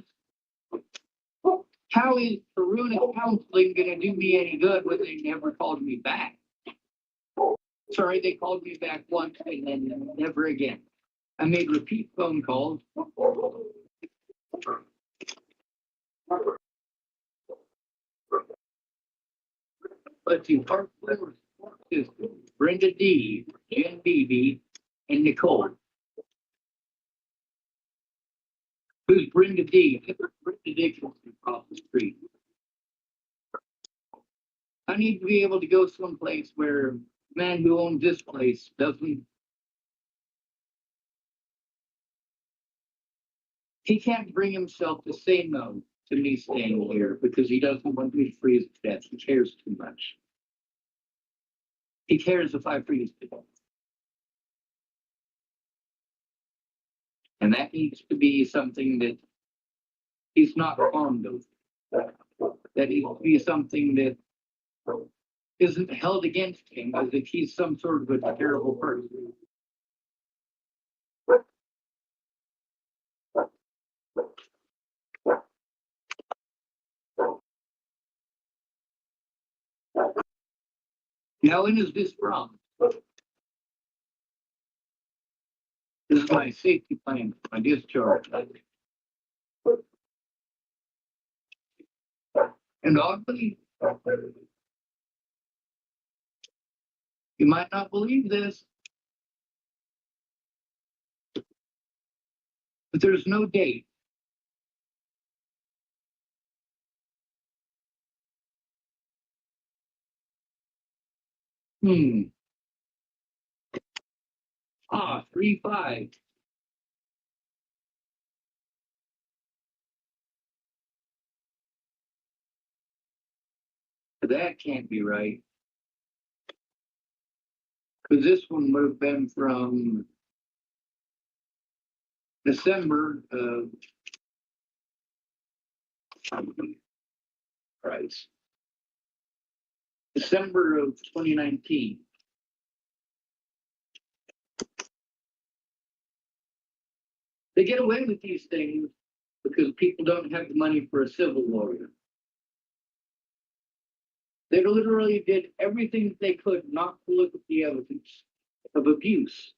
how is Corona Counseling going to do me any good when they never called me back? Sorry, they called me back once and then never again. I made repeat phone calls. But you part is Brenda D, Jen Beebe, and Nicole. Who's Brenda D? Brenda Dixon across the street. I need to be able to go someplace where the man who owns this place doesn't. He can't bring himself to say no to me staying here because he doesn't want me to freeze to death. He cares too much. He cares if I freeze to death. And that needs to be something that he's not fond of. That needs to be something that isn't held against him as if he's some sort of a terrible person. Now, when is this from? This is my safety plan, my discharge. And oddly, you might not believe this, but there's no date. Ah, 3/5. That can't be right. Because this one would have been from December of Christ. December of 2019. They get away with these things because people don't have the money for a civil lawyer. They literally did everything they could not to look at the evidence of abuse.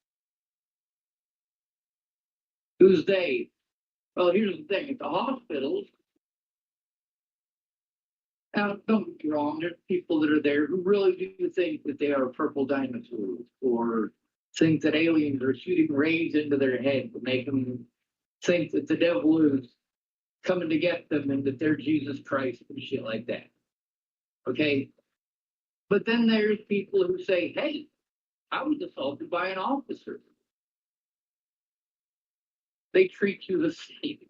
Who's they? Well, here's the thing. At the hospitals, now don't get me wrong, there's people that are there who really do think that they are purple dinosaurs or think that aliens are shooting rays into their head to make them think that the devil is coming to get them and that they're Jesus Christ and shit like that. Okay? But then there's people who say, hey, I was assaulted by an officer. They treat you the same.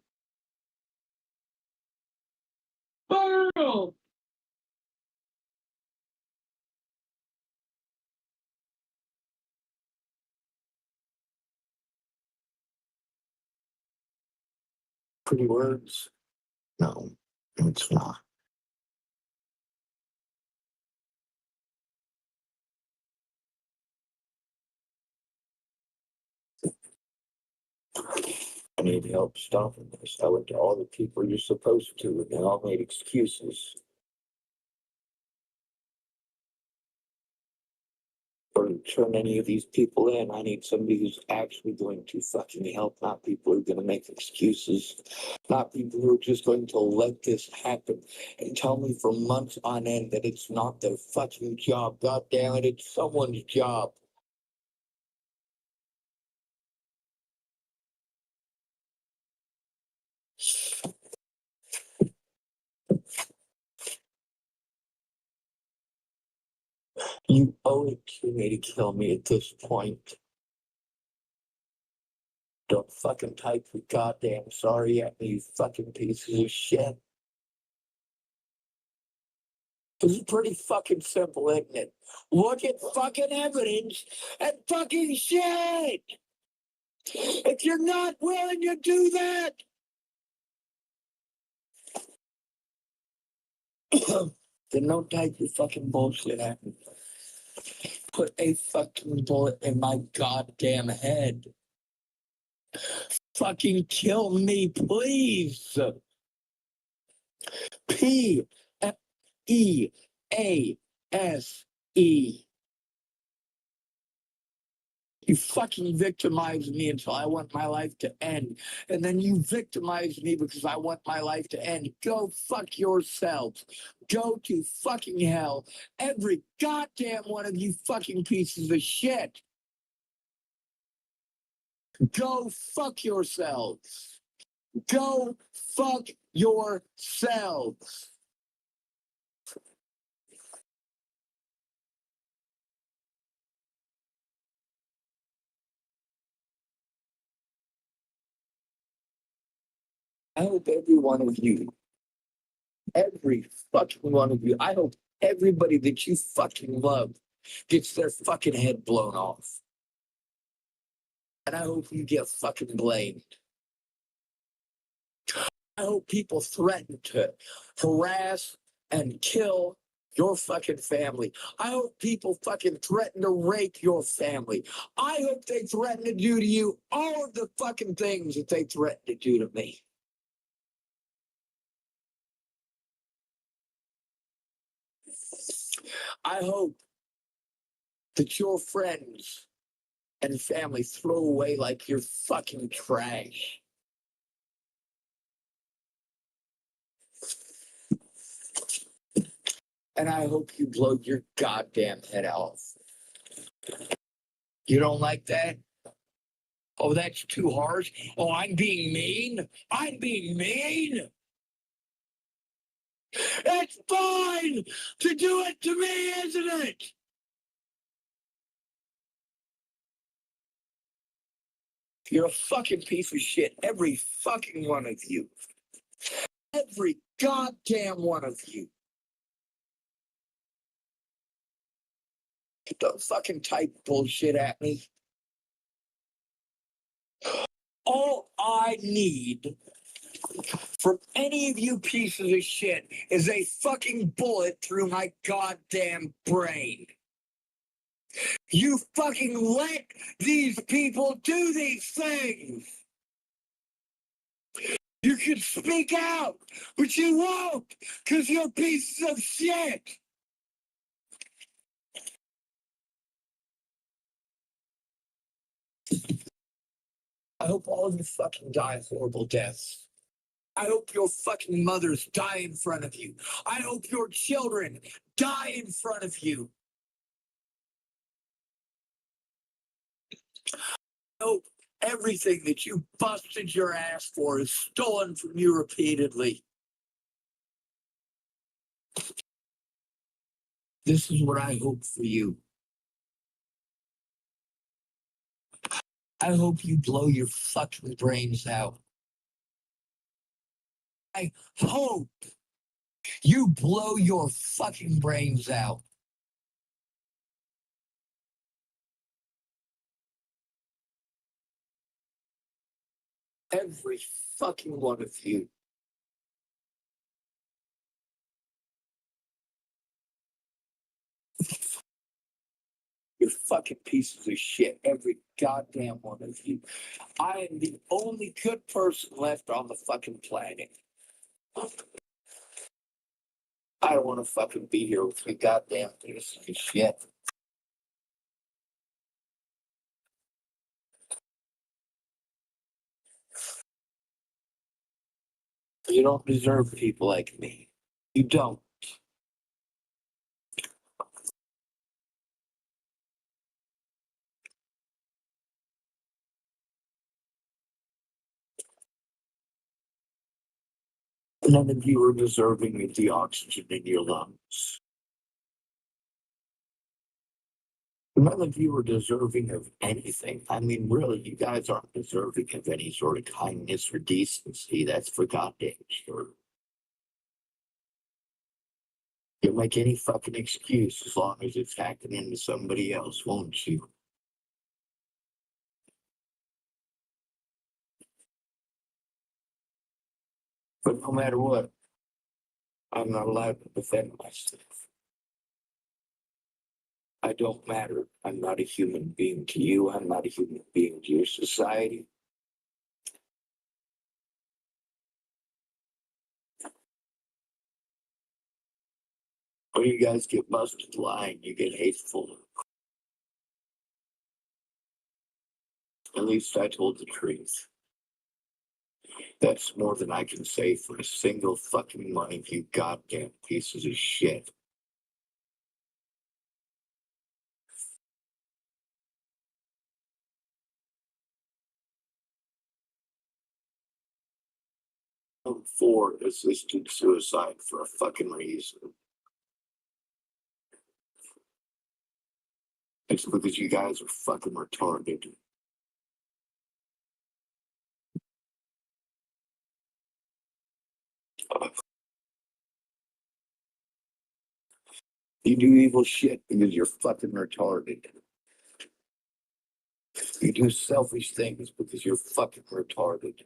Oh! Pretty words? No, it's not. I need help stopping this. I went to all the people you're supposed to, and they all made excuses. Or to turn any of these people in, I need somebody who's actually going to fucking help, not people who are going to make excuses, not people who are just going to let this happen and tell me for months on end that it's not their fucking job. God damn it, it's someone's job. You owe it to me to kill me at this point. Don't fucking type your goddamn sorry at me, you fucking pieces of shit. It's pretty fucking simple, isn't it? Look at fucking evidence and fucking shit! If you're not willing to do that, then don't type your fucking bullshit at me. Put a fucking bullet in my goddamn head. Fucking kill me, please. P-E-A-S-E. You fucking victimize me until I want my life to end. And then you victimize me because I want my life to end. Go fuck yourselves. Go to fucking hell. Every goddamn one of you fucking pieces of shit. Go fuck yourselves. Go fuck yourselves. I hope every one of you, every fucking one of you, I hope everybody that you fucking love gets their fucking head blown off. And I hope you get fucking blamed. I hope people threaten to harass and kill your fucking family. I hope people fucking threaten to rape your family. I hope they threaten to do to you all of the fucking things that they threaten to do to me. I hope that your friends and family throw away like you're fucking trash. And I hope you blow your goddamn head off. You don't like that? Oh, that's too harsh. Oh, I'm being mean? I'm being mean? It's fine to do it to me, isn't it? You're a fucking piece of shit. Every fucking one of you. Every goddamn one of you. Don't fucking type bullshit at me. All I need from any of you pieces of shit is a fucking bullet through my goddamn brain. You fucking let these people do these things. You can speak out, but you won't, because you're pieces of shit. I hope all of you fucking die horrible deaths. I hope your fucking mothers die in front of you. I hope your children die in front of you. I hope everything that you busted your ass for is stolen from you repeatedly. This is what I hope for you. I hope you blow your fucking brains out. I hope you blow your fucking brains out. Every fucking one of you. You're fucking pieces of shit. Every goddamn one of you. I am the only good person left on the fucking planet. I don't want to fucking be here with you goddamn pieces of shit. You don't deserve people like me. You don't. None of you are deserving of the oxygen in your lungs. None of you are deserving of anything. I mean, really, you guys aren't deserving of any sort of kindness or decency. That's for goddamn sure. You'll make any fucking excuse as long as it's hacking into somebody else, won't you? But no matter what, I'm not allowed to defend myself. I don't matter. I'm not a human being to you. I'm not a human being to your society. When you guys get busted lying, you get hateful. At least I told the truth. That's more than I can say for a single fucking one of you goddamn pieces of shit. For assisted suicide for a fucking reason. It's because you guys are fucking retarded. You do evil shit because you're fucking retarded. You do selfish things because you're fucking retarded.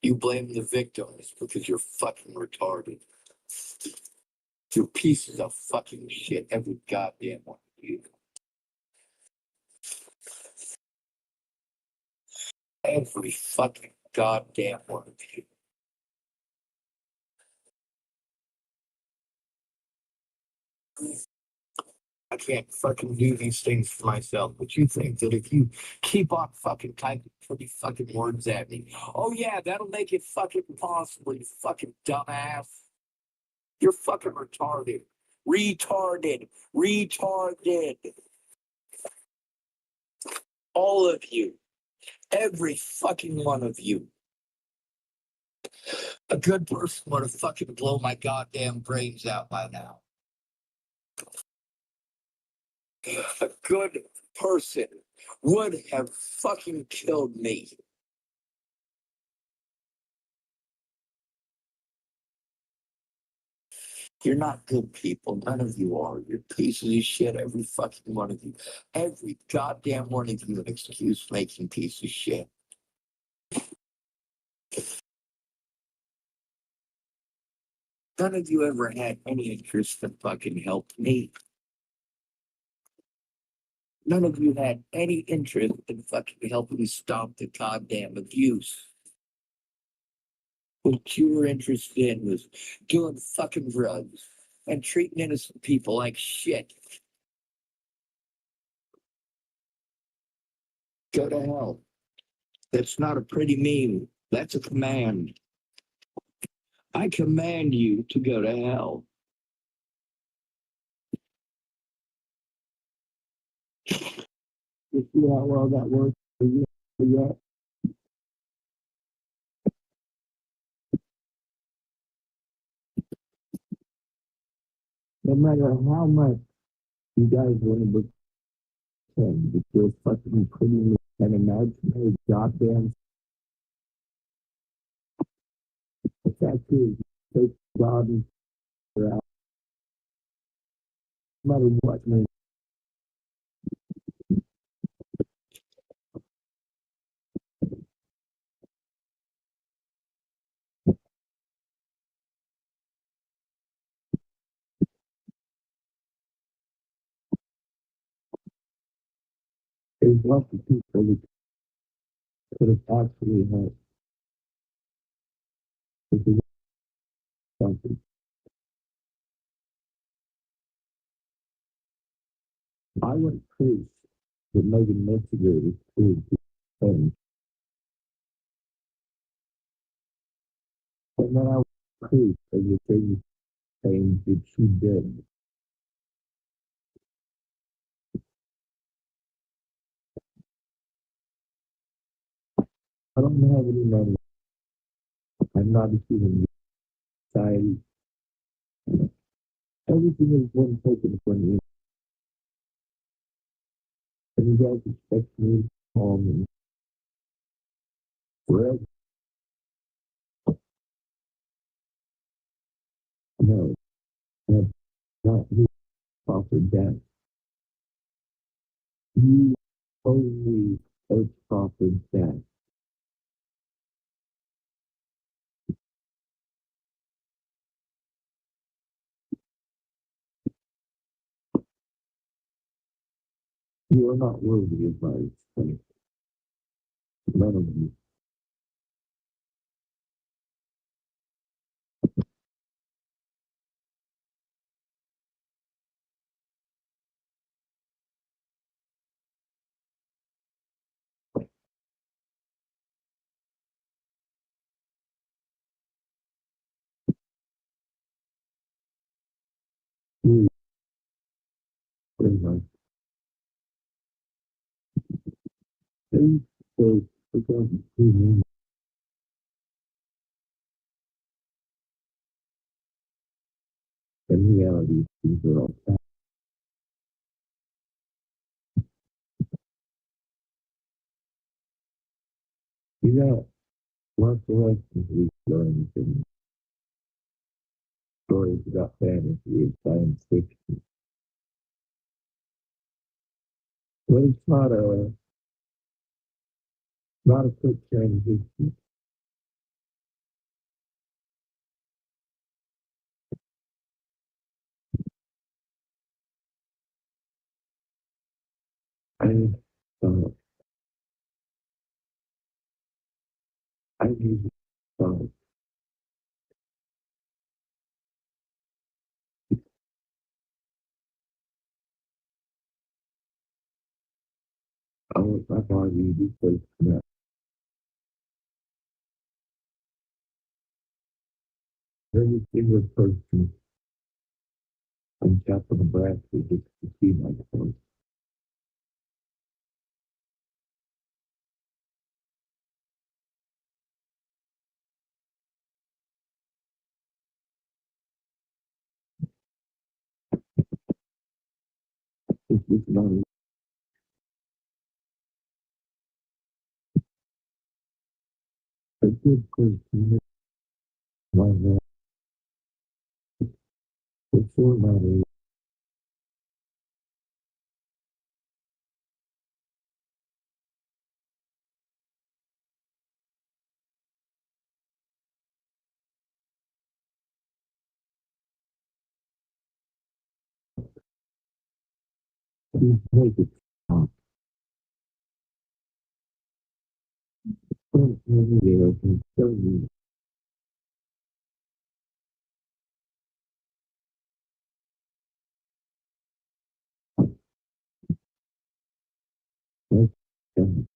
You blame the victims because you're fucking retarded. You're pieces of fucking shit, every goddamn one of you. Every fucking goddamn one of you. I can't fucking do these things for myself, but you think that if you keep on fucking typing pretty fucking words at me, oh yeah, that'll make it fucking possible, you fucking dumbass. You're fucking retarded. Retarded. Retarded. All of you. Every fucking one of you. A good person would have fucking blown my goddamn brains out by now. A good person would have fucking killed me. You're not good people. None of you are. You're pieces of shit. Every fucking one of you. Every goddamn one of you an excuse making piece of shit. None of you ever had any interest in fucking help me. None of you had any interest in fucking helping stop the goddamn abuse. What you were interested in was doing fucking drugs and treating innocent people like shit. Go to hell. That's not a pretty meme. That's a command. I command you to go to hell. You see how well that works for you? No matter how much you guys want to pretend that you're fucking pretty an imaginary goddamn. The fact is, take God and out. No matter what, man. There's lots of people that could have actually helped. If you something. I went proof that Megan investigators proved things. And then I went proof of the things that she did. I don't have any money. I'm not a human society. Everything is one taken from me. And you guys expect me to call me forever? No, that's not me proper death. You only a proper death. You are not worthy of my respect. None of you. You very much. Thanks for forgotten who me. In reality, these are all facts. You got lots of lessons we've learned in stories about fantasy and science fiction. But it's not a quick transition. I uh, I need I want my body to be placed now. Every single person on top of Nebraska gets to see my clothes. It's just not a good person. My life before my age. Please make it stop. Don't tell me they can show me. Let's go.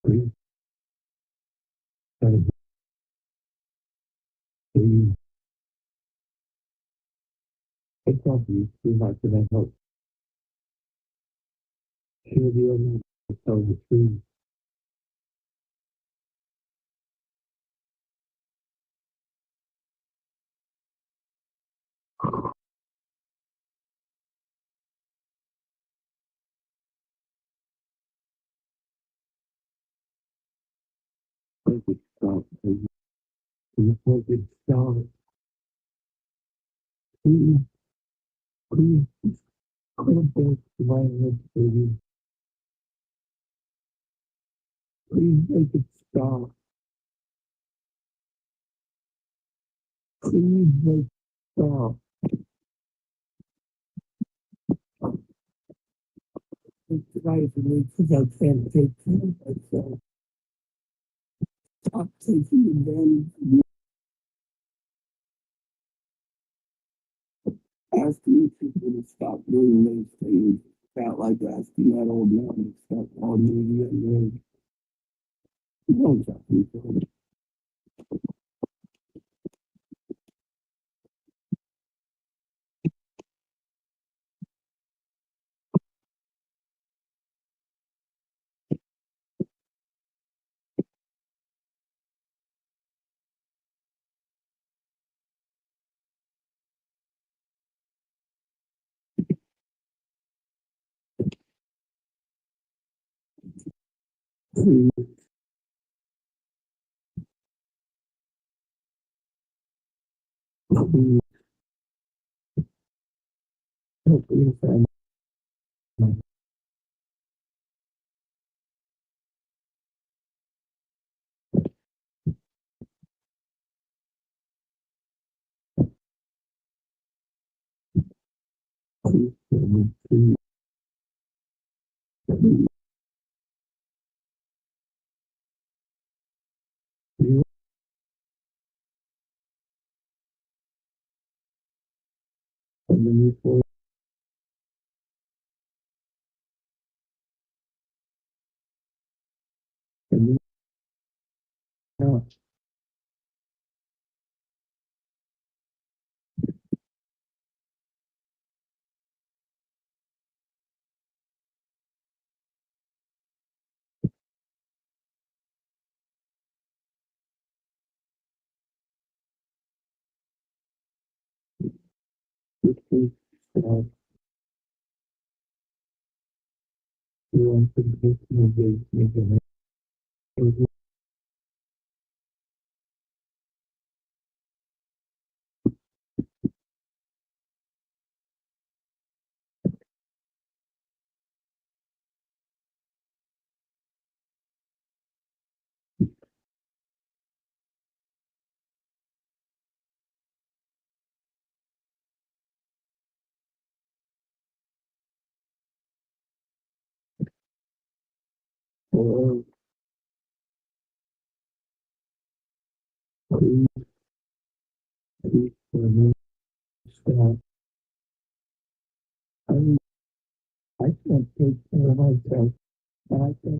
Please, please. It's obvious you're not gonna help. You're the only one to tell the truth. Make it stop, please. Please make it stop. Please, please. Come back to my head, please. Please make it stop. Please make it stop. It's right for me because I can't take care of myself. Stop taking advantage of me. Asking people to stop doing those things. Felt like asking that old man to stop calling me the other. You don't talk to me. I can't take care of myself. I can't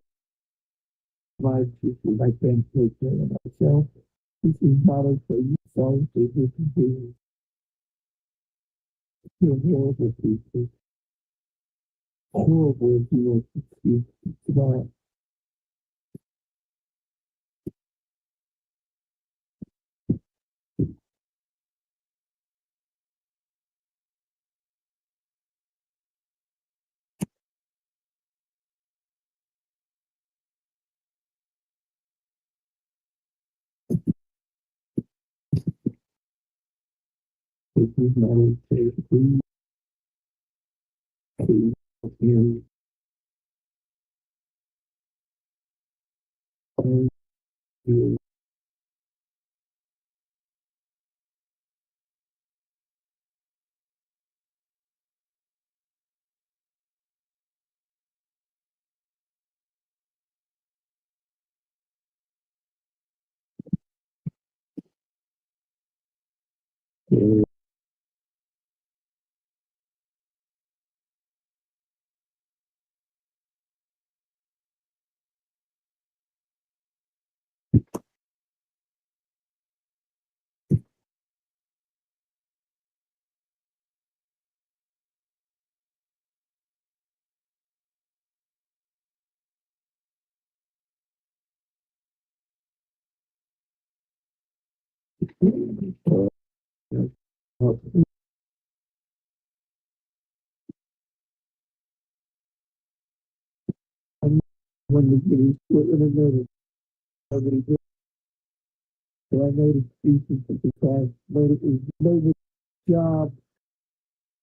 my people. I can't take care of myself. This is not okay. You sorry for this to do. You're horrible people. Horrible if you want to see that. This is not okay. Please, please, you. Thank you. When we get into it in a minute, nobody did. So I made excuses for the class, but it was nobody's job.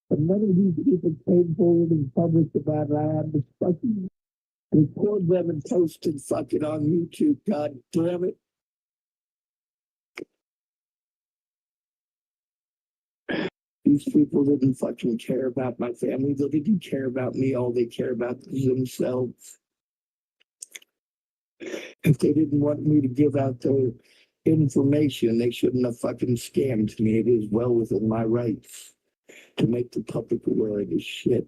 But none of these people came forward and published about it. I had to fucking record them and post it fucking on YouTube. God damn it. These people didn't fucking care about my family. They didn't care about me. All they care about is themselves. If they didn't want me to give out their information, they shouldn't have fucking scammed me. It is well within my rights to make the public aware of this shit.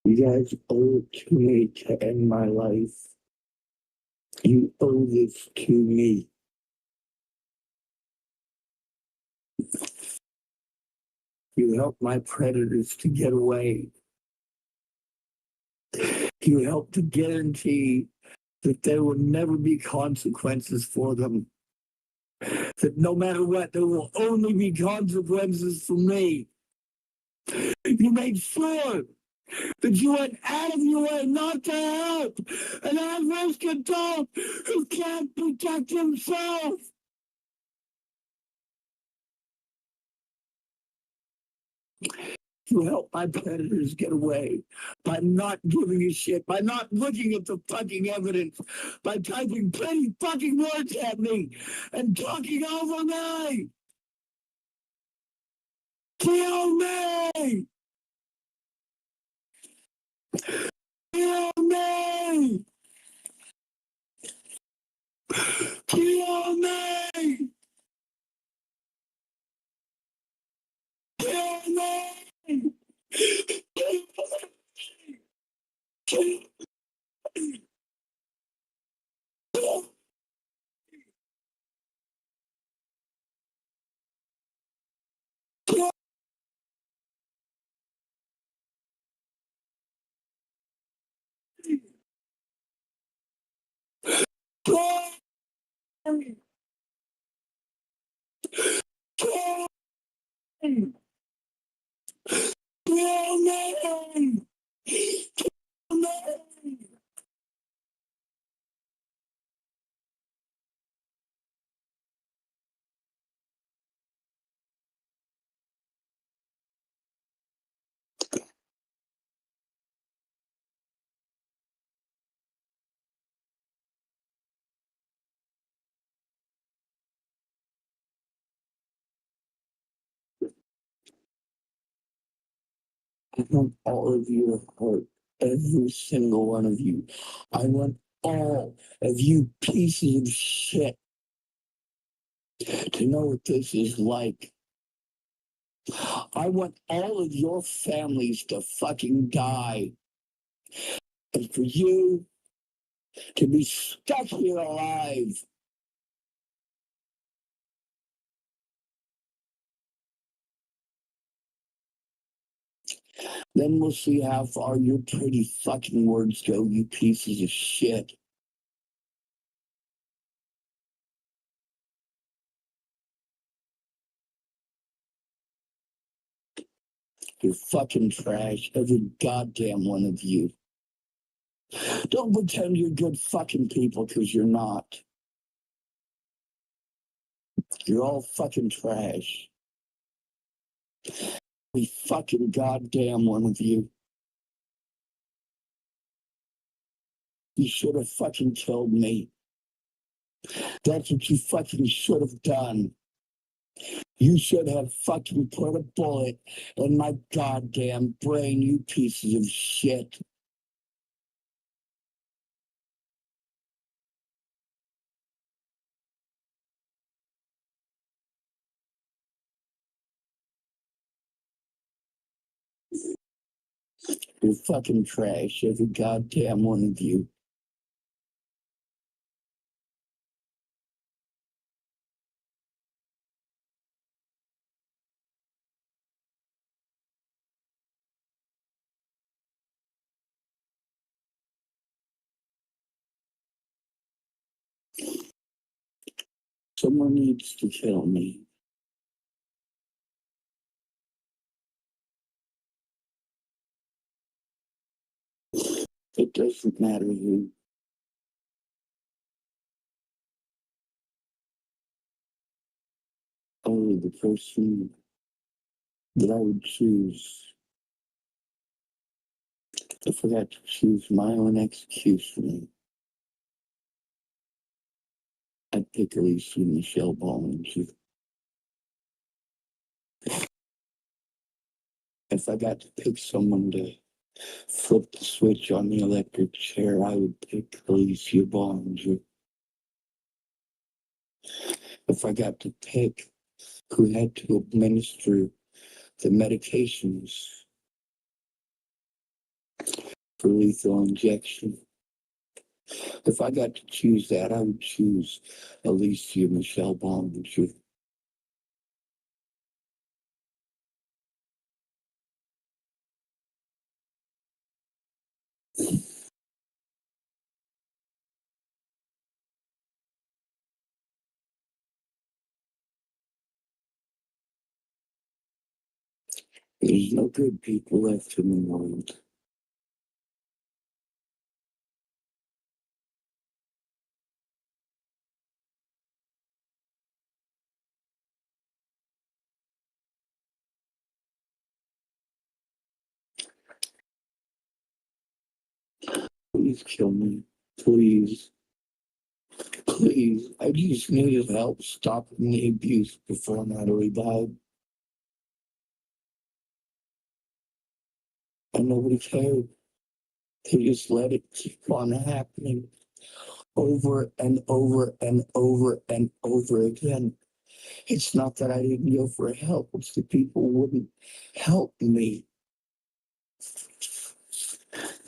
You guys owe it to me to end my life. You owe this to me. You helped my predators to get away. You helped to guarantee that there will never be consequences for them. That no matter what, there will only be consequences for me. You made sure that you went out of your way not to help an at-risk adult who can't protect himself. You help my predators get away by not giving a shit, by not looking at the fucking evidence, by typing pretty fucking words at me and talking over me. Kill me! Kill me! Kill me! Kill me! Kill me! I want all of you to hurt. Every single one of you. I want all of you pieces of shit to know what this is like. I want all of your families to fucking die. And for you to be stuck here alive. Then we'll see how far your pretty fucking words go, you pieces of shit. You're fucking trash, every goddamn one of you. Don't pretend you're good fucking people, because you're not. You're all fucking trash. Every fucking goddamn one of you. You should have fucking killed me. That's what you fucking should have done. You should have fucking put a bullet in my goddamn brain, you pieces of shit. You're fucking trash, every goddamn one of you. Someone needs to kill me. It doesn't matter who. Only the person that I would choose. If I got to choose my own executioner, I'd pick Alicia Michelle Bollinger. If I got to pick someone to flip the switch on the electric chair, I would pick Alicia Bollinger. If I got to pick who had to administer the medications for lethal injection, if I got to choose that, I would choose Alicia Michelle Bollinger. There's no good people left in the world. Please kill me. Please. Please. I just needed help stopping the abuse before Natalie died. And nobody cared. They just let it keep on happening over and over and over and over again. It's not that I didn't go for help, it's the people wouldn't help me.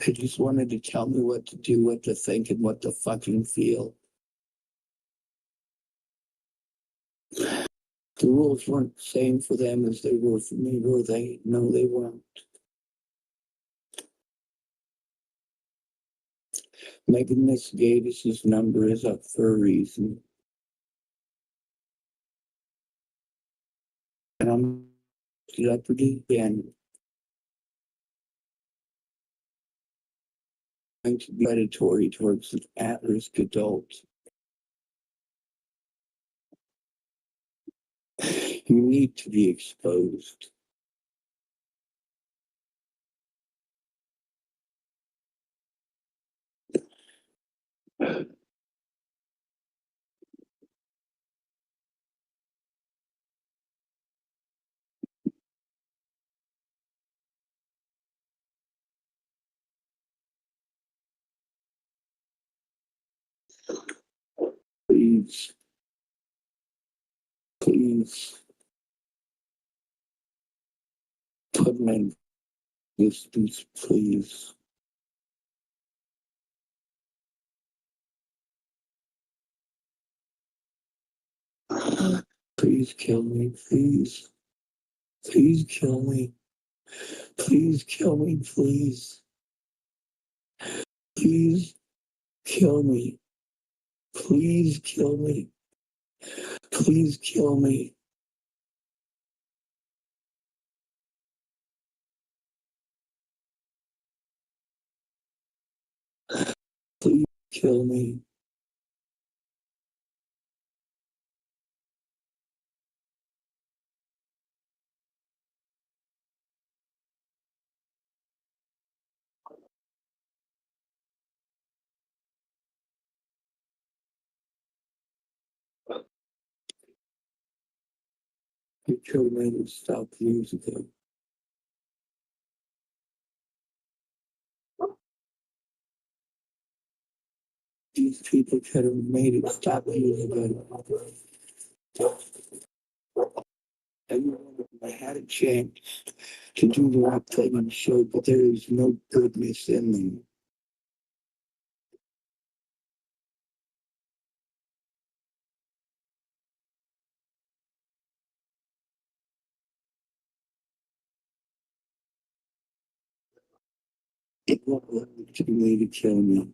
They just wanted to tell me what to do, what to think, and what to fucking feel. The rules weren't the same for them as they were for me, were they? No, they weren't. Megan Miss Gatus's number is up for a reason. And I'm celebrity again. Trying to be predatory towards an at-risk adult. You need to be exposed. Please. Please. Put me in distance, please. Please kill me, please. Please kill me. Please kill me, please. Please kill me. Please kill me. Please kill me. Please kill me. You killed me to stop years ago. These people could have made it stop years ago. And I had a chance to do the right thing and show, but there is no goodness in them. It won't let me to kill me.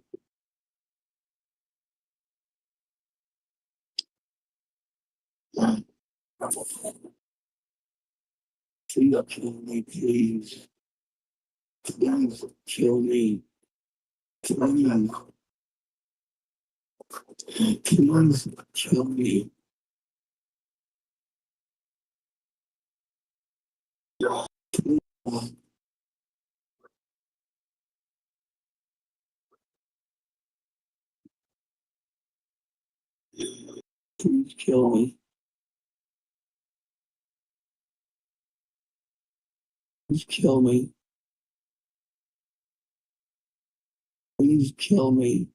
Please kill me, please. Please kill me. Please. Please kill me. Please. Please kill me. Please kill me. Please kill me.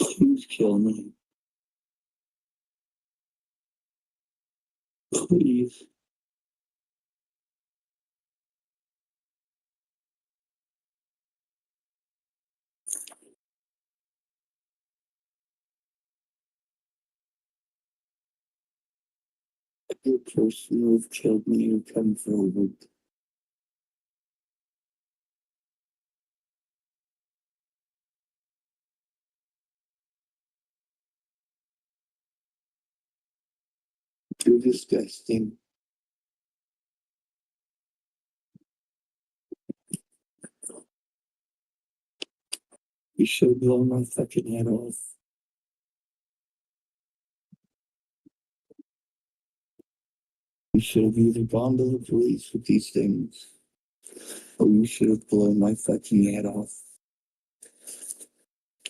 Please kill me. Please. The person who killed me or come forward. You're disgusting. You should have blown my fucking head off. You should have either gone to the police with these things, or you should have blown my fucking head off.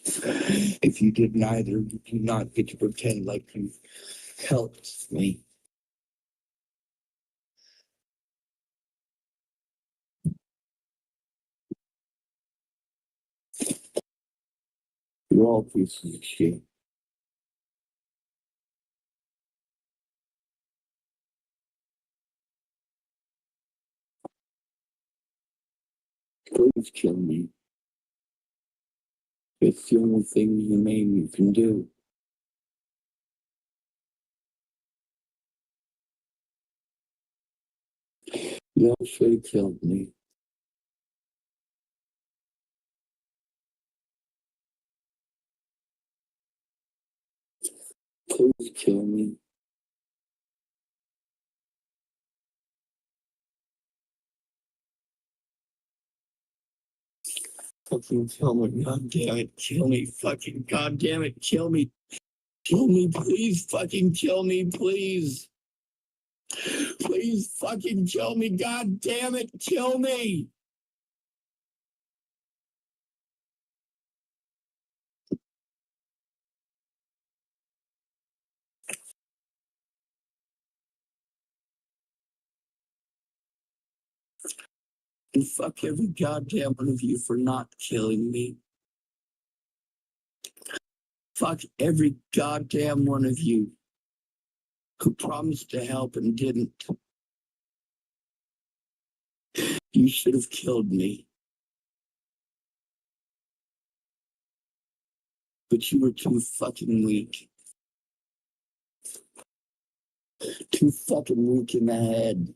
If you did neither, you do not get to pretend like you helped me. You're all pieces of shit. Please kill me. It's the only thing humane you can do. Y'all should have killed me. Please kill me. Fucking kill me, god damn it, kill me, fucking god damn it, kill me. Kill me, please, fucking kill me, please. Please fucking kill me, god damn it, kill me. And fuck every goddamn one of you for not killing me. Fuck every goddamn one of you who promised to help and didn't. You should have killed me. But you were too fucking weak. Too fucking weak in the head.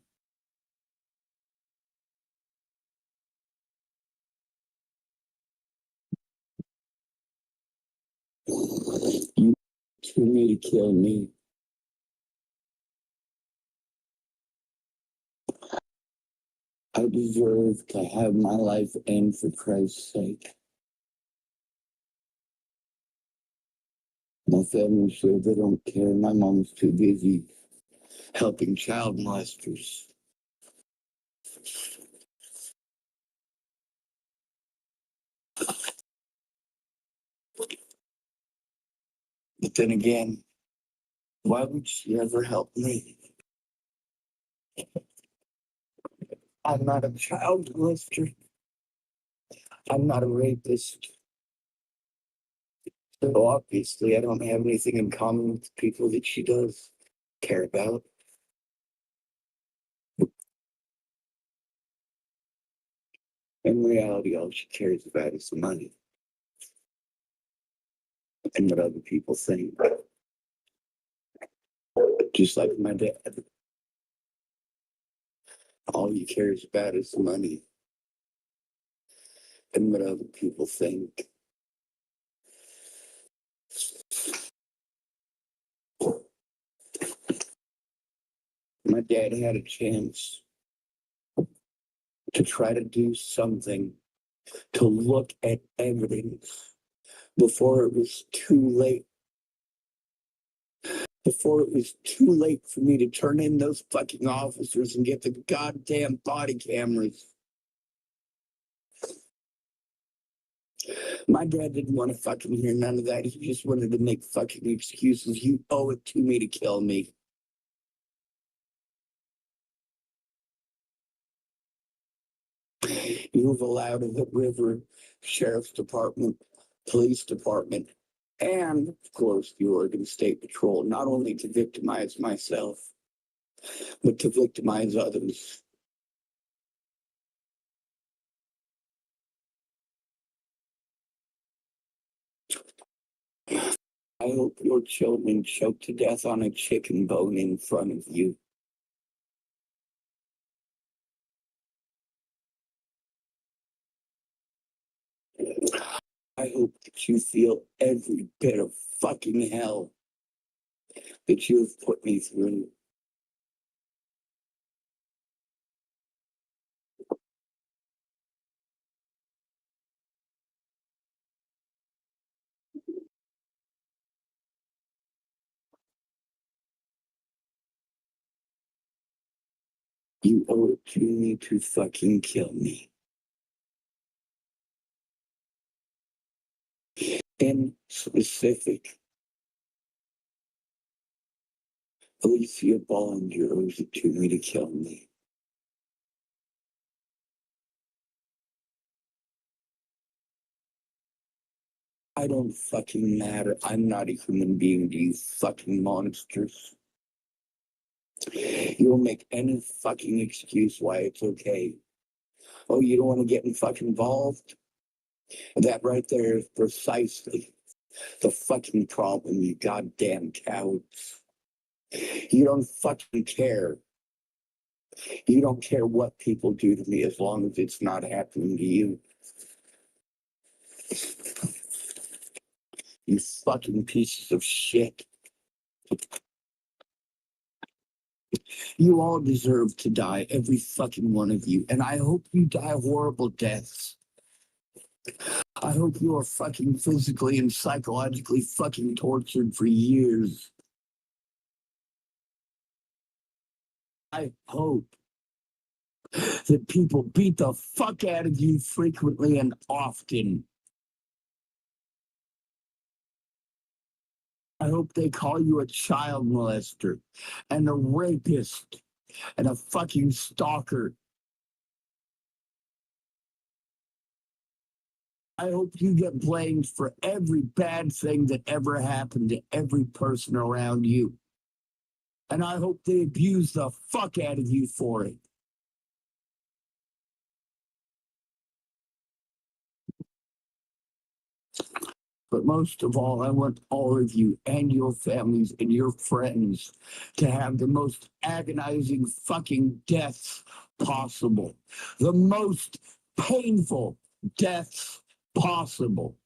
You too me to kill me. I deserve to have my life end for Christ's sake. My family sure they don't care. My mom's too busy helping child molesters. But then again, why would she ever help me? I'm not a child molester. I'm not a rapist. So obviously I don't have anything in common with the people that she does care about. In reality, all she cares about is the money and what other people think. Just like my dad. All he cares about is the money and what other people think. My dad had a chance to try to do something, to look at evidence before it was too late. Before it was too late for me to turn in those fucking officers and get the goddamn body cameras. My dad didn't want to fucking hear none of that. He just wanted to make fucking excuses. You owe it to me to kill me. You have allowed the River Sheriff's Department, Police Department, and, of course, the Oregon State Patrol, not only to victimize myself, but to victimize others. I hope your children choke to death on a chicken bone in front of you. I hope that you feel every bit of fucking hell that you've put me through. You owe it to me to fucking kill me. In specific, Alicia Bollinger owes it to me to kill me. I don't fucking matter. I'm not a human being to you fucking monsters. You'll make any fucking excuse why it's okay. Oh, you don't want to get fucking involved? That right there is precisely the fucking problem, you goddamn cowards. You don't fucking care. You don't care what people do to me as long as it's not happening to you. You fucking pieces of shit. You all deserve to die, every fucking one of you, and I hope you die horrible deaths. I hope you are fucking physically and psychologically fucking tortured for years. I hope that people beat the fuck out of you frequently and often. I hope they call you a child molester and a rapist and a fucking stalker. I hope you get blamed for every bad thing that ever happened to every person around you. And I hope they abuse the fuck out of you for it. But most of all, I want all of you and your families and your friends to have the most agonizing fucking deaths possible. The most painful deaths possible.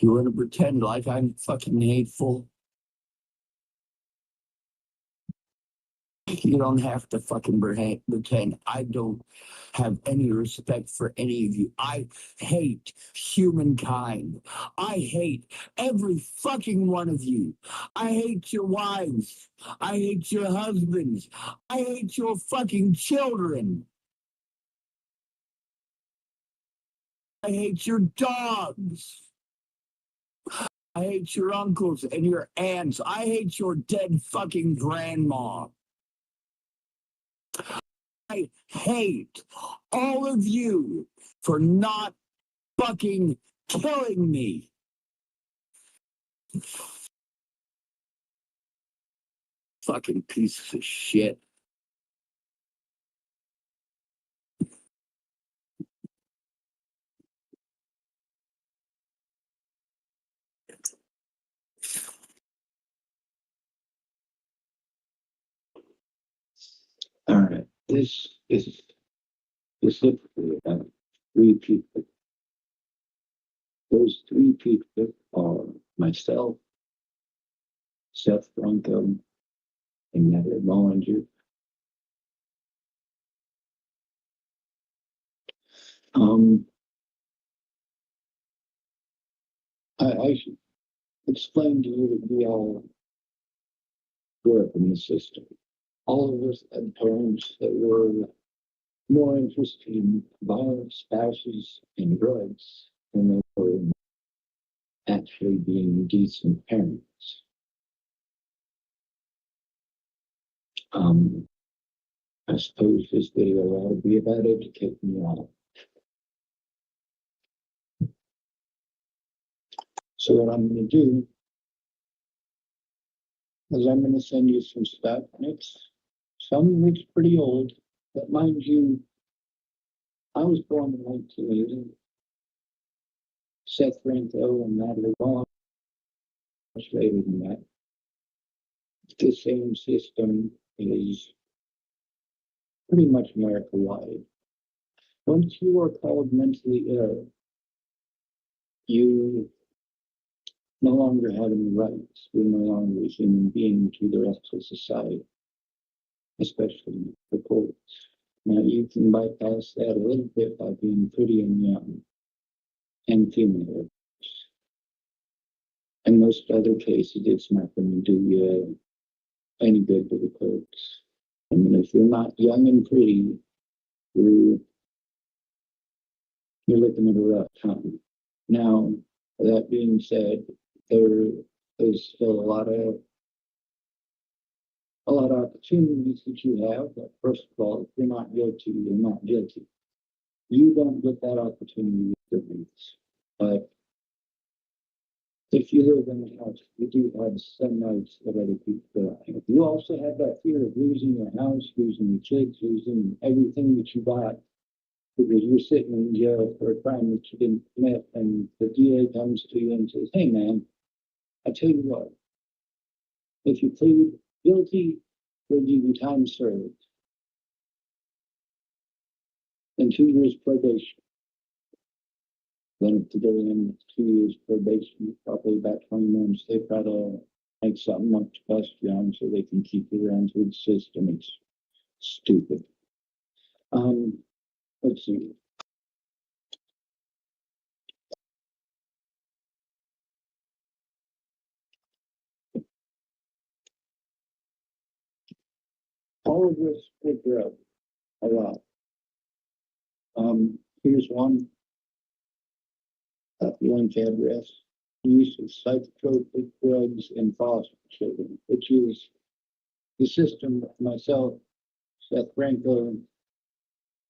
You want to pretend like I'm fucking hateful? You don't have to fucking pretend. I don't have any respect for any of you. I hate humankind. I hate every fucking one of you. I hate your wives. I hate your husbands. I hate your fucking children. I hate your dogs. I hate your uncles and your aunts. I hate your dead fucking grandma. I hate all of you for not fucking killing me. Fucking pieces of shit. All right, this is specifically about 3 people. Those 3 people are myself, Seth Bronco, and Natalie Bollinger. I should explain to you that we all grew up in the system. All of us had parents that were more interested in violence, spouses, and drugs than they were in actually being decent parents. I suppose this video ought to be about educating you all. So what I'm going to do is I'm going to send you some stuff, and some of it's pretty old, but mind you, I was born in 1980. Seth Franco and Natalie Vaughn much later than that. The same system is pretty much America-wide. Once you are called mentally ill, you no longer have any rights. You're no longer a human being to the rest of society, especially the courts. Now, you can bypass that a little bit by being pretty and young and female. In most other cases, it's not going to do you any good to the courts. I mean, if you're not young and pretty, you're looking at a rough time. Now, that being said, there is still a lot of opportunities that you have. But first of all, if you're not guilty, you're not guilty. You don't get that opportunity with the rules. But if you live in a house, you do have some rights that other people don't have. You also have that fear of losing your house, losing your kids, losing everything that you got, because you're sitting in jail for a crime that you didn't commit, and the DA comes to you and says, "Hey man, I tell you what, if you plead guilty, we'll give you time served and 2 years probation." Then if you go in 2 years probation, probably about 20 months, they try to make something up to bust you on so they can keep you around through the system. It's stupid. Let's see. All of this with drugs, a lot. Here's one. Link address. Use of psychotropic drugs in foster children, which is the system that myself, Seth Franco,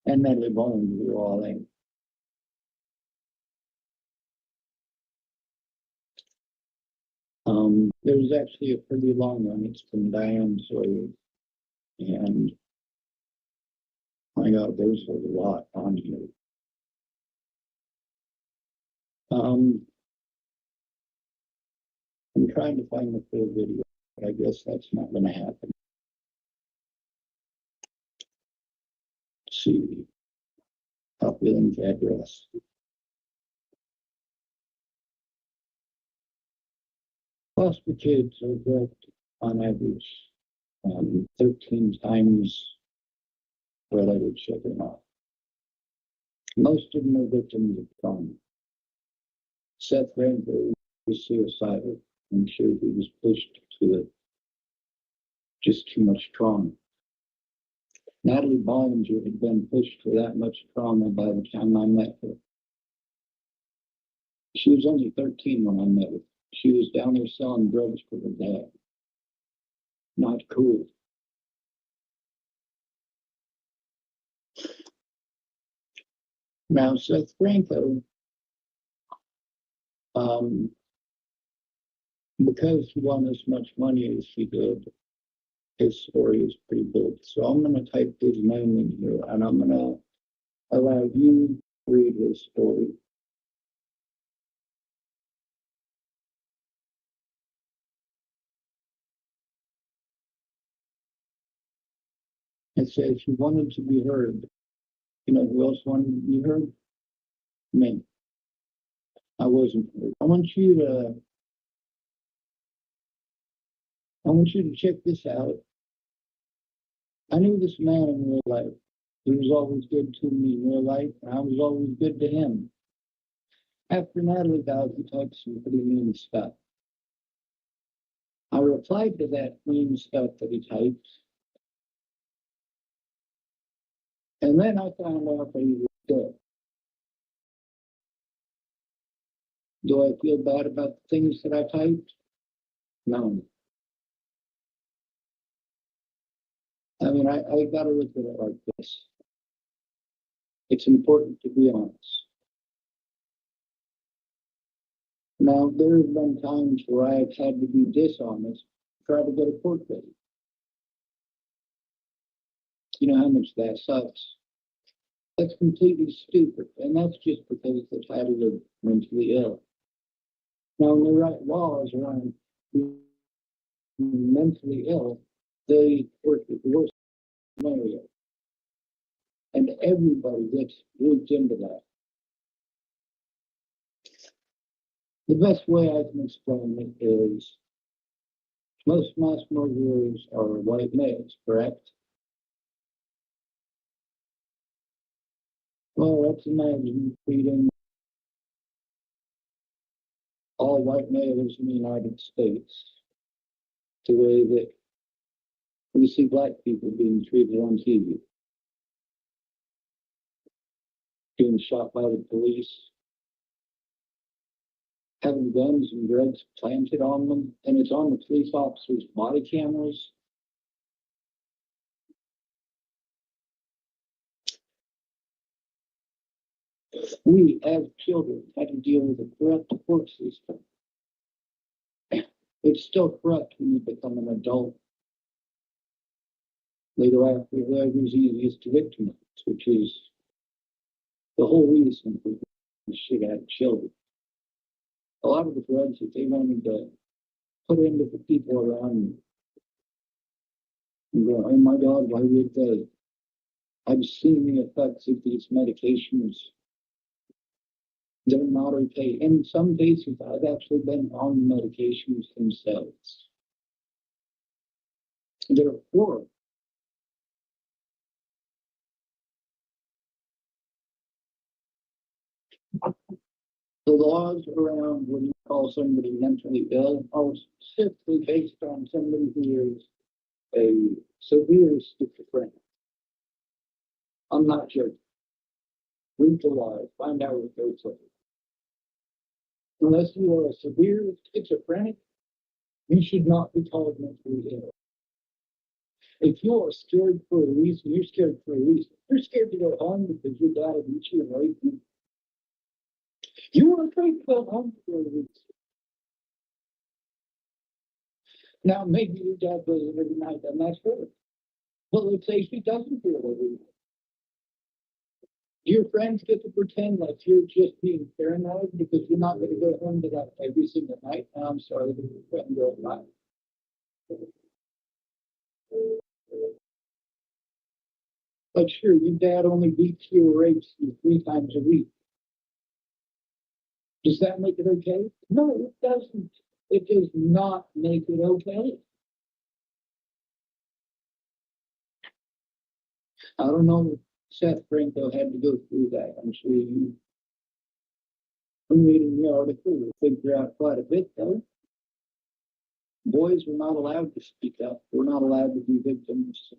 and Natalie Bones were all in. There's actually a pretty long one. It's from Diane Sawyer. And my God, there's a lot on here. I'm trying to find the full video, but I guess that's not going to happen. Let's see. Copy link address. Foster kids are booked on average 13 times what other children are. Most of them are victims of trauma. Seth Ranford was suicidal. I'm sure he was pushed to it. Just too much trauma. Natalie Bollinger had been pushed for that much trauma by the time I met her. She was only 13 when I met her. She was down there selling drugs for her dad. Not cool. Now, Seth Franco, because he won as much money as he did, his story is pretty big. So I'm going to type his name in here, and I'm going to allow you to read his story. It says he wanted to be heard. You know who else wanted to be heard? Me. I wasn't heard. I want you to check this out. I knew this man in real life. He was always good to me in real life, and I was always good to him. After Natalie died, he typed some pretty mean stuff. I replied to that mean stuff that he typed. And then I found out that he was dead. Do I feel bad about the things that I typed? No. I mean, I got to look at it like this. It's important to be honest. Now, there have been times where I've had to be dishonest, try to get a court date. You know how much that sucks? That's completely stupid, and that's just because the title of mentally ill. Now, when they write laws around mentally ill, they work with the worst scenario. and everybody gets grouped into that. The best way I can explain it is most mass murderers are white males, correct? Well, let's imagine treating all white males in the United States the way that we see black people being treated on TV. Being shot by the police, having guns and drugs planted on them, and it's on the police officers' body cameras. We, as children, had to deal with a corrupt court system. It's still corrupt when you become an adult. They go after whoever's easiest to victimize, which is the whole reason for the shit out of children. A lot of the drugs that they wanted to put into the people around me. You go, oh my God, why would they? I've seen the effects of these medications. They're not okay. In some cases, I've actually been on the medications themselves. They're horrible. The laws around when you call somebody mentally ill are specifically based on somebody who is a severe schizophrenic. I'm not joking. Read the laws, find out what those are. Unless you are a severe schizophrenic, you should not be called mentally ill. If you are scared for a reason, you're scared for a reason. You're scared to go home because your dad will beat you and rape you. You are afraid to go home for a reason. Now, maybe your dad does it every night, and that's her. But let's say she doesn't feel every night. Your friends get to pretend like you're just being paranoid because you're not going to go home to that every single night. And I'm sorry that your friend goes by. But sure, your dad only beats you or rapes you 3 times a week. Does that make it okay? No, it doesn't. It does not make it okay. I don't know if Seth Franco had to go through that. I'm sure you, I'm reading the article, we'll figure out quite a bit though. Boys were not allowed to speak up. We're not allowed to be victims.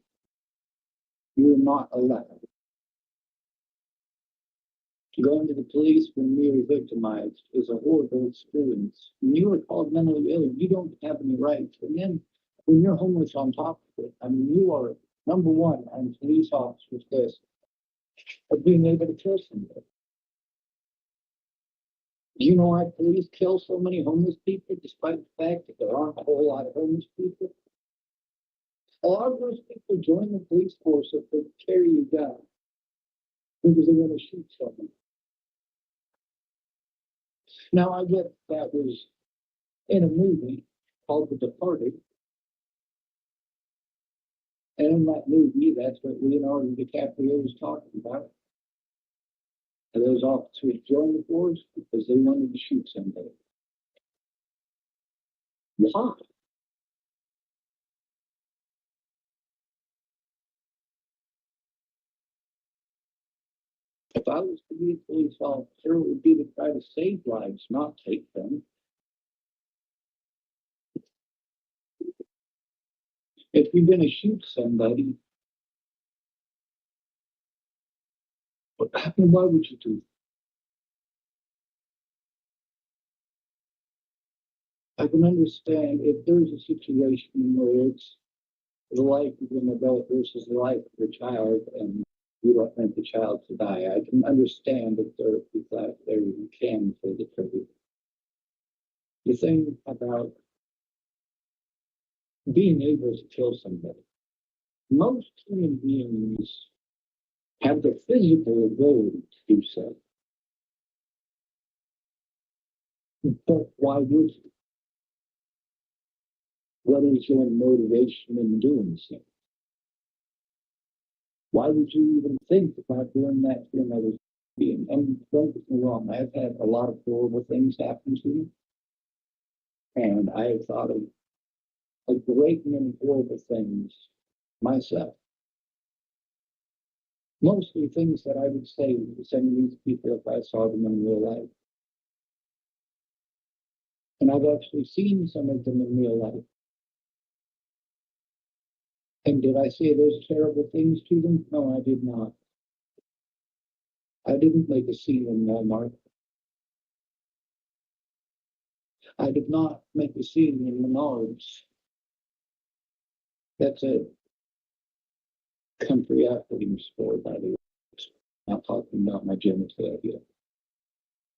You're not allowed. Going to the police when we were victimized is a horrible experience. When you are called mentally ill, you don't have any rights. And then when you're homeless on top of it, I mean, you are number one on police officers' list of being able to kill somebody. Do you know why police kill so many homeless people, despite the fact that there aren't a whole lot of homeless people? A lot of those people join the police force if they carry you down because they want to shoot someone. Now, I get that was in a movie called The Departed. And in that movie, that's what Leonardo DiCaprio was talking about. And those officers joined the force because they wanted to shoot somebody. Why? If I was to be a police officer, it would be to try to save lives, not take them. If you're going to shoot somebody, why would you do it? I can understand if there's a situation where it's the life of an adult versus the life of a child, and you don't want the child to die. I can understand that there are people out there who can pay the tribute. The thing about being able to kill somebody, most human beings have the physical ability to do so. But why would you? What is your motivation in doing so? Why would you even think about doing that to another being? And don't get me wrong, I've had a lot of horrible things happen to me. And I have thought of a great many horrible things myself. Mostly things that I would say to some of these people if I saw them in real life. And I've actually seen some of them in real life. And did I say those terrible things to them? No, I did not. I didn't make a scene in Walmart. I did not make a scene in Menards. That's a country athleting sport, by the way. Not talking about my genitalia.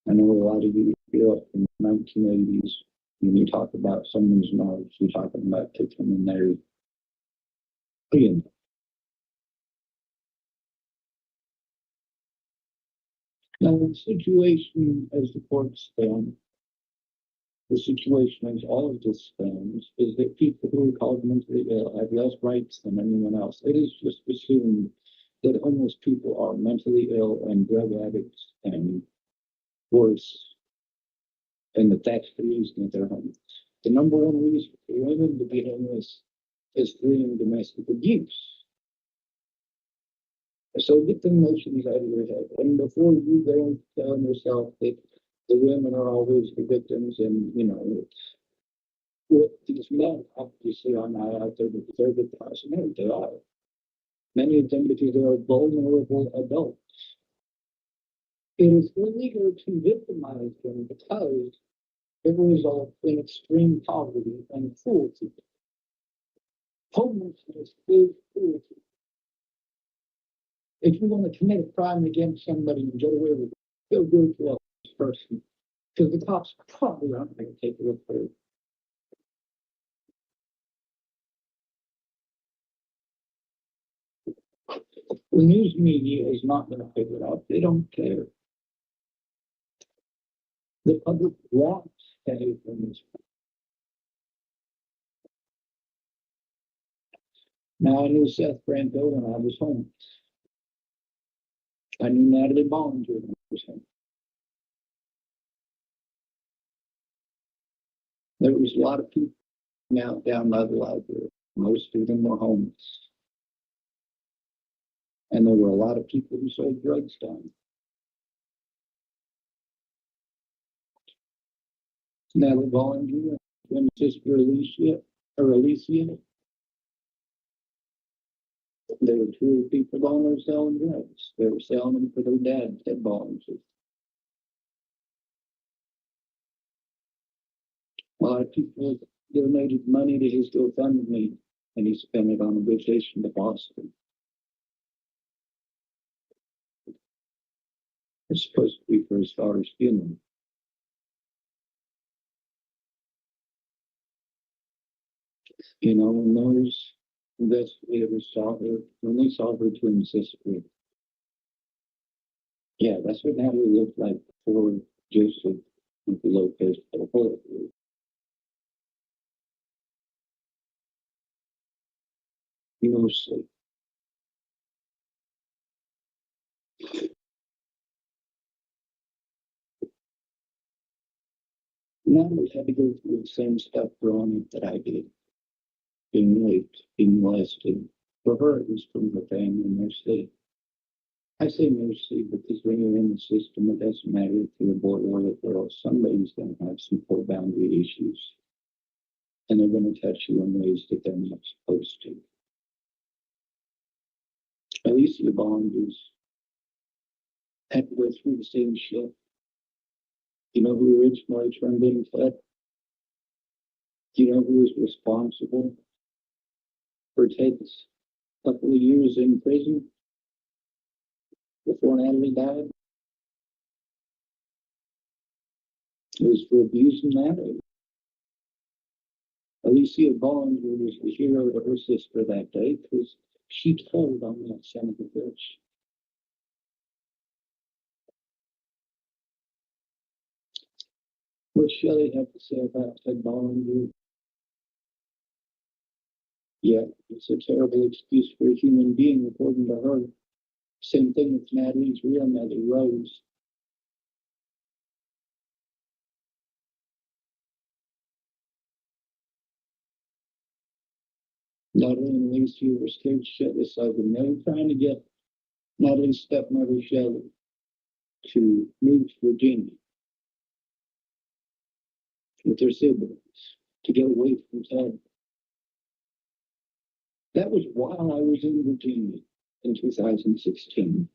I know a lot of you grew up in the 1980s. When you talk about someone's knowledge, you're talking about taking them in there. Again, now the situation as the court stands, the situation as all of this stands, is that people who are called mentally ill have less rights than anyone else. It is just assumed that homeless people are mentally ill and drug addicts and worse, and that's the reason that they're homeless. The number one reason for women to be homeless is fleeing domestic abuse. So get the emotions out of your head. And before you go telling yourself that the women are always the victims and, you know, it's what these men obviously are not out there because they're the person they are. Many of them because they are vulnerable adults. It is illegal to victimize them because it results in extreme poverty and cruelty. Homelessness is cruelty. If you want to commit a crime against somebody and get away with it, go do it to a homeless person. Because the cops probably aren't going to take it up for you. The news media is not going to pick it up. They don't care. The public wants to hate from this. Now I knew Seth Franco when I was home. I knew Natalie Bollinger when I was home. There was a lot of people out down by the library. Most of them were homeless. And there were a lot of people who sold drugs down. Natalie Bollinger and sister Alicia, there were two people down there selling drugs. They were selling them for their dad's head Bollinger. A lot of people donated money to his GoFundMe, and he spent it on a vacation to Boston. It's supposed to be for his daughter's funeral. You know, when those investigators saw her, when they saw her twin sister, yeah, that's what Natalie looked like before Joseph Lopez put a bullet through. Mostly. Natalie had to go through the same stuff growing up that I did. Being raped, being molested. For her, it was from her family mostly. I say mostly because when you're in the system, it doesn't matter if you're a boy or a girl. Somebody's going to have some core boundary issues. And they're going to touch you in ways that they're not supposed to. Alicia Bollinger's had to go through the same shit. You know who originally turned in Ted? Do you know who was responsible for Ted's couple of years in prison before Natalie died? It was for abusing Natalie. Alicia Bollinger was the hero to her sister that day because she told on that son of a bitch. What Shelley had to say about Ted Bollinger Yeah, it's a terrible excuse for a human being, according to her. Same thing with Natalie's real mother, Rose. Natalie and Lacey were scared shitless of them. They were trying to get Natalie's stepmother, Shelley, to move to Virginia with their siblings to get away from Ted. That was while I was in Virginia in 2016.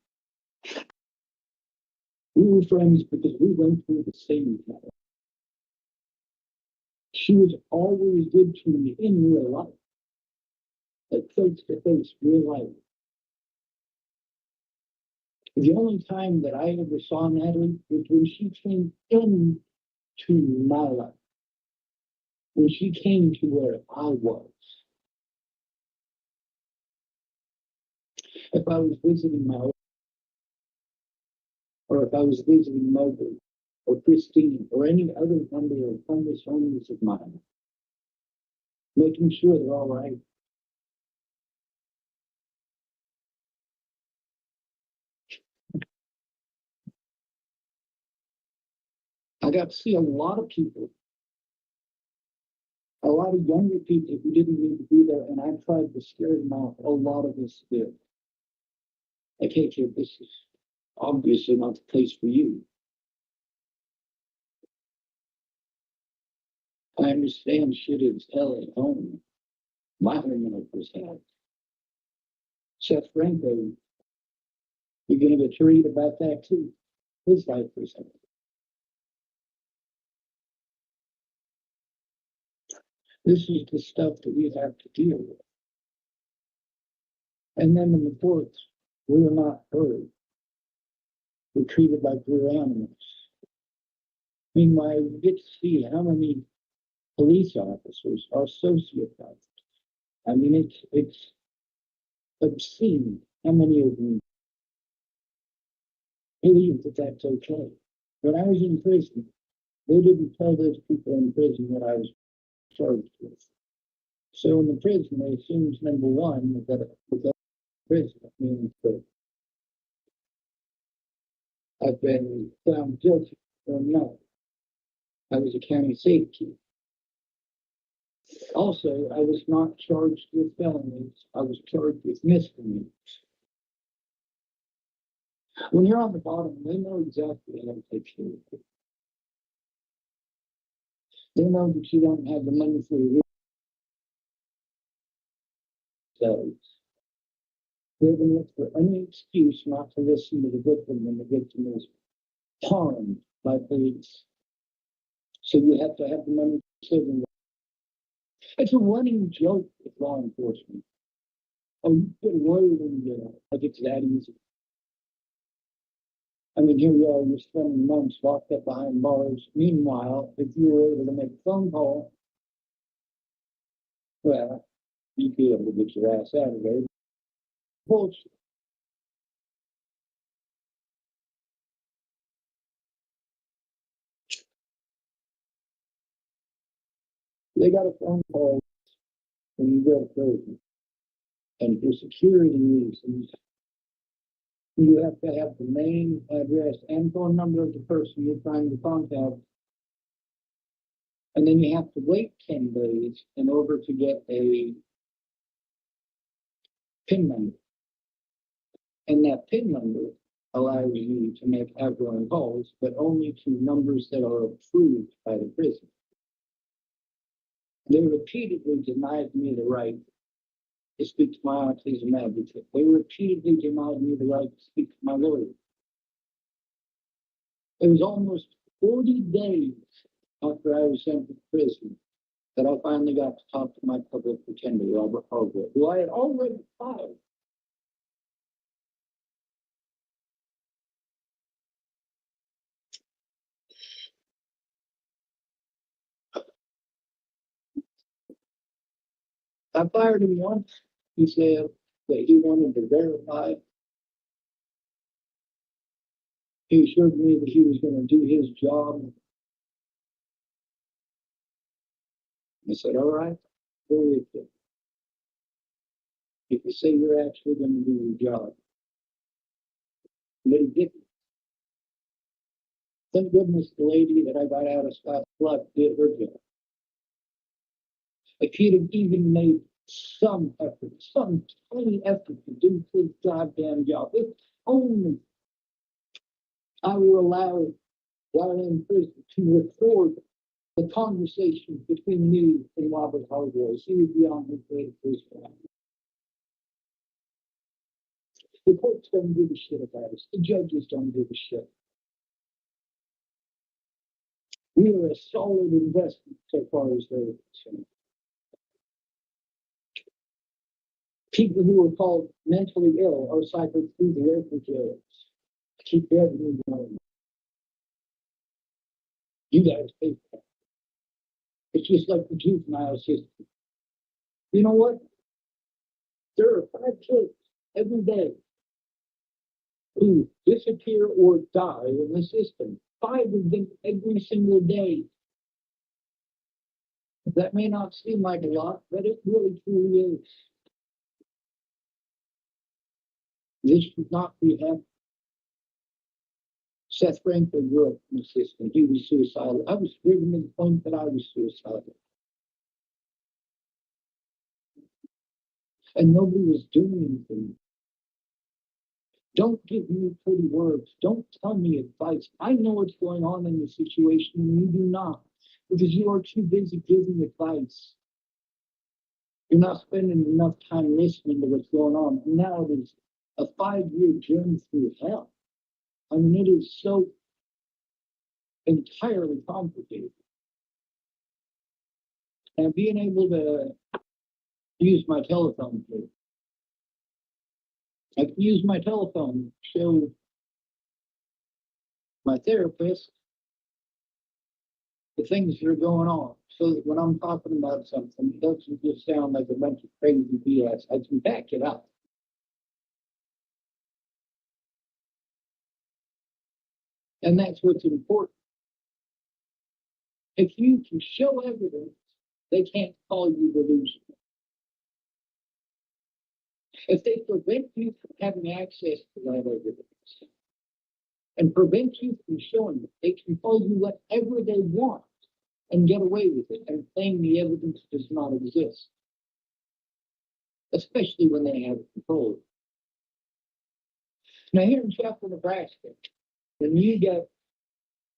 We were friends because we went through the same thing. She was always good to me in real life, like face to face, real life. The only time that I ever saw Natalie was when she came into my life, when she came to where I was. If I was visiting my, or if I was visiting Mobley, or Christine, or any other member of homeless owners of mine, making sure they're all right. I got to see a lot of people, a lot of younger people who didn't need to be there, and I tried to scare them off. A lot of us did. Like, hey kid, this is obviously not the place for you. I understand shit is hell at home. My home was hell. Seth Franco, you're gonna get to read about that too. His life was hell. This is the stuff that we have to deal with. And then in the courts, we are not heard. We're treated like we're animals. Meanwhile, we get to see how many police officers are sociopaths. I mean, it's obscene how many of them believe that that's okay. When I was in prison, they didn't tell those people in prison what I was charged with. So in the prison, they assumed number one that the prison means that I've been found guilty or not. I was a county safety. Also, I was not charged with felonies. I was charged with misdemeanors. When you're on the bottom, they know exactly how to take care of you. They know that you don't have the money for your themselves. They're going to look for any excuse not to listen to the victim when the victim is harmed by police. So you have to have the money to save them. It's a running joke with law enforcement. Oh, you get a lawyer when you get out. Like it's that easy. I mean, here you are, you're spending months locked up behind bars. Meanwhile, if you were able to make a phone call, well, you'd be able to get your ass out of there. Bullshit. They got a phone call when you go to prison. And for security reasons, you have to have the name, address, and phone number of the person you're trying to contact. And then you have to wait 10 days in order to get a PIN number. And that PIN number allows you to make outgoing calls, but only to numbers that are approved by the prison. They repeatedly denied me the right to speak to my autism advocate. They repeatedly denied me the right to speak to my lawyer. It was almost 40 days after I was sent to prison that I finally got to talk to my public defender, Robert Harwood, who I had already filed. I fired him once. He said that he wanted to verify. He assured me that he was going to do his job. I said, all right, go with it. if you say you're actually going to do your job. They didn't. Thank goodness the lady that I got out of Scott's blood did her job. If he'd have even made some effort, some tiny effort to do his goddamn job, if only I were allowed while in prison to record the conversation between me and Robert Hargrove, he would be on his way to prison. The courts don't give a shit about us. The judges don't give a shit. We are a solid investment so far as they're concerned. People who are called mentally ill are cycled through the local jails to keep revenue going. You guys pay for that. It's just like the juvenile system. You know what? There are 5 kids every day who disappear or die in the system. 5 of them every single day. That may not seem like a lot, but it really truly is. This should not be happening. Seth Frankfurt grew up in the system. He was suicidal. I was driven to the point that I was suicidal. And nobody was doing anything. Don't give me pretty words. Don't tell me advice. I know what's going on in the situation, and you do not, because you are too busy giving advice. You're not spending enough time listening to what's going on. And now it is a 5-year journey through hell. I mean, it is so entirely complicated. And being able to use my telephone here. I can use my telephone to show my therapist the things that are going on, so that when I'm talking about something, it doesn't just sound like a bunch of crazy BS. I can back it up. And that's what's important. If you can show evidence, they can't call you delusional. If they prevent you from having access to that evidence and prevent you from showing it, they can call you whatever they want and get away with it and claim the evidence does not exist, especially when they have control. Now, here in Chapel, Nebraska, when you get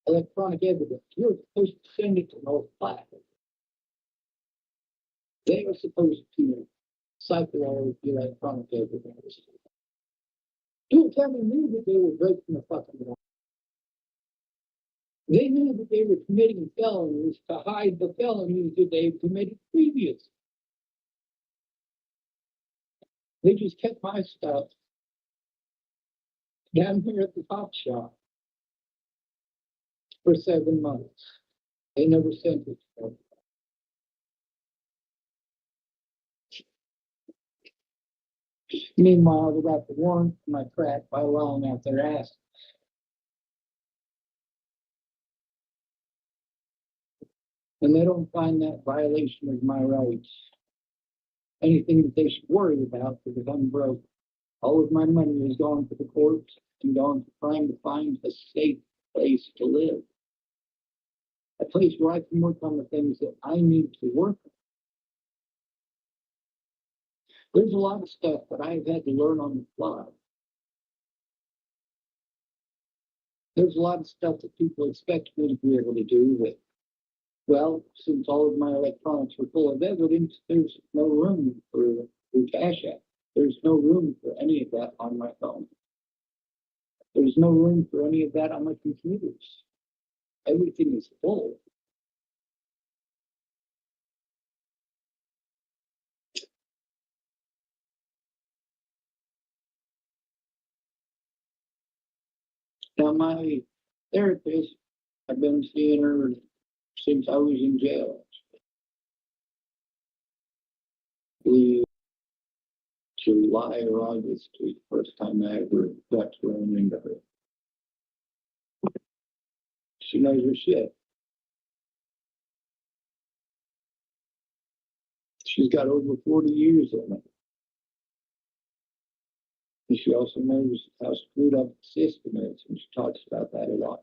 electronic evidence, you're supposed to send it to North Platte. They are supposed to cycle all of the electronic evidence. Don't tell me that they were breaking the fucking law. They knew that they were committing felonies to hide the felonies that they had committed previously. They just kept my stuff down here at the top shop for 7 months. They never sent it to me. Meanwhile, they got the warrant for my crack by allowing out their ass. And they don't find that violation of my rights anything that they should worry about, because I'm broke. All of my money has gone to the courts and gone to trying to find a safe place to live. A place where I can work on the things that I need to work on. There's a lot of stuff that I've had to learn on the fly. There's a lot of stuff that people expect me to be able to do with. Well, since all of my electronics are full of evidence, there's no room for Cash App. There's no room for any of that on my phone. There's no room for any of that on my computers. Everything is full. Now, my therapist, I've been seeing her since I was in jail. I July or August was the first time I ever got thrown into her. She knows her shit. She's got over 40 years in it. And she also knows how screwed up the system is, and she talks about that a lot.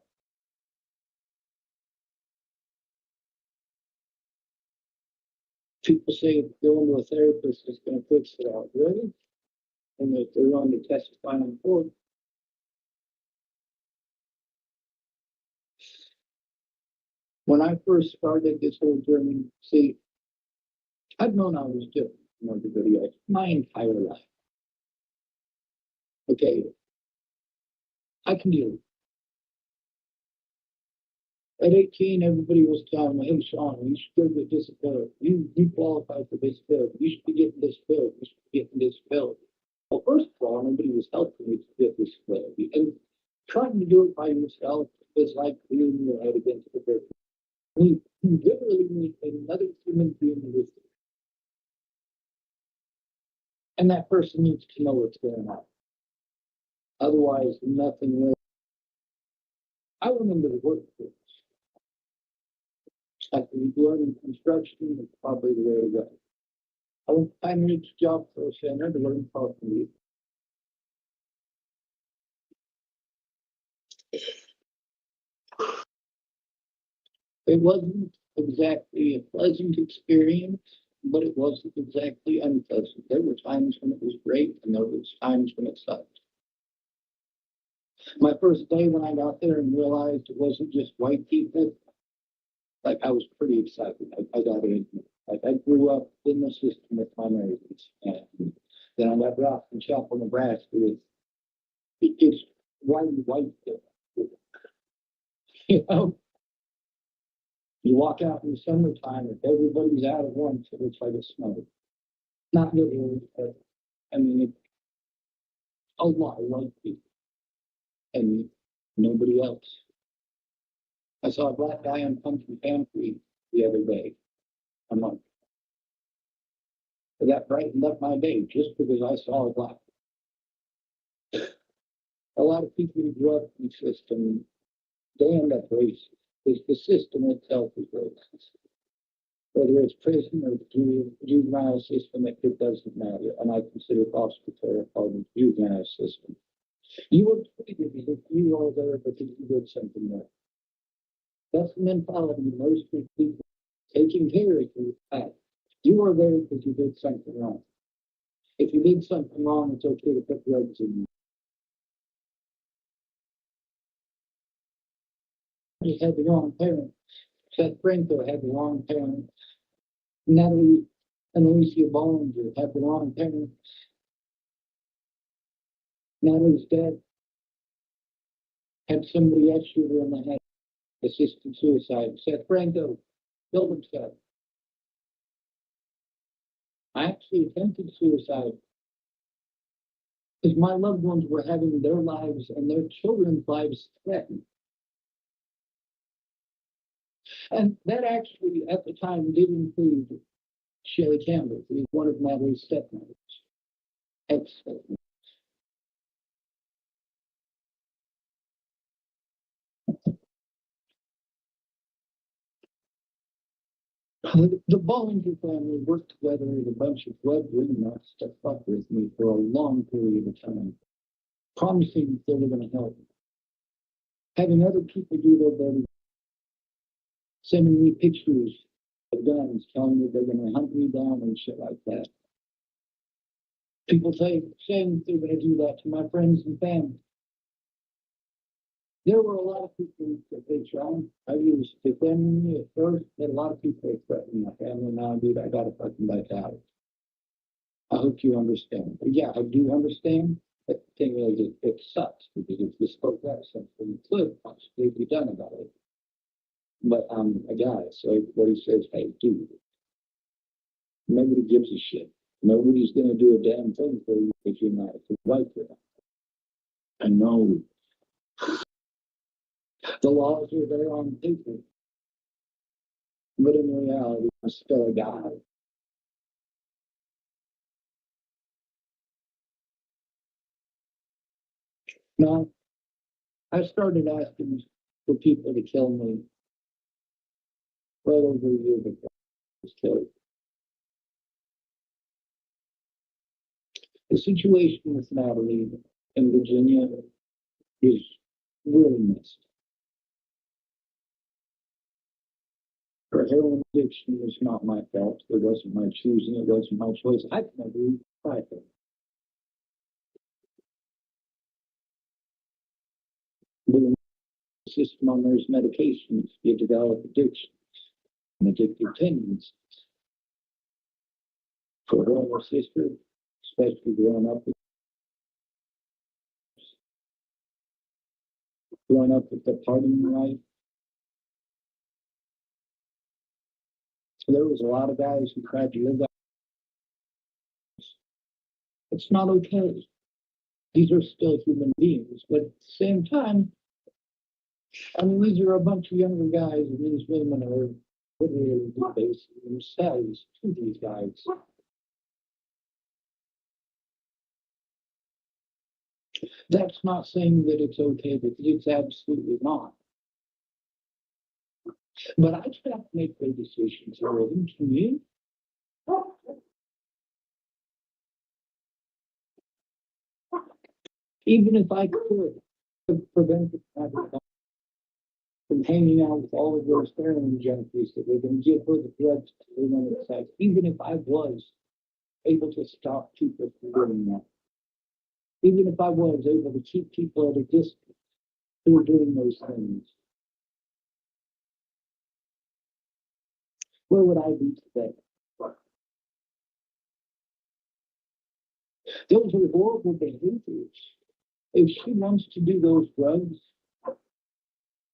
People say if going to a therapist is going to fix it all, really? And that they're going to testify on court. When I first started this whole journey, see, I've known I was doing everybody else my entire life. Okay, I can deal with it. At 18, everybody was telling me, hey, Shawn, you should go get disability. You qualify for disability. You should be getting disability. You should be getting disability. Well, first of all, nobody was helping me to get disability. And trying to do it by yourself is like leaning your head against the brick. You literally need another human being with you. And that person needs to know what's going on. Otherwise, nothing will. I remember the workforce. After you learn construction, it's probably the way to go. I went to find a job for a center to learn carpentry. It wasn't exactly a pleasant experience, but it wasn't exactly unpleasant. There were times when it was great, and there was times when it sucked. My first day when I got there and realized it wasn't just white people, like I was pretty excited. I got in. Like I grew up in the system with my neighbors, and then I got brought from Chapel, Nebraska. It's white people. You know, you walk out in the summertime and everybody's out at once. It looks like a snow. Not literally, but I mean, a lot of white people and nobody else. I saw a black guy on Pumpkin Pantry the other day. I'm like, that brightened up my day just because I saw a black. A lot of people who grew up in the system, they end up racist. Because the system itself is racist. Whether it's prison or the juvenile system, it doesn't matter. And I consider foster care part of the juvenile system. You were treated as if you were there because you did something wrong. That's the mentality of most people taking care of you. You are there because you did something wrong. If you did something wrong, it's okay to put drugs in you. He had the wrong parents. Seth Franco had the wrong parents. Natalie and Alicia Bollinger had the wrong parents. Natalie's dad had somebody else shoot her in the head. Assisted suicide. Seth Franco killed himself. I actually attempted suicide because my loved ones were having their lives and their children's lives threatened. And that actually, at the time, did include Sherry Campbell, who was one of Natalie's stepmothers, ex-stepmothers. The Bollinger family worked together with a bunch of blood-ridden nuts to fuck with me for a long period of time, promising that they were going to help me. Having other people do their dirty, sending me pictures of guns, telling me they're going to hunt me down and shit like that. People saying they're going to do that to my friends and family. There were a lot of people who said, hey, Shawn, I was defending you at first. There a lot of people that threatened my family. Now, dude, I got to fucking back out. I hope you understand. But yeah, I do understand. But the thing is, it sucks because if you spoke out something, could possibly be done about it. But I'm a guy, so everybody says, hey, dude, nobody gives a shit. Nobody's going to do a damn thing for you if you're not right for them. I know. The laws are there on paper. But in reality, I'm still a guy. Now, I started asking for people to kill me well over a year before I was killed. The situation with Natalie in Virginia is really messed. Her heroin addiction was not my fault. It wasn't my choosing. It wasn't my choice. I can never even try it. With a system on those medications, you develop addictions and addictive tendencies. For her and her sister, especially growing up with the partying life, there was a lot of guys who tried to live that. It's not okay. These are still human beings, but at the same time, I mean, these are a bunch of younger guys, and these women are literally debasing themselves to these guys. That's not saying that it's okay, because it's absolutely not. But I just have to make their decisions for them. Can you? Even if I could have prevented from hanging out with all of those heroin junkies that were going to give her the drugs to live on the side, even if I was able to stop people from doing that, even if I was able to keep people at a distance who were doing those things, where would I be today? Those are horrible behaviors. If she wants to do those drugs,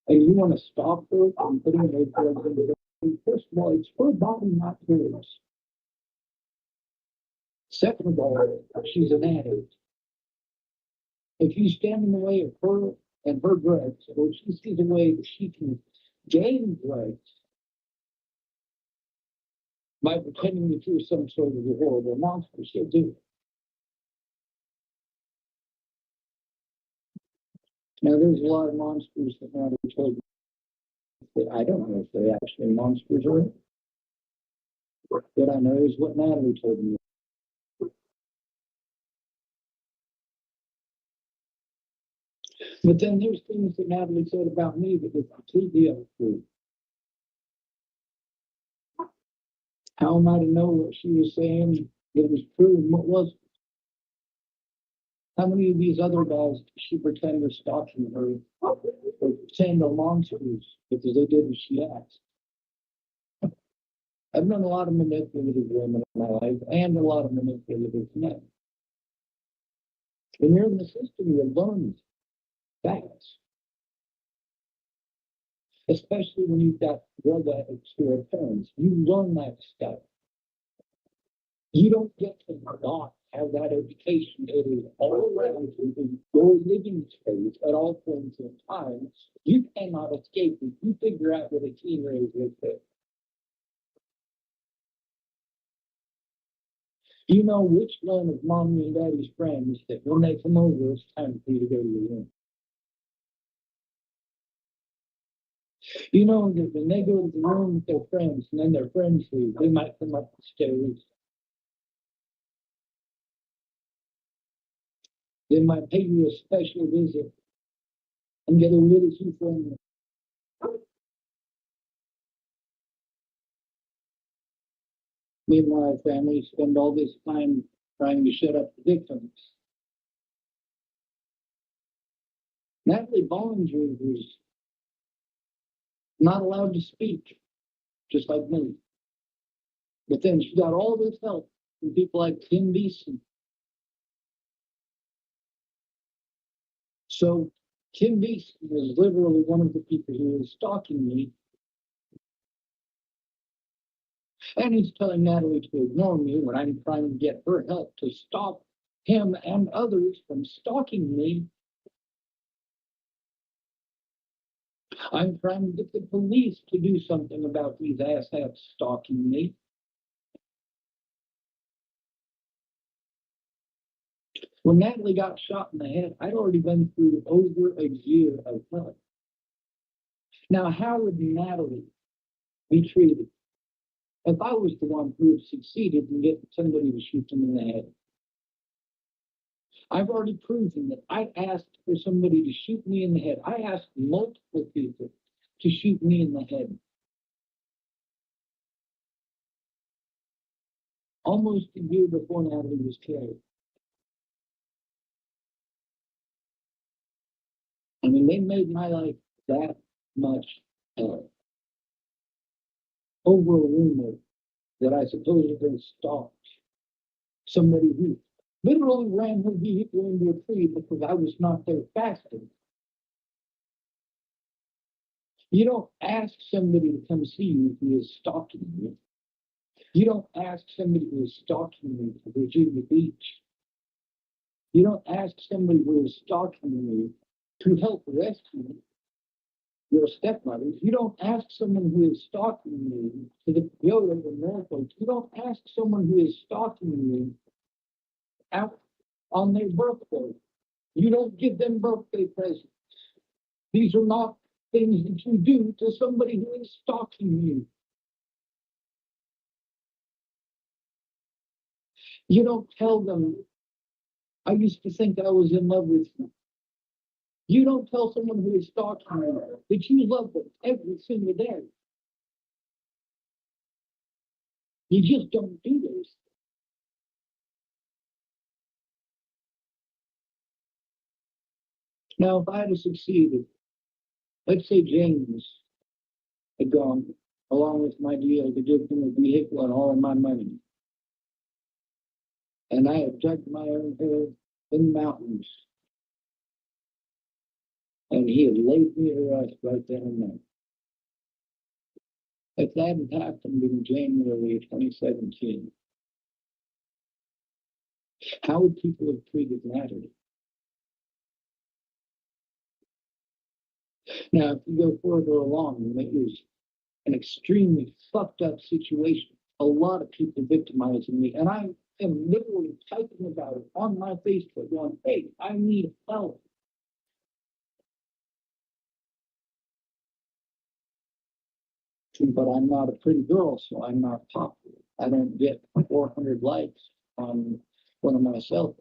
and you want to stop her from putting those drugs into the body, first of all, it's her body, not yours. Second of all, she's an addict. If you stand in the way of her and her drugs, or she sees a way that she can gain drugs by pretending that you're some sort of a horrible monster, she'll do it. Now, there's a lot of monsters that Natalie told me that I don't know if they're actually monsters or not. What I know is what Natalie told me. But then there's things that Natalie said about me that were completely untrue. How am I to know what she was saying that was true and what wasn't? How many of these other guys did she pretend were stalking her or pretend are monsters because they did as she asked? I've known a lot of manipulative women in my life and a lot of manipulative men. When you're in the system, you learn fast. Especially when you've got drug addicts who are parents. You learn that stuff. You don't get to not have that education. It is all around you in your living space at all points in time. You cannot escape it. You figure out what a teenager is. You know which one of mommy and daddy's friends that when they come over, it's time for you to go to your room. You know that when they go to the room with their friends and then their friends leave, they might come up the stairs. They might pay you a special visit and get a really cute friend. Meanwhile, families spend all this time trying to shut up the victims. Natalie Bollinger was not allowed to speak, just like me. But then she got all this help from people like Tim Beeson. So Tim Beeson was literally one of the people who was stalking me. And he's telling Natalie to ignore me when I'm trying to get her help to stop him and others from stalking me. I'm trying to get the police to do something about these asshats stalking me. When Natalie got shot in the head, I'd already been through over a year of hell. Now, how would Natalie be treated if I was the one who had succeeded in getting somebody to shoot them in the head? I've already proven that I asked for somebody to shoot me in the head. I asked multiple people to shoot me in the head. Almost a year before Natalie was killed. I mean, they made my life that much hell. Over a rumor that I supposedly stalked somebody who literally ran her vehicle into a tree because I was not there fast enough. You don't ask somebody to come see you who is stalking you. You don't ask somebody who is stalking you to Virginia Beach. You don't ask somebody who is stalking you to help rescue your stepmothers. You don't ask someone who is stalking you to go to the Norfolk. You don't ask someone who is stalking you out on their birthday. You don't give them birthday presents. These are not things that you do to somebody who is stalking you. You don't tell them, I used to think I was in love with you. You don't tell someone who is stalking you that you love them every single day. You just don't do this. Now, if I had succeeded, let's say James had gone along with my deal to give him a vehicle and all of my money. And I had dug my own hole in the mountains. And he had laid me to rest right there and then. If that had happened in January of 2017, how would people have treated Natalie? Now, if you go further along, it was an extremely fucked up situation. A lot of people victimizing me, and I am literally typing about it on my Facebook going, hey, I need help. But I'm not a pretty girl, so I'm not popular. I don't get 400 likes on one of my selfies.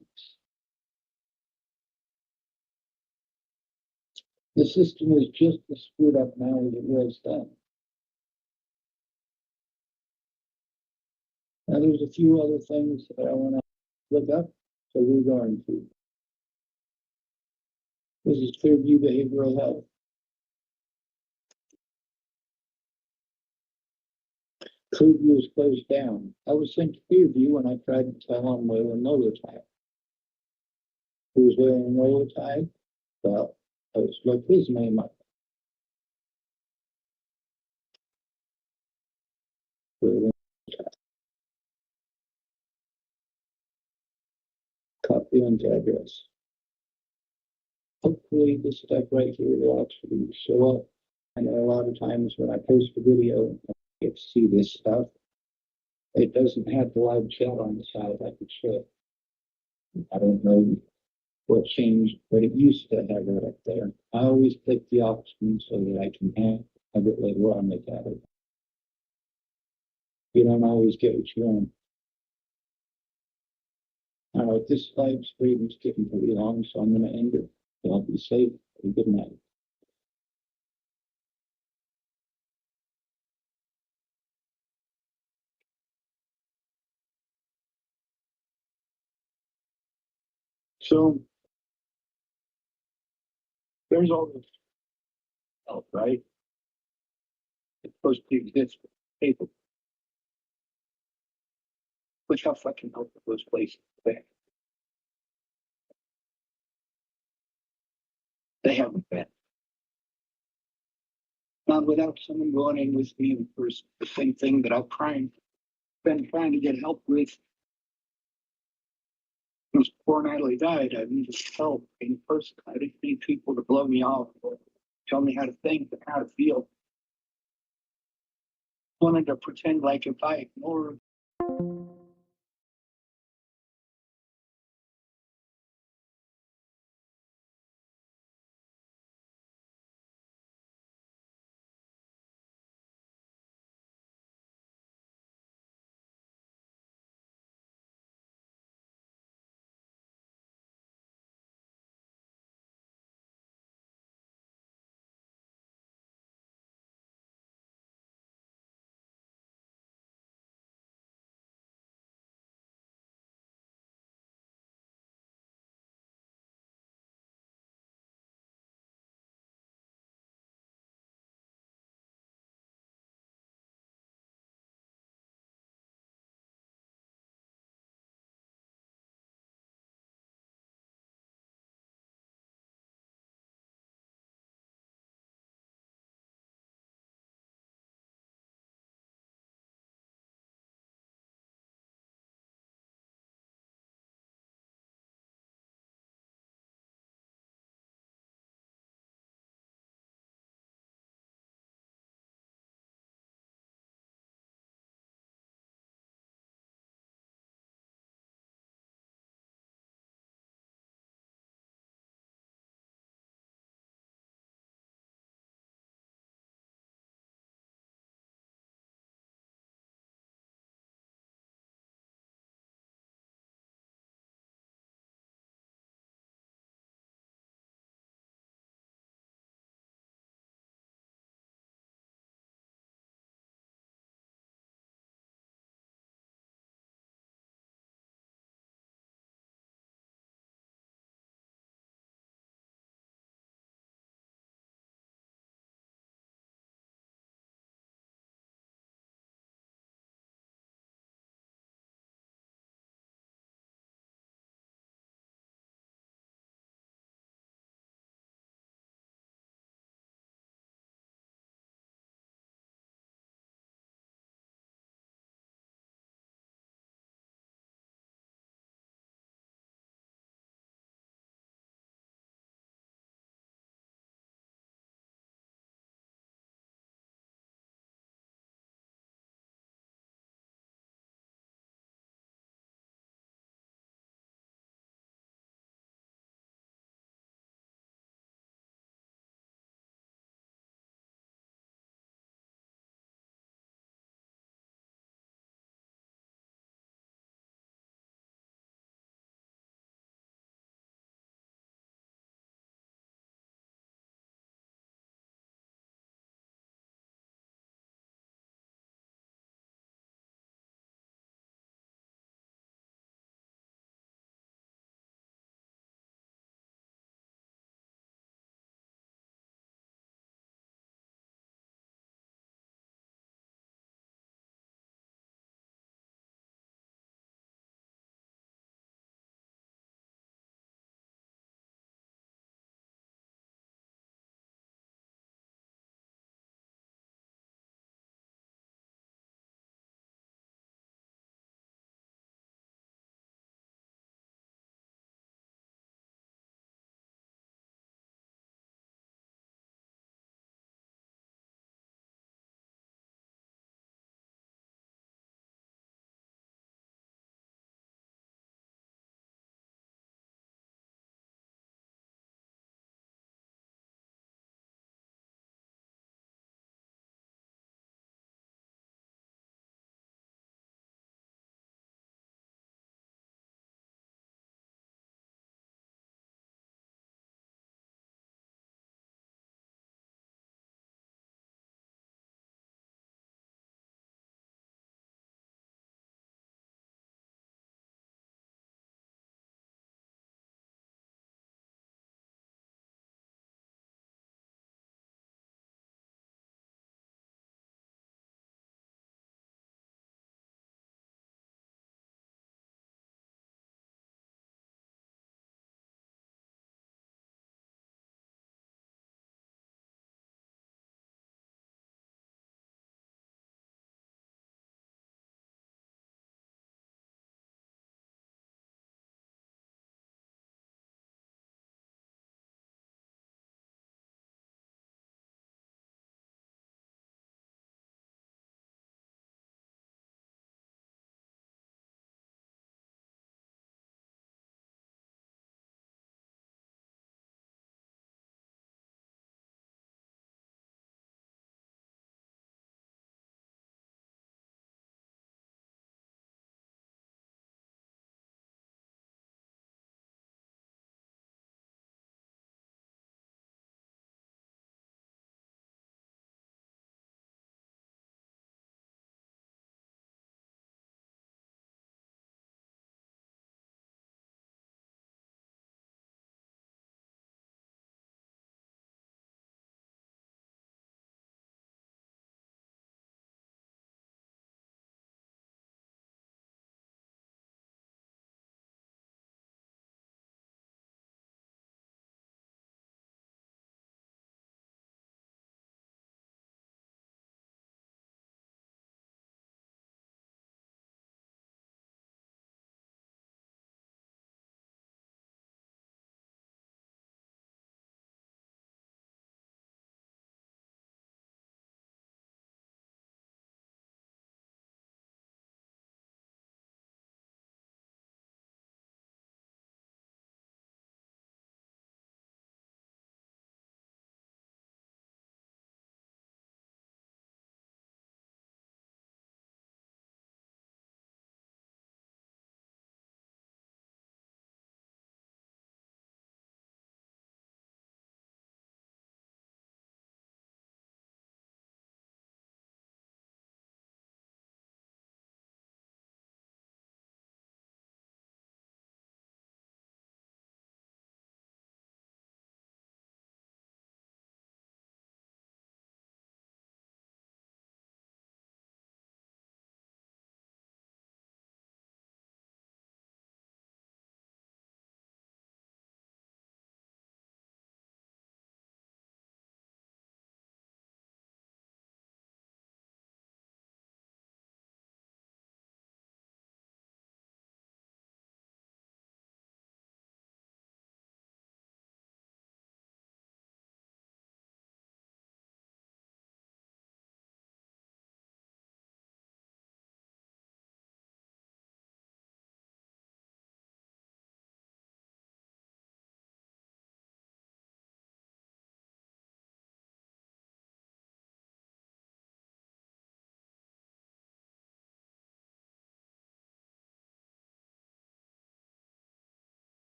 The system is just as screwed up now as it was then. Now, there's a few other things that I want to look up, so we're going to. This is Clearview Behavioral Health. Clearview is closed down. I was sent to Clearview and I tried to tell him wear a NOLA tag. Who was wearing a NOLA tag? Well, I was look his name up. Copy and address. Hopefully this stuff right here will actually show up. I know a lot of times when I post a video, I get to see this stuff. It doesn't have the live chat on the side like it should. I don't know what changed, but it used to have it up there. I always click the option so that I can have it later on like that. You don't always get what you want. All right, this live stream is getting pretty long, so I'm going to end it. Y'all be safe and good night. So there's all this help, right? It's supposed to exist for people. Look how fucking helpful those places are. They haven't been. Not without someone going in with me for the same thing that I've been trying to get help with. Since before Natalie died, I needed help in person. I didn't need people to blow me off or tell me how to think and how to feel. I wanted to pretend like if I ignored